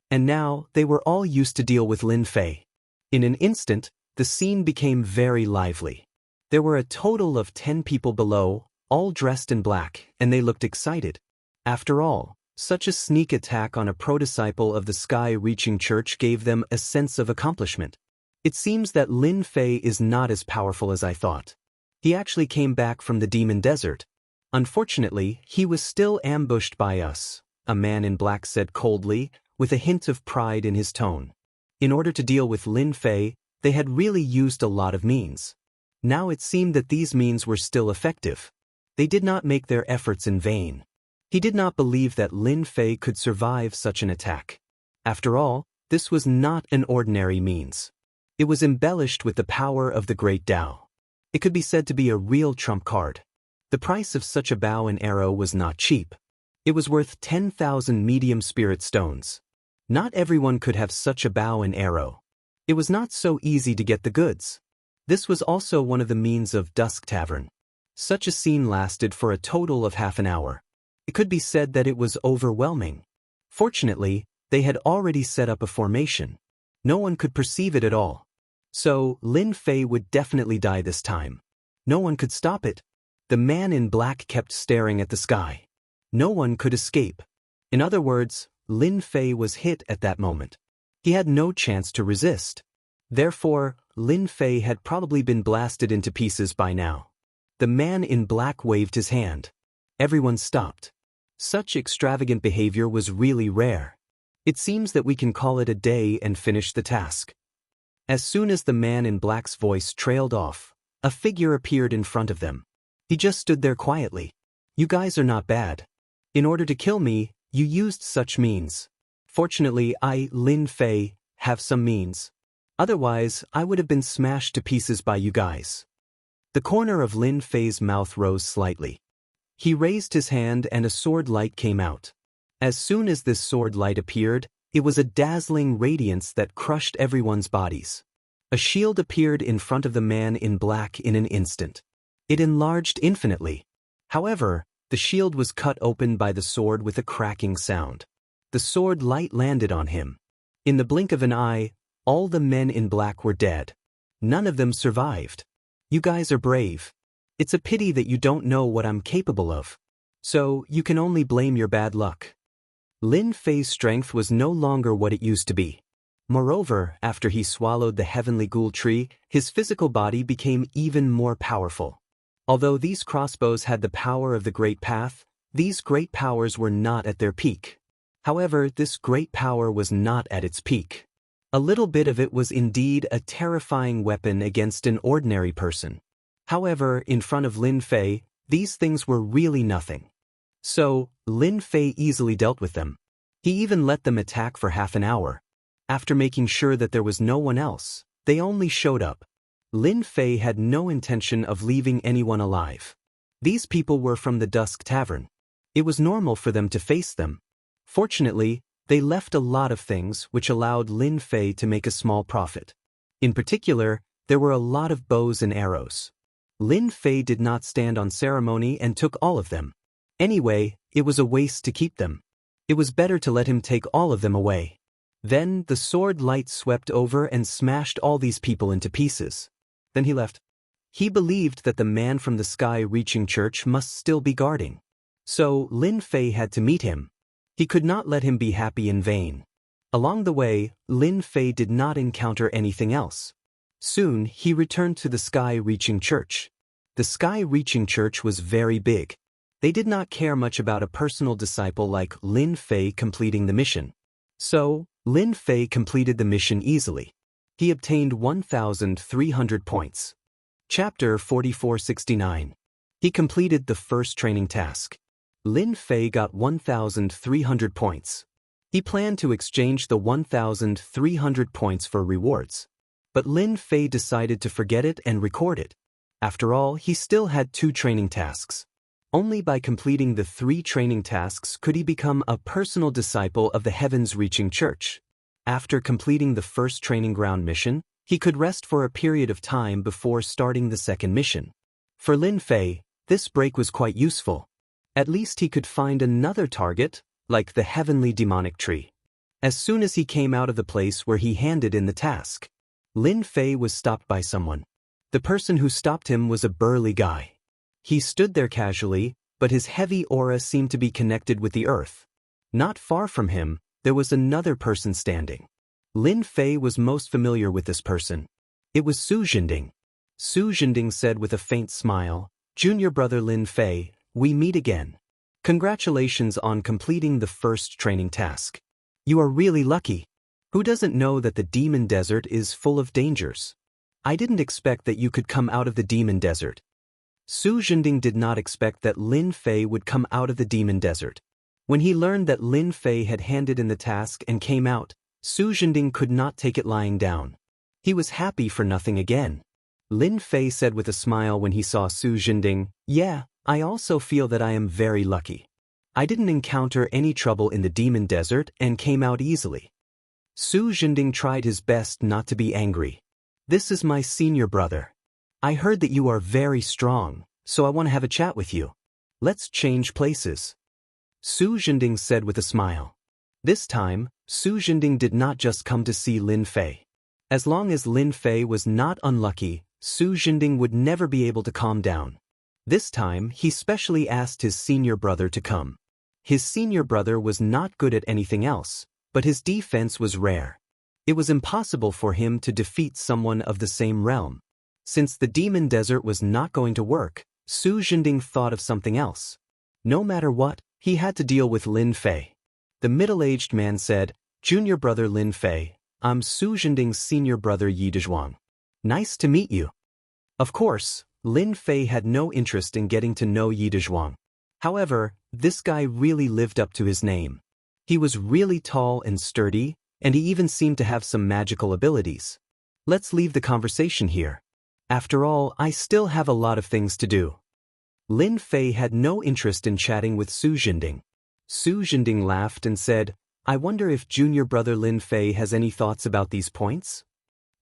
Speaker 1: And now, they were all used to deal with Lin Fei. In an instant, the scene became very lively. There were a total of 10 people below, all dressed in black, and they looked excited. After all, such a sneak attack on a pro-disciple of the sky-reaching church gave them a sense of accomplishment. It seems that Lin Fei is not as powerful as I thought. He actually came back from the demon desert. Unfortunately, he was still ambushed by us, a man in black said coldly, with a hint of pride in his tone. In order to deal with Lin Fei, they had really used a lot of means. Now it seemed that these means were still effective. They did not make their efforts in vain. He did not believe that Lin Fei could survive such an attack. After all, this was not an ordinary means. It was embellished with the power of the Great Tao. It could be said to be a real trump card. The price of such a bow and arrow was not cheap. It was worth 10,000 medium spirit stones. Not everyone could have such a bow and arrow. It was not so easy to get the goods. This was also one of the means of Dusk Tavern. Such a scene lasted for a total of half an hour. It could be said that it was overwhelming. Fortunately, they had already set up a formation. No one could perceive it at all. So, Lin Fei would definitely die this time. No one could stop it. The man in black kept staring at the sky. No one could escape. In other words, Lin Fei was hit at that moment. He had no chance to resist. Therefore, Lin Fei had probably been blasted into pieces by now. The man in black waved his hand. Everyone stopped. Such extravagant behavior was really rare. It seems that we can call it a day and finish the task. As soon as the man in black's voice trailed off, a figure appeared in front of them. He just stood there quietly. You guys are not bad. In order to kill me, you used such means. Fortunately, I, Lin Fei, have some means. Otherwise, I would have been smashed to pieces by you guys. The corner of Lin Fei's mouth rose slightly. He raised his hand and a sword light came out. As soon as this sword light appeared, it was a dazzling radiance that crushed everyone's bodies. A shield appeared in front of the man in black in an instant. It enlarged infinitely. However, the shield was cut open by the sword with a cracking sound. The sword light landed on him. In the blink of an eye, all the men in black were dead. None of them survived. You guys are brave. It's a pity that you don't know what I'm capable of. So, you can only blame your bad luck. Lin Fei's strength was no longer what it used to be. Moreover, after he swallowed the heavenly ghoul tree, his physical body became even more powerful. Although these crossbows had the power of the Great Path, these great powers were not at their peak. However, this great power was not at its peak. A little bit of it was indeed a terrifying weapon against an ordinary person. However, in front of Lin Fei, these things were really nothing. So, Lin Fei easily dealt with them. He even let them attack for half an hour. After making sure that there was no one else, they only showed up. Lin Fei had no intention of leaving anyone alive. These people were from the Dusk Tavern. It was normal for them to face them. Fortunately, they left a lot of things which allowed Lin Fei to make a small profit. In particular, there were a lot of bows and arrows. Lin Fei did not stand on ceremony and took all of them. Anyway, it was a waste to keep them. It was better to let him take all of them away. Then, the sword light swept over and smashed all these people into pieces. Then he left. He believed that the man from the sky-reaching church must still be guarding. So, Lin Fei had to meet him. He could not let him be happy in vain. Along the way, Lin Fei did not encounter anything else. Soon, he returned to the sky-reaching church. The sky-reaching church was very big. They did not care much about a personal disciple like Lin Fei completing the mission. So, Lin Fei completed the mission easily. He obtained 1,300 points. Chapter 4469. He completed the first training task. Lin Fei got 1,300 points. He planned to exchange the 1,300 points for rewards. But Lin Fei decided to forget it and record it. After all, he still had 2 training tasks. Only by completing the 3 training tasks could he become a personal disciple of the heavens-reaching church. After completing the first training ground mission, he could rest for a period of time before starting the second mission. For Lin Fei, this break was quite useful. At least he could find another target, like the heavenly demonic tree. As soon as he came out of the place where he handed in the task, Lin Fei was stopped by someone. The person who stopped him was a burly guy. He stood there casually, but his heavy aura seemed to be connected with the earth. Not far from him, there was another person standing. Lin Fei was most familiar with this person. It was Su Jinding. Su Jinding said with a faint smile, "Junior brother Lin Fei, we meet again. Congratulations on completing the first training task. You are really lucky. Who doesn't know that the demon desert is full of dangers? I didn't expect that you could come out of the demon desert." Su Jinding did not expect that Lin Fei would come out of the demon desert. When he learned that Lin Fei had handed in the task and came out, Su Jinding could not take it lying down. He was happy for nothing again. Lin Fei said with a smile when he saw Su Jinding, "Yeah, I also feel that I am very lucky. I didn't encounter any trouble in the demon desert and came out easily." Su Jinding tried his best not to be angry. "This is my senior brother. I heard that you are very strong, so I want to have a chat with you. Let's change places." Su Jinding said with a smile. This time, Su Jinding did not just come to see Lin Fei. As long as Lin Fei was not unlucky, Su Jinding would never be able to calm down. This time, he specially asked his senior brother to come. His senior brother was not good at anything else, but his defense was rare. It was impossible for him to defeat someone of the same realm. Since the demon desert was not going to work, Su Jinding thought of something else. No matter what, he had to deal with Lin Fei. The middle-aged man said, "Junior brother Lin Fei, I'm Su Jinding's senior brother Yi Dezhuang. Nice to meet you." Of course, Lin Fei had no interest in getting to know Yi Dezhuang. However, this guy really lived up to his name. He was really tall and sturdy, and he even seemed to have some magical abilities. Let's leave the conversation here. After all, I still have a lot of things to do. Lin Fei had no interest in chatting with Su Jinding. Su Jinding laughed and said, "I wonder if junior brother Lin Fei has any thoughts about these points?"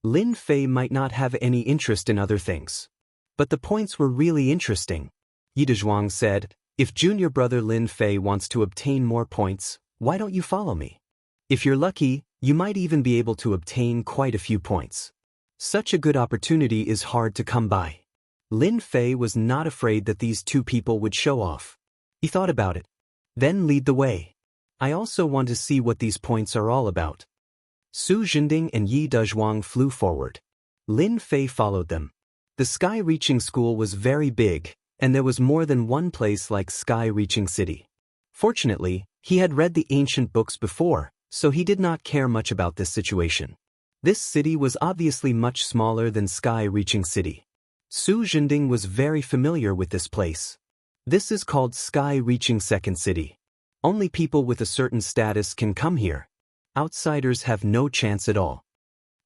Speaker 1: Lin Fei might not have any interest in other things. But the points were really interesting. Yi Dezhuang said, "If junior brother Lin Fei wants to obtain more points, why don't you follow me? If you're lucky, you might even be able to obtain quite a few points. Such a good opportunity is hard to come by." Lin Fei was not afraid that these 2 people would show off. He thought about it. "Then lead the way. I also want to see what these points are all about." Su Jinding and Yi Dezhuang flew forward. Lin Fei followed them. The Sky Reaching School was very big, and there was more than one place like Sky Reaching City. Fortunately, he had read the ancient books before, so he did not care much about this situation. This city was obviously much smaller than Sky Reaching City. Su Jinding was very familiar with this place. This is called Sky Reaching Second City. Only people with a certain status can come here. Outsiders have no chance at all.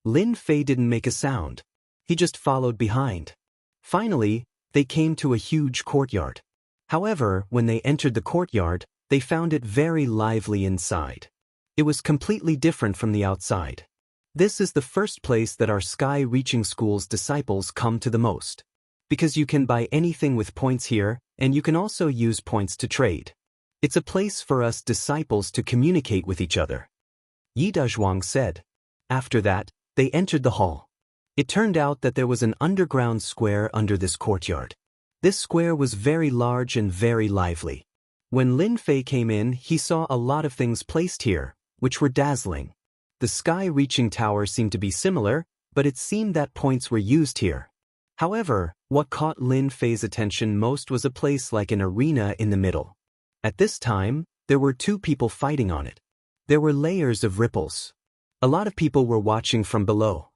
Speaker 1: Lin Fei didn't make a sound. He just followed behind. Finally, they came to a huge courtyard. However, when they entered the courtyard, they found it very lively inside. It was completely different from the outside. This is the first place that our Sky Reaching School's disciples come to the most. Because you can buy anything with points here, and you can also use points to trade. It's a place for us disciples to communicate with each other. Yi Dezhuang said. After that, they entered the hall. It turned out that there was an underground square under this courtyard. This square was very large and very lively. When Lin Fei came in, he saw a lot of things placed here, which were dazzling. The Sky-Reaching Tower seemed to be similar, but it seemed that points were used here. However, what caught Lin Fei's attention most was a place like an arena in the middle. At this time, there were 2 people fighting on it. There were layers of ripples. A lot of people were watching from below.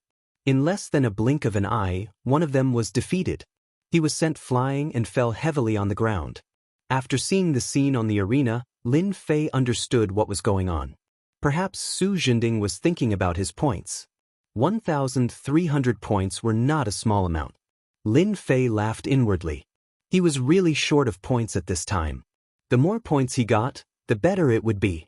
Speaker 1: In less than a blink of an eye, one of them was defeated. He was sent flying and fell heavily on the ground. After seeing the scene on the arena, Lin Fei understood what was going on. Perhaps Su Jinding was thinking about his points. 1,300 points were not a small amount. Lin Fei laughed inwardly. He was really short of points at this time. The more points he got, the better it would be.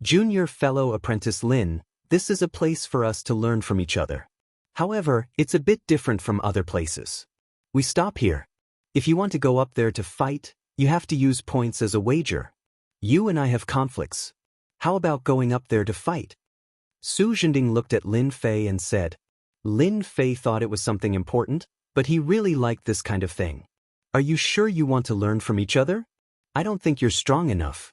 Speaker 1: Junior fellow apprentice Lin, this is a place for us to learn from each other. However, it's a bit different from other places. We stop here. If you want to go up there to fight, you have to use points as a wager. You and I have conflicts. How about going up there to fight? Su Jinding looked at Lin Fei and said. Lin Fei thought it was something important, but he really liked this kind of thing. Are you sure you want to learn from each other? I don't think you're strong enough.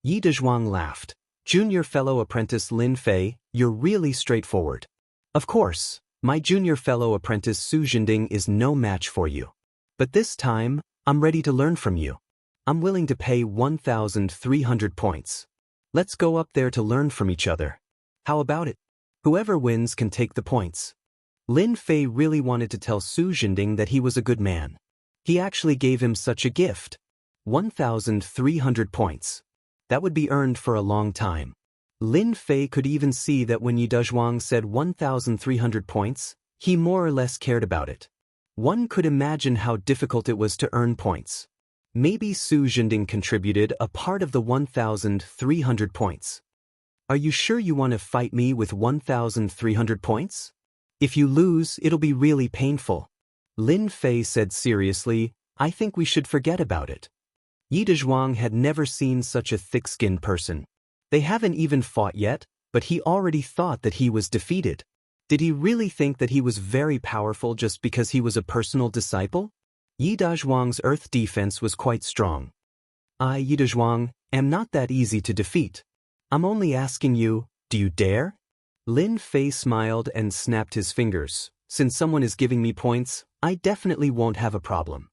Speaker 1: Yi Dezhuang laughed. Junior fellow apprentice Lin Fei, you're really straightforward. Of course, my junior fellow apprentice Su Jinding is no match for you. But this time, I'm ready to learn from you. I'm willing to pay 1,300 points. Let's go up there to learn from each other. How about it? Whoever wins can take the points. Lin Fei really wanted to tell Su Jinding that he was a good man. He actually gave him such a gift. 1,300 points. That would be earned for a long time. Lin Fei could even see that when Yi Dezhuang said 1,300 points, he more or less cared about it. One could imagine how difficult it was to earn points. Maybe Su Jinding contributed a part of the 1,300 points. Are you sure you want to fight me with 1,300 points? If you lose, it'll be really painful. Lin Fei said seriously, I think we should forget about it. Yi Dezhuang had never seen such a thick-skinned person. They haven't even fought yet, but he already thought that he was defeated. Did he really think that he was very powerful just because he was a personal disciple? Yi Dezhuang's earth defense was quite strong. I, Yi Dezhuang, am not that easy to defeat. I'm only asking you, do you dare? Lin Fei smiled and snapped his fingers. Since someone is giving me points, I definitely won't have a problem.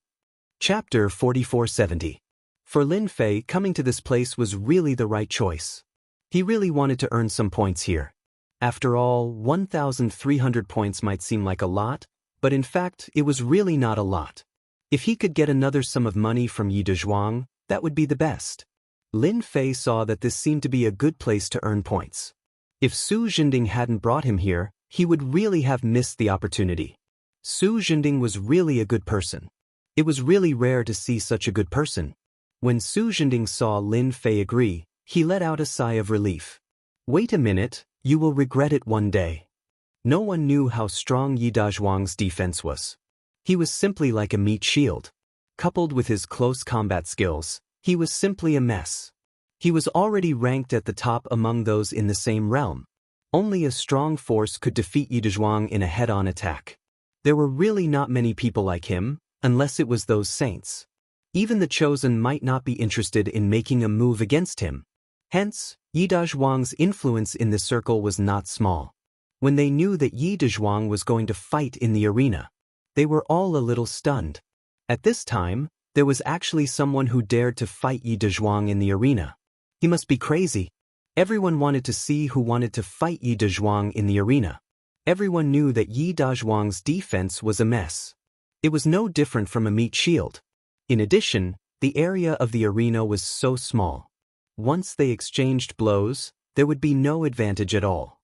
Speaker 1: Chapter 4470. For Lin Fei, coming to this place was really the right choice. He really wanted to earn some points here. After all, 1,300 points might seem like a lot, but in fact, it was really not a lot. If he could get another sum of money from Yi Dezhuang, that would be the best. Lin Fei saw that this seemed to be a good place to earn points. If Su Jinding hadn't brought him here, he would really have missed the opportunity. Su Jinding was really a good person. It was really rare to see such a good person. When Su Jinding saw Lin Fei agree, he let out a sigh of relief. Wait a minute, you will regret it one day. No one knew how strong Yi Dezhuang's defense was. He was simply like a meat shield. Coupled with his close combat skills, he was simply a mess. He was already ranked at the top among those in the same realm. Only a strong force could defeat Yi Dezhuang in a head-on attack. There were really not many people like him, unless it was those saints. Even the chosen might not be interested in making a move against him. Hence, Yi Dezhuang's influence in the circle was not small. When they knew that Yi Dezhuang was going to fight in the arena, they were all a little stunned. At this time, there was actually someone who dared to fight Yi Dezhuang in the arena. He must be crazy. Everyone wanted to see who wanted to fight Yi Dezhuang in the arena. Everyone knew that Yi Dezhuang's defense was a mess. It was no different from a meat shield. In addition, the area of the arena was so small. Once they exchanged blows, there would be no advantage at all.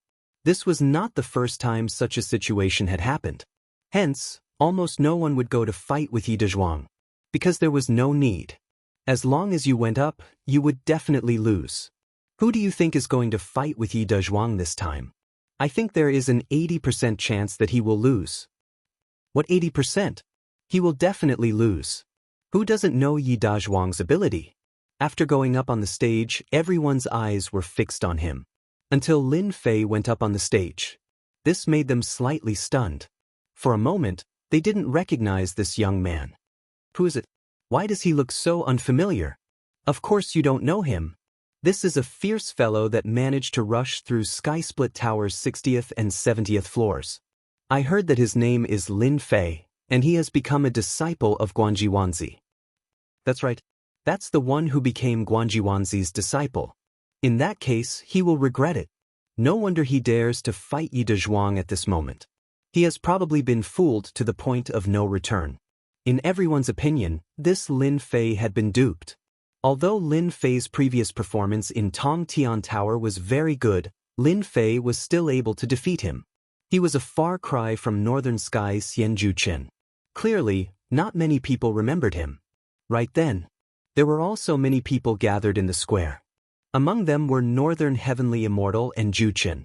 Speaker 1: This was not the first time such a situation had happened. Hence, almost no one would go to fight with Yi Dezhuang, because there was no need. As long as you went up, you would definitely lose. Who do you think is going to fight with Yi Dezhuang this time? I think there is an 80% chance that he will lose. What 80%? He will definitely lose. Who doesn't know Yi Dezhuang's ability? After going up on the stage, everyone's eyes were fixed on him. Until Lin Fei went up on the stage. This made them slightly stunned. For a moment, they didn't recognize this young man. Who is it? Why does he look so unfamiliar? Of course you don't know him. This is a fierce fellow that managed to rush through Sky-Split Tower's 60th and 70th floors. I heard that his name is Lin Fei, and he has become a disciple of Guanji Wanzi. That's right. That's the one who became Guanji Wanzi's disciple. In that case, he will regret it. No wonder he dares to fight Yi Dezhuang at this moment. He has probably been fooled to the point of no return. In everyone's opinion, this Lin Fei had been duped. Although Lin Fei's previous performance in Tong Tian Tower was very good, Lin Fei was still able to defeat him. He was a far cry from Northern Sky's Xianju Chen. Clearly, not many people remembered him. Right then, there were also many people gathered in the square. Among them were Northern Heavenly Immortal and Ju Chen.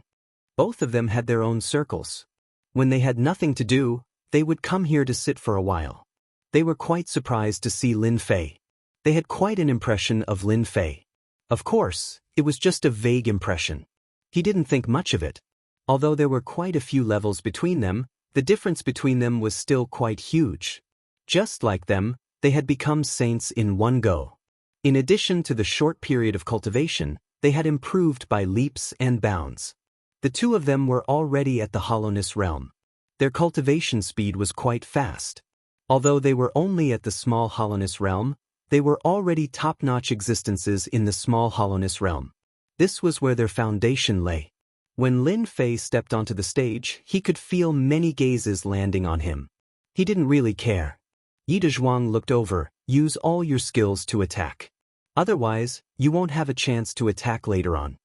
Speaker 1: Both of them had their own circles. When they had nothing to do, they would come here to sit for a while. They were quite surprised to see Lin Fei. They had quite an impression of Lin Fei. Of course, it was just a vague impression. He didn't think much of it. Although there were quite a few levels between them, the difference between them was still quite huge. Just like them, they had become saints in one go. In addition to the short period of cultivation, they had improved by leaps and bounds. The two of them were already at the hollowness realm. Their cultivation speed was quite fast. Although they were only at the small hollowness realm, they were already top-notch existences in the small hollowness realm. This was where their foundation lay. When Lin Fei stepped onto the stage, he could feel many gazes landing on him. He didn't really care. Yi Dezhuang looked over, use all your skills to attack. Otherwise, you won't have a chance to attack later on.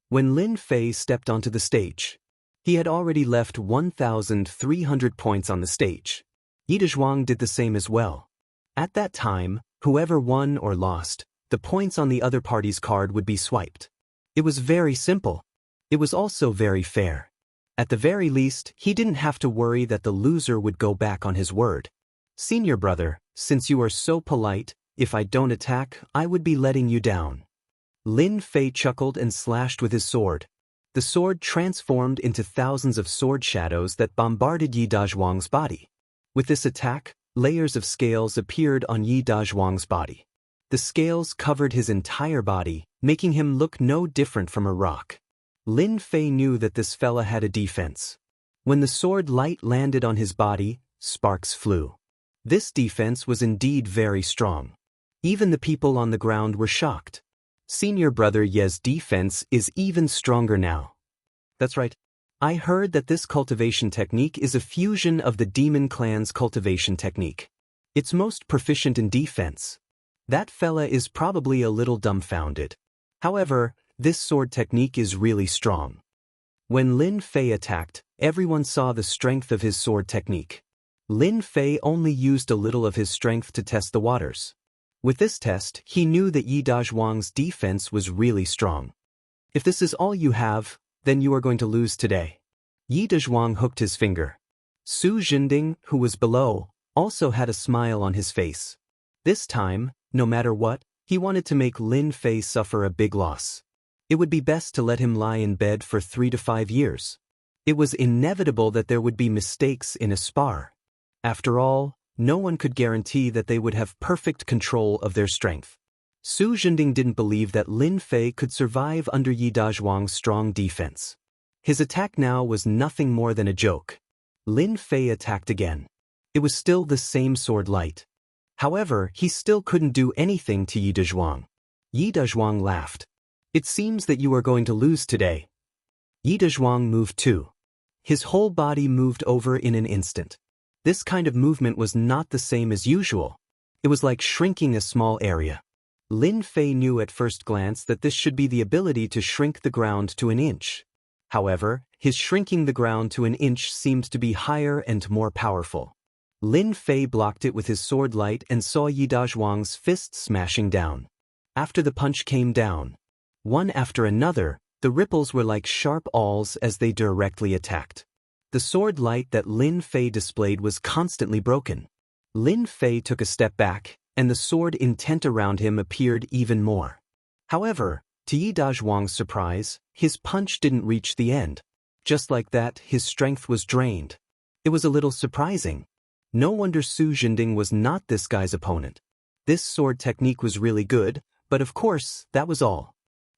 Speaker 1: When Lin Fei stepped onto the stage, he had already left 1,300 points on the stage. Yi Dezhuang did the same as well. At that time, whoever won or lost, the points on the other party's card would be swiped. It was very simple. It was also very fair. At the very least, he didn't have to worry that the loser would go back on his word. Senior brother, since you are so polite, if I don't attack, I would be letting you down. Lin Fei chuckled and slashed with his sword. The sword transformed into thousands of sword shadows that bombarded Yi Dezhuang's body. With this attack, layers of scales appeared on Yi Dezhuang's body. The scales covered his entire body, making him look no different from a rock. Lin Fei knew that this fella had a defense. When the sword light landed on his body, sparks flew. This defense was indeed very strong. Even the people on the ground were shocked. Senior brother Ye's defense is even stronger now. That's right. I heard that this cultivation technique is a fusion of the demon clan's cultivation technique. It's most proficient in defense. That fella is probably a little dumbfounded. However, this sword technique is really strong. When Lin Fei attacked, everyone saw the strength of his sword technique. Lin Fei only used a little of his strength to test the waters. With this test, he knew that Yi Dezhuang's defense was really strong. If this is all you have, then you are going to lose today. Yi Dezhuang hooked his finger. Su Jinding, who was below, also had a smile on his face. This time, no matter what, he wanted to make Lin Fei suffer a big loss. It would be best to let him lie in bed for 3 to 5 years. It was inevitable that there would be mistakes in a spar. After all, no one could guarantee that they would have perfect control of their strength. Su Jinding didn't believe that Lin Fei could survive under Yi Dezhuang's strong defense. His attack now was nothing more than a joke. Lin Fei attacked again. It was still the same sword light. However, he still couldn't do anything to Yi Dezhuang. Yi Dezhuang laughed. It seems that you are going to lose today. Yi Dezhuang moved too. His whole body moved over in an instant. This kind of movement was not the same as usual. It was like shrinking a small area. Lin Fei knew at first glance that this should be the ability to shrink the ground to an inch. However, his shrinking the ground to an inch seemed to be higher and more powerful. Lin Fei blocked it with his sword light and saw Yi Dezhuang's fist smashing down. After the punch came down, one after another, the ripples were like sharp awls as they directly attacked. The sword light that Lin Fei displayed was constantly broken. Lin Fei took a step back, and the sword intent around him appeared even more. However, to Yi Dezhuang's surprise, his punch didn't reach the end. Just like that, his strength was drained. It was a little surprising. No wonder Su Jinding was not this guy's opponent. This sword technique was really good, but of course, that was all.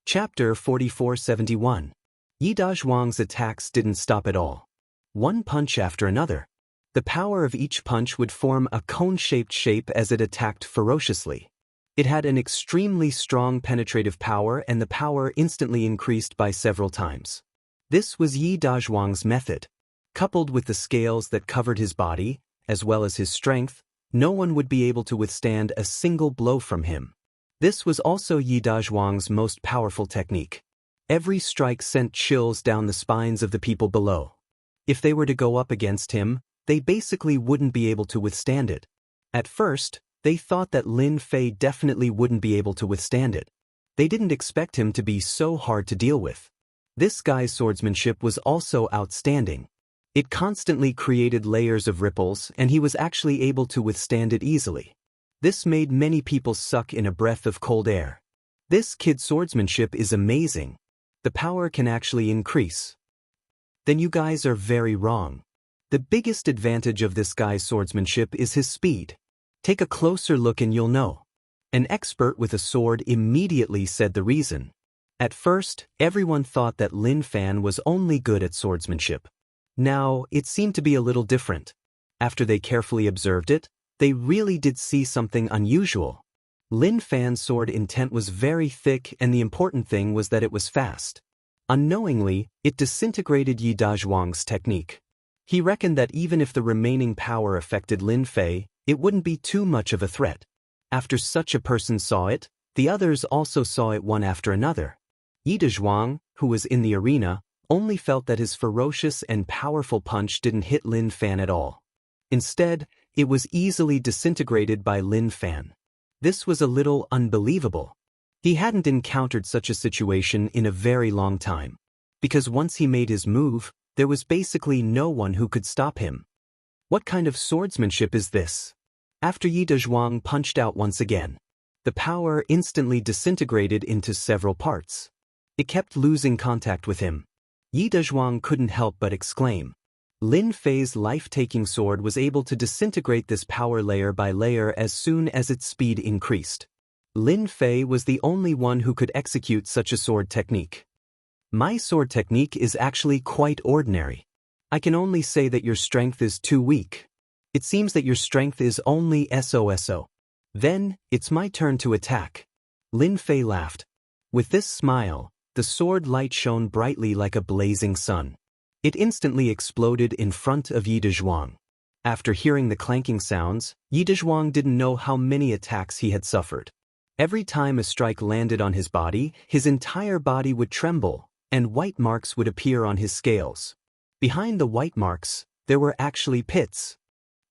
Speaker 1: Chapter 4471. Yi Dezhuang's attacks didn't stop at all. One punch after another. The power of each punch would form a cone-shaped shape as it attacked ferociously. It had an extremely strong penetrative power, and the power instantly increased by several times. This was Yi Dezhuang's method. Coupled with the scales that covered his body, as well as his strength, no one would be able to withstand a single blow from him. This was also Yi Dazhuang's most powerful technique. Every strike sent chills down the spines of the people below. If they were to go up against him, they basically wouldn't be able to withstand it. At first, they thought that Lin Fei definitely wouldn't be able to withstand it. They didn't expect him to be so hard to deal with. This guy's swordsmanship was also outstanding. It constantly created layers of ripples, and he was actually able to withstand it easily. This made many people suck in a breath of cold air. This kid's swordsmanship is amazing. The power can actually increase. Then you guys are very wrong. The biggest advantage of this guy's swordsmanship is his speed. Take a closer look and you'll know. An expert with a sword immediately said the reason. At first, everyone thought that Lin Fan was only good at swordsmanship. Now, it seemed to be a little different. After they carefully observed it, they really did see something unusual. Lin Fan's sword intent was very thick, and the important thing was that it was fast. Unknowingly, it disintegrated Yi Dazhuang's technique. He reckoned that even if the remaining power affected Lin Fei, it wouldn't be too much of a threat. After such a person saw it, the others also saw it one after another. Yi Dazhuang, who was in the arena, only felt that his ferocious and powerful punch didn't hit Lin Fan at all. Instead, it was easily disintegrated by Lin Fan. This was a little unbelievable. He hadn't encountered such a situation in a very long time. Because once he made his move, there was basically no one who could stop him. What kind of swordsmanship is this? After Yi Dazhuang punched out once again, the power instantly disintegrated into several parts. It kept losing contact with him. Yi Dazhuang couldn't help but exclaim. Lin Fei's life-taking sword was able to disintegrate this power layer by layer as soon as its speed increased. Lin Fei was the only one who could execute such a sword technique. My sword technique is actually quite ordinary. I can only say that your strength is too weak. It seems that your strength is only SOSO. Then, it's my turn to attack. Lin Fei laughed. With this smile, the sword light shone brightly like a blazing sun. It instantly exploded in front of Yi Dazhuang. After hearing the clanking sounds, Yi Dazhuang didn't know how many attacks he had suffered. Every time a strike landed on his body, his entire body would tremble, and white marks would appear on his scales. Behind the white marks, there were actually pits.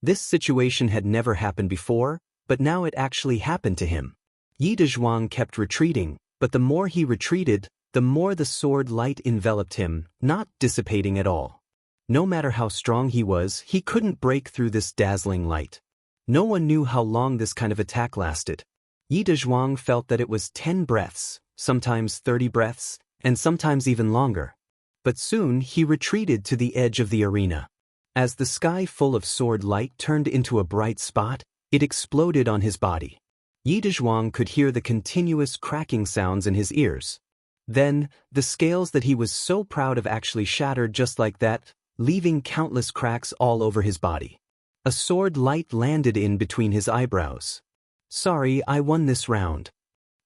Speaker 1: This situation had never happened before, but now it actually happened to him. Yi Dazhuang kept retreating, but the more he retreated, the more the sword light enveloped him, not dissipating at all. No matter how strong he was, he couldn't break through this dazzling light. No one knew how long this kind of attack lasted. Yi Dazhuang felt that it was 10 breaths, sometimes 30 breaths, and sometimes even longer. But soon he retreated to the edge of the arena. As the sky full of sword light turned into a bright spot, it exploded on his body. Yi Dazhuang could hear the continuous cracking sounds in his ears. Then, the scales that he was so proud of actually shattered just like that, leaving countless cracks all over his body. A sword light landed in between his eyebrows. Sorry, I won this round.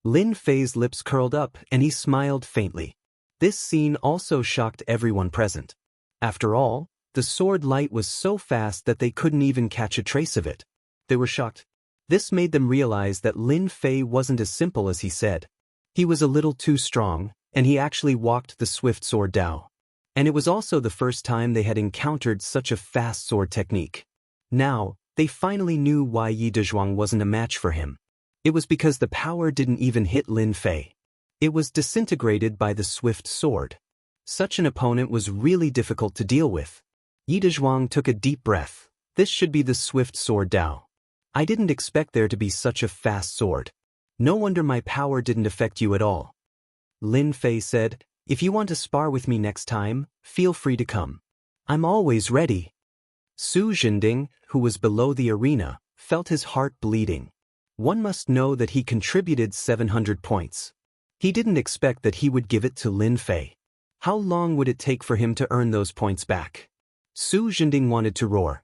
Speaker 1: Lin Fei's lips curled up and he smiled faintly. This scene also shocked everyone present. After all, the sword light was so fast that they couldn't even catch a trace of it. They were shocked. This made them realize that Lin Fei wasn't as simple as he said. He was a little too strong, and he actually walked the swift sword Dao. And it was also the first time they had encountered such a fast sword technique. Now, they finally knew why Yi Dazhuang wasn't a match for him. It was because the power didn't even hit Lin Fei. It was disintegrated by the swift sword. Such an opponent was really difficult to deal with. Yi Dazhuang took a deep breath. This should be the swift sword Dao. I didn't expect there to be such a fast sword. No wonder my power didn't affect you at all. Lin Fei said, if you want to spar with me next time, feel free to come. I'm always ready. Su Zhending, who was below the arena, felt his heart bleeding. One must know that he contributed 700 points. He didn't expect that he would give it to Lin Fei. How long would it take for him to earn those points back? Su Zhending wanted to roar.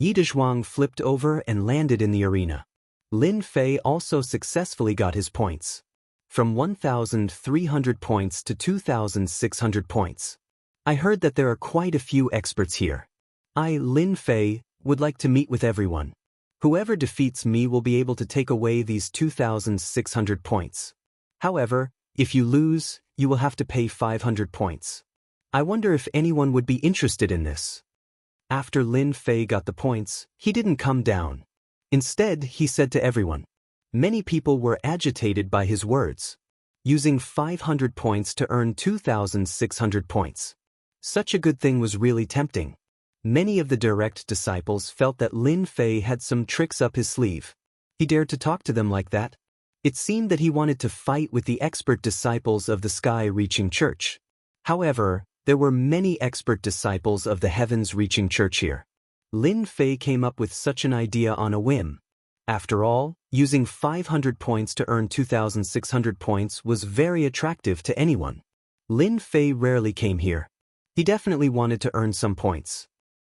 Speaker 1: Yi Dazhuang flipped over and landed in the arena. Lin Fei also successfully got his points. From 1,300 points to 2,600 points. I heard that there are quite a few experts here. I, Lin Fei, would like to meet with everyone. Whoever defeats me will be able to take away these 2,600 points. However, if you lose, you will have to pay 500 points. I wonder if anyone would be interested in this. After Lin Fei got the points, he didn't come down. Instead, he said to everyone. Many people were agitated by his words. Using 500 points to earn 2,600 points. Such a good thing was really tempting. Many of the direct disciples felt that Lin Fei had some tricks up his sleeve. He dared to talk to them like that. It seemed that he wanted to fight with the expert disciples of the sky-reaching church. However, there were many expert disciples of the heavens-reaching church here. Lin Fei came up with such an idea on a whim. After all, using 500 points to earn 2,600 points was very attractive to anyone. Lin Fei rarely came here. He definitely wanted to earn some points.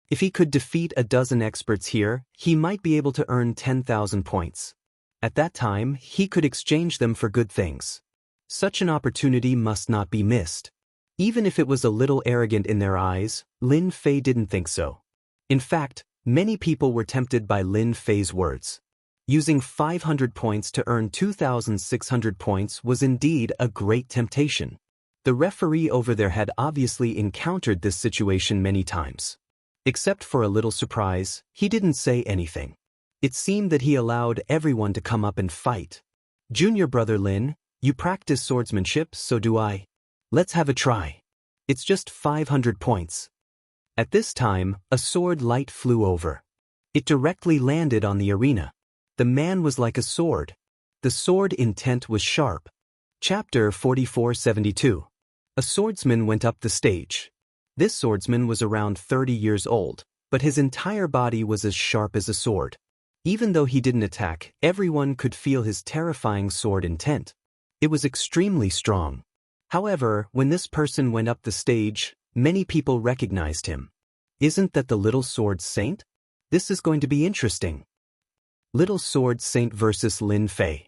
Speaker 1: If he could defeat a dozen experts here, he might be able to earn 10,000 points. At that time, he could exchange them for good things. Such an opportunity must not be missed. Even if it was a little arrogant in their eyes, Lin Fei didn't think so. In fact, many people were tempted by Lin Fei's words. Using 500 points to earn 2,600 points was indeed a great temptation. The referee over there had obviously encountered this situation many times. Except for a little surprise, he didn't say anything. It seemed that he allowed everyone to come up and fight. Junior brother Lin, you practice swordsmanship, so do I. Let's have a try. It's just 500 points. At this time, a sword light flew over. It directly landed on the arena. The man was like a sword. The sword intent was sharp. Chapter 4472. A swordsman went up the stage. This swordsman was around 30 years old, but his entire body was as sharp as a sword. Even though he didn't attack, everyone could feel his terrifying sword intent. It was extremely strong. However, when this person went up the stage, many people recognized him. Isn't that the little sword saint? This is going to be interesting. Little Sword Saint versus Lin Fei.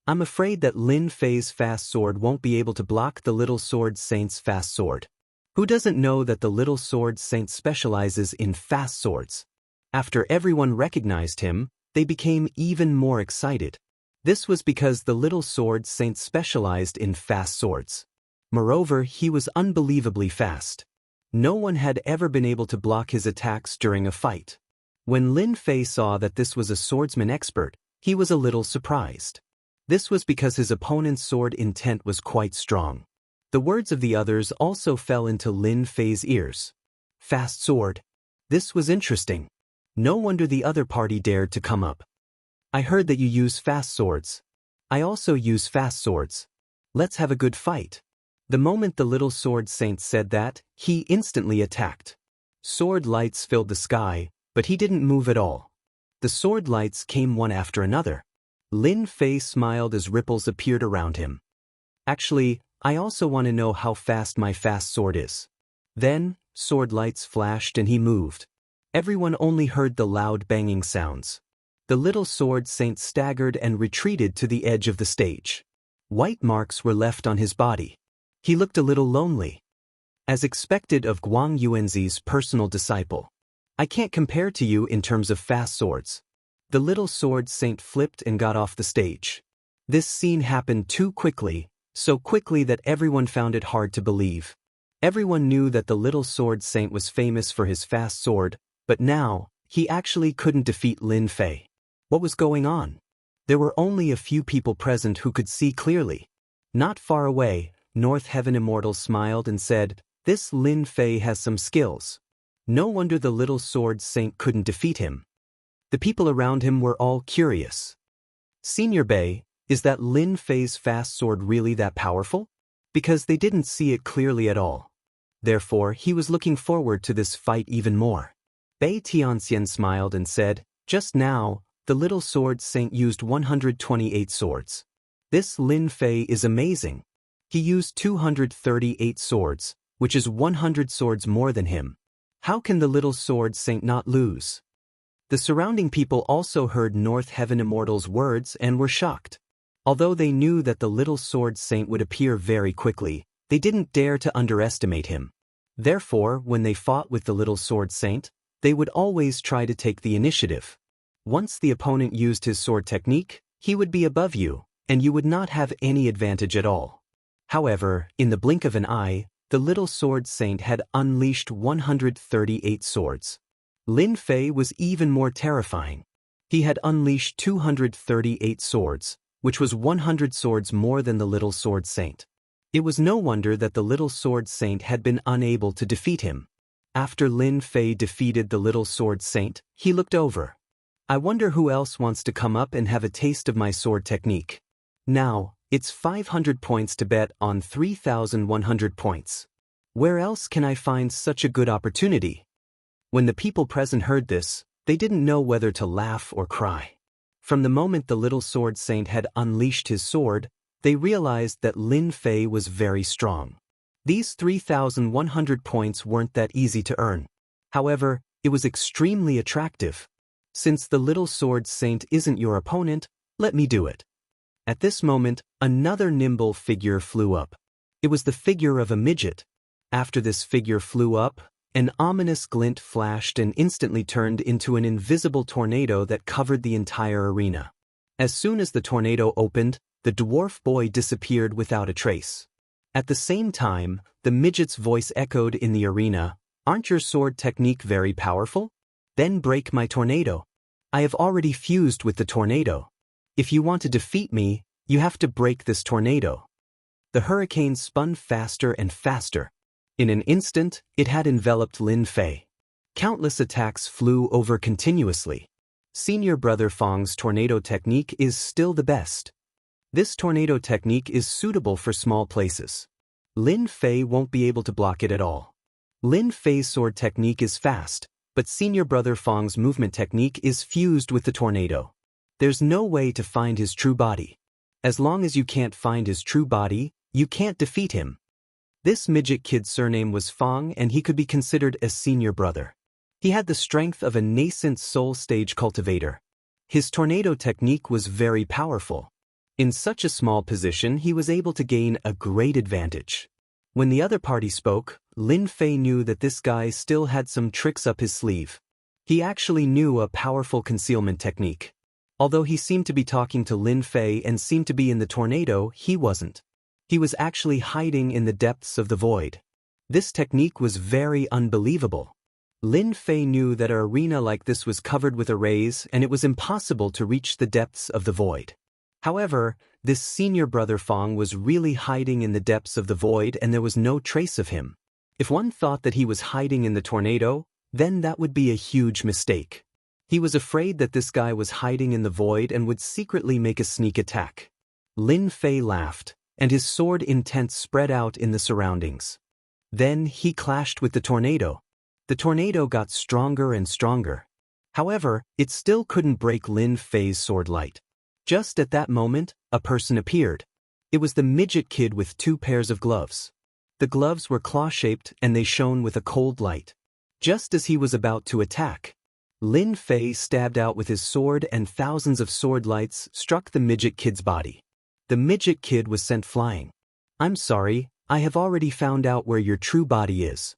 Speaker 1: I'm afraid that Lin Fei's fast sword won't be able to block the Little Sword Saint's fast sword. Who doesn't know that the Little Sword Saint specializes in fast swords? After everyone recognized him, they became even more excited. This was because the Little Sword Saint specialized in fast swords. Moreover, he was unbelievably fast. No one had ever been able to block his attacks during a fight. When Lin Fei saw that this was a swordsman expert, he was a little surprised. This was because his opponent's sword intent was quite strong. The words of the others also fell into Lin Fei's ears. Fast sword. This was interesting. No wonder the other party dared to come up. I heard that you use fast swords. I also use fast swords. Let's have a good fight. The moment the Little Sword Saint said that, he instantly attacked. Sword lights filled the sky, but he didn't move at all. The sword lights came one after another. Lin Fei smiled as ripples appeared around him. Actually, I also want to know how fast my fast sword is. Then, sword lights flashed and he moved. Everyone only heard the loud banging sounds. The Little Sword Saint staggered and retreated to the edge of the stage. White marks were left on his body. He looked a little lonely. As expected of Guang Yuanzi's personal disciple. I can't compare to you in terms of fast swords. The Little Sword Saint flipped and got off the stage. This scene happened too quickly, so quickly that everyone found it hard to believe. Everyone knew that the Little Sword Saint was famous for his fast sword, but now, he actually couldn't defeat Lin Fei. What was going on? There were only a few people present who could see clearly. Not far away, North Heaven Immortal smiled and said, "This Lin Fei has some skills." No wonder the Little Sword Saint couldn't defeat him. The people around him were all curious. Senior Bei, is that Lin Fei's fast sword really that powerful? Because they didn't see it clearly at all. Therefore, he was looking forward to this fight even more. Bei Tianxian smiled and said, "Just now, the Little Sword Saint used 128 swords. This Lin Fei is amazing. He used 238 swords, which is 100 swords more than him. How can the Little Sword Saint not lose?" The surrounding people also heard North Heaven Immortal's words and were shocked. Although they knew that the Little Sword Saint would appear very quickly, they didn't dare to underestimate him. Therefore, when they fought with the Little Sword Saint, They would always try to take the initiative. Once the opponent used his sword technique, he would be above you, and you would not have any advantage at all. However, in the blink of an eye, the little sword saint had unleashed 138 swords. Lin Fei was even more terrifying. He had unleashed 238 swords, which was 100 swords more than the little sword saint. It was no wonder that the little sword saint had been unable to defeat him. After Lin Fei defeated the little sword saint, he looked over. I wonder who else wants to come up and have a taste of my sword technique. Now, it's 500 points to bet on 3,100 points. Where else can I find such a good opportunity? When the people present heard this, they didn't know whether to laugh or cry. From the moment the little sword saint had unleashed his sword, they realized that Lin Fei was very strong. These 3,100 points weren't that easy to earn. However, it was extremely attractive. Since the little sword saint isn't your opponent, let me do it. At this moment, another nimble figure flew up. It was the figure of a midget. After this figure flew up, an ominous glint flashed and instantly turned into an invisible tornado that covered the entire arena. As soon as the tornado opened, the dwarf boy disappeared without a trace. At the same time, the midget's voice echoed in the arena, "Aren't your sword technique very powerful? Then break my tornado. I have already fused with the tornado. If you want to defeat me, you have to break this tornado." The hurricane spun faster and faster. In an instant, it had enveloped Lin Fei. Countless attacks flew over continuously. Senior Brother Fang's tornado technique is still the best. This tornado technique is suitable for small places. Lin Fei won't be able to block it at all. Lin Fei's sword technique is fast, but Senior Brother Fang's movement technique is fused with the tornado. There's no way to find his true body. As long as you can't find his true body, you can't defeat him. This midget kid's surname was Fang, and he could be considered a senior brother. He had the strength of a nascent soul stage cultivator. His tornado technique was very powerful. In such a small position, he was able to gain a great advantage. When the other party spoke, Lin Fei knew that this guy still had some tricks up his sleeve. He actually knew a powerful concealment technique. Although he seemed to be talking to Lin Fei and seemed to be in the tornado, he wasn't. He was actually hiding in the depths of the void. This technique was very unbelievable. Lin Fei knew that an arena like this was covered with arrays and it was impossible to reach the depths of the void. However, this senior brother Fang was really hiding in the depths of the void and there was no trace of him. If one thought that he was hiding in the tornado, then that would be a huge mistake. He was afraid that this guy was hiding in the void and would secretly make a sneak attack. Lin Fei laughed, and his sword intent spread out in the surroundings. Then he clashed with the tornado. The tornado got stronger and stronger. However, it still couldn't break Lin Fei's sword light. Just at that moment, a person appeared. It was the midget kid with 2 pairs of gloves. The gloves were claw-shaped and they shone with a cold light. Just as he was about to attack, Lin Fei stabbed out with his sword and thousands of sword lights struck the midget kid's body. The midget kid was sent flying. "I'm sorry, I have already found out where your true body is."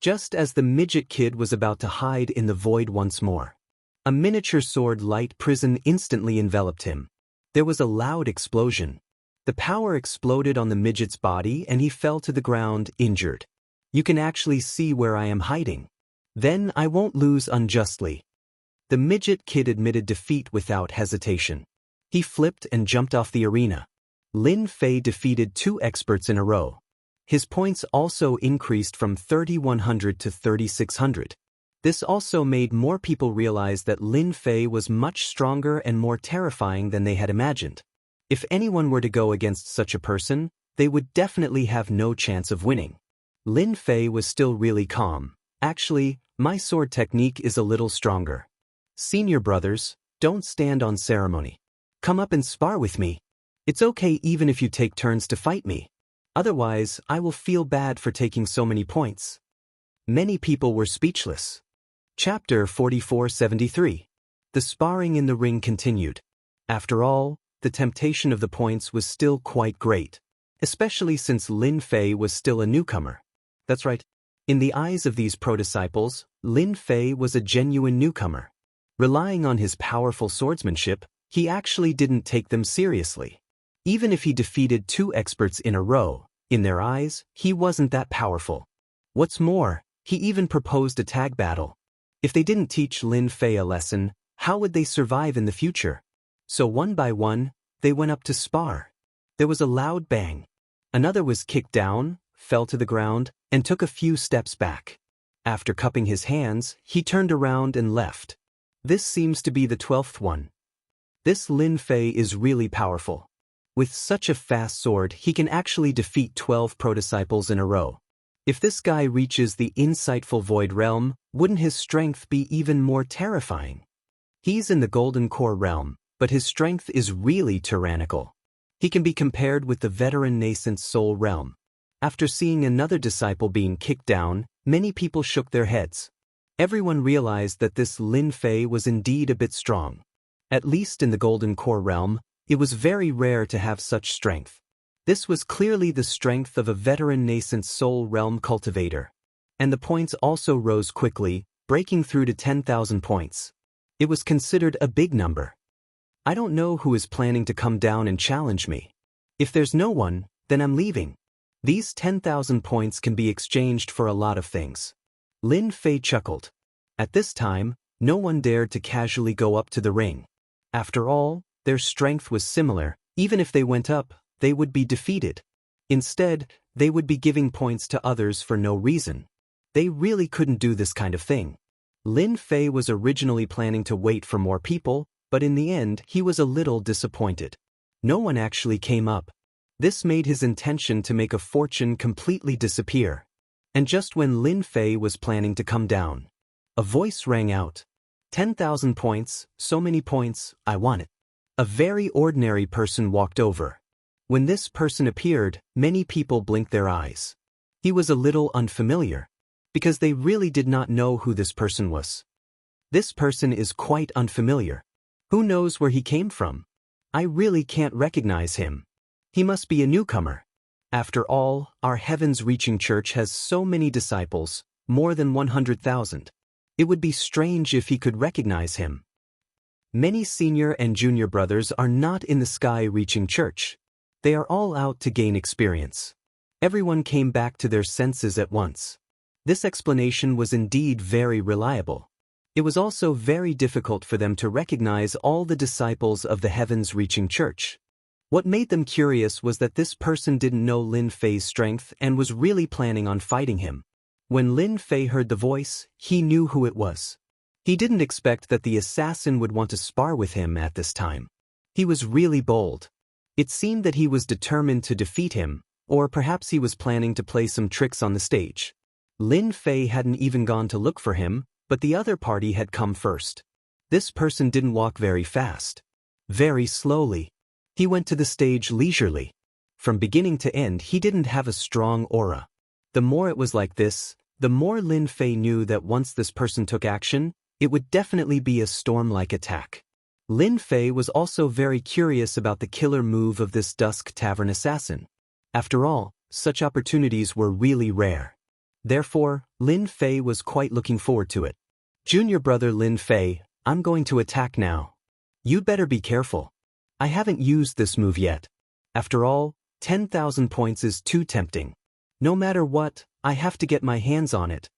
Speaker 1: Just as the midget kid was about to hide in the void once more, a miniature sword light prison instantly enveloped him. There was a loud explosion. The power exploded on the midget's body and he fell to the ground injured. "You can actually see where I am hiding. Then I won't lose unjustly." The midget kid admitted defeat without hesitation. He flipped and jumped off the arena. Lin Fei defeated 2 experts in a row. His points also increased from 3,100 to 3,600. This also made more people realize that Lin Fei was much stronger and more terrifying than they had imagined. If anyone were to go against such a person, they would definitely have no chance of winning. Lin Fei was still really calm. "Actually, my sword technique is a little stronger. Senior brothers, don't stand on ceremony. Come up and spar with me. It's okay even if you take turns to fight me. Otherwise, I will feel bad for taking so many points." Many people were speechless. Chapter 4473. The sparring in the ring continued. After all, the temptation of the points was still quite great, especially since Lin Fei was still a newcomer. That's right. In the eyes of these pro-disciples, Lin Fei was a genuine newcomer. Relying on his powerful swordsmanship, he actually didn't take them seriously. Even if he defeated 2 experts in a row, in their eyes, he wasn't that powerful. What's more, he even proposed a tag battle. If they didn't teach Lin Fei a lesson, how would they survive in the future? So one by one, they went up to spar. There was a loud bang. Another was kicked down, fell to the ground, and took a few steps back. After cupping his hands, he turned around and left. This seems to be the 12th one. This Lin Fei is really powerful. With such a fast sword, he can actually defeat 12 pro-disciples in a row. If this guy reaches the insightful Void Realm, wouldn't his strength be even more terrifying? He's in the Golden Core Realm, but his strength is really tyrannical. He can be compared with the veteran nascent Soul Realm. After seeing another disciple being kicked down, many people shook their heads. Everyone realized that this Lin Fei was indeed a bit strong. At least in the Golden Core Realm, it was very rare to have such strength. This was clearly the strength of a veteran nascent Soul Realm cultivator. And the points also rose quickly, breaking through to 10,000 points. It was considered a big number. I don't know who is planning to come down and challenge me. If there's no one, then I'm leaving. These 10,000 points can be exchanged for a lot of things. Lin Fei chuckled. At this time, no one dared to casually go up to the ring. After all, their strength was similar. Even if they went up, they would be defeated. Instead, they would be giving points to others for no reason. They really couldn't do this kind of thing. Lin Fei was originally planning to wait for more people, but in the end, he was a little disappointed. No one actually came up. This made his intention to make a fortune completely disappear. And just when Lin Fei was planning to come down, a voice rang out. 10,000 points, so many points, I want it. A very ordinary person walked over. When this person appeared, many people blinked their eyes. He was a little unfamiliar, because they really did not know who this person was. This person is quite unfamiliar. Who knows where he came from? I really can't recognize him. He must be a newcomer. After all, our heavens-reaching church has so many disciples, more than 100,000. It would be strange if he could recognize him. Many senior and junior brothers are not in the sky-reaching church. They are all out to gain experience. Everyone came back to their senses at once. This explanation was indeed very reliable. It was also very difficult for them to recognize all the disciples of the heavens-reaching church. What made them curious was that this person didn't know Lin Fei's strength and was really planning on fighting him. When Lin Fei heard the voice, he knew who it was. He didn't expect that the assassin would want to spar with him at this time. He was really bold. It seemed that he was determined to defeat him, or perhaps he was planning to play some tricks on the stage. Lin Fei hadn't even gone to look for him, but the other party had come first. This person didn't walk very fast. Very slowly. He went to the stage leisurely. From beginning to end, he didn't have a strong aura. The more it was like this, the more Lin Fei knew that once this person took action, it would definitely be a storm-like attack. Lin Fei was also very curious about the killer move of this Dusk Tavern assassin. After all, such opportunities were really rare. Therefore, Lin Fei was quite looking forward to it. Junior brother Lin Fei, I'm going to attack now. You'd better be careful. I haven't used this move yet. After all, 10,000 points is too tempting. No matter what, I have to get my hands on it.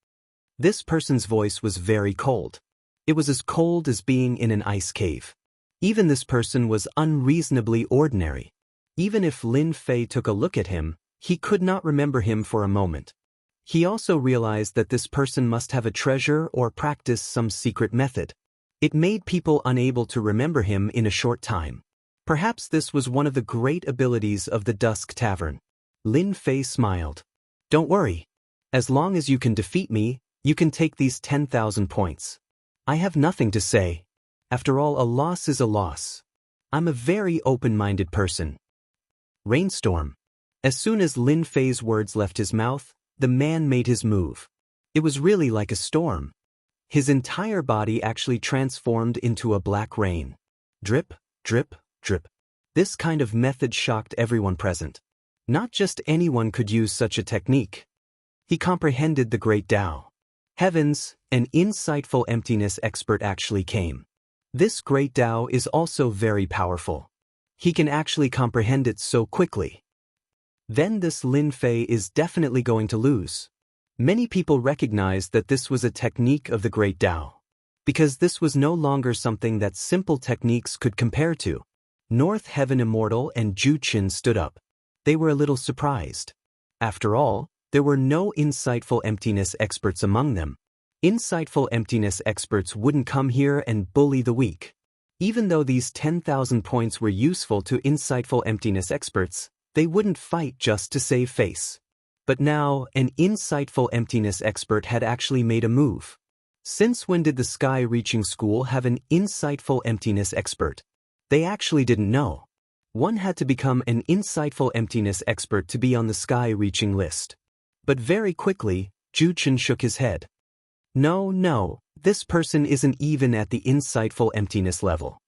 Speaker 1: This person's voice was very cold. It was as cold as being in an ice cave. Even this person was unreasonably ordinary. Even if Lin Fei took a look at him, he could not remember him for a moment. He also realized that this person must have a treasure or practice some secret method. It made people unable to remember him in a short time. Perhaps this was one of the great abilities of the Dusk Tavern. Lin Fei smiled. Don't worry. As long as you can defeat me, you can take these 10,000 points. I have nothing to say. After all, a loss is a loss. I'm a very open-minded person. Rainstorm. As soon as Lin Fei's words left his mouth, the man made his move. It was really like a storm. His entire body actually transformed into a black rain. Drip, drip, drip. This kind of method shocked everyone present. Not just anyone could use such a technique. He comprehended the great Tao. Heavens, an insightful emptiness expert actually came. This great Tao is also very powerful. He can actually comprehend it so quickly. Then this Lin Fei is definitely going to lose. Many people recognized that this was a technique of the great Tao, because this was no longer something that simple techniques could compare to. North Heaven Immortal and Zhu Qin stood up. They were a little surprised. After all, there were no insightful emptiness experts among them. Insightful emptiness experts wouldn't come here and bully the weak. Even though these 10,000 points were useful to insightful emptiness experts, they wouldn't fight just to save face. But now, an insightful emptiness expert had actually made a move. Since when did the Sky Reaching School have an insightful emptiness expert? They actually didn't know. One had to become an insightful emptiness expert to be on the Sky Reaching list. But very quickly, Zhu Qin shook his head. No, this person isn't even at the insightful emptiness level.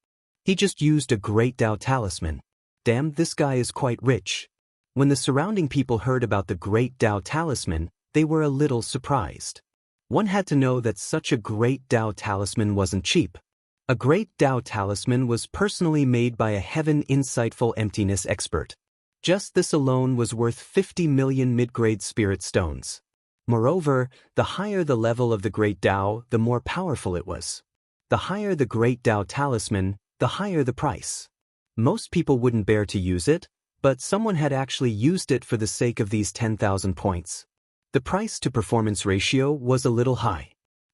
Speaker 1: He just used a great Tao talisman. Damn, this guy is quite rich. When the surrounding people heard about the great Tao talisman, they were a little surprised. One had to know that such a great Tao talisman wasn't cheap. A great Tao talisman was personally made by a heaven insightful emptiness expert. Just this alone was worth 50 million mid-grade spirit stones. Moreover, the higher the level of the great Tao, the more powerful it was. The higher the great Tao talisman, the higher the price. Most people wouldn't bear to use it, but someone had actually used it for the sake of these 10,000 points. The price-to-performance ratio was a little high.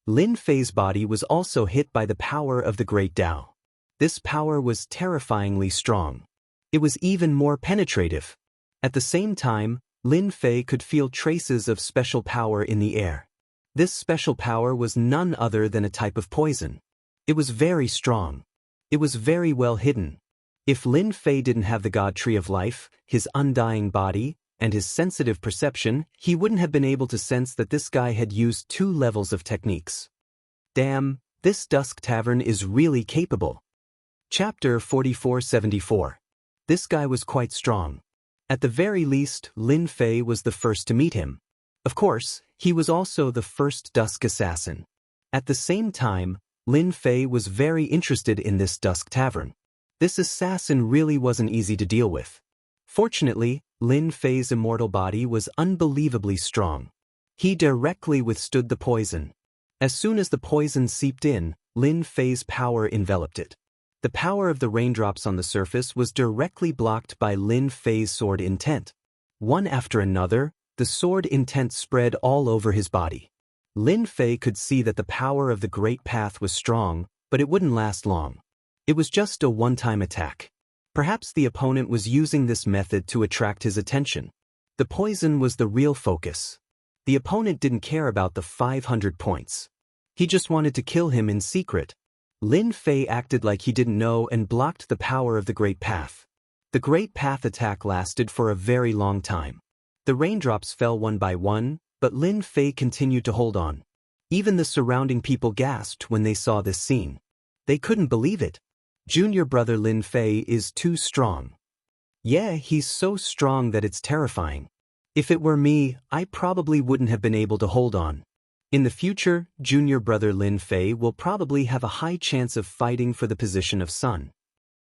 Speaker 1: Lin Fei's body was also hit by the power of the great Tao. This power was terrifyingly strong. It was even more penetrative. At the same time, Lin Fei could feel traces of special power in the air. This special power was none other than a type of poison. It was very strong. It was very well hidden. If Lin Fei didn't have the God Tree of Life, his undying body, and his sensitive perception, he wouldn't have been able to sense that this guy had used 2 levels of techniques. Damn, this Dusk Tavern is really capable. Chapter 4474. This guy was quite strong. At the very least, Lin Fei was the first to meet him. Of course, he was also the first Dusk Assassin. At the same time, Lin Fei was very interested in this Dusk Tavern. This assassin really wasn't easy to deal with. Fortunately, Lin Fei's immortal body was unbelievably strong. He directly withstood the poison. As soon as the poison seeped in, Lin Fei's power enveloped it. The power of the raindrops on the surface was directly blocked by Lin Fei's sword intent. One after another, the sword intent spread all over his body. Lin Fei could see that the power of the Great Path was strong, but it wouldn't last long. It was just a one-time attack. Perhaps the opponent was using this method to attract his attention. The poison was the real focus. The opponent didn't care about the 500 points. He just wanted to kill him in secret. Lin Fei acted like he didn't know and blocked the power of the Great Path. The Great Path attack lasted for a very long time. The raindrops fell one by one, but Lin Fei continued to hold on. Even the surrounding people gasped when they saw this scene. They couldn't believe it. Junior brother Lin Fei is too strong. Yeah, he's so strong that it's terrifying. If it were me, I probably wouldn't have been able to hold on. In the future, junior brother Lin Fei will probably have a high chance of fighting for the position of son.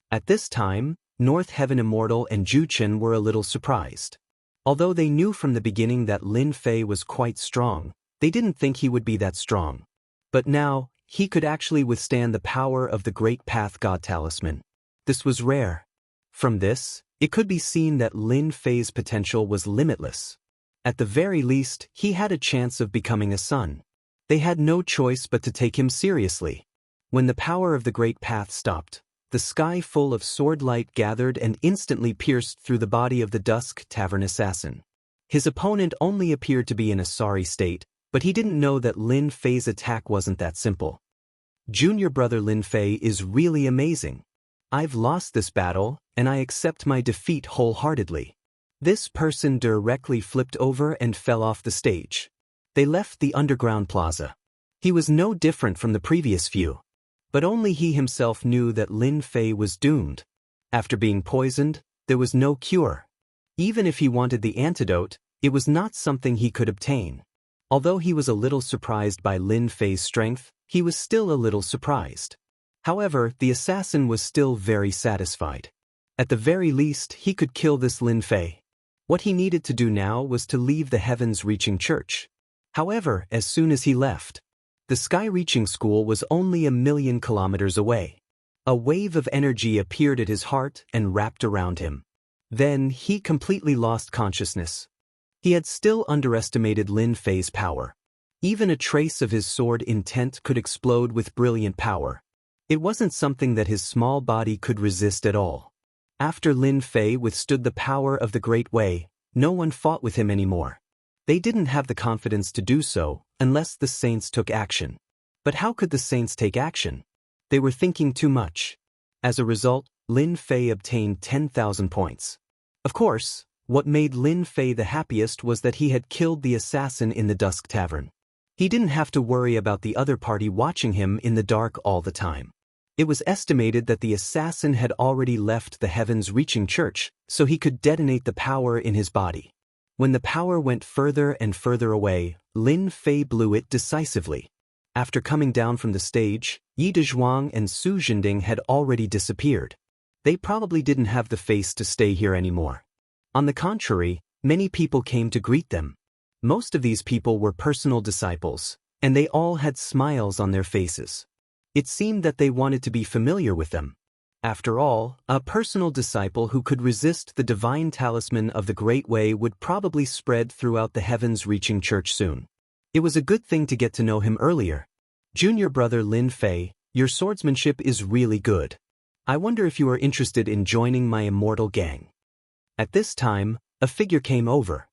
Speaker 1: At this time, North Heaven Immortal and Zhu Qin were a little surprised. Although they knew from the beginning that Lin Fei was quite strong, they didn't think he would be that strong. But now, he could actually withstand the power of the Great Path God Talisman. This was rare. From this, it could be seen that Lin Fei's potential was limitless. At the very least, he had a chance of becoming a son. They had no choice but to take him seriously. When the power of the Great Path stopped, the sky full of sword light gathered and instantly pierced through the body of the Dusk Tavern assassin. His opponent only appeared to be in a sorry state, but he didn't know that Lin Fei's attack wasn't that simple. Junior brother Lin Fei is really amazing. I've lost this battle, and I accept my defeat wholeheartedly. This person directly flipped over and fell off the stage. They left the underground plaza. He was no different from the previous few. But only he himself knew that Lin Fei was doomed. After being poisoned, there was no cure. Even if he wanted the antidote, it was not something he could obtain. Although he was a little surprised by Lin Fei's strength, he was still a little surprised. However, the assassin was still very satisfied. At the very least, he could kill this Lin Fei. What he needed to do now was to leave the heavens-reaching church. However, as soon as he left, the sky-reaching school was only 1,000,000 kilometers away. A wave of energy appeared at his heart and wrapped around him. Then, he completely lost consciousness. He had still underestimated Lin Fei's power. Even a trace of his sword intent could explode with brilliant power. It wasn't something that his small body could resist at all. After Lin Fei withstood the power of the Great Way, no one fought with him anymore. They didn't have the confidence to do so, unless the saints took action. But how could the saints take action? They were thinking too much. As a result, Lin Fei obtained 10,000 points. Of course, what made Lin Fei the happiest was that he had killed the assassin in the Dusk Tavern. He didn't have to worry about the other party watching him in the dark all the time. It was estimated that the assassin had already left the heavens-reaching church, so he could detonate the power in his body. When the power went further and further away, Lin Fei blew it decisively. After coming down from the stage, Yi Dezhuang and Su Zhending had already disappeared. They probably didn't have the face to stay here anymore. On the contrary, many people came to greet them. Most of these people were personal disciples, and they all had smiles on their faces. It seemed that they wanted to be familiar with them. After all, a personal disciple who could resist the divine talisman of the Great Way would probably spread throughout the heavens-reaching church soon. It was a good thing to get to know him earlier. Junior brother Lin Fei, your swordsmanship is really good. I wonder if you are interested in joining my Immortal gang. At this time, a figure came over.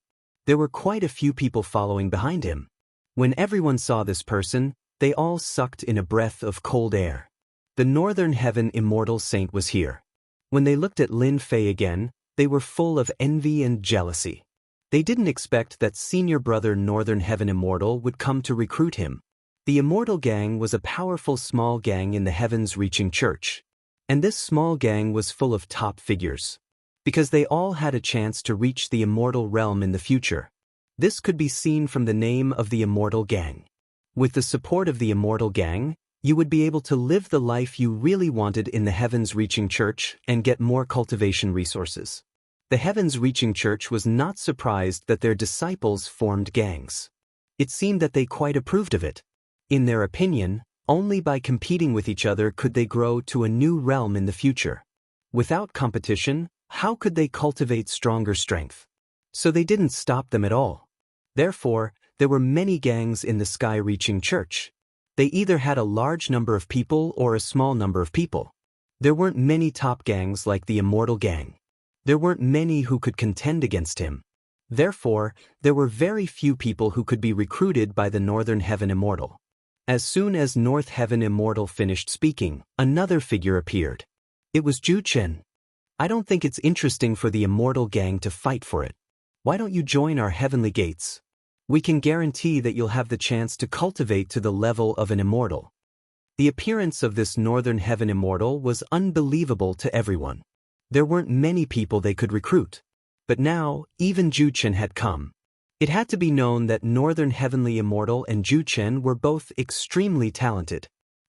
Speaker 1: There were quite a few people following behind him. When everyone saw this person, they all sucked in a breath of cold air. The Northern Heaven Immortal Saint was here. When they looked at Lin Fei again, they were full of envy and jealousy. They didn't expect that senior brother Northern Heaven Immortal would come to recruit him. The Immortal Gang was a powerful small gang in the heavens-reaching church. And this small gang was full of top figures. Because they all had a chance to reach the immortal realm in the future. This could be seen from the name of the Immortal Gang. With the support of the Immortal Gang, you would be able to live the life you really wanted in the heavens-reaching church and get more cultivation resources. The heavens-reaching church was not surprised that their disciples formed gangs. It seemed that they quite approved of it. In their opinion, only by competing with each other could they grow to a new realm in the future. Without competition, how could they cultivate stronger strength? So they didn't stop them at all. Therefore, there were many gangs in the sky-reaching church. They either had a large number of people or a small number of people. There weren't many top gangs like the Immortal Gang. There weren't many who could contend against him. Therefore, there were very few people who could be recruited by the Northern Heaven Immortal. As soon as North Heaven Immortal finished speaking, another figure appeared. It was Zhu Chen. I don't think it's interesting for the Immortal Gang to fight for it. Why don't you join our heavenly gates? We can guarantee that you'll have the chance to cultivate to the level of an immortal. The appearance of this Northern Heaven Immortal was unbelievable to everyone. There weren't many people they could recruit. But now, even Zhu Chen had come. It had to be known that Northern Heavenly Immortal and Zhu Chen were both extremely talented.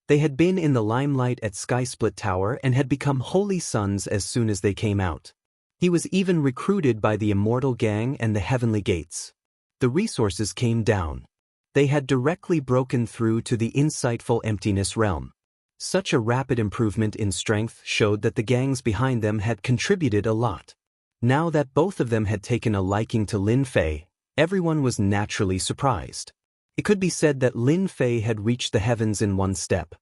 Speaker 1: They had been in the limelight at Sky Split Tower and had become holy sons as soon as they came out. He was even recruited by the Immortal Gang and the Heavenly Gates. The resources came down. They had directly broken through to the insightful emptiness realm. Such a rapid improvement in strength showed that the gangs behind them had contributed a lot. Now that both of them had taken a liking to Lin Fei, everyone was naturally surprised. It could be said that Lin Fei had reached the heavens in one step.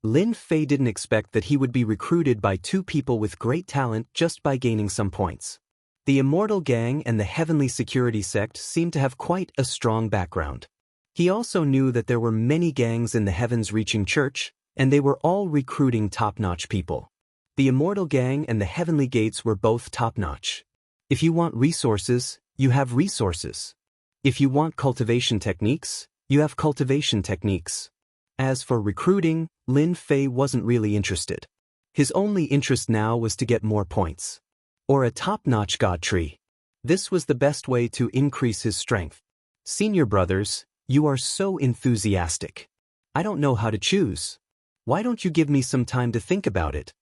Speaker 1: Lin Fei didn't expect that he would be recruited by two people with great talent just by gaining some points. The Immortal Gang and the Heavenly Security Sect seemed to have quite a strong background. He also knew that there were many gangs in the heavens-reaching church, and they were all recruiting top-notch people. The Immortal Gang and the Heavenly Gates were both top-notch. If you want resources, you have resources. If you want cultivation techniques, you have cultivation techniques. As for recruiting, Lin Fei wasn't really interested. His only interest now was to get more points. Or a top-notch god tree. This was the best way to increase his strength. Senior brothers, You are so enthusiastic. I don't know how to choose. Why don't you give me some time to think about it?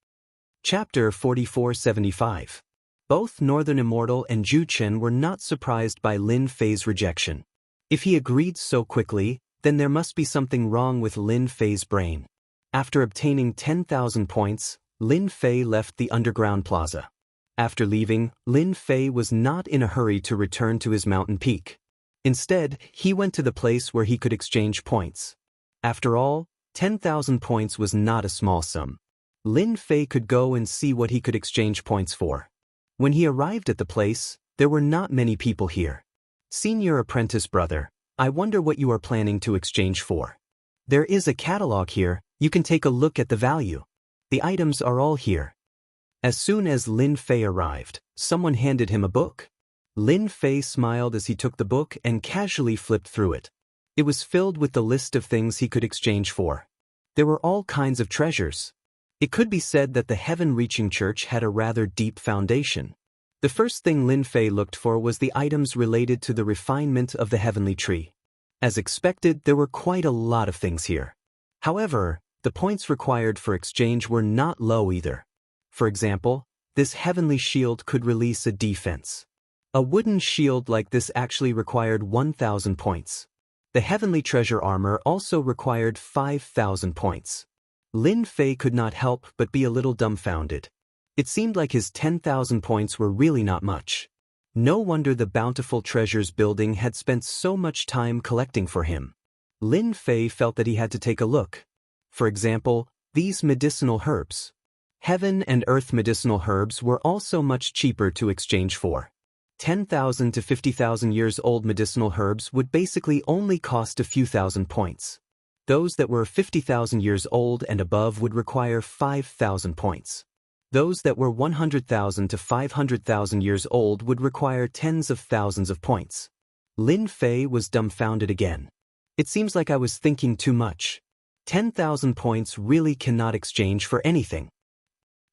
Speaker 1: Chapter 4475. Both Northern Immortal and Zhu Chen were not surprised by Lin Fei's rejection. If he agreed so quickly, then there must be something wrong with Lin Fei's brain. After obtaining 10,000 points, Lin Fei left the underground plaza. After leaving, Lin Fei was not in a hurry to return to his mountain peak. Instead, he went to the place where he could exchange points. After all, 10,000 points was not a small sum. Lin Fei could go and see what he could exchange points for. When he arrived at the place, there were not many people here. Senior apprentice brother, I wonder what you are planning to exchange for. There is a catalog here, you can take a look at the value. The items are all here. As soon as Lin Fei arrived, someone handed him a book. Lin Fei smiled as he took the book and casually flipped through it. It was filled with the list of things he could exchange for. There were all kinds of treasures. It could be said that the heaven-reaching church had a rather deep foundation. The first thing Lin Fei looked for was the items related to the refinement of the heavenly tree. As expected, there were quite a lot of things here. However, the points required for exchange were not low either. For example, this heavenly shield could release a defense. A wooden shield like this actually required 1,000 points. The heavenly treasure armor also required 5,000 points. Lin Fei could not help but be a little dumbfounded. It seemed like his 10,000 points were really not much. No wonder the bountiful treasures building had spent so much time collecting for him. Lin Fei felt that he had to take a look. For example, these medicinal herbs. Heaven and earth medicinal herbs were also much cheaper to exchange for. 10,000 to 50,000 years old medicinal herbs would basically only cost a few thousand points. Those that were 50,000 years old and above would require 5,000 points. Those that were 100,000 to 500,000 years old would require tens of thousands of points. Lin Fei was dumbfounded again. It seems like I was thinking too much. 10,000 points really cannot exchange for anything.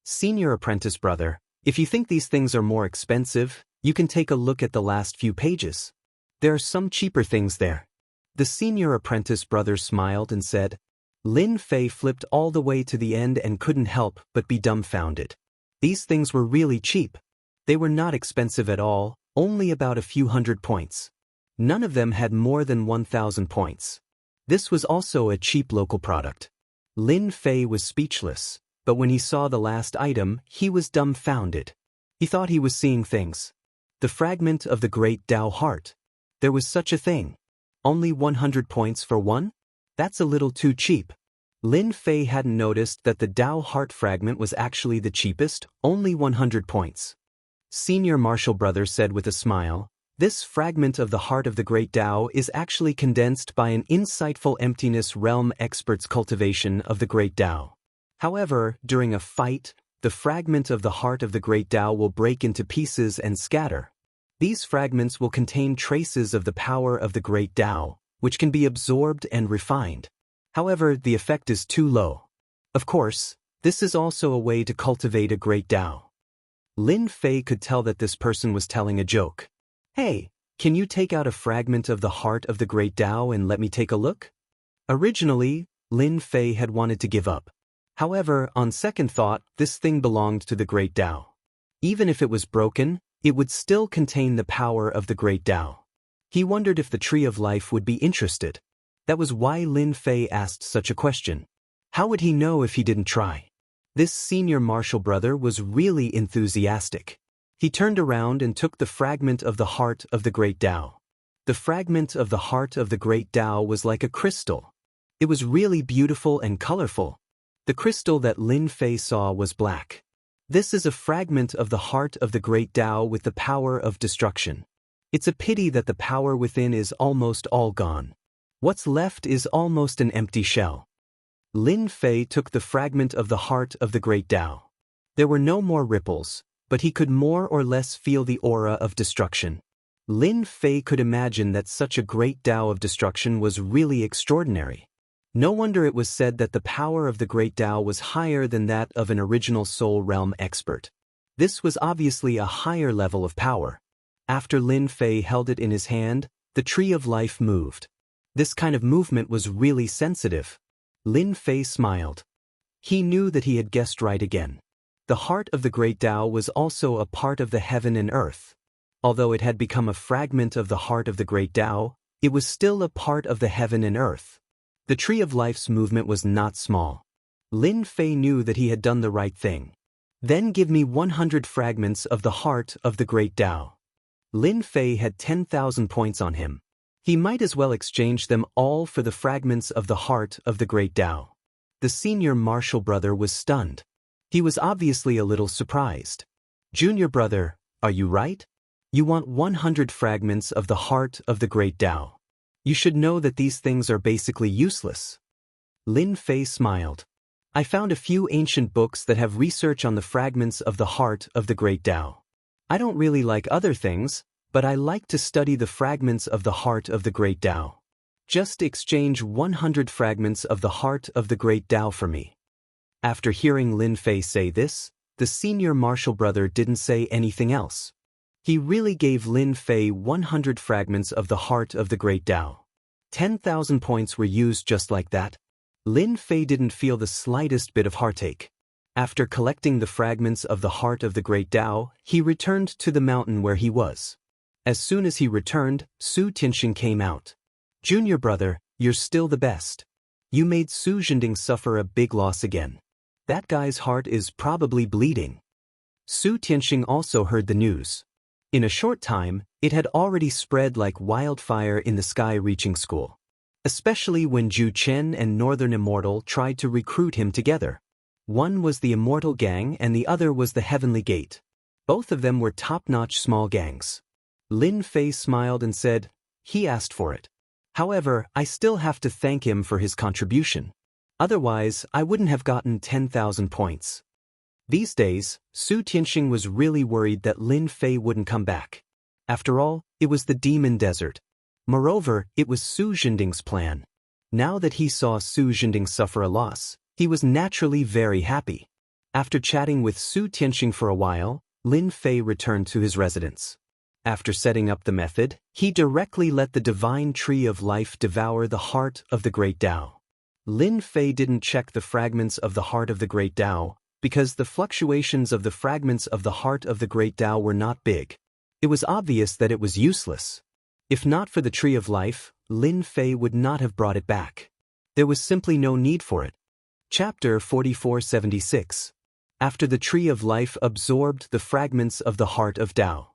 Speaker 1: Senior apprentice brother, if you think these things are more expensive, you can take a look at the last few pages. There are some cheaper things there. The senior apprentice brother smiled and said. Lin Fei flipped all the way to the end and couldn't help but be dumbfounded. These things were really cheap. They were not expensive at all, only about a few hundred points. None of them had more than 1,000 points. This was also a cheap local product. Lin Fei was speechless, but when he saw the last item, he was dumbfounded. He thought he was seeing things. The fragment of the great Tao heart. There was such a thing. Only 100 points for one? That's a little too cheap. Lin Fei hadn't noticed that the Tao heart fragment was actually the cheapest, only 100 points. Senior martial brother said with a smile, this fragment of the heart of the great Tao is actually condensed by an insightful emptiness realm expert's cultivation of the great Tao. However, during a fight, the fragment of the heart of the great Tao will break into pieces and scatter. These fragments will contain traces of the power of the great Tao, which can be absorbed and refined. However, the effect is too low. Of course, this is also a way to cultivate a great Tao. Lin Fei could tell that this person was telling a joke. Hey, can you take out a fragment of the heart of the great Tao and let me take a look? Originally, Lin Fei had wanted to give up. However, on second thought, this thing belonged to the great Tao. Even if it was broken, it would still contain the power of the great Tao. He wondered if the Tree of Life would be interested. That was why Lin Fei asked such a question. How would he know if he didn't try? This senior martial brother was really enthusiastic. He turned around and took the fragment of the heart of the great Tao. The fragment of the heart of the great Tao was like a crystal. It was really beautiful and colorful. The crystal that Lin Fei saw was black. This is a fragment of the heart of the great Tao with the power of destruction. It's a pity that the power within is almost all gone. What's left is almost an empty shell. Lin Fei took the fragment of the heart of the great Tao. There were no more ripples, but he could more or less feel the aura of destruction. Lin Fei could imagine that such a great Tao of destruction was really extraordinary. No wonder it was said that the power of the great Tao was higher than that of an original soul realm expert. This was obviously a higher level of power. After Lin Fei held it in his hand, the Tree of Life moved. This kind of movement was really sensitive. Lin Fei smiled. He knew that he had guessed right again. The heart of the great Tao was also a part of the heaven and earth. Although it had become a fragment of the heart of the great Tao, it was still a part of the heaven and earth. The Tree of Life's movement was not small. Lin Fei knew that he had done the right thing. Then give me 100 fragments of the heart of the great Tao. Lin Fei had 10,000 points on him. He might as well exchange them all for the fragments of the heart of the great Tao. The senior martial brother was stunned. He was obviously a little surprised. Junior brother, are you right? You want 100 fragments of the heart of the great Tao. You should know that these things are basically useless. Lin Fei smiled. I found a few ancient books that have research on the fragments of the heart of the great Tao. I don't really like other things, but I like to study the fragments of the heart of the great Tao. Just exchange 100 fragments of the heart of the great Tao for me. After hearing Lin Fei say this, the senior martial brother didn't say anything else. He really gave Lin Fei 100 fragments of the heart of the great Tao. 10,000 points were used just like that. Lin Fei didn't feel the slightest bit of heartache. After collecting the fragments of the heart of the great Tao, he returned to the mountain where he was. As soon as he returned, Su Tianxing came out. Junior brother, you're still the best. You made Su Zhending suffer a big loss again. That guy's heart is probably bleeding. Su Tianxing also heard the news. In a short time, it had already spread like wildfire in the sky-reaching school. Especially when Zhu Chen and Northern Immortal tried to recruit him together. One was the Immortal Gang and the other was the Heavenly Gate. Both of them were top-notch small gangs. Lin Fei smiled and said, he asked for it. However, I still have to thank him for his contribution. Otherwise, I wouldn't have gotten 10,000 points. These days, Su Tianxing was really worried that Lin Fei wouldn't come back. After all, it was the Demon Desert. Moreover, it was Su Zhending's plan. Now that he saw Su Zhending suffer a loss, he was naturally very happy. After chatting with Su Tianxing for a while, Lin Fei returned to his residence. After setting up the method, he directly let the divine tree of life devour the heart of the great Tao. Lin Fei didn't check the fragments of the heart of the great Tao, because the fluctuations of the fragments of the heart of the great Tao were not big. It was obvious that it was useless. If not for the Tree of Life, Lin Fei would not have brought it back. There was simply no need for it. Chapter 4476. After the Tree of Life absorbed the fragments of the heart of Tao.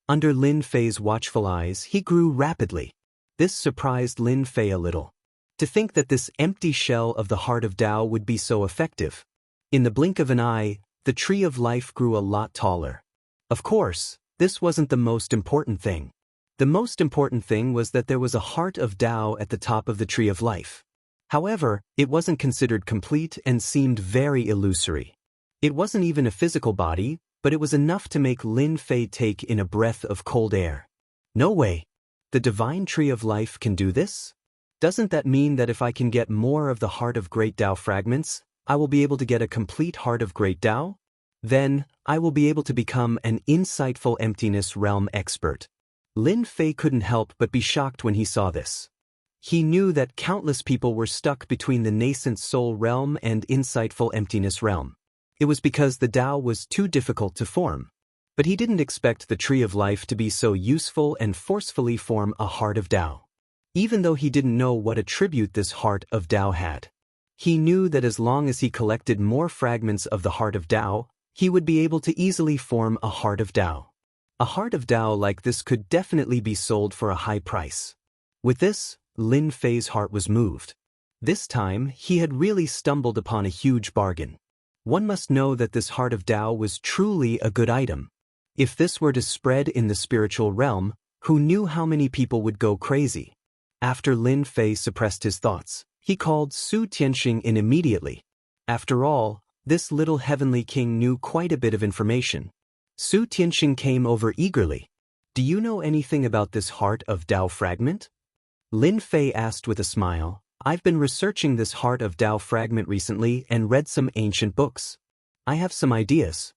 Speaker 1: Under Lin Fei's watchful eyes, he grew rapidly. This surprised Lin Fei a little. To think that this empty shell of the heart of Tao would be so effective. In the blink of an eye, the Tree of Life grew a lot taller. Of course, this wasn't the most important thing. The most important thing was that there was a heart of Tao at the top of the Tree of Life. However, it wasn't considered complete and seemed very illusory. It wasn't even a physical body, but it was enough to make Lin Fei take in a breath of cold air. No way. The divine Tree of Life can do this? Doesn't that mean that if I can get more of the heart of great Tao fragments, I will be able to get a complete heart of great Tao? Then, I will be able to become an insightful emptiness realm expert. Lin Fei couldn't help but be shocked when he saw this. He knew that countless people were stuck between the nascent soul realm and insightful emptiness realm. It was because the Tao was too difficult to form. But he didn't expect the Tree of Life to be so useful and forcefully form a heart of Tao. Even though he didn't know what attribute this heart of Tao had. He knew that as long as he collected more fragments of the heart of Tao, he would be able to easily form a heart of Tao. A heart of Tao like this could definitely be sold for a high price. With this, Lin Fei's heart was moved. This time, he had really stumbled upon a huge bargain. One must know that this heart of Tao was truly a good item. If this were to spread in the spiritual realm, who knew how many people would go crazy? After Lin Fei suppressed his thoughts, he called Su Tianxing in immediately. After all, this little heavenly king knew quite a bit of information. Su Tianxing came over eagerly. Do you know anything about this heart of Tao fragment? Lin Fei asked with a smile. I've been researching this heart of Tao fragment recently and read some ancient books. I have some ideas.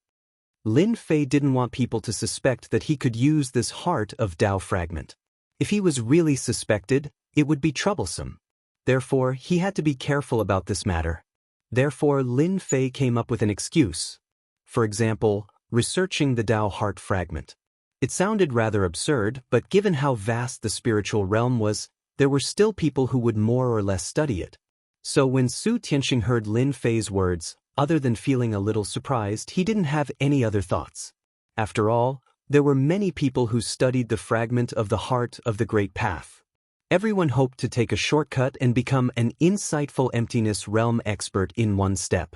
Speaker 1: Lin Fei didn't want people to suspect that he could use this heart of Tao fragment. If he was really suspected, it would be troublesome. Therefore, he had to be careful about this matter. Therefore, Lin Fei came up with an excuse. For example, researching the Tao heart fragment. It sounded rather absurd, but given how vast the spiritual realm was, there were still people who would more or less study it. So when Su Tianxing heard Lin Fei's words, other than feeling a little surprised, he didn't have any other thoughts. After all, there were many people who studied the fragment of the heart of the Great Path. Everyone hoped to take a shortcut and become an insightful emptiness realm expert in one step.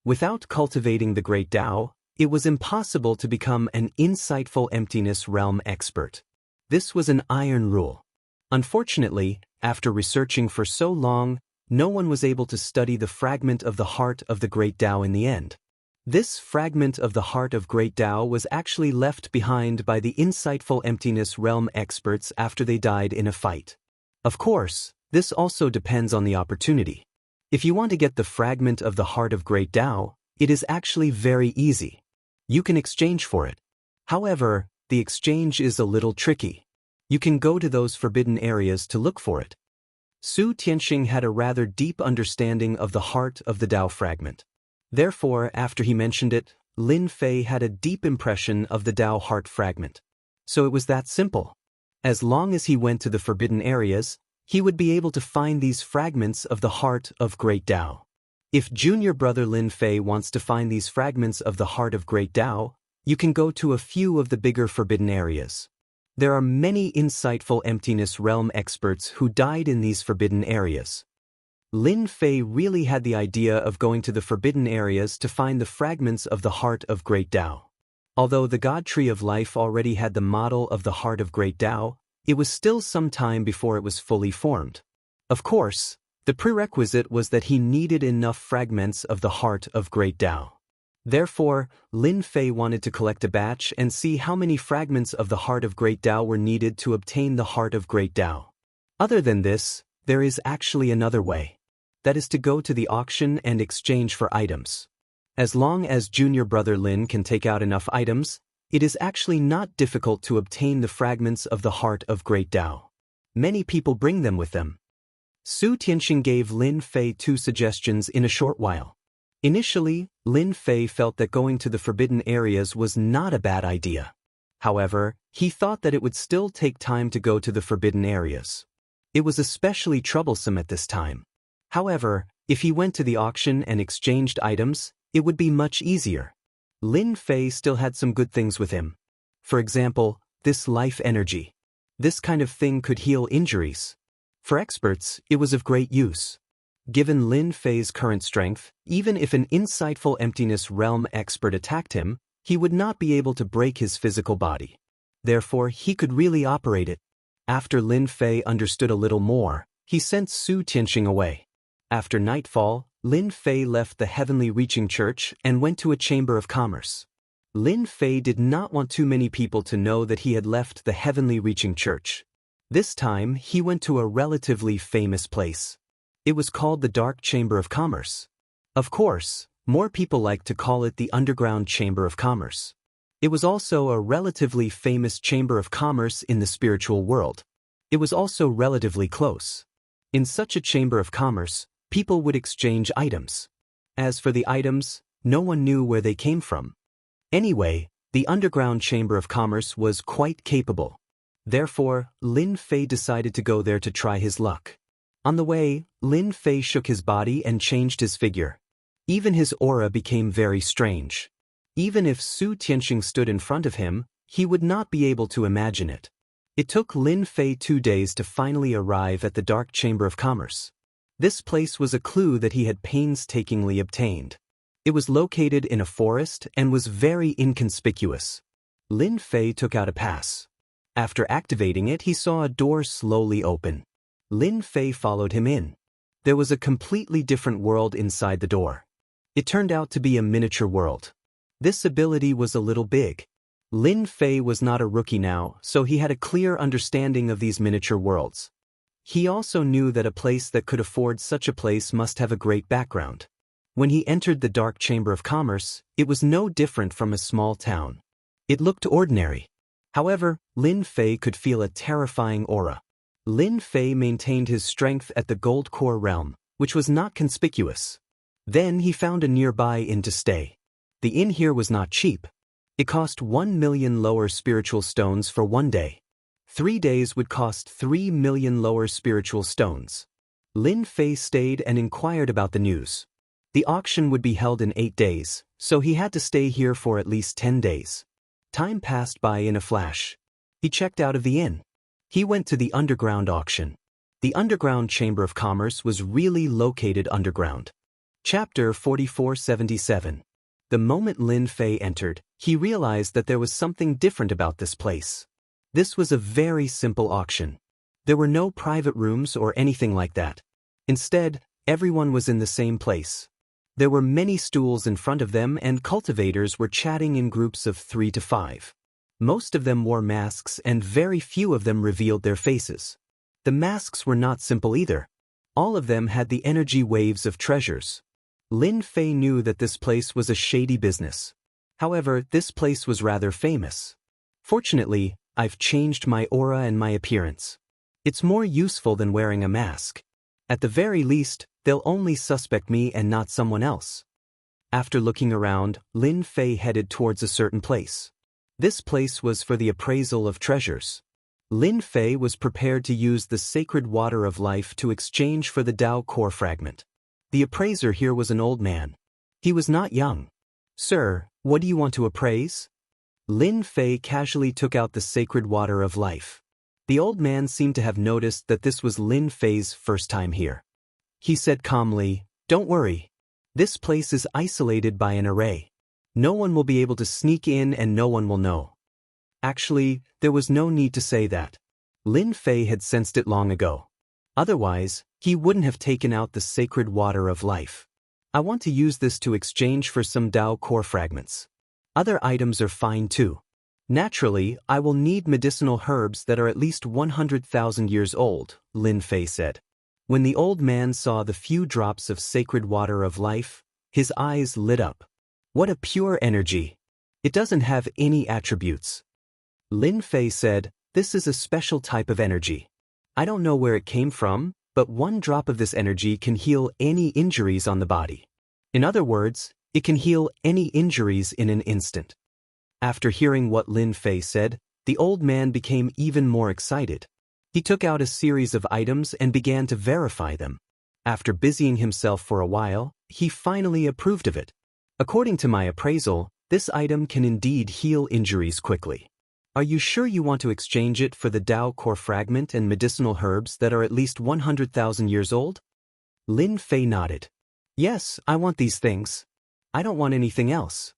Speaker 1: Without cultivating the Great Tao, it was impossible to become an insightful emptiness realm expert. This was an iron rule. Unfortunately, after researching for so long, no one was able to study the fragment of the heart of the Great Tao in the end. This fragment of the heart of Great Tao was actually left behind by the insightful emptiness realm experts after they died in a fight. Of course, this also depends on the opportunity. If you want to get the fragment of the heart of Great Tao, it is actually very easy. You can exchange for it. However, the exchange is a little tricky. You can go to those forbidden areas to look for it. Su Tianxing had a rather deep understanding of the heart of the Tao fragment. Therefore, after he mentioned it, Lin Fei had a deep impression of the Tao heart fragment. So it was that simple. As long as he went to the forbidden areas, he would be able to find these fragments of the heart of Great Tao. If junior brother Lin Fei wants to find these fragments of the heart of Great Tao, you can go to a few of the bigger forbidden areas. There are many insightful emptiness realm experts who died in these forbidden areas. Lin Fei really had the idea of going to the forbidden areas to find the fragments of the heart of Great Tao. Although the God Tree of Life already had the model of the heart of Great Tao, it was still some time before it was fully formed. Of course, the prerequisite was that he needed enough fragments of the heart of Great Tao. Therefore, Lin Fei wanted to collect a batch and see how many fragments of the heart of Great Tao were needed to obtain the heart of Great Tao. Other than this, there is actually another way. That is to go to the auction and exchange for items. As long as junior brother Lin can take out enough items, it is actually not difficult to obtain the fragments of the heart of Great Tao. Many people bring them with them. Su Tianxing gave Lin Fei 2 suggestions in a short while. Initially, Lin Fei felt that going to the forbidden areas was not a bad idea. However, he thought that it would still take time to go to the forbidden areas. It was especially troublesome at this time. However, if he went to the auction and exchanged items, it would be much easier. Lin Fei still had some good things with him. For example, this life energy. This kind of thing could heal injuries. For experts, it was of great use. Given Lin Fei's current strength, even if an insightful emptiness realm expert attacked him, he would not be able to break his physical body. Therefore, he could really operate it. After Lin Fei understood a little more, he sent Su Tianxing away. After nightfall, Lin Fei left the heavenly reaching church and went to a chamber of commerce. Lin Fei did not want too many people to know that he had left the heavenly reaching church. This time, he went to a relatively famous place. It was called the Dark Chamber of Commerce. Of course, more people like to call it the Underground Chamber of Commerce. It was also a relatively famous chamber of commerce in the spiritual world. It was also relatively close. In such a chamber of commerce, people would exchange items. As for the items, no one knew where they came from. Anyway, the Underground Chamber of Commerce was quite capable. Therefore, Lin Fei decided to go there to try his luck. On the way, Lin Fei shook his body and changed his figure. Even his aura became very strange. Even if Su Tianxing stood in front of him, he would not be able to imagine it. It took Lin Fei 2 days to finally arrive at the Dark Chamber of Commerce. This place was a clue that he had painstakingly obtained. It was located in a forest and was very inconspicuous. Lin Fei took out a pass. After activating it, he saw a door slowly open. Lin Fei followed him in. There was a completely different world inside the door. It turned out to be a miniature world. This ability was a little big. Lin Fei was not a rookie now, so he had a clear understanding of these miniature worlds. He also knew that a place that could afford such a place must have a great background. When he entered the Dark Chamber of Commerce, it was no different from a small town. It looked ordinary. However, Lin Fei could feel a terrifying aura. Lin Fei maintained his strength at the Gold Core realm, which was not conspicuous. Then he found a nearby inn to stay. The inn here was not cheap. It cost 1 million lower spiritual stones for 1 day. 3 days would cost 3 million lower spiritual stones. Lin Fei stayed and inquired about the news. The auction would be held in 8 days, so he had to stay here for at least 10 days. Time passed by in a flash. He checked out of the inn. He went to the underground auction. The underground Chamber of Commerce was really located underground. Chapter 4477. The moment Lin Fei entered, he realized that there was something different about this place. This was a very simple auction. There were no private rooms or anything like that. Instead, everyone was in the same place. There were many stools in front of them and cultivators were chatting in groups of 3 to 5. Most of them wore masks and very few of them revealed their faces. The masks were not simple either. All of them had the energy waves of treasures. Lin Fei knew that this place was a shady business. However, this place was rather famous. Fortunately, I've changed my aura and my appearance. It's more useful than wearing a mask. At the very least, they'll only suspect me and not someone else. After looking around, Lin Fei headed towards a certain place. This place was for the appraisal of treasures. Lin Fei was prepared to use the sacred water of life to exchange for the Tao core fragment. The appraiser here was an old man. He was not young. "Sir, what do you want to appraise?" Lin Fei casually took out the sacred water of life. The old man seemed to have noticed that this was Lin Fei's first time here. He said calmly, "Don't worry. This place is isolated by an array. No one will be able to sneak in and no one will know." Actually, there was no need to say that. Lin Fei had sensed it long ago. Otherwise, he wouldn't have taken out the sacred water of life. I want to use this to exchange for some Tao core fragments. Other items are fine too. Naturally, I will need medicinal herbs that are at least 100,000 years old, Lin Fei said. When the old man saw the few drops of sacred water of life, his eyes lit up. What a pure energy! It doesn't have any attributes. Lin Fei said, "This is a special type of energy. I don't know where it came from, but 1 drop of this energy can heal any injuries on the body. In other words, it can heal any injuries in an instant." After hearing what Lin Fei said, the old man became even more excited. He took out a series of items and began to verify them. After busying himself for a while, he finally approved of it. "According to my appraisal, this item can indeed heal injuries quickly. Are you sure you want to exchange it for the Tao core fragment and medicinal herbs that are at least 100,000 years old?" Lin Fei nodded. "Yes, I want these things. I don't want anything else."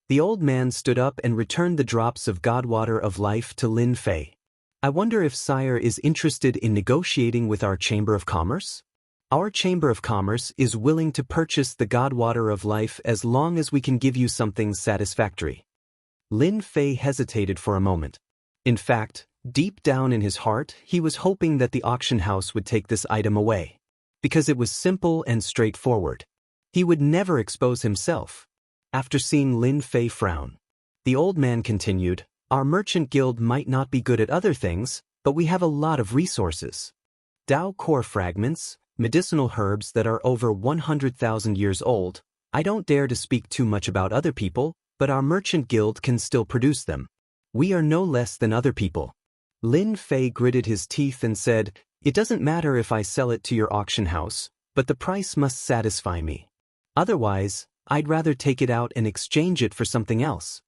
Speaker 1: The old man stood up and returned the drops of God water of life to Lin Fei. "I wonder if Sire is interested in negotiating with our Chamber of Commerce? Our Chamber of Commerce is willing to purchase the God water of life as long as we can give you something satisfactory." Lin Fei hesitated for a moment. In fact, deep down in his heart, he was hoping that the auction house would take this item away. Because it was simple and straightforward. He would never expose himself. After seeing Lin Fei frown, the old man continued, "Our merchant guild might not be good at other things, but we have a lot of resources. Tao core fragments, medicinal herbs that are over 100,000 years old. I don't dare to speak too much about other people, but our merchant guild can still produce them. We are no less than other people." Lin Fei gritted his teeth and said, "It doesn't matter if I sell it to your auction house, but the price must satisfy me. Otherwise, I'd rather take it out and exchange it for something else."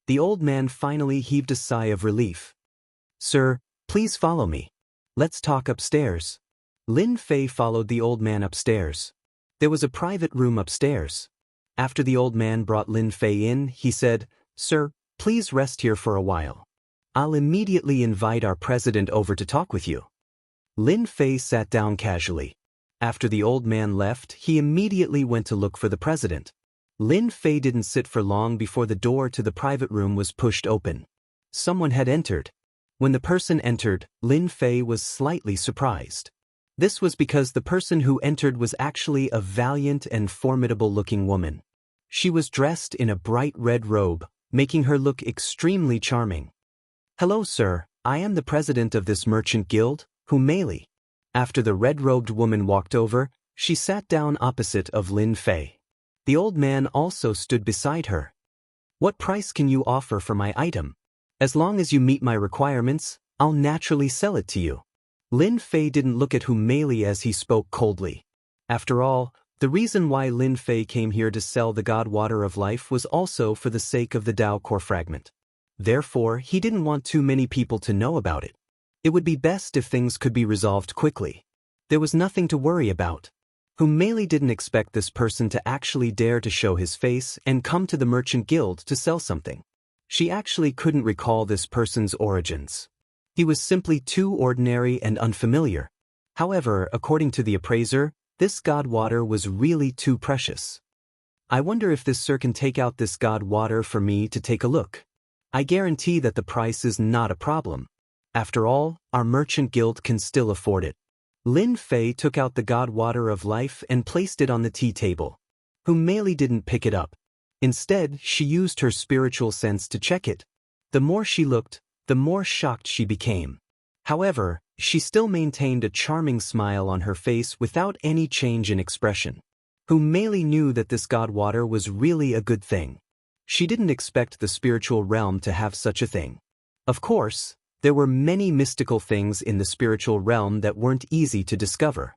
Speaker 1: The old man finally heaved a sigh of relief. "Sir, please follow me. Let's talk upstairs." Lin Fei followed the old man upstairs. There was a private room upstairs. After the old man brought Lin Fei in, he said, "Sir, please rest here for a while. I'll immediately invite our president over to talk with you." Lin Fei sat down casually. After the old man left, he immediately went to look for the president. Lin Fei didn't sit for long before the door to the private room was pushed open. Someone had entered. When the person entered, Lin Fei was slightly surprised. This was because the person who entered was actually a valiant and formidable-looking woman. She was dressed in a bright red robe, making her look extremely charming. "Hello, sir. I am the president of this merchant guild, Mei. After the red-robed woman walked over, she sat down opposite of Lin Fei. The old man also stood beside her. What price can you offer for my item? As long as you meet my requirements, I'll naturally sell it to you. Lin Fei didn't look at Mei as he spoke coldly. After all, the reason why Lin Fei came here to sell the God Water of Life was also for the sake of the Dao Core Fragment. Therefore, he didn't want too many people to know about it. It would be best if things could be resolved quickly. There was nothing to worry about. Mei didn't expect this person to actually dare to show his face and come to the merchant guild to sell something. She actually couldn't recall this person's origins. He was simply too ordinary and unfamiliar. However, according to the appraiser, this God Water was really too precious. I wonder if this sir can take out this God Water for me to take a look. I guarantee that the price is not a problem. After all, our merchant guild can still afford it. Lin Fei took out the God Water of Life and placed it on the tea table. Mei didn't pick it up. Instead, she used her spiritual sense to check it. The more she looked, the more shocked she became. However, she still maintained a charming smile on her face without any change in expression. Mei knew that this God Water was really a good thing. She didn't expect the spiritual realm to have such a thing. Of course, there were many mystical things in the spiritual realm that weren't easy to discover.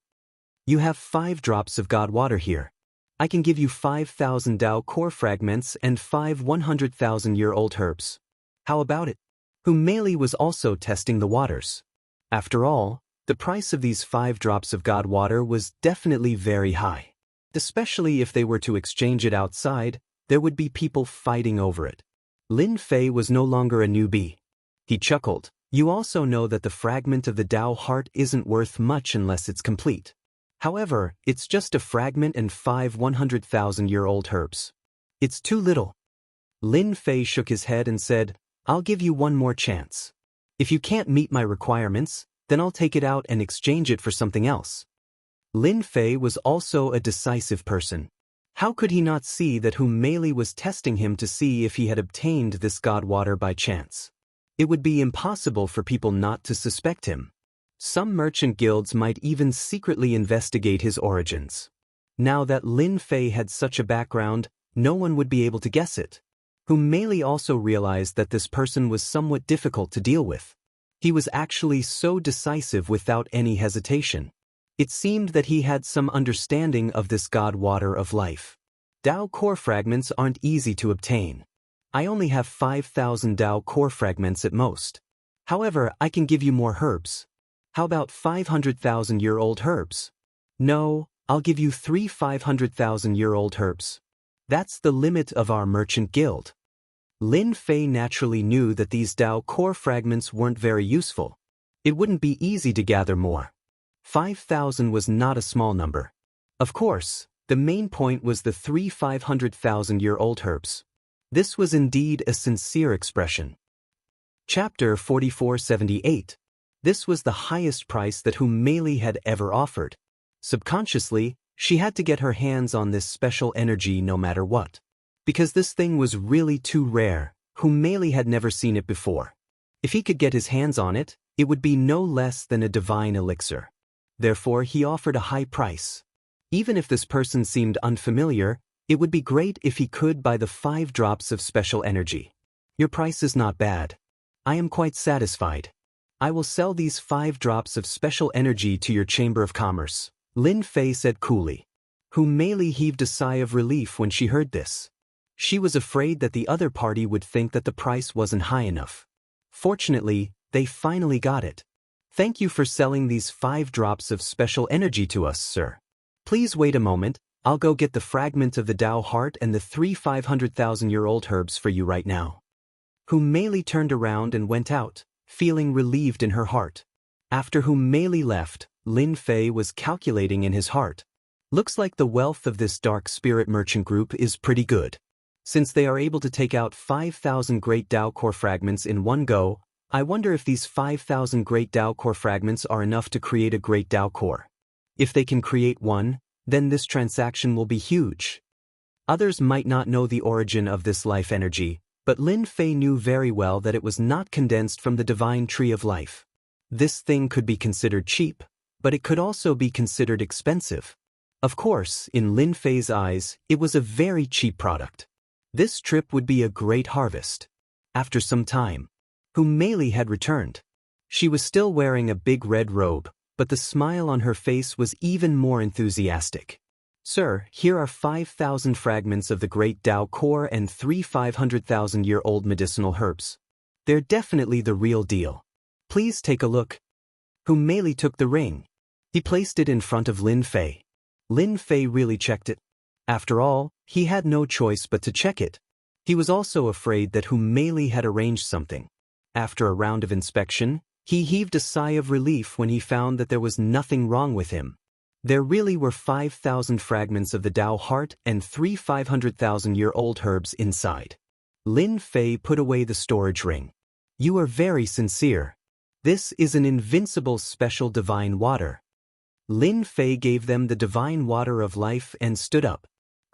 Speaker 1: You have 5 drops of God Water here. I can give you 5,000 Dao Core Fragments and 5 100,000-year-old herbs. How about it? Mei was also testing the waters. After all, the price of these 5 drops of God Water was definitely very high. Especially if they were to exchange it outside, there would be people fighting over it. Lin Fei was no longer a newbie. He chuckled. You also know that the fragment of the Dao heart isn't worth much unless it's complete. However, it's just a fragment and 5 100,000-year-old herbs. It's too little. Lin Fei shook his head and said, I'll give you one more chance. If you can't meet my requirements, then I'll take it out and exchange it for something else. Lin Fei was also a decisive person. How could he not see that Mei was testing him to see if he had obtained this God Water by chance? It would be impossible for people not to suspect him. Some merchant guilds might even secretly investigate his origins. Now that Lin Fei had such a background, no one would be able to guess it. Mei also realized that this person was somewhat difficult to deal with. He was actually so decisive without any hesitation. It seemed that he had some understanding of this God Water of Life. Dao Core Fragments aren't easy to obtain. I only have 5,000 Dao Core Fragments at most. However, I can give you more herbs. How about 500,000-year-old herbs? No, I'll give you 3 500,000-year-old herbs. That's the limit of our merchant guild. Lin Fei naturally knew that these Dao Core Fragments weren't very useful. It wouldn't be easy to gather more. 5,000 was not a small number. Of course, the main point was the 3 500,000-year-old herbs. This was indeed a sincere expression. Chapter 4478. This was the highest price that Mei had ever offered. Subconsciously, she had to get her hands on this special energy no matter what. Because this thing was really too rare, Mei had never seen it before. If he could get his hands on it, it would be no less than a divine elixir. Therefore, he offered a high price. Even if this person seemed unfamiliar, it would be great if he could buy the 5 drops of special energy. Your price is not bad. I am quite satisfied. I will sell these 5 drops of special energy to your Chamber of Commerce, Lin Fei said coolly. Mei heaved a sigh of relief when she heard this. She was afraid that the other party would think that the price wasn't high enough. Fortunately, they finally got it. Thank you for selling these 5 drops of special energy to us, sir. Please wait a moment, I'll go get the fragment of the Dao heart and the 3 500,000-year-old herbs for you right now. Mei turned around and went out, feeling relieved in her heart. After Mei left, Lin Fei was calculating in his heart. Looks like the wealth of this dark spirit merchant group is pretty good. Since they are able to take out 5,000 great Dao Core Fragments in one go, I wonder if these 5,000 great Dao Core Fragments are enough to create a great Dao Core. If they can create one, then this transaction will be huge. Others might not know the origin of this life energy, but Lin Fei knew very well that it was not condensed from the divine tree of life. This thing could be considered cheap, but it could also be considered expensive. Of course, in Lin Fei's eyes, it was a very cheap product. This trip would be a great harvest. After some time, Mei Li had returned. She was still wearing a big red robe, but the smile on her face was even more enthusiastic. Sir, here are 5,000 fragments of the great Tao core and 3 500,000-year-old medicinal herbs. They're definitely the real deal. Please take a look. Mei Li took the ring. He placed it in front of Lin Fei. Lin Fei really checked it. After all, he had no choice but to check it. He was also afraid that Mei Li had arranged something. After a round of inspection, he heaved a sigh of relief when he found that there was nothing wrong with him. There really were 5,000 fragments of the Tao heart and 3 500,000-year-old herbs inside. Lin Fei put away the storage ring. You are very sincere. This is an invincible special divine water. Lin Fei gave them the divine water of life and stood up.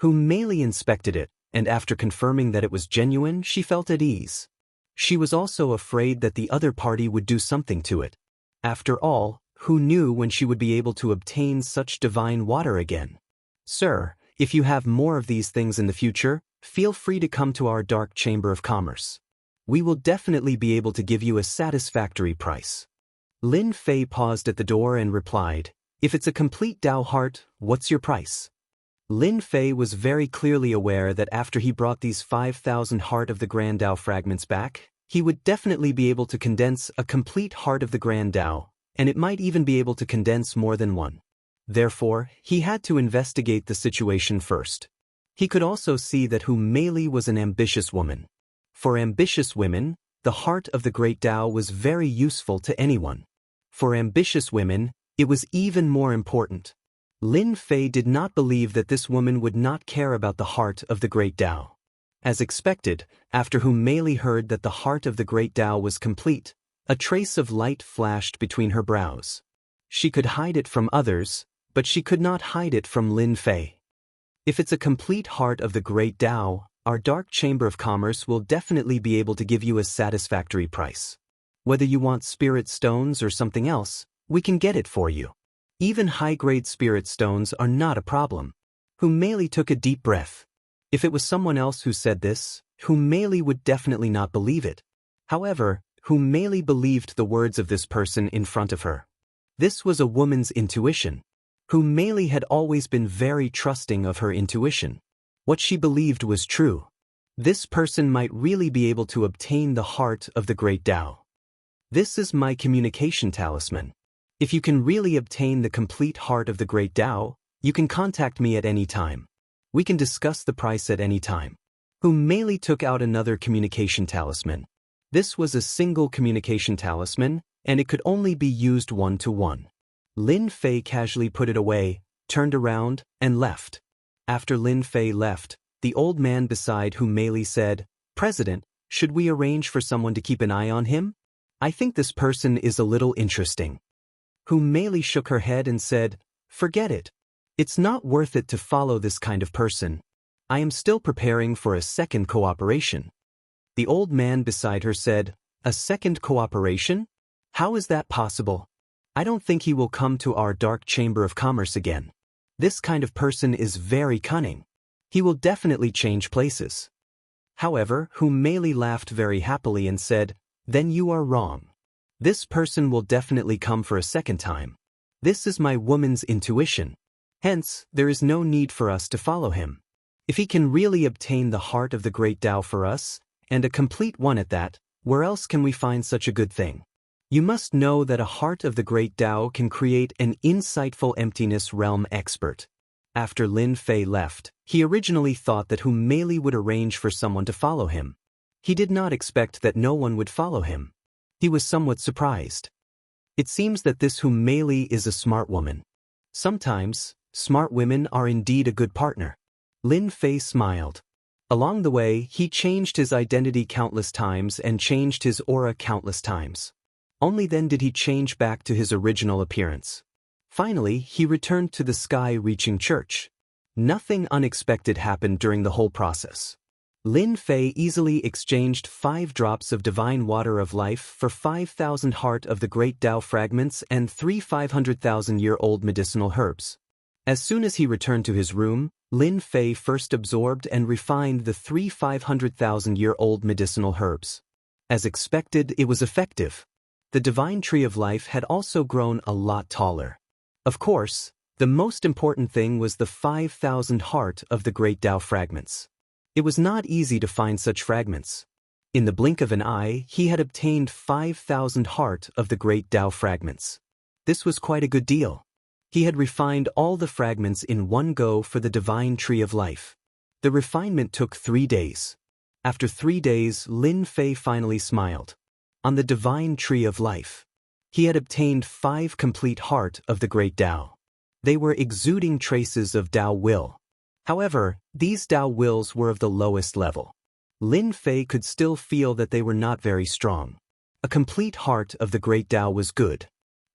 Speaker 1: Mei Li inspected it, and after confirming that it was genuine, she felt at ease. She was also afraid that the other party would do something to it. After all, who knew when she would be able to obtain such divine water again? Sir, if you have more of these things in the future, feel free to come to our Dark Chamber of Commerce. We will definitely be able to give you a satisfactory price. Lin Fei paused at the door and replied, if it's a complete Tao heart, what's your price? Lin Fei was very clearly aware that after he brought these 5,000 Heart of the Grand Tao fragments back, he would definitely be able to condense a complete Heart of the Grand Tao, and it might even be able to condense more than one. Therefore, he had to investigate the situation first. He could also see that Mei Li was an ambitious woman. For ambitious women, the Heart of the Great Tao was very useful to anyone. For ambitious women, it was even more important. Lin Fei did not believe that this woman would not care about the Heart of the Great Tao. As expected, after Mei Li heard that the Heart of the Great Tao was complete, a trace of light flashed between her brows. She could hide it from others, but she could not hide it from Lin Fei. If it's a complete Heart of the Great Tao, our Dark Chamber of Commerce will definitely be able to give you a satisfactory price. Whether you want spirit stones or something else, we can get it for you. Even high-grade spirit stones are not a problem. Mei Li took a deep breath. If it was someone else who said this, Mei Li would definitely not believe it. However, Mei Li believed the words of this person in front of her. This was a woman's intuition. Mei Li had always been very trusting of her intuition. What she believed was true. This person might really be able to obtain the Heart of the Great Tao. This is my communication talisman. If you can really obtain the complete Heart of the Great Tao, you can contact me at any time. We can discuss the price at any time. Mei Li took out another communication talisman. This was a single communication talisman, and it could only be used one-to-one. Lin Fei casually put it away, turned around, and left. After Lin Fei left, the old man beside Mei Li said, President, should we arrange for someone to keep an eye on him? I think this person is a little interesting. Mei Li shook her head and said, forget it. It's not worth it to follow this kind of person. I am still preparing for a second cooperation. The old man beside her said, a second cooperation? How is that possible? I don't think he will come to our Dark Chamber of Commerce again. This kind of person is very cunning. He will definitely change places. However, Mei Li laughed very happily and said, then you are wrong. This person will definitely come for a second time. This is my woman's intuition. Hence, there is no need for us to follow him. If he can really obtain the Heart of the Great Tao for us, and a complete one at that, where else can we find such a good thing? You must know that a Heart of the Great Tao can create an insightful emptiness realm expert. After Lin Fei left, he originally thought that Mei Li would arrange for someone to follow him. He did not expect that no one would follow him. He was somewhat surprised. It seems that this Mei Li is a smart woman. Sometimes, smart women are indeed a good partner. Lin Fei smiled. Along the way, he changed his identity countless times and changed his aura countless times. Only then did he change back to his original appearance. Finally, he returned to the sky-reaching church. Nothing unexpected happened during the whole process. Lin Fei easily exchanged 5 drops of divine water of life for 5,000 heart of the great Tao fragments and 3 500,000-year-old medicinal herbs. As soon as he returned to his room, Lin Fei first absorbed and refined the 3 500,000-year-old medicinal herbs. As expected, it was effective. The divine tree of life had also grown a lot taller. Of course, the most important thing was the 5,000 heart of the great Tao fragments. It was not easy to find such fragments. In the blink of an eye, he had obtained 5,000 heart of the great Tao fragments. This was quite a good deal. He had refined all the fragments in one go for the divine tree of life. The refinement took 3 days. After 3 days, Lin Fei finally smiled. On the divine tree of life, he had obtained 5 complete heart of the great Tao. They were exuding traces of Tao will. However, these Tao wills were of the lowest level. Lin Fei could still feel that they were not very strong. A complete heart of the great Tao was good.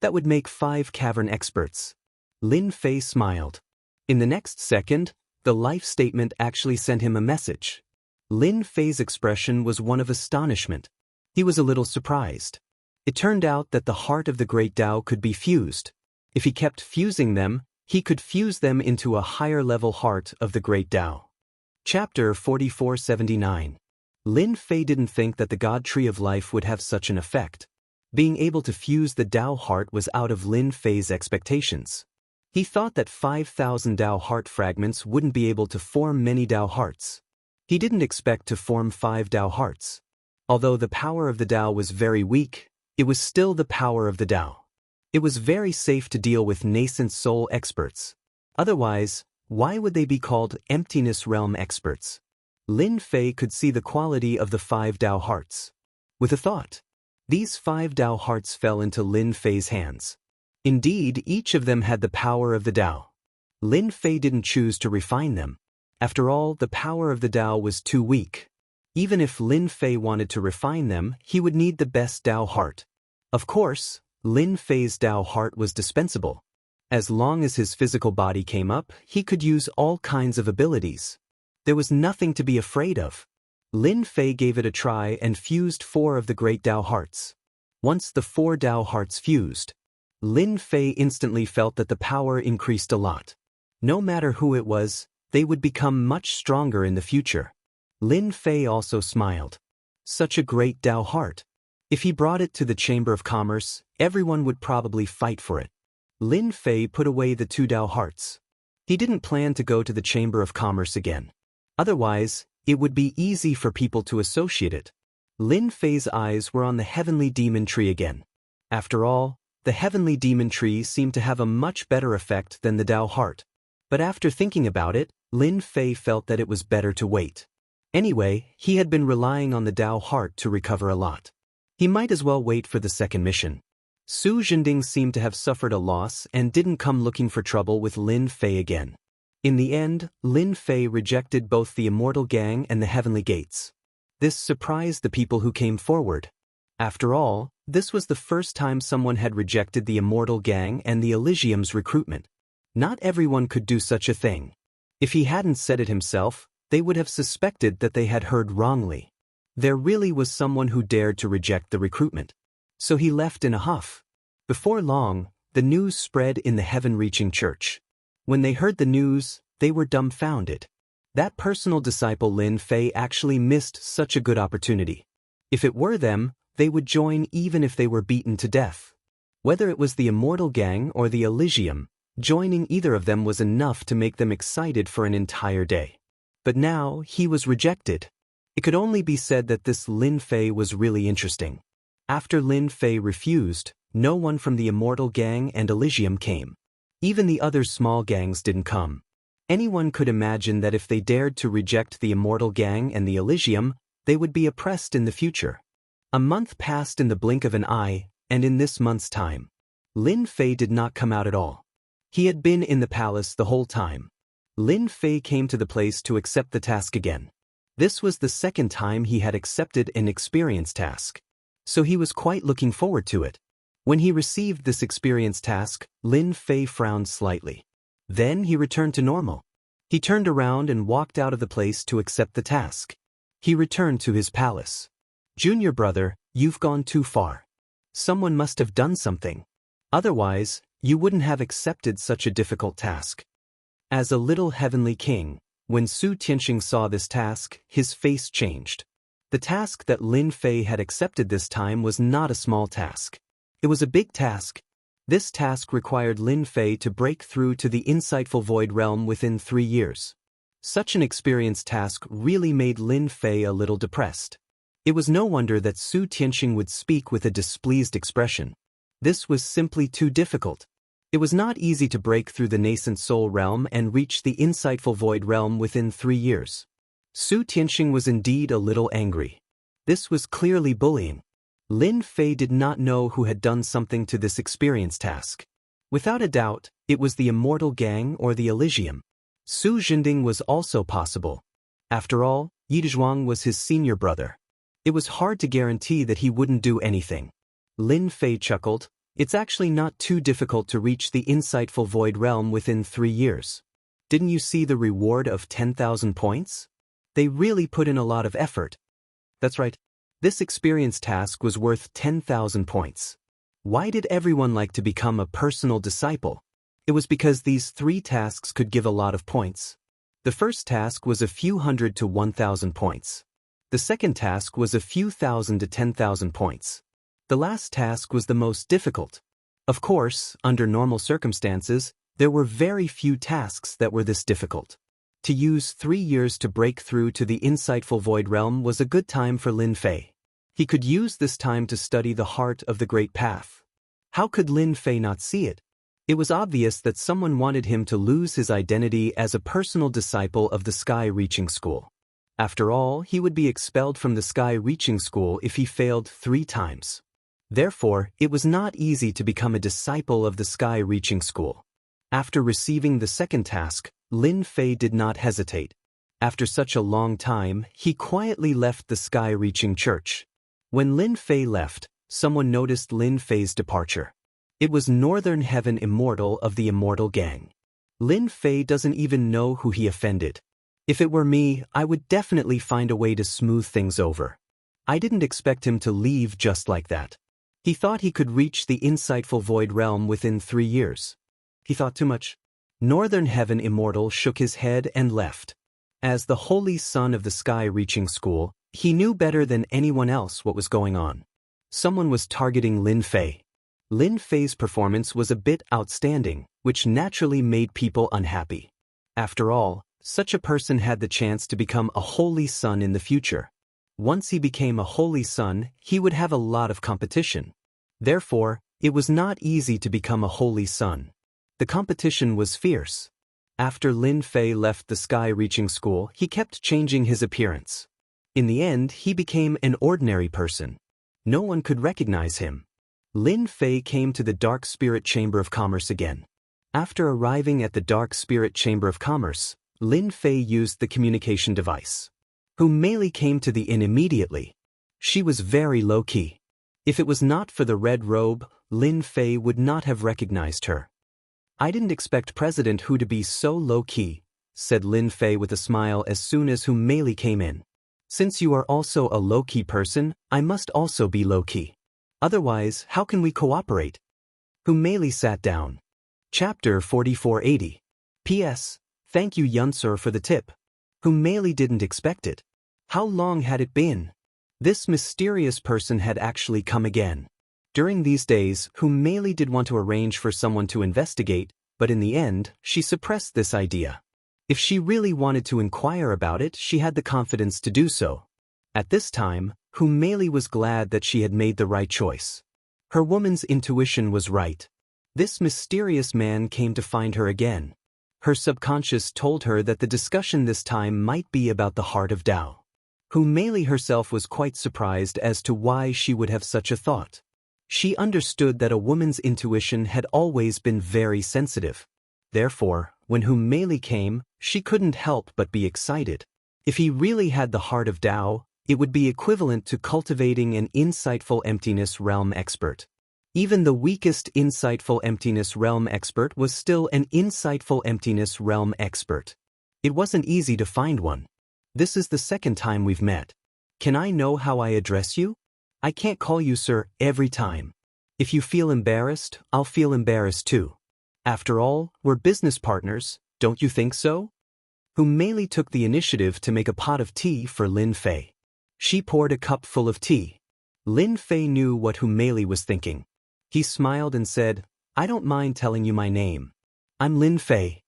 Speaker 1: That would make 5 cavern experts. Lin Fei smiled. In the next second, the life statement actually sent him a message. Lin Fei's expression was one of astonishment. He was a little surprised. It turned out that the heart of the great Tao could be fused. If he kept fusing them, he could fuse them into a higher-level heart of the great Tao. Chapter 4479. Lin Fei didn't think that the God Tree of Life would have such an effect. Being able to fuse the Tao heart was out of Lin Fei's expectations. He thought that 5,000 Tao heart fragments wouldn't be able to form many Tao hearts. He didn't expect to form 5 Tao hearts. Although the power of the Tao was very weak, it was still the power of the Tao. It was very safe to deal with nascent soul experts. Otherwise, why would they be called emptiness realm experts? Lin Fei could see the quality of the 5 Tao hearts. With a thought, these 5 Tao hearts fell into Lin Fei's hands. Indeed, each of them had the power of the Tao. Lin Fei didn't choose to refine them. After all, the power of the Tao was too weak. Even if Lin Fei wanted to refine them, he would need the best Tao heart. Of course, Lin Fei's Tao heart was dispensable. As long as his physical body came up, he could use all kinds of abilities. There was nothing to be afraid of. Lin Fei gave it a try and fused 4 of the great Tao hearts. Once the 4 Tao hearts fused, Lin Fei instantly felt that the power increased a lot. No matter who it was, they would become much stronger in the future. Lin Fei also smiled. Such a great Tao heart. If he brought it to the Chamber of Commerce, everyone would probably fight for it. Lin Fei put away the 2 Tao hearts. He didn't plan to go to the Chamber of Commerce again. Otherwise, it would be easy for people to associate it. Lin Fei's eyes were on the heavenly demon tree again. After all, the heavenly demon tree seemed to have a much better effect than the Tao heart. But after thinking about it, Lin Fei felt that it was better to wait. Anyway, he had been relying on the Tao heart to recover a lot. He might as well wait for the second mission. Su Zhending seemed to have suffered a loss and didn't come looking for trouble with Lin Fei again. In the end, Lin Fei rejected both the Immortal Gang and the Heavenly Gates. This surprised the people who came forward. After all, this was the first time someone had rejected the Immortal Gang and the Elysium's recruitment. Not everyone could do such a thing. If he hadn't said it himself, they would have suspected that they had heard wrongly. There really was someone who dared to reject the recruitment. So he left in a huff. Before long, the news spread in the heaven-reaching church. When they heard the news, they were dumbfounded. That personal disciple Lin Fei actually missed such a good opportunity. If it were them, they would join even if they were beaten to death. Whether it was the Immortal Gang or the Elysium, joining either of them was enough to make them excited for an entire day. But now, he was rejected. It could only be said that this Lin Fei was really interesting. After Lin Fei refused, no one from the Immortal Gang and Elysium came. Even the other small gangs didn't come. Anyone could imagine that if they dared to reject the Immortal Gang and the Elysium, they would be oppressed in the future. A month passed in the blink of an eye, and in this month's time, Lin Fei did not come out at all. He had been in the palace the whole time. Lin Fei came to the place to accept the task again. This was the second time he had accepted an experience task. So he was quite looking forward to it. When he received this experience task, Lin Fei frowned slightly. Then he returned to normal. He turned around and walked out of the place to accept the task. He returned to his palace. Junior brother, you've gone too far. Someone must have done something. Otherwise, you wouldn't have accepted such a difficult task. As a little heavenly king, when Su Tianxing saw this task, his face changed. The task that Lin Fei had accepted this time was not a small task. It was a big task. This task required Lin Fei to break through to the insightful void realm within 3 years. Such an experienced task really made Lin Fei a little depressed. It was no wonder that Su Tianxing would speak with a displeased expression. This was simply too difficult. It was not easy to break through the nascent soul realm and reach the insightful void realm within 3 years. Su Tianxing was indeed a little angry. This was clearly bullying. Lin Fei did not know who had done something to this experience task. Without a doubt, it was the Immortal gang or the Elysium. Su Zhending was also possible. After all, Yi Zhuang was his senior brother. It was hard to guarantee that he wouldn't do anything. Lin Fei chuckled. It's actually not too difficult to reach the insightful void realm within 3 years. Didn't you see the reward of 10,000 points? They really put in a lot of effort. That's right. This experience task was worth 10,000 points. Why did everyone like to become a personal disciple? It was because these 3 tasks could give a lot of points. The first task was a few hundred to 1,000 points. The second task was a few thousand to 10,000 points. The last task was the most difficult. Of course, under normal circumstances, there were very few tasks that were this difficult. To use 3 years to break through to the insightful void realm was a good time for Lin Fei. He could use this time to study the heart of the Great Path. How could Lin Fei not see it? It was obvious that someone wanted him to lose his identity as a personal disciple of the Sky Reaching School. After all, he would be expelled from the Sky Reaching School if he failed 3 times. Therefore, it was not easy to become a disciple of the Sky Reaching School. After receiving the second task, Lin Fei did not hesitate. After such a long time, he quietly left the Sky Reaching Church. When Lin Fei left, someone noticed Lin Fei's departure. It was Northern Heaven Immortal of the Immortal gang. Lin Fei doesn't even know who he offended. If it were me, I would definitely find a way to smooth things over. I didn't expect him to leave just like that. He thought he could reach the insightful void realm within 3 years. He thought too much. Northern Heaven Immortal shook his head and left. As the holy son of the Sky Reaching School, he knew better than anyone else what was going on. Someone was targeting Lin Fei. Lin Fei's performance was a bit outstanding, which naturally made people unhappy. After all, such a person had the chance to become a holy son in the future. Once he became a holy son, he would have a lot of competition. Therefore, it was not easy to become a holy son. The competition was fierce. After Lin Fei left the Sky Reaching School, he kept changing his appearance. In the end, he became an ordinary person. No one could recognize him. Lin Fei came to the Dark Spirit Chamber of Commerce again. After arriving at the Dark Spirit Chamber of Commerce, Lin Fei used the communication device. Mei Li came to the inn immediately. She was very low-key. If it was not for the red robe, Lin Fei would not have recognized her. I didn't expect President Hu to be so low-key, said Lin Fei with a smile as soon as Mei Li came in. Since you are also a low-key person, I must also be low-key. Otherwise, how can we cooperate? Mei Li sat down. Chapter 4480. P.S. Thank you Yunsur for the tip. Mei Li didn't expect it. How long had it been? This mysterious person had actually come again. During these days, Mei Li did want to arrange for someone to investigate, but in the end, she suppressed this idea. If she really wanted to inquire about it, she had the confidence to do so. At this time, Mei Li was glad that she had made the right choice. Her woman's intuition was right. This mysterious man came to find her again. Her subconscious told her that the discussion this time might be about the heart of Tao. Mei Li herself was quite surprised as to why she would have such a thought. She understood that a woman's intuition had always been very sensitive. Therefore, when Mei Li came, she couldn't help but be excited. If he really had the heart of Tao, it would be equivalent to cultivating an insightful emptiness realm expert. Even the weakest insightful emptiness realm expert was still an insightful emptiness realm expert. It wasn't easy to find one. This is the second time we've met. Can I know how I address you? I can't call you sir every time. If you feel embarrassed, I'll feel embarrassed too. After all, we're business partners, don't you think so? Mei took the initiative to make a pot of tea for Lin Fei. She poured a cup full of tea. Lin Fei knew what Mei was thinking. He smiled and said, I don't mind telling you my name. I'm Lin Fei.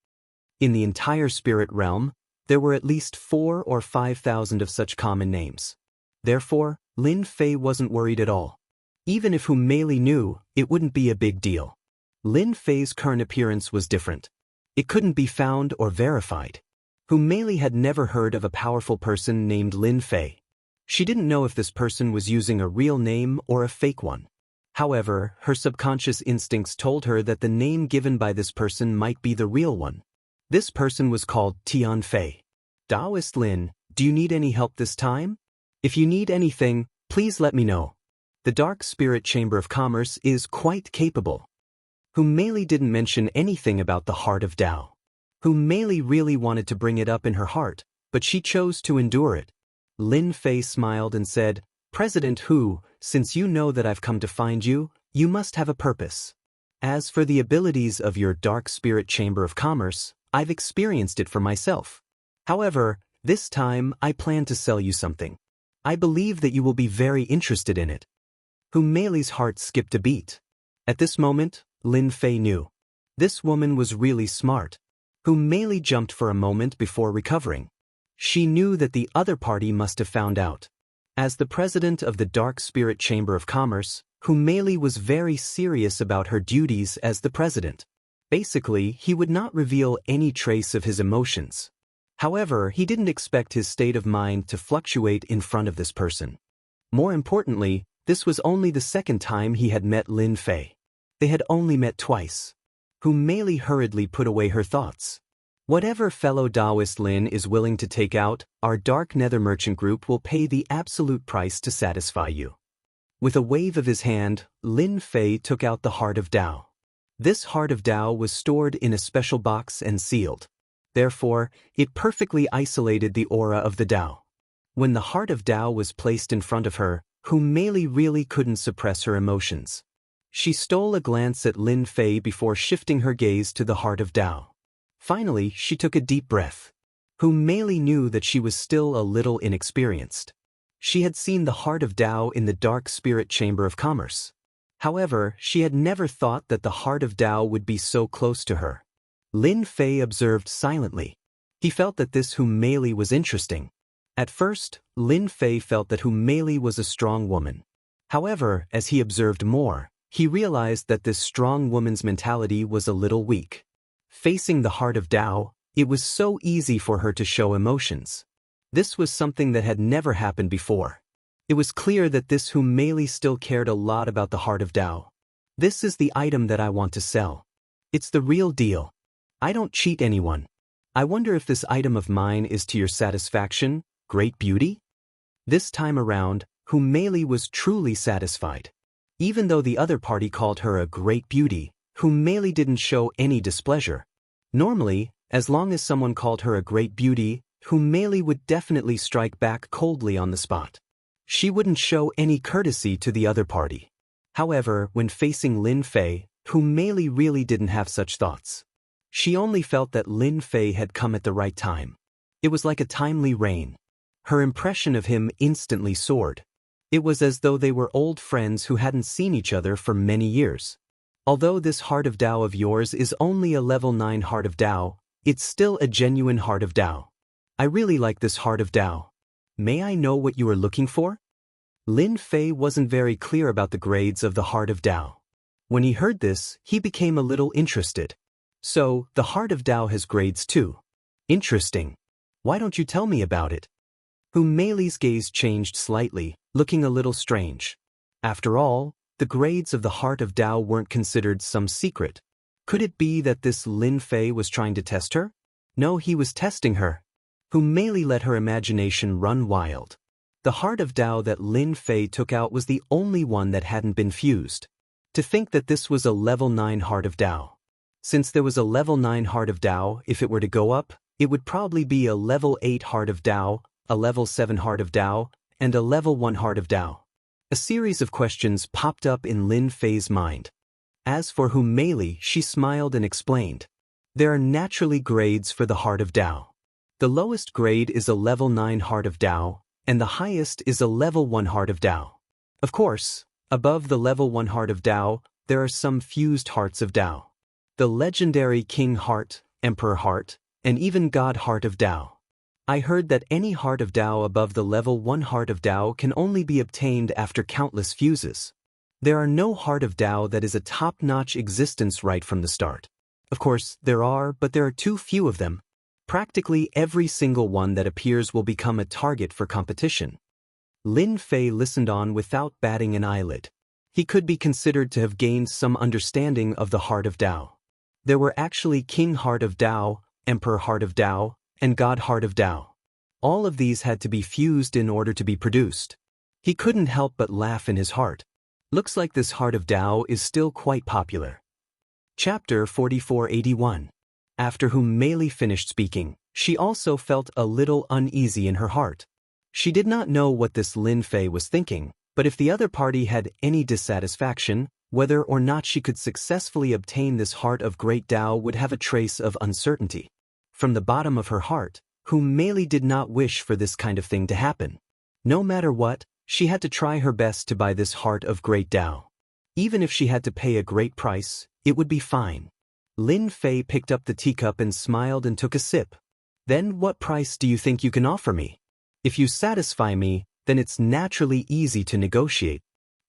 Speaker 1: In the entire spirit realm, there were at least 4,000 or 5,000 of such common names. Therefore, Lin Fei wasn't worried at all. Even if Mei knew, it wouldn't be a big deal. Lin Fei's current appearance was different. It couldn't be found or verified. Mei had never heard of a powerful person named Lin Fei. She didn't know if this person was using a real name or a fake one. However, her subconscious instincts told her that the name given by this person might be the real one. This person was called Tian Fei. Taoist Lin, do you need any help this time? If you need anything, please let me know. The Dark Spirit Chamber of Commerce is quite capable. Mei didn't mention anything about the Heart of Tao. Mei really wanted to bring it up in her heart, but she chose to endure it. Lin Fei smiled and said, President Hu, since you know that I've come to find you, you must have a purpose. As for the abilities of your Dark Spirit Chamber of Commerce, I've experienced it for myself. However, this time I plan to sell you something. I believe that you will be very interested in it. Mei's heart skipped a beat. At this moment, Lin Fei knew. This woman was really smart. Mei jumped for a moment before recovering. She knew that the other party must have found out. As the president of the Dark Spirit Chamber of Commerce, Mei was very serious about her duties as the president. Basically, he would not reveal any trace of his emotions. However, he didn't expect his state of mind to fluctuate in front of this person. More importantly, this was only the second time he had met Lin Fei. They had only met twice. Mei hurriedly put away her thoughts. Whatever fellow Taoist Lin is willing to take out, our Dark Nether Merchant Group will pay the absolute price to satisfy you. With a wave of his hand, Lin Fei took out the Heart of Tao. This Heart of Tao was stored in a special box and sealed. Therefore, it perfectly isolated the aura of the Tao. When the Heart of Tao was placed in front of her, Mei really couldn't suppress her emotions. She stole a glance at Lin Fei before shifting her gaze to the Heart of Tao. Finally, she took a deep breath. Mei knew that she was still a little inexperienced. She had seen the Heart of Tao in the Dark Spirit Chamber of Commerce. However, she had never thought that the Heart of Tao would be so close to her. Lin Fei observed silently. He felt that this Mei was interesting. At first, Lin Fei felt that Mei was a strong woman. However, as he observed more, he realized that this strong woman's mentality was a little weak. Facing the Heart of Tao, it was so easy for her to show emotions. This was something that had never happened before. It was clear that this Mei still cared a lot about the Heart of Tao. This is the item that I want to sell. It's the real deal. I don't cheat anyone. I wonder if this item of mine is to your satisfaction, Great Beauty? This time around, Mei was truly satisfied. Even though the other party called her a Great Beauty, Mei didn't show any displeasure. Normally, as long as someone called her a Great Beauty, Mei would definitely strike back coldly on the spot. She wouldn't show any courtesy to the other party. However, when facing Lin Fei, Mei really didn't have such thoughts. She only felt that Lin Fei had come at the right time. It was like a timely rain. Her impression of him instantly soared. It was as though they were old friends who hadn't seen each other for many years. Although this Heart of Tao of yours is only a level 9 Heart of Tao, it's still a genuine Heart of Tao. I really like this Heart of Tao. May I know what you are looking for? Lin Fei wasn't very clear about the grades of the Heart of Tao. When he heard this, he became a little interested. So, the Heart of Tao has grades too. Interesting. Why don't you tell me about it? Mei's gaze changed slightly, looking a little strange. After all, the grades of the Heart of Tao weren't considered some secret. Could it be that this Lin Fei was trying to test her? No, he was testing her. Mei let her imagination run wild. The Heart of Tao that Lin Fei took out was the only one that hadn't been fused. To think that this was a level 9 Heart of Tao. Since there was a level 9 Heart of Tao, if it were to go up, it would probably be a level 8 Heart of Tao, a level 7 heart of Tao, and a level 1 heart of Tao. A series of questions popped up in Lin Fei's mind. As for Mei Li, she smiled and explained. There are naturally grades for the heart of Tao. The lowest grade is a level 9 heart of Tao, and the highest is a level 1 heart of Tao. Of course, above the level 1 heart of Tao, there are some fused hearts of Tao. The legendary King Heart, Emperor Heart, and even God Heart of Tao. I heard that any heart of Tao above the level 1 heart of Tao can only be obtained after countless fuses. There are no heart of Tao that is a top-notch existence right from the start. Of course, there are, but there are too few of them. Practically every single one that appears will become a target for competition. Lin Fei listened on without batting an eyelid. He could be considered to have gained some understanding of the heart of Tao. There were actually King Heart of Tao, Emperor Heart of Tao, and God Heart of Tao. All of these had to be fused in order to be produced. He couldn't help but laugh in his heart. Looks like this heart of Tao is still quite popular. Chapter 4481. After Mei Li finished speaking, she also felt a little uneasy in her heart. She did not know what this Lin Fei was thinking, but if the other party had any dissatisfaction, whether or not she could successfully obtain this heart of great Tao would have a trace of uncertainty. From the bottom of her heart, Mei Li did not wish for this kind of thing to happen. No matter what, she had to try her best to buy this heart of great Tao. Even if she had to pay a great price, it would be fine. Lin Fei picked up the teacup and smiled and took a sip. Then what price do you think you can offer me? If you satisfy me, then it's naturally easy to negotiate.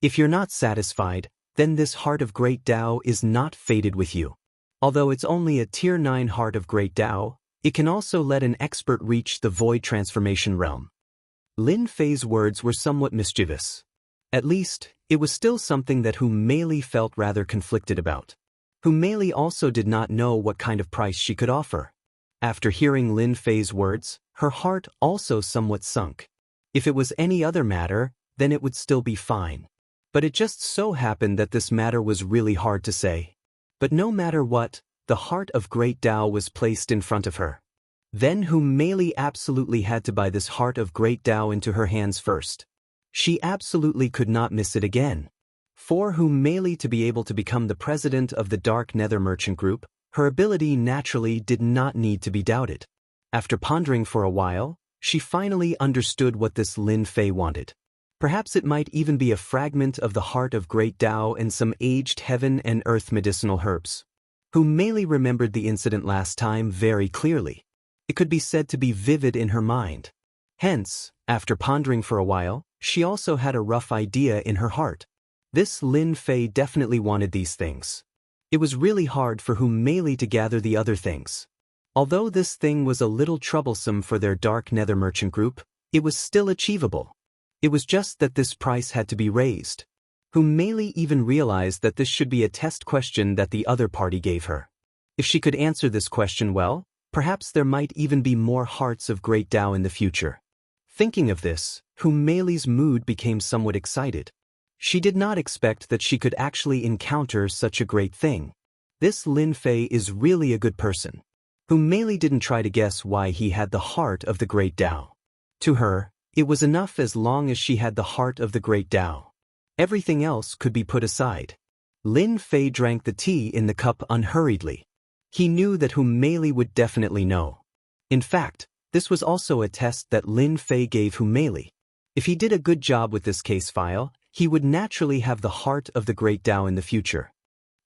Speaker 1: If you're not satisfied, then this heart of great Tao is not fated with you. Although it's only a tier 9 heart of great Tao, it can also let an expert reach the void transformation realm. Lin Fei's words were somewhat mischievous. At least, it was still something that Mei Li felt rather conflicted about. Mei Li also did not know what kind of price she could offer. After hearing Lin Fei's words, her heart also somewhat sunk. If it was any other matter, then it would still be fine. But it just so happened that this matter was really hard to say. But no matter what, the heart of great Tao was placed in front of her. Then Mei Li absolutely had to buy this heart of great Tao into her hands first. She absolutely could not miss it again. For Mei Li to be able to become the president of the Dark Nether Merchant Group, her ability naturally did not need to be doubted. After pondering for a while, she finally understood what this Lin Fei wanted. Perhaps it might even be a fragment of the heart of great Tao and some aged heaven and earth medicinal herbs. Mei Li remembered the incident last time very clearly. It could be said to be vivid in her mind. Hence, after pondering for a while, she also had a rough idea in her heart. This Lin Fei definitely wanted these things. It was really hard for Mei Li to gather the other things. Although this thing was a little troublesome for their Dark Nether Merchant Group, it was still achievable. It was just that this price had to be raised. Mei Li even realized that this should be a test question that the other party gave her. If she could answer this question well, perhaps there might even be more hearts of great Tao in the future. Thinking of this, Mei Li's mood became somewhat excited. She did not expect that she could actually encounter such a great thing. This Lin Fei is really a good person. Mei Li didn't try to guess why he had the heart of the great Tao. To her, it was enough as long as she had the heart of the great Tao. Everything else could be put aside. Lin Fei drank the tea in the cup unhurriedly. He knew that Mei Li would definitely know. In fact, this was also a test that Lin Fei gave Mei Li. If he did a good job with this case file, he would naturally have the heart of the great Tao in the future.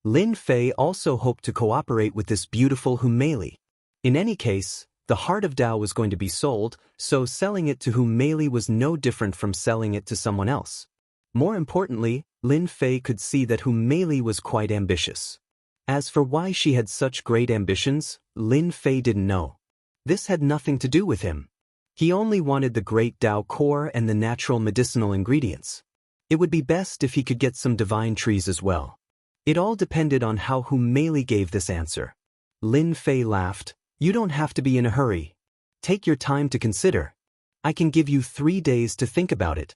Speaker 1: Lin Fei also hoped to cooperate with this beautiful Mei Li. In any case, the heart of Tao was going to be sold, so selling it to Mei Li was no different from selling it to someone else. More importantly, Lin Fei could see that Mei Li was quite ambitious. As for why she had such great ambitions, Lin Fei didn't know. This had nothing to do with him. He only wanted the great Tao core and the natural medicinal ingredients. It would be best if he could get some divine trees as well. It all depended on how Mei Li gave this answer. Lin Fei laughed. You don't have to be in a hurry. Take your time to consider. I can give you 3 days to think about it.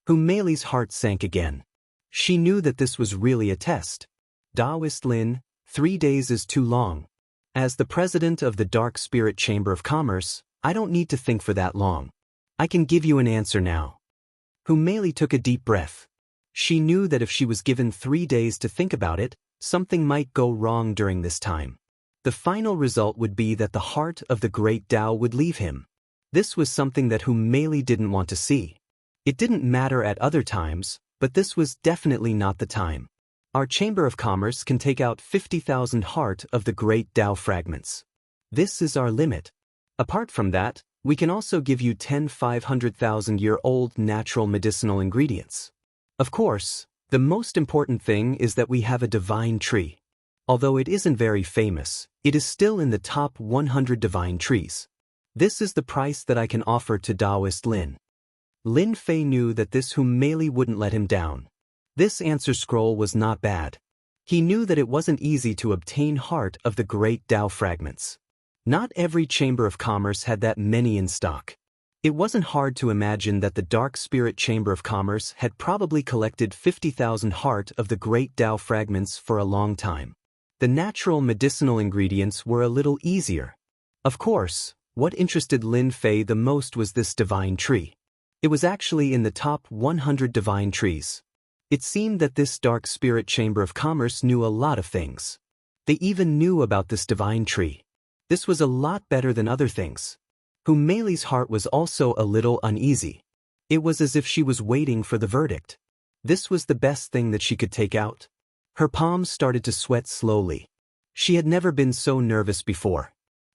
Speaker 1: Mei Li's heart sank again. She knew that this was really a test. Taoist Lin, 3 days is too long. As the president of the Dark Spirit Chamber of Commerce, I don't need to think for that long. I can give you an answer now. Hu Mei took a deep breath. She knew that if she was given 3 days to think about it, something might go wrong during this time. The final result would be that the heart of the great Tao would leave him. This was something that Hu Mei didn't want to see. It didn't matter at other times, but this was definitely not the time. Our Chamber of Commerce can take out 50,000 heart of the great Tao fragments. This is our limit. Apart from that, we can also give you 10 500,000-year-old natural medicinal ingredients. Of course, the most important thing is that we have a divine tree. Although it isn't very famous, it is still in the top 100 divine trees. This is the price that I can offer to Taoist Lin. Lin Fei knew that this Hu Mei wouldn't let him down. This answer scroll was not bad. He knew that it wasn't easy to obtain heart of the great Tao fragments. Not every Chamber of Commerce had that many in stock. It wasn't hard to imagine that the Dark Spirit Chamber of Commerce had probably collected 50,000 heart of the great Tao fragments for a long time. The natural medicinal ingredients were a little easier. Of course, what interested Lin Fei the most was this divine tree. It was actually in the top 100 divine trees. It seemed that this Dark Spirit Chamber of Commerce knew a lot of things. They even knew about this divine tree. This was a lot better than other things. Hu Mei's heart was also a little uneasy. It was as if she was waiting for the verdict. This was the best thing that she could take out. Her palms started to sweat slowly. She had never been so nervous before.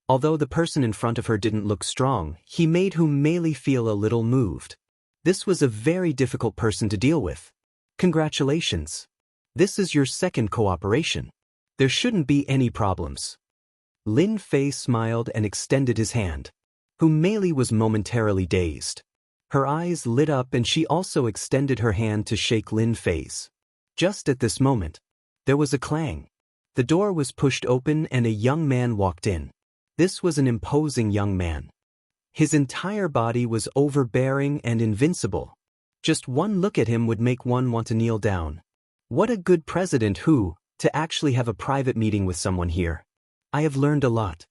Speaker 1: Although the person in front of her didn't look strong, he made Hu Mei feel a little moved. This was a very difficult person to deal with. Congratulations. This is your second cooperation. There shouldn't be any problems. Lin Fei smiled and extended his hand. Hu Mei was momentarily dazed. Her eyes lit up and she also extended her hand to shake Lin Fei's. Just at this moment, there was a clang. The door was pushed open and a young man walked in. This was an imposing young man. His entire body was overbearing and invincible. Just one look at him would make one want to kneel down. What a good president to actually have a private meeting with someone here. I have learned a lot.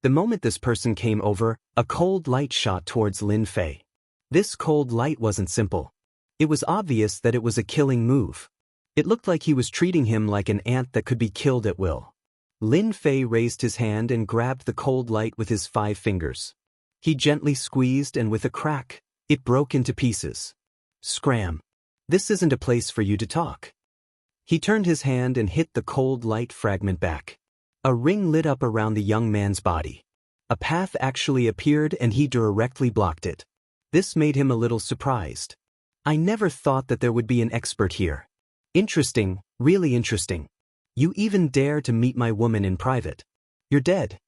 Speaker 1: The moment this person came over, a cold light shot towards Lin Fei. This cold light wasn't simple. It was obvious that it was a killing move. It looked like he was treating him like an ant that could be killed at will. Lin Fei raised his hand and grabbed the cold light with his 5 fingers. He gently squeezed and with a crack, it broke into pieces. Scram. This isn't a place for you to talk. He turned his hand and hit the cold light fragment back. A ring lit up around the young man's body. A path actually appeared and he directly blocked it. This made him a little surprised. I never thought that there would be an expert here. Interesting, really interesting. You even dare to meet my woman in private. You're dead.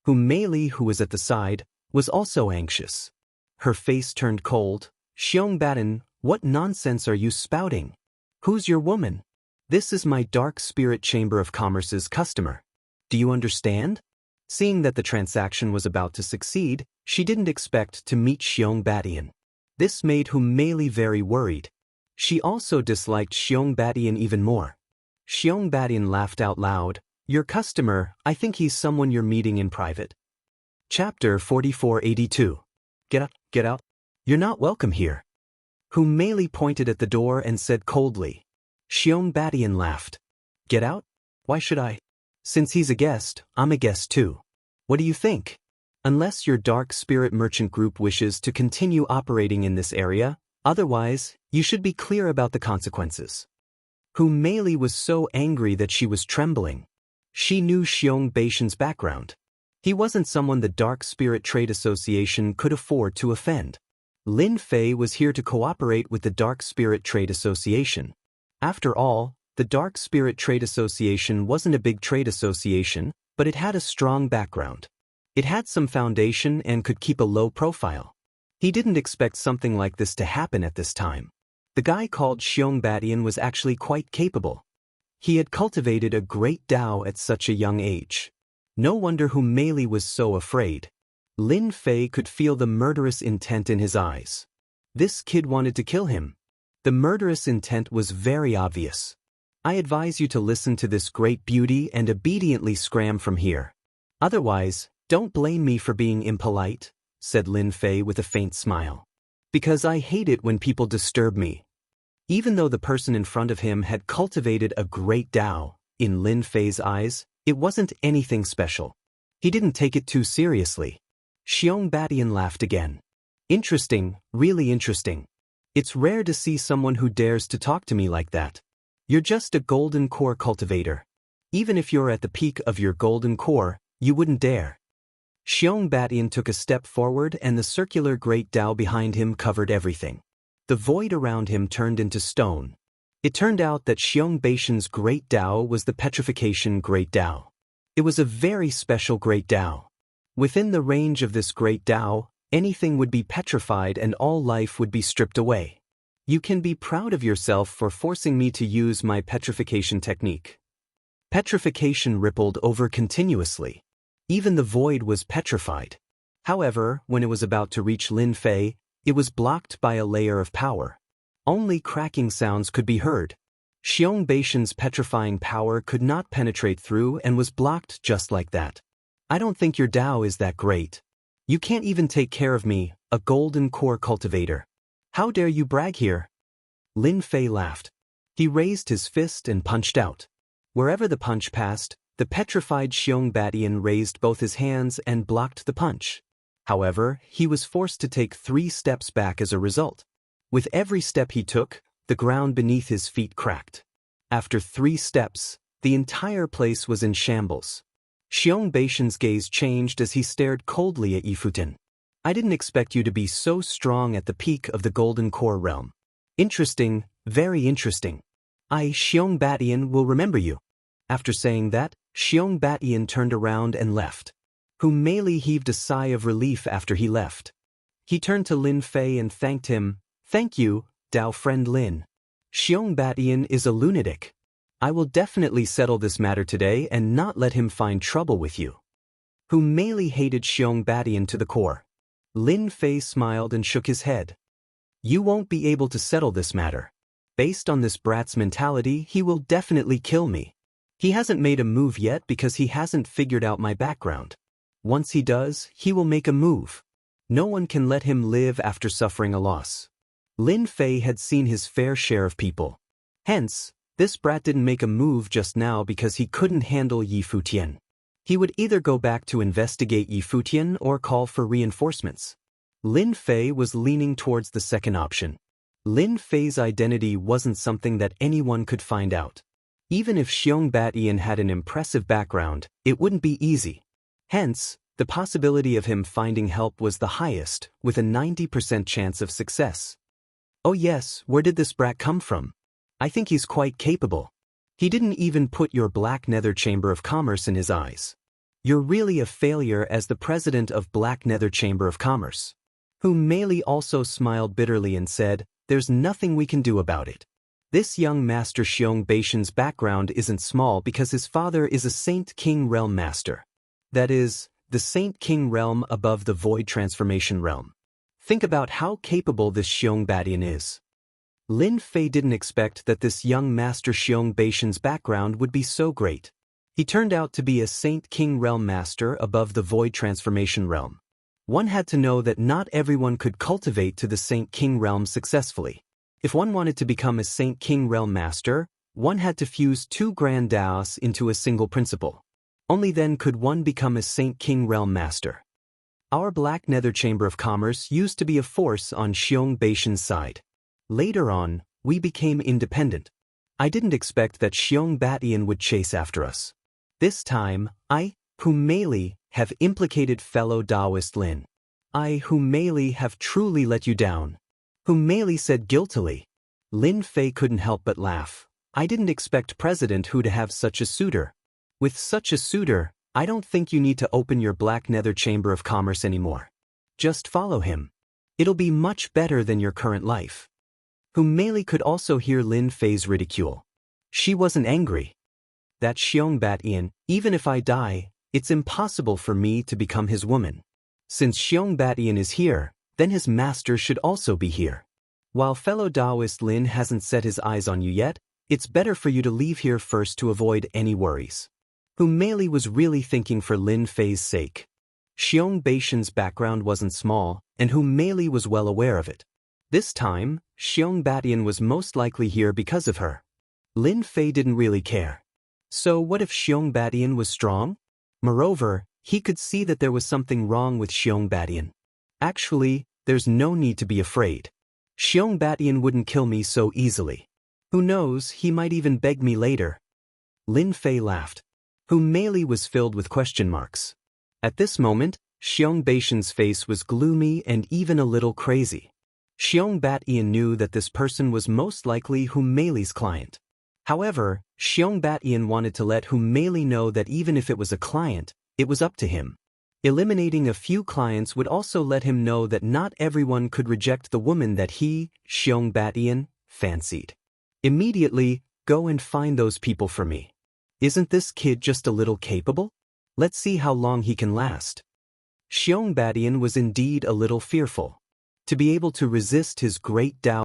Speaker 1: Hu Mei, who was at the side, was also anxious. Her face turned cold. Xianxia, what nonsense are you spouting? Who's your woman? This is my Dark Spirit Chamber of Commerce's customer. Do you understand? Seeing that the transaction was about to succeed, she didn't expect to meet Xianxia. This made Hu Mei very worried. She also disliked Xianxia even more. Xianxia laughed out loud. Your customer, I think he's someone you're meeting in private. Chapter 4482. Get out. You're not welcome here. Hu Mei pointed at the door and said coldly. Xianxia laughed. Get out? Why should I? Since he's a guest, I'm a guest too. What do you think? Unless your Dark Spirit Merchant Group wishes to continue operating in this area, otherwise, you should be clear about the consequences. Hu Mei was so angry that she was trembling. She knew Xianxia's background. He wasn't someone the Dark Spirit Trade Association could afford to offend. Lin Fei was here to cooperate with the Dark Spirit Trade Association. After all, the Dark Spirit Trade Association wasn't a big trade association, but it had a strong background. It had some foundation and could keep a low profile. He didn't expect something like this to happen at this time. The guy called Xianxia was actually quite capable. He had cultivated a great Tao at such a young age. No wonder Hu Mei was so afraid. Lin Fei could feel the murderous intent in his eyes. This kid wanted to kill him. The murderous intent was very obvious. I advise you to listen to this great beauty and obediently scram from here. Otherwise, don't blame me for being impolite. said Lin Fei with a faint smile. Because I hate it when people disturb me. Even though the person in front of him had cultivated a great Tao, in Lin Fei's eyes, it wasn't anything special. He didn't take it too seriously. Xiong Batian laughed again. Interesting, really interesting. It's rare to see someone who dares to talk to me like that. You're just a golden core cultivator. Even if you're at the peak of your golden core, you wouldn't dare. Xiong Batian took a step forward and the circular great Tao behind him covered everything. The void around him turned into stone. It turned out that Xiong Batian's great Tao was the petrification great Tao. It was a very special great Tao. Within the range of this great Tao, anything would be petrified and all life would be stripped away. You can be proud of yourself for forcing me to use my petrification technique. Petrification rippled over continuously. Even the void was petrified. However, when it was about to reach Lin Fei, it was blocked by a layer of power. Only cracking sounds could be heard. Xiong Batian's petrifying power could not penetrate through and was blocked just like that. I don't think your Tao is that great. You can't even take care of me, a golden core cultivator. How dare you brag here? Lin Fei laughed. He raised his fist and punched out. Wherever the punch passed, the petrified Xiong Batian raised both his hands and blocked the punch. However, he was forced to take 3 steps back as a result. With every step he took, the ground beneath his feet cracked. After 3 steps, the entire place was in shambles. Xiong Batian's gaze changed as he stared coldly at Yifutin. I didn't expect you to be so strong at the peak of the Golden Core realm. Interesting, very interesting. I, Xiong Batian, will remember you. After saying that, Xiong Batian turned around and left. Hu Meili heaved a sigh of relief after he left. He turned to Lin Fei and thanked him. Thank you, Dao friend Lin. Xiong Batian is a lunatic. I will definitely settle this matter today and not let him find trouble with you. Hu Meili hated Xiong Batian to the core. Lin Fei smiled and shook his head. You won't be able to settle this matter. Based on this brat's mentality, he will definitely kill me. He hasn't made a move yet because he hasn't figured out my background. Once he does, he will make a move. No one can let him live after suffering a loss. Lin Fei had seen his fair share of people. Hence, this brat didn't make a move just now because he couldn't handle Yifutian. He would either go back to investigate Yifutian or call for reinforcements. Lin Fei was leaning towards the second option. Lin Fei's identity wasn't something that anyone could find out. Even if Xiong Batian had an impressive background, it wouldn't be easy. Hence, the possibility of him finding help was the highest, with a 90% chance of success. Oh yes, where did this brat come from? I think he's quite capable. He didn't even put your Black Nether Chamber of Commerce in his eyes. You're really a failure as the president of Black Nether Chamber of Commerce. Hu Meili also smiled bitterly and said, there's nothing we can do about it. This young Master Xiong Batian's background isn't small because his father is a Saint King Realm Master. That is, the Saint King Realm above the Void Transformation Realm. Think about how capable this Xiong Batian is. Lin Fei didn't expect that this young Master Xiong Batian's background would be so great. He turned out to be a Saint King Realm Master above the Void Transformation Realm. One had to know that not everyone could cultivate to the Saint King Realm successfully. If one wanted to become a Saint King Realm Master, one had to fuse 2 Grand Daos into a single principle. Only then could one become a Saint King Realm Master. Our Black Nether Chamber of Commerce used to be a force on Xiong Batian's side. Later on, we became independent. I didn't expect that Xiong Batian would chase after us. This time, I, Hu Meili, have implicated fellow Taoist Lin. I, Hu Meili, have truly let you down. Hu Meili said guiltily. Lin Fei couldn't help but laugh. I didn't expect President Hu to have such a suitor. With such a suitor, I don't think you need to open your Black Nether Chamber of Commerce anymore. Just follow him. It'll be much better than your current life. Hu Meili could also hear Lin Fei's ridicule. She wasn't angry. That Xiong Batian, even if I die, it's impossible for me to become his woman. Since Xiong Batian is here, then his master should also be here. While fellow Taoist Lin hasn't set his eyes on you yet, it's better for you to leave here first to avoid any worries. Hu Meili was really thinking for Lin Fei's sake. Xianxia's background wasn't small, and Mei Li was well aware of it. This time, Xianxia was most likely here because of her. Lin Fei didn't really care. So what if Xianxia was strong? Moreover, he could see that there was something wrong with Xianxia. Actually, there's no need to be afraid. Xianxia wouldn't kill me so easily. Who knows, he might even beg me later. Lin Fei laughed. Mei Li was filled with question marks. At this moment, Xianxia's face was gloomy and even a little crazy. Xianxia knew that this person was most likely Mei Li's client. However, Xianxia wanted to let Mei Li know that even if it was a client, it was up to him. Eliminating a few clients would also let him know that not everyone could reject the woman that he, Xianxia, fancied. Immediately, go and find those people for me. Isn't this kid just a little capable? Let's see how long he can last. Xianxia was indeed a little fearful. To be able to resist his great Tao